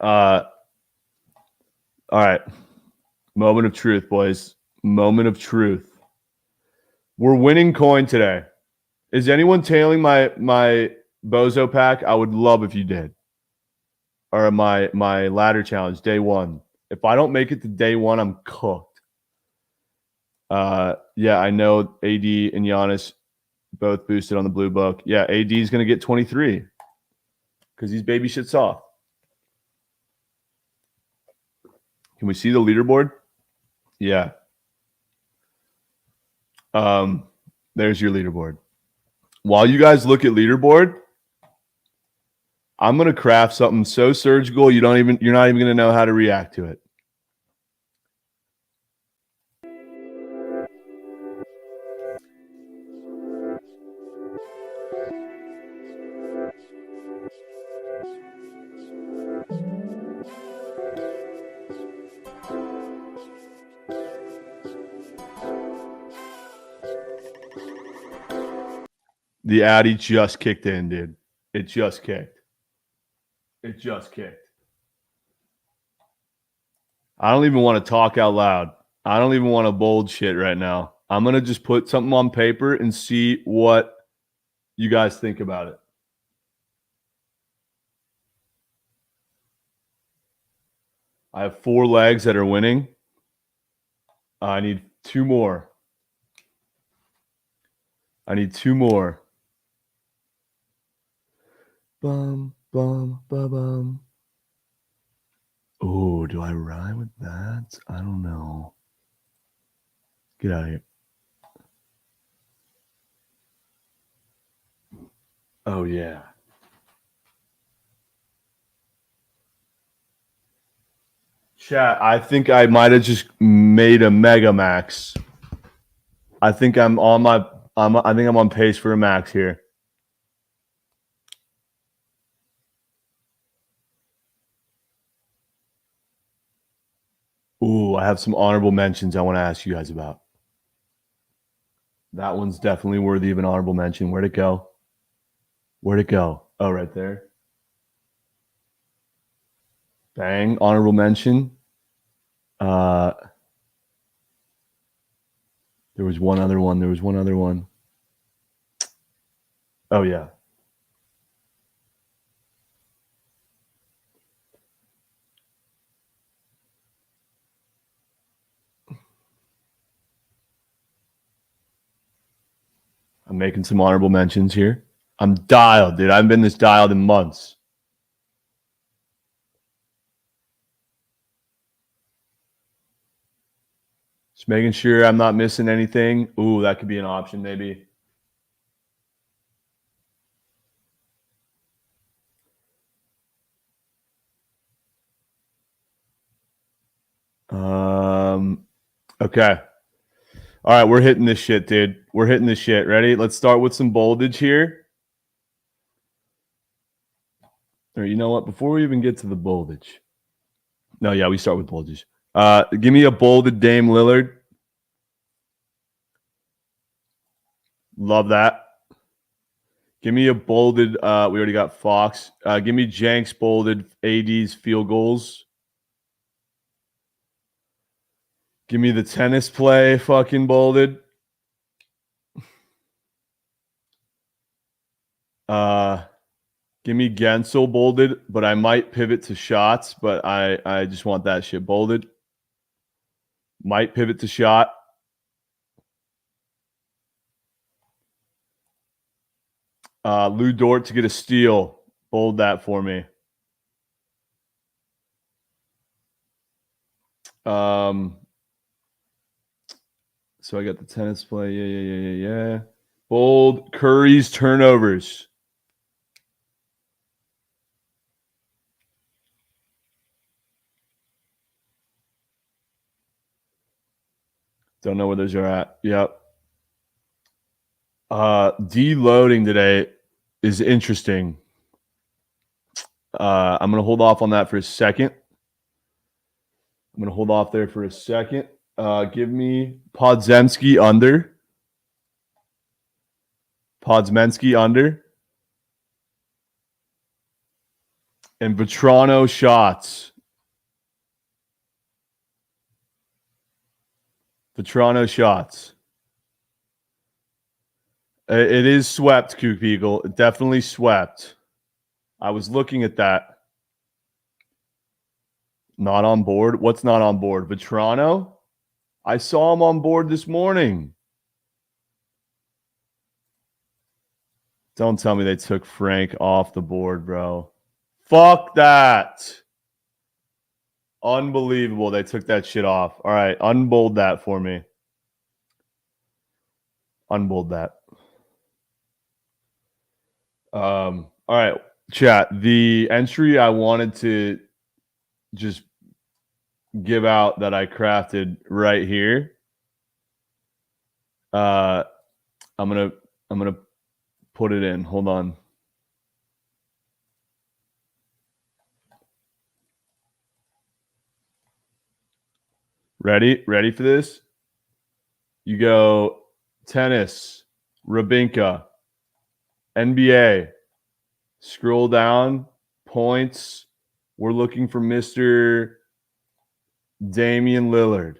All right. Moment of truth, boys. Moment of truth. We're winning coin today. Is anyone tailing my Bozo pack? I would love if you did. Or my ladder challenge, day one. If I don't make it to day one, I'm cooked. Yeah, I know AD and Giannis both boosted on the blue book. Yeah, AD is going to get 23 because he's baby shit soft. Can we see the leaderboard? Yeah. There's your leaderboard. While you guys look at leaderboard, I'm going to craft something so surgical you're not even going to know how to react to it. The Addy just kicked in, dude. It just kicked. It just kicked. I don't even want to talk out loud. I don't even want to bold shit right now. I'm going to just put something on paper and see what you guys think about it. I have 4 legs that are winning. I need 2 more. I need 2 more. Bum, bum, bum, bum. Oh, do I ride with that? I don't know. Get out of here. Oh, yeah. Chat, I think I might have just made a mega max. I think I'm on pace for a max here. Ooh, I have some honorable mentions I want to ask you guys about. That one's definitely worthy of an honorable mention. Where'd it go? Where'd it go? Oh, right there. Bang, honorable mention. There was one other one. Oh, yeah. I'm making some honorable mentions here. I'm dialed, dude. I haven't been this dialed in months. Just making sure I'm not missing anything. Ooh, that could be an option, maybe. Okay. All right, we're hitting this shit, dude. We're hitting this shit. Ready? Let's start with some boldage here. Or you know what? Before we even get to the boldage. No, yeah, we start with boldage. Give me a bolded Dame Lillard. Love that. Give me a bolded, we already got Fox. Give me Jenks bolded AD's field goals. Give me the tennis play fucking bolded. Give me Gensel bolded, but I might pivot to shots, but I just want that shit bolded. Might pivot to shot. Lou Dort to get a steal. Bold that for me. So I got the tennis play. Yeah. Bold Curry's turnovers. Don't know where those are at. Yep. Deloading today is interesting. I'm going to hold off on that for a second. I'm going to hold off there for a second. Give me Podzemski under. Podzmensky under. And Vetrano shots. Vetrano shots. It is swept, Kook Eagle. It definitely swept. I was looking at that. Not on board? What's not on board? Vetrano? I saw him on board this morning. Don't tell me they took Frank off the board, bro. Fuck that. Unbelievable. They took that shit off. All right. Unbold that for me. Unbold that. All right. Chat. The entry I wanted to just give out that I crafted right here. I'm gonna put it in. Hold on. Ready for this? You go tennis, Rabinka, NBA. Scroll down, points. We're looking for Mr. Damian Lillard.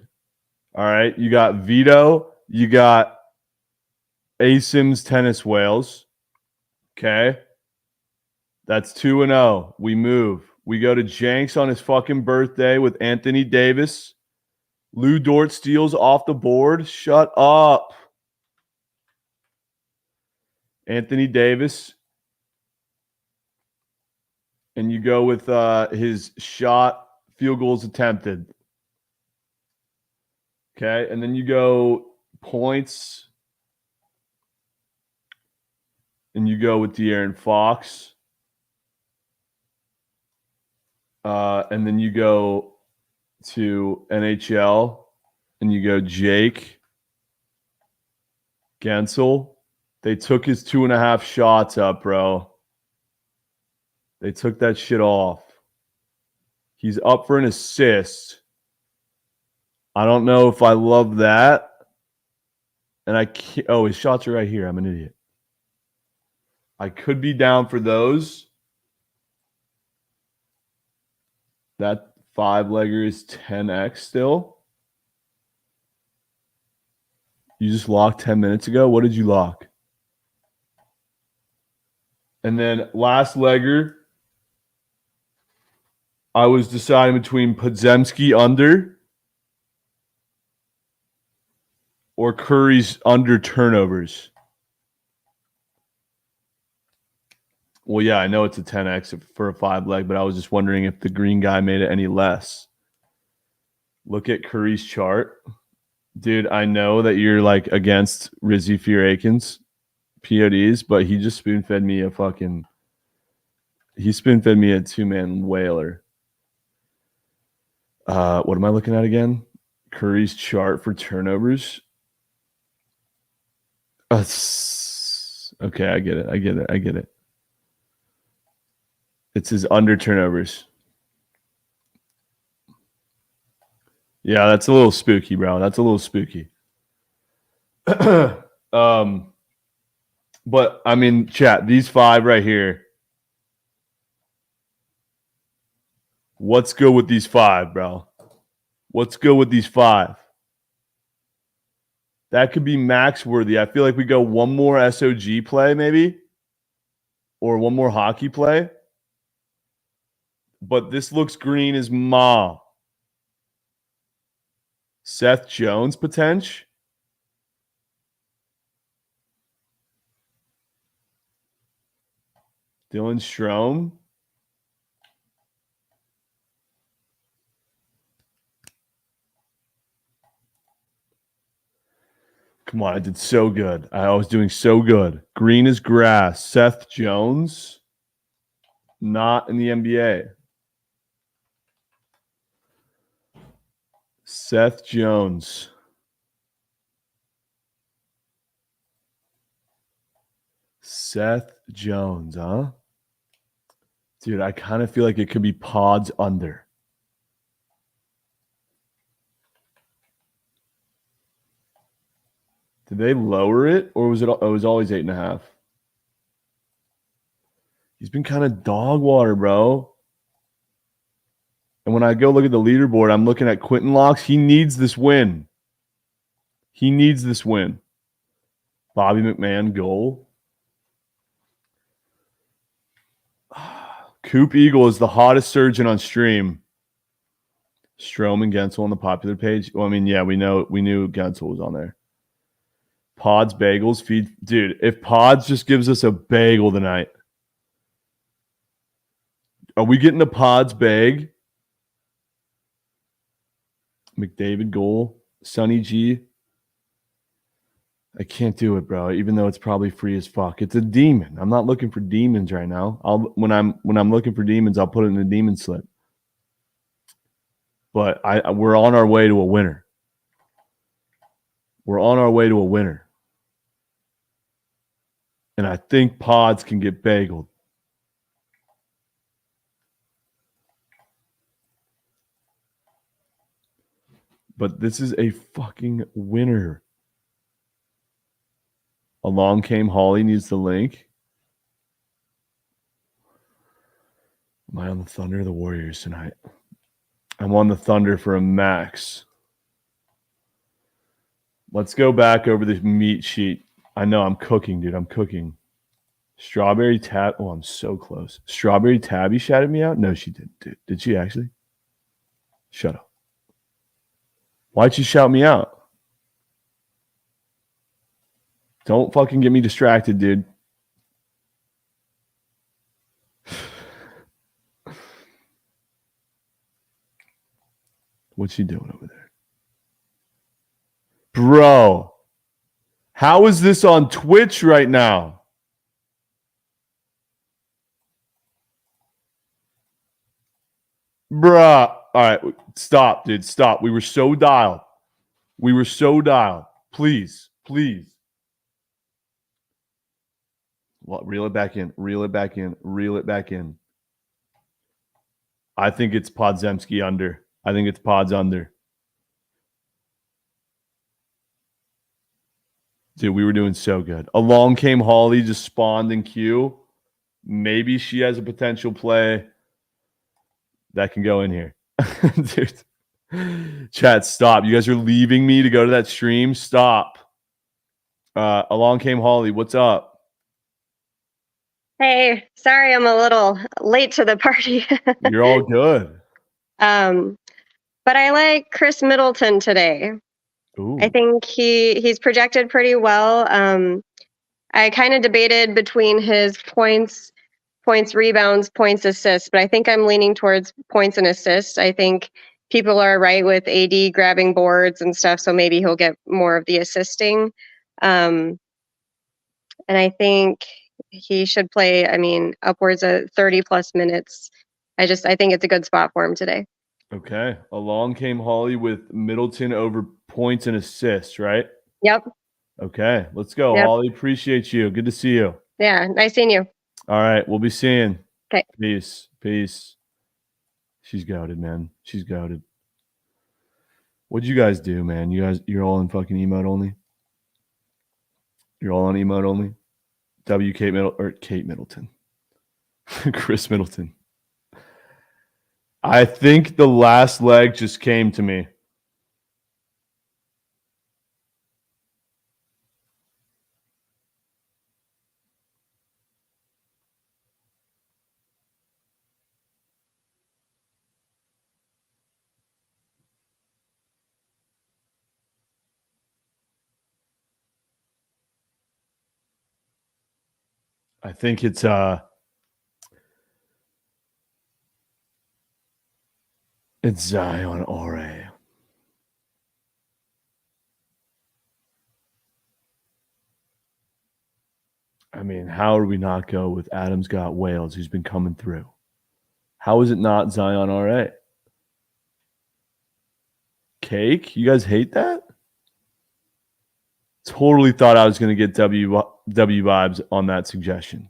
All right, you got Vito, you got Asims Tennis Whales. Okay. That's 2-0. We move. We go to Jenks on his fucking birthday with Anthony Davis. Lou Dort steals off the board. Shut up. Anthony Davis. And you go with his shot field goals attempted. Okay, and then you go points, and you go with De'Aaron Fox. And then you go to NHL, and you go Jake Gensel. They took his 2.5 shots up, bro. They took that shit off. He's up for an assist. I don't know if I love that. And I can't. Oh, his shots are right here. I'm an idiot. I could be down for those. That 5-legger is 10x still. You just locked 10 minutes ago. What did you lock? And then last legger, I was deciding between Podziemski under or Curry's under turnovers. Well, yeah, I know it's a 10x for a 5-leg, but I was just wondering if the green guy made it any less. Look at Curry's chart. Dude, I know that you're like against Rizzy Fear-Akins PODs, but he just spoon-fed me a 2-man whaler. What am I looking at again? Curry's chart for turnovers. Okay, I get it. It's his under turnovers. Yeah, that's a little spooky, bro. That's a little spooky. But I mean, chat, these 5 right here. What's good with these 5, bro? What's good with these 5? That could be max worthy. I feel like we go one more SOG play, maybe, or one more hockey play. But this looks green as ma. Seth Jones potential. Dylan Strome. Come on, I did so good. I was doing so good. Green as grass. Seth Jones. Not in the NBA. Seth Jones. Seth Jones, huh? Dude, I kind of feel like it could be Pods under. Did they lower it, or was it? Oh, it was always 8.5. He's been kind of dog water, bro. And when I go look at the leaderboard, I'm looking at Quentin Locks. He needs this win. Bobby McMahon goal. Coop Eagle is the hottest surgeon on stream. Strome and Gensel on the popular page. Well, I mean, yeah, we knew Gensel was on there. Pods bagels feed. Dude, if Pods just gives us a bagel tonight, are we getting a Pods bag? McDavid goal. Sonny G. I can't do it, bro. Even though it's probably free as fuck. It's a demon. I'm not looking for demons right now. When I'm looking for demons, I'll put it in a demon slip. But we're on our way to a winner. And I think Pods can get bageled. But this is a fucking winner. Along came Holly needs the link. Am I on the Thunder or the Warriors tonight? I'm on the Thunder for a max. Let's go back over the meat sheet. I know I'm cooking, dude. I'm cooking. Strawberry Tab. Oh, I'm so close. Strawberry Tabby shouted me out? No, she didn't. Did she actually? Shut up. Why'd she shout me out? Don't fucking get me distracted, dude. What's she doing over there? Bro, how is this on Twitch right now? Bruh. All right, stop, dude. Stop. We were so dialed. Please. What? Reel it back in. I think it's Podzemski under. I think it's Pods under. Dude, we were doing so good. Along came Holly, just spawned in queue. Maybe she has a potential play that can go in here. Dude. Chat, stop. You guys are leaving me to go to that stream. Stop. Along came Holly. What's up? Hey, sorry I'm a little late to the party. You're all good. But I like Chris Middleton today. Ooh. I think he's projected pretty well. I kind of debated between his points, rebounds, points, assists, but I think I'm leaning towards points and assists. I think people are right with AD grabbing boards and stuff, so maybe he'll get more of the assisting. And I think he should play, upwards of 30 plus minutes. I think it's a good spot for him today. Okay. Along came Holly with Middleton over points and assists, right? Yep. Okay. Let's go, Yep. Holly. Appreciate you. Good to see you. Yeah. Nice seeing you. All right. We'll be seeing. Okay. Peace. She's goated, man. She's goated. What'd you guys do, man? You're all in fucking emote only? You're all on emote only? Kate Middleton. Chris Middleton. I think the last leg just came to me. I think it's Zion Aure. I mean, how would we not go with Adams got Wales, who's been coming through? How is it not Zion Aure? Cake? You guys hate that? Totally thought I was going to get W vibes on that suggestion.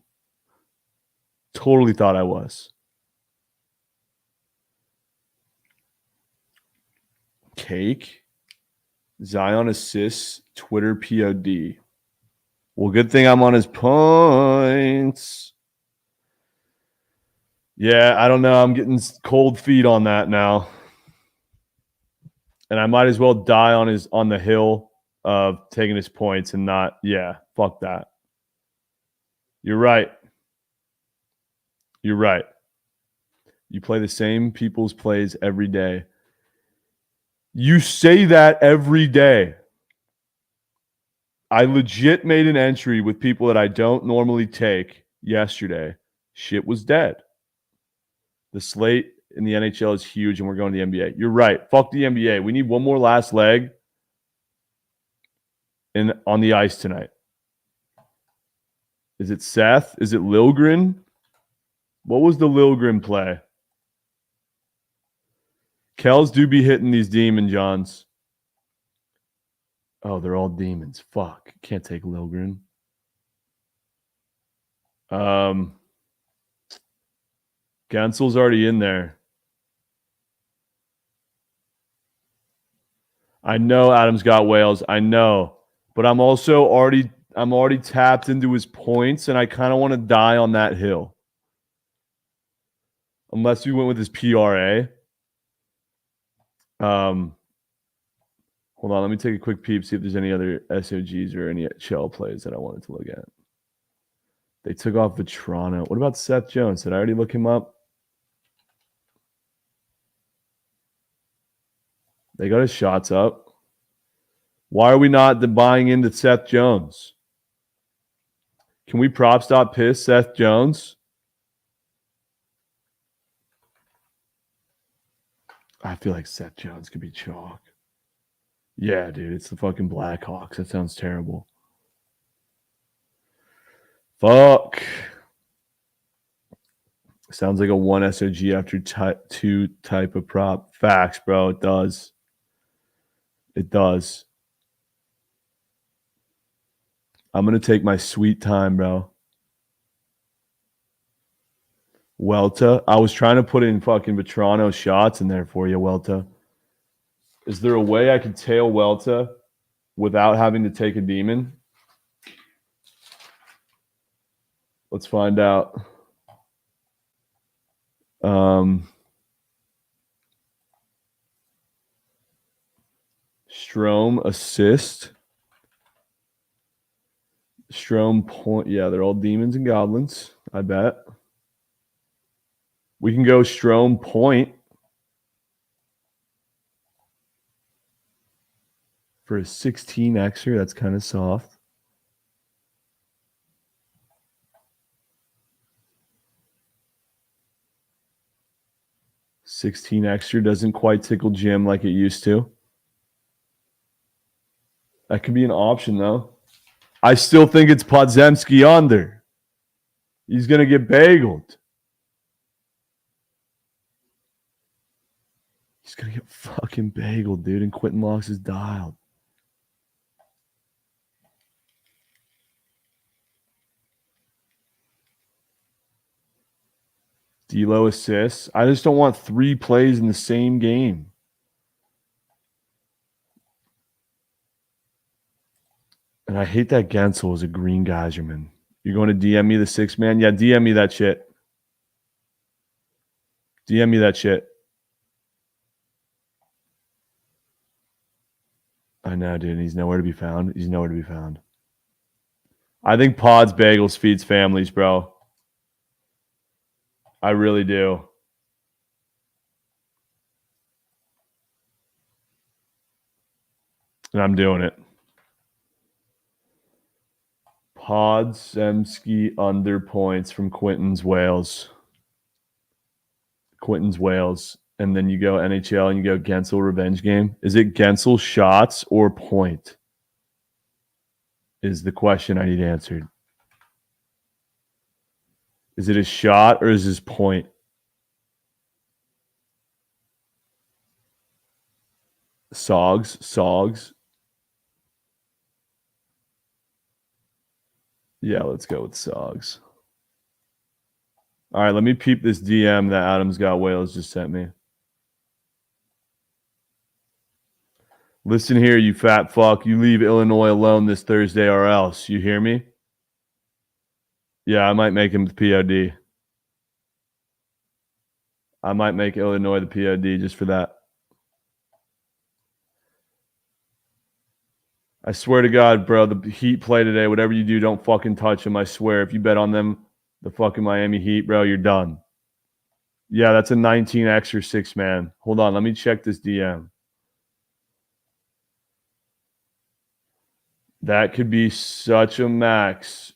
Totally thought I was. Cake? Zion assists, Twitter POD. Well, good thing I'm on his points. Yeah, I don't know. I'm getting cold feet on that now. And I might as well die on the hill of taking his points and not, fuck that. You're right. You play the same people's plays every day. You say that every day. I legit made an entry with people that I don't normally take yesterday. Shit was dead. The slate in the NHL is huge, and we're going to the NBA. You're right. Fuck the NBA. We need one more last leg on the ice tonight. Is it Seth? Is it Lilgren? What was the Lilgren play? Kells do be hitting these demon Johns. Oh, they're all demons. Fuck. Can't take Lilgren. Gensel's already in there. I know Adams got Wales. I know. But I'm already tapped into his points, and I kind of want to die on that hill. Unless we went with his PRA. Hold on, let me take a quick peep, see if there's any other SOGs or any shell plays that I wanted to look at. They took off Vetrano. What about Seth Jones? Did I already look him up? They got his shots up. Why are we not buying into Seth Jones? Can we prop stop piss Seth Jones? I feel like Seth Jones could be chalk. Yeah, dude, it's the fucking Blackhawks. That sounds terrible. Fuck. Sounds like a 1 SOG after 2 type of prop. Facts, bro. It does. It does. I'm going to take my sweet time, bro. Welta. I was trying to put in fucking Vetrano shots in there for you, Welta. Is there a way I could tail Welta without having to take a demon? Let's find out. Strome assist. Strome point. Yeah, they're all demons and goblins, I bet. We can go Strome point for a 16xer. That's kind of soft. $16 doesn't quite tickle Jim like it used to. That could be an option, though. I still think it's Podziemski under. He's going to get bageled. He's going to get fucking bageled, dude. And Quentin Locks is dialed. D'Lo assists. I just don't want 3 plays in the same game. And I hate that Gensel is a green geyserman. You're going to DM me the 6-man? Yeah, DM me that shit. DM me that shit. I know, dude. He's nowhere to be found. He's nowhere to be found. I think Pods Bagels feeds families, bro. I really do. And I'm doing it. Podziemski under points from Quentin's Wales. Quentin's Wales. And then you go NHL and you go Gensel revenge game. Is it Gensel shots or point? Is the question I need answered. Is it a shot or is this point? Sogs. Yeah, let's go with Sogs. All right, let me peep this DM that Adams Got Wales just sent me. Listen here, you fat fuck. You leave Illinois alone this Thursday or else. You hear me? Yeah, I might make him the POD. I might make Illinois the POD just for that. I swear to God, bro, the Heat play today. Whatever you do, don't fucking touch them. I swear. If you bet on them, the fucking Miami Heat, bro, you're done. Yeah, that's a 19x or 6-man. Hold on. Let me check this DM. That could be such a max.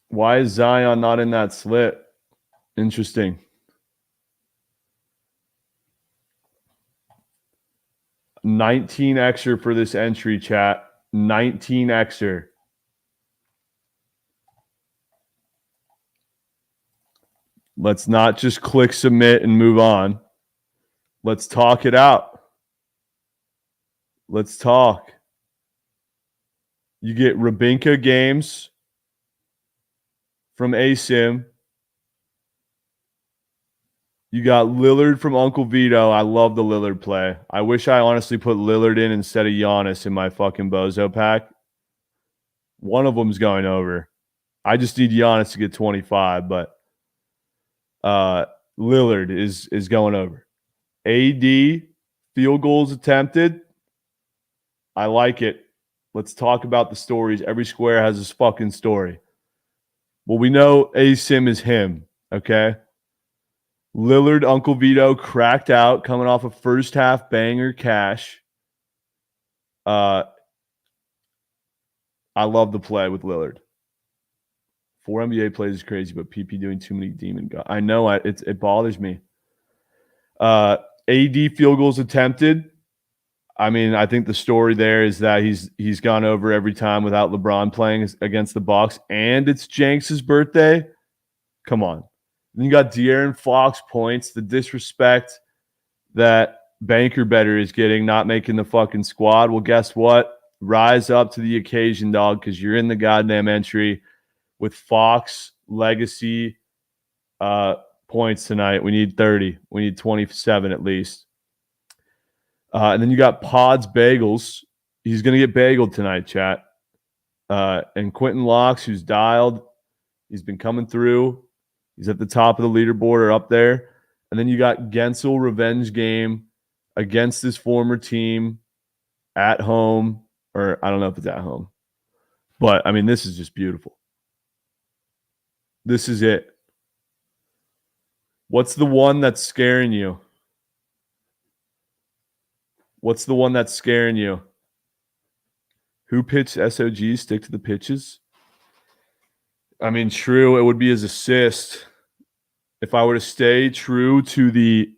Why is Zion not in that slip? Interesting. $19xer for this entry, chat. $19xer. Let's not just click submit and move on. Let's talk it out. Let's talk. You get Rabinka games from ASIM. You got Lillard from Uncle Vito. I love the Lillard play. I wish I honestly put Lillard in instead of Giannis in my fucking Bozo pack. One of them's going over. I just need Giannis to get 25, but Lillard is going over. AD, field goals attempted. I like it. Let's talk about the stories. Every square has a fucking story. Well, we know ASIM is him, okay? Lillard, Uncle Vito cracked out, coming off a first half banger cash. I love the play with Lillard. 4 NBA plays is crazy, but PP doing too many demon guys. I know it bothers me. AD field goals attempted. I mean, I think the story there is that he's gone over every time without LeBron playing against the Bucks, and it's Jenks' birthday. Come on. Then you got De'Aaron Fox points, the disrespect that Banker Better is getting, not making the fucking squad. Well, guess what? Rise up to the occasion, dog, because you're in the goddamn entry with Fox legacy points tonight. We need 30. We need 27 at least. And then you got Pods Bagels. He's going to get bageled tonight, chat. And Quentin Locks, who's dialed. He's been coming through. He's at the top of the leaderboard or up there. And then you got Gensel revenge game against his former team at home. Or I don't know if it's at home. But, I mean, this is just beautiful. This is it. What's the one that's scaring you? What's the one that's scaring you? Who pitched SOG? Stick to the pitches. I mean, true, it would be his assist. If I were to stay true to the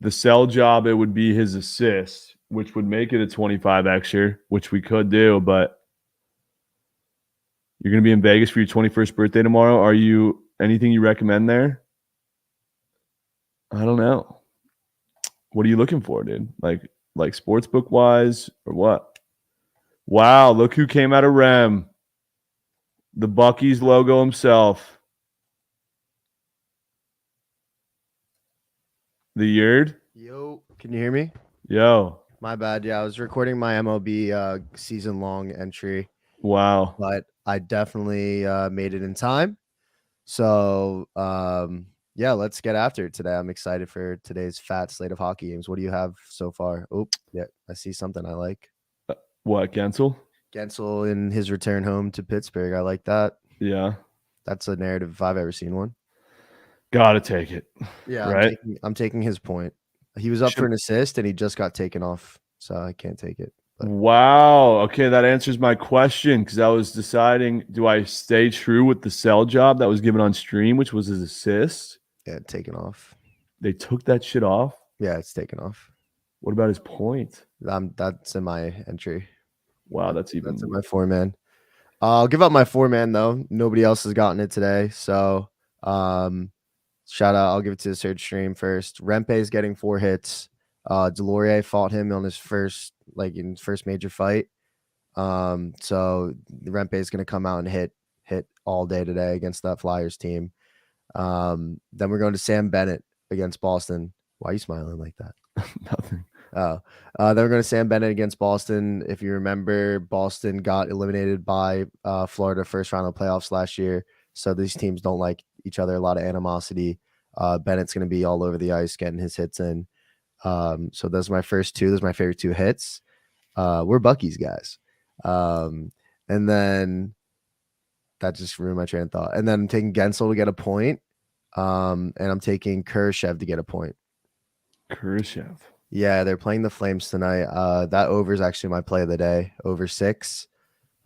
sell job, it would be his assist, which would make it a 25 extra, which we could do, but you're going to be in Vegas for your 21st birthday tomorrow. Are you anything you recommend there? I don't know. What are you looking for, dude? Like sportsbook wise or what? Wow, look who came out of Rem. The Buc-ee's logo himself. The Yerd. Yo, can you hear me? Yo. My bad. Yeah, I was recording my MLB season long entry. Wow. But I definitely made it in time. So yeah, let's get after it today. I'm excited for today's fat slate of hockey games. What do you have so far? Oh, yeah, I see something I like. What, Gensel? Gensel in his return home to Pittsburgh. I like that. Yeah. That's a narrative if I've ever seen one. Gotta take it. Yeah, right? I'm taking his point. He was up for an assist and he just got taken off, so I can't take it. Wow. Okay, that answers my question because I was deciding, do I stay true with the sell job that was given on stream, which was his assist? Yeah, taken off. They took that shit off? Yeah, it's taken off. What about his point? That's in my entry. Wow, that's in my 4-man. I'll give up my 4-man though. Nobody else has gotten it today, so shout out. I'll give it to the Surge stream first. Rempe is getting 4 hits. Delorier fought him on his first major fight. So Rempe is going to come out and hit all day today against that Flyers team. Then we're going to Sam Bennett against Boston. Why are you smiling like that? Nothing. Oh, then we're going to Sam Bennett against Boston. If you remember, Boston got eliminated by Florida first round of playoffs last year. So these teams don't like each other. A lot of animosity. Bennett's going to be all over the ice getting his hits in. So those are my first 2. Those are my favorite 2 hits. We're Buc-ee's guys. And then that just ruined my train of thought. And then I'm taking Gensel to get a point. And I'm taking Kurashev to get a point. Kurashev. Yeah, they're playing the Flames tonight. That over is actually my play of the day. Over 6.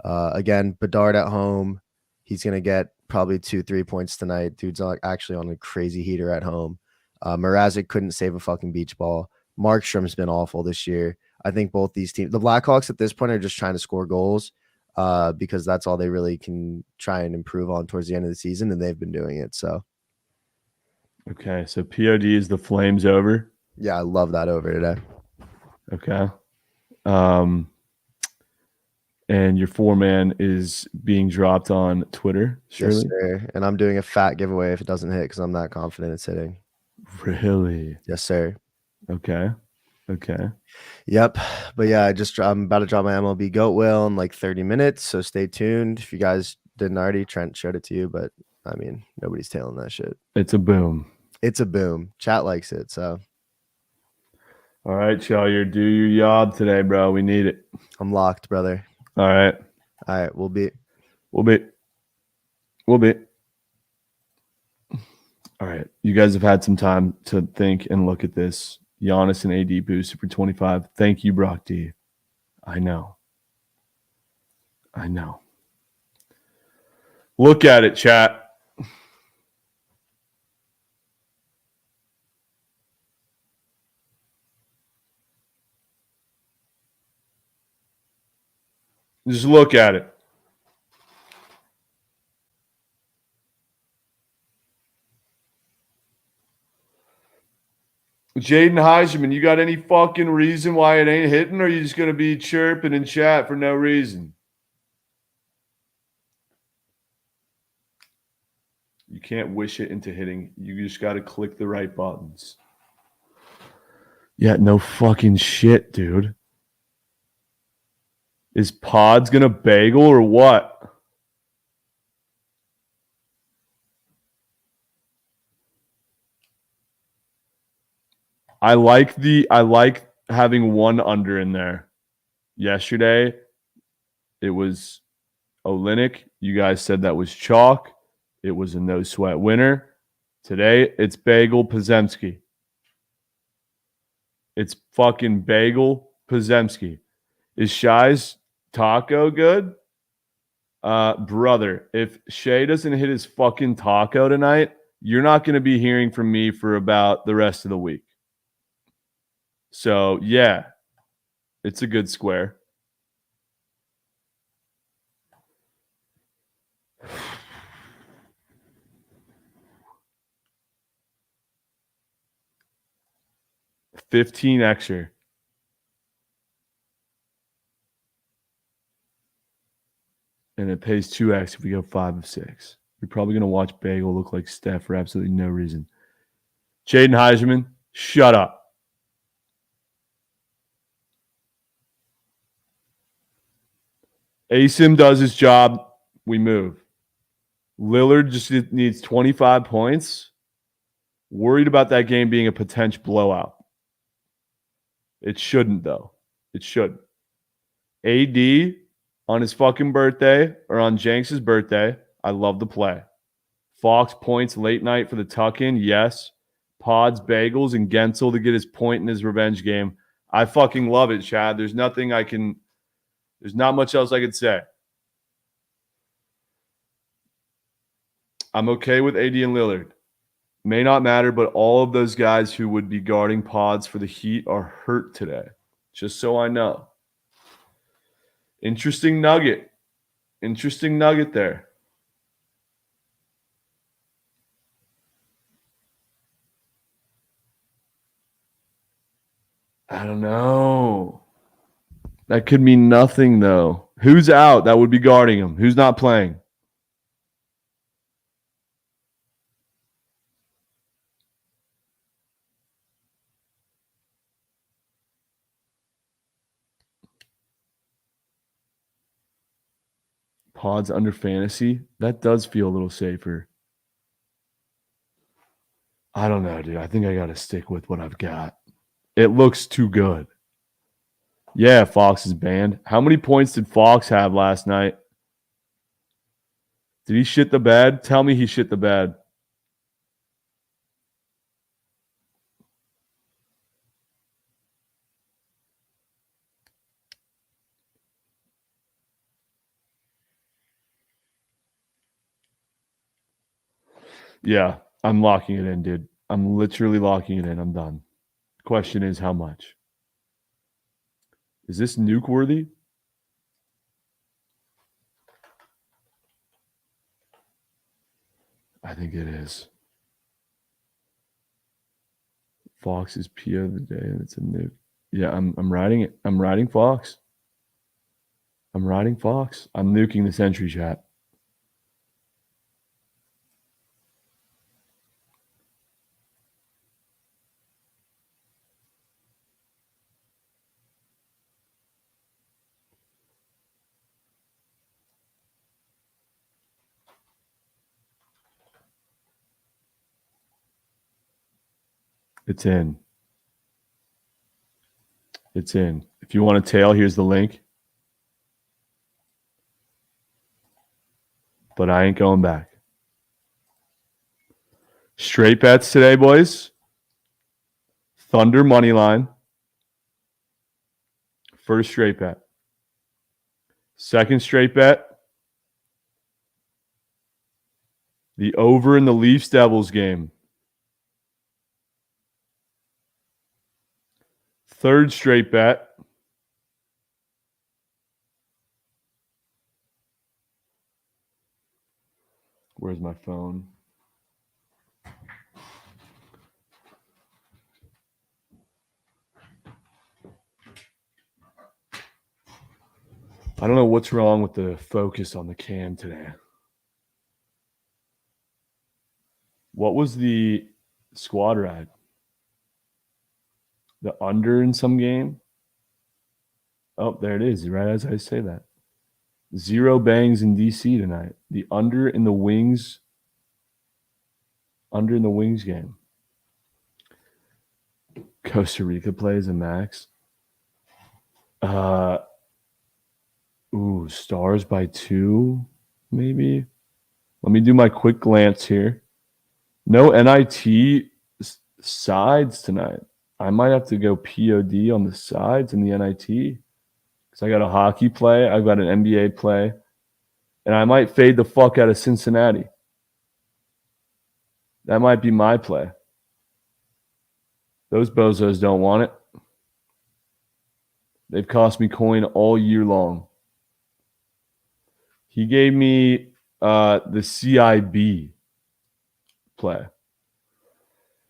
Again, Bedard at home. He's going to get probably 2-3 points tonight. Dude's actually on a crazy heater at home. Mrazek couldn't save a fucking beach ball. Markstrom's been awful this year. I think both these teams, the Blackhawks at this point are just trying to score goals because that's all they really can try and improve on towards the end of the season, and they've been doing it. So, okay, so POD is the Flames over. Yeah, I love that over today. Okay. And your 4-man is being dropped on Twitter, surely? Yes, sir. And I'm doing a fat giveaway if it doesn't hit because I'm that confident it's hitting. Really? Yes, sir. Okay. Yep. But yeah, I'm about to drop my MLB Goat Whale in like 30 minutes. So stay tuned. If you guys didn't already, Trent showed it to you, but I mean, nobody's tailing that shit. It's a boom. It's a boom. Chat likes it. So. All right, Chelly, do your yob today, bro. We need it. I'm locked, brother. All right. We'll be. All right. You guys have had some time to think and look at this. Giannis and AD boosted for 25. Thank you, Brock D. I know. Look at it, chat. Just look at it. Jaden Heisman, you got any fucking reason why it ain't hitting, or are you just going to be chirping in chat for no reason? You can't wish it into hitting. You just got to click the right buttons. Yeah, no fucking shit, dude. Is Pods going to bagel or what? I like having one under in there. Yesterday, it was Olynyk. You guys said that was chalk. It was a no sweat winner. Today, it's Bagel Pozemski. It's fucking Bagel Pozemski. Is Shai's taco good? Brother, if Shay doesn't hit his fucking taco tonight, you're not going to be hearing from me for about the rest of the week. So, yeah, it's a good square. $15 extra. And it pays 2x if we go 5 of 6. You're probably going to watch Bagel look like Steph for absolutely no reason. Jaden Heisman, shut up. Asim does his job. We move. Lillard just needs 25 points. Worried about that game being a potential blowout. It shouldn't, though. It shouldn't. AD on his fucking birthday or on Jenks's birthday, I love the play. Fox points late night for the tuck-in, yes. Pods, Bagels, and Gensel to get his point in his revenge game. I fucking love it, Chad. There's not much else I could say. I'm okay with AD and Lillard. May not matter, but all of those guys who would be guarding Pods for the Heat are hurt today. Just so I know. Interesting nugget. Interesting nugget there. I don't know. That could mean nothing, though. Who's out that would be guarding him? Who's not playing? Pods under fantasy? That does feel a little safer. I don't know, dude. I think I got to stick with what I've got. It looks too good. Yeah, Fox is banned. How many points did Fox have last night? Did he shit the bed? Tell me he shit the bed. Yeah, I'm locking it in, dude. I'm literally locking it in. I'm done. Question is how much? Is this nuke worthy? I think it is. Fox is PO of the day, and it's a nuke. Yeah, I'm riding it. I'm riding Fox. I'm riding Fox. I'm nuking the Sentry chat. It's in. It's in. If you want a tail, here's the link. But I ain't going back. Straight bets today, boys. Thunder money line. First straight bet. Second straight bet. The over in the Leafs Devils game. Third straight bet. Where's my phone? I don't know what's wrong with the focus on the cam today. What was the squad ride? The under in some game? Oh, there it is, right as I say that. 0 bangs in DC tonight. The under in the Wings. Under in the Wings game. Costa Rica plays a max. Stars by 2, maybe. Let me do my quick glance here. No NIT sides tonight. I might have to go POD on the sides in the NIT because I got a hockey play. I've got an NBA play. And I might fade the fuck out of Cincinnati. That might be my play. Those bozos don't want it. They've cost me coin all year long. He gave me the CIB play.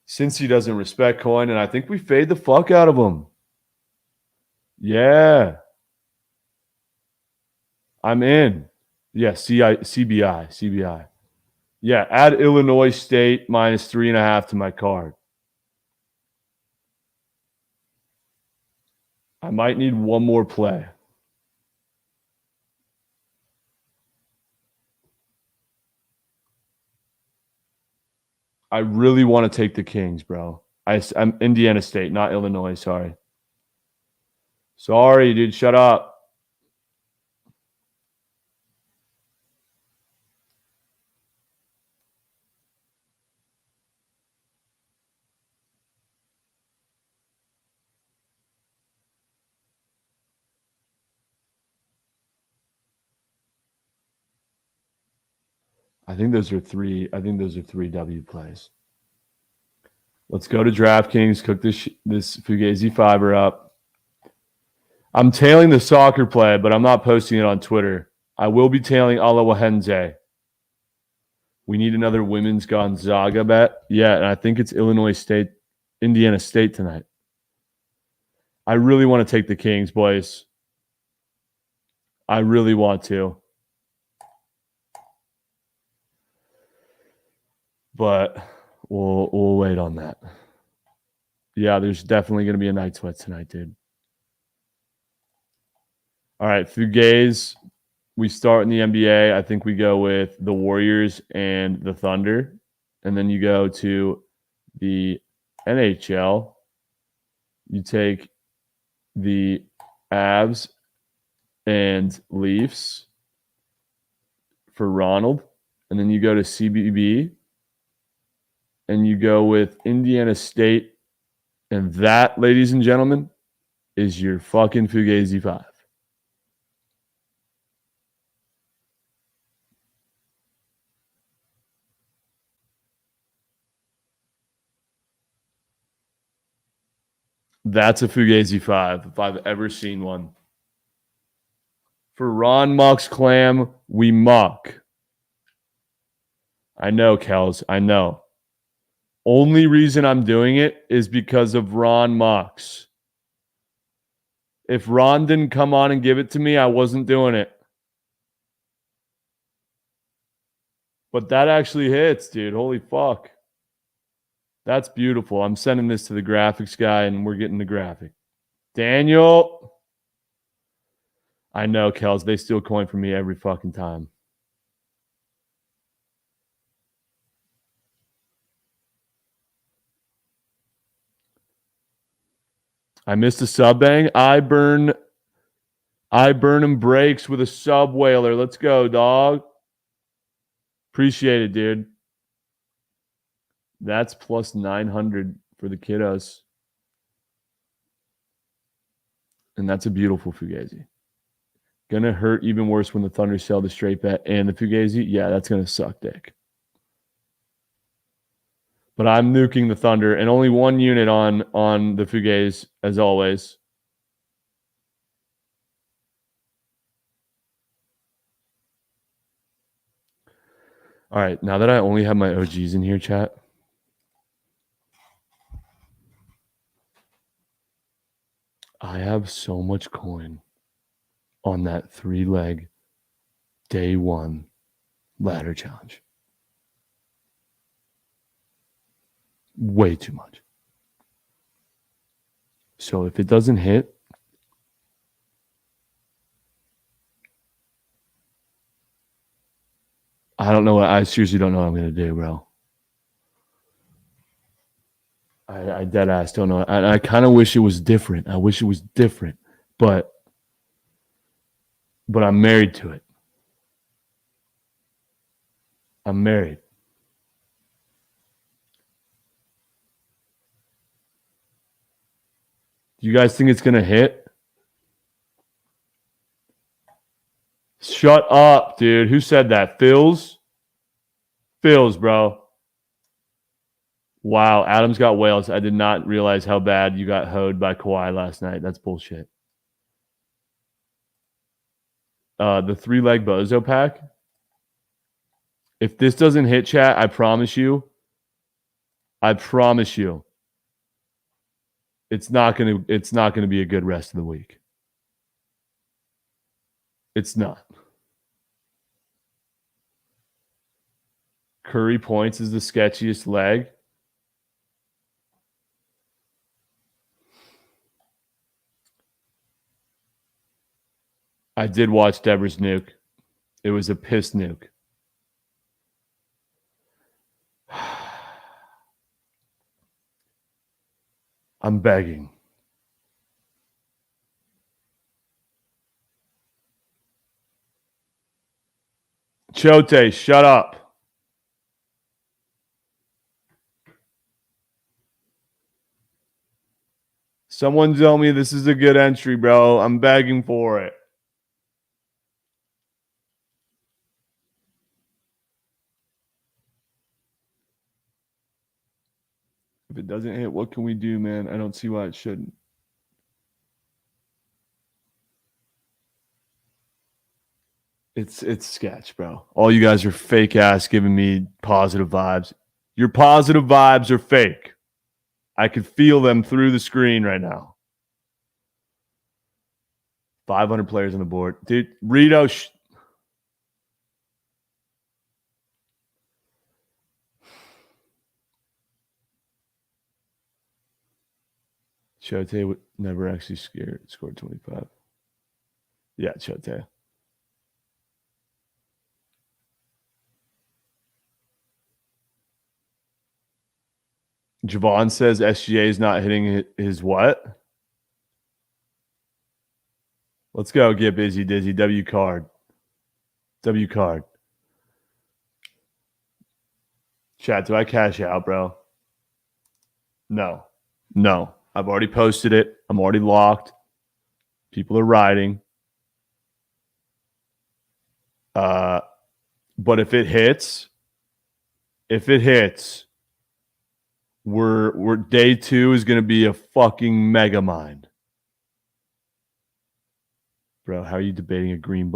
Since he doesn't respect coin, and I think we fade the fuck out of him. Yeah. I'm in. Yeah, CBI. Yeah, add Illinois State minus 3.5 to my card. I might need one more play. I really want to take the Kings, bro. I'm Indiana State, not Illinois. Sorry. Sorry, dude. Shut up. I think those are three W plays. Let's go to DraftKings, cook this Fugazi fiber up. I'm tailing the soccer play, but I'm not posting it on Twitter. I will be tailing Alawahenze. We need another women's Gonzaga bet. Yeah, and I think it's Indiana State tonight. I really want to take the Kings, boys. I really want to. But we'll wait on that. Yeah, there's definitely going to be a night sweat tonight, dude. All right, Fugazi. We start in the NBA. I think we go with the Warriors and the Thunder. And then you go to the NHL. You take the Avs and Leafs for Ronald. And then you go to CBB. And you go with Indiana State. And that, ladies and gentlemen, is your fucking Fugazi 5. That's a Fugazi 5 if I've ever seen one. For Ron Muck's clam, we muck. I know, Kels. I know. Only reason I'm doing it is because of Ron Muck's. If Ron didn't come on and give it to me, I wasn't doing it. But that actually hits, dude. Holy fuck. That's beautiful. I'm sending this to the graphics guy, and we're getting the graphic. Daniel. I know, Kels. They steal coin from me every fucking time. I missed a sub bang. I burn him breaks with a sub whaler. Let's go, dog. Appreciate it, dude. That's plus 900 for the kiddos. And that's a beautiful Fugazi. Gonna hurt even worse when the Thunder sell the straight bet and the Fugazi. Yeah, that's gonna suck dick. But I'm nuking the Thunder and only one unit on the Fugazi as always. All right, now that I only have my OGs in here, chat. I have so much coin on that 3-leg day 1 ladder challenge. Way too much. So if it doesn't hit, I don't know. I seriously don't know what I'm going to do, bro. I dead ass don't know. I kind of wish it was different. I wish it was different, but I'm married to it. I'm married. Do you guys think it's going to hit? Shut up, dude. Who said that? Phils? Phils, bro. Wow, Adams got whales. I did not realize how bad you got hoed by Kawhi last night. That's bullshit. The 3-leg bozo pack. If this doesn't hit, chat, I promise you, it's not gonna be a good rest of the week. It's not. Curry points is the sketchiest leg. I did watch Deborah's nuke. It was a piss nuke. I'm begging. Chote, shut up. Someone tell me this is a good entry, bro. I'm begging for it. If it doesn't hit, what can we do, man? I don't see why it shouldn't. It's sketch, bro. All you guys are fake ass giving me positive vibes. Your positive vibes are fake. I can feel them through the screen right now. 500 players on the board. Dude, Rito. Chote would never actually scored 25. Yeah, Chote. Javon says SGA is not hitting his what? Let's go. Get busy, Dizzy. W card. W card. Chat, do I cash out, bro? No. No. I've already posted it. I'm already locked. People are riding. But if it hits, we're day 2 is gonna be a fucking mega mind. Bro, how are you debating a green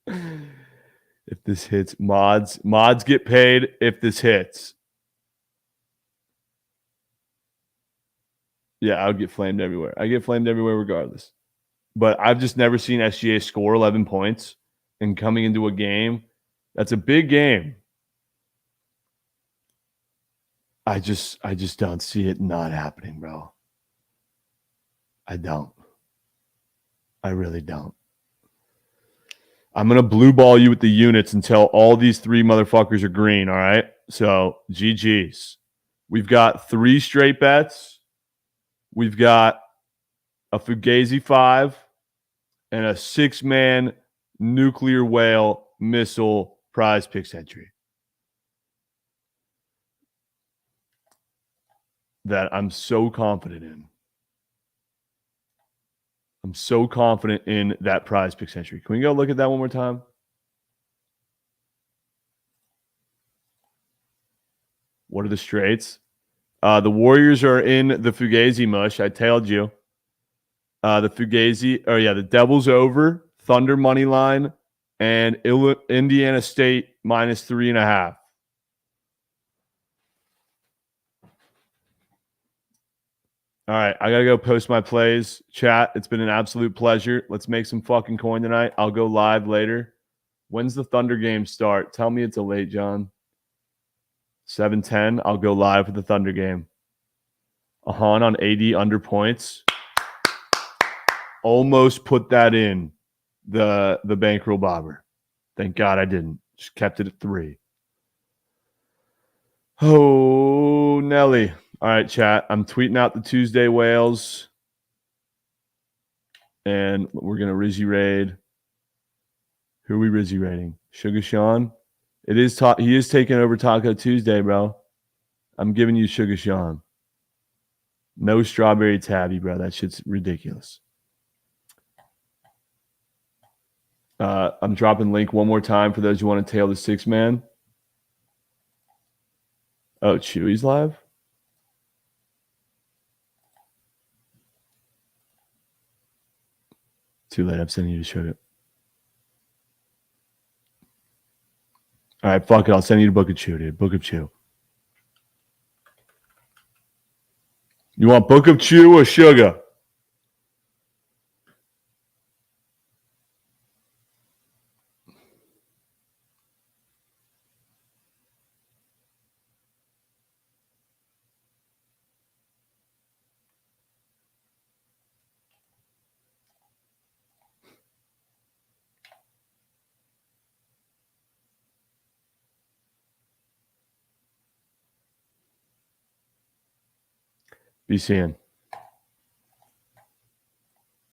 if this hits, mods get paid if this hits. Yeah, I'll get flamed everywhere. I get flamed everywhere regardless. But I've just never seen SGA score 11 points and coming into a game. That's a big game. I just don't see it not happening, bro. I don't. I really don't. I'm going to blue ball you with the units until all these 3 motherfuckers are green, all right? So, GG's. We've got 3 straight bets. We've got a Fugazi 5 and a 6-man nuclear whale missile prize picks entry that I'm so confident in. I'm so confident in that prize picks entry. Can we go look at that one more time? What are the straights? The Warriors are in the Fugazi mush. I told you. The Fugazi, the Devils over, Thunder money line, and Indiana State -3.5. All right, I got to go post my plays. Chat, it's been an absolute pleasure. Let's make some fucking coin tonight. I'll go live later. When's the Thunder game start? Tell me it's a late, John. 7:10. I'll go live for the Thunder game. Ahan on AD under points. Almost put that in the bankroll bobber. Thank God I didn't. Just kept it at 3. Oh, Nelly. All right, chat. I'm tweeting out the Tuesday whales. And we're going to Rizzy raid. Who are we Rizzy raiding? Sugar Sean? It is he is taking over Taco Tuesday, bro. I'm giving you Sugar Sean. No strawberry tabby, bro. That shit's ridiculous. I'm dropping link one more time for those who want to tail the 6-man. Oh, Chewy's live? Too late. I'm sending you to Sugar. All right, fuck it. I'll send you to Book of Chew, dude. Book of Chew. You want Book of Chew or Sugar? Be seeing.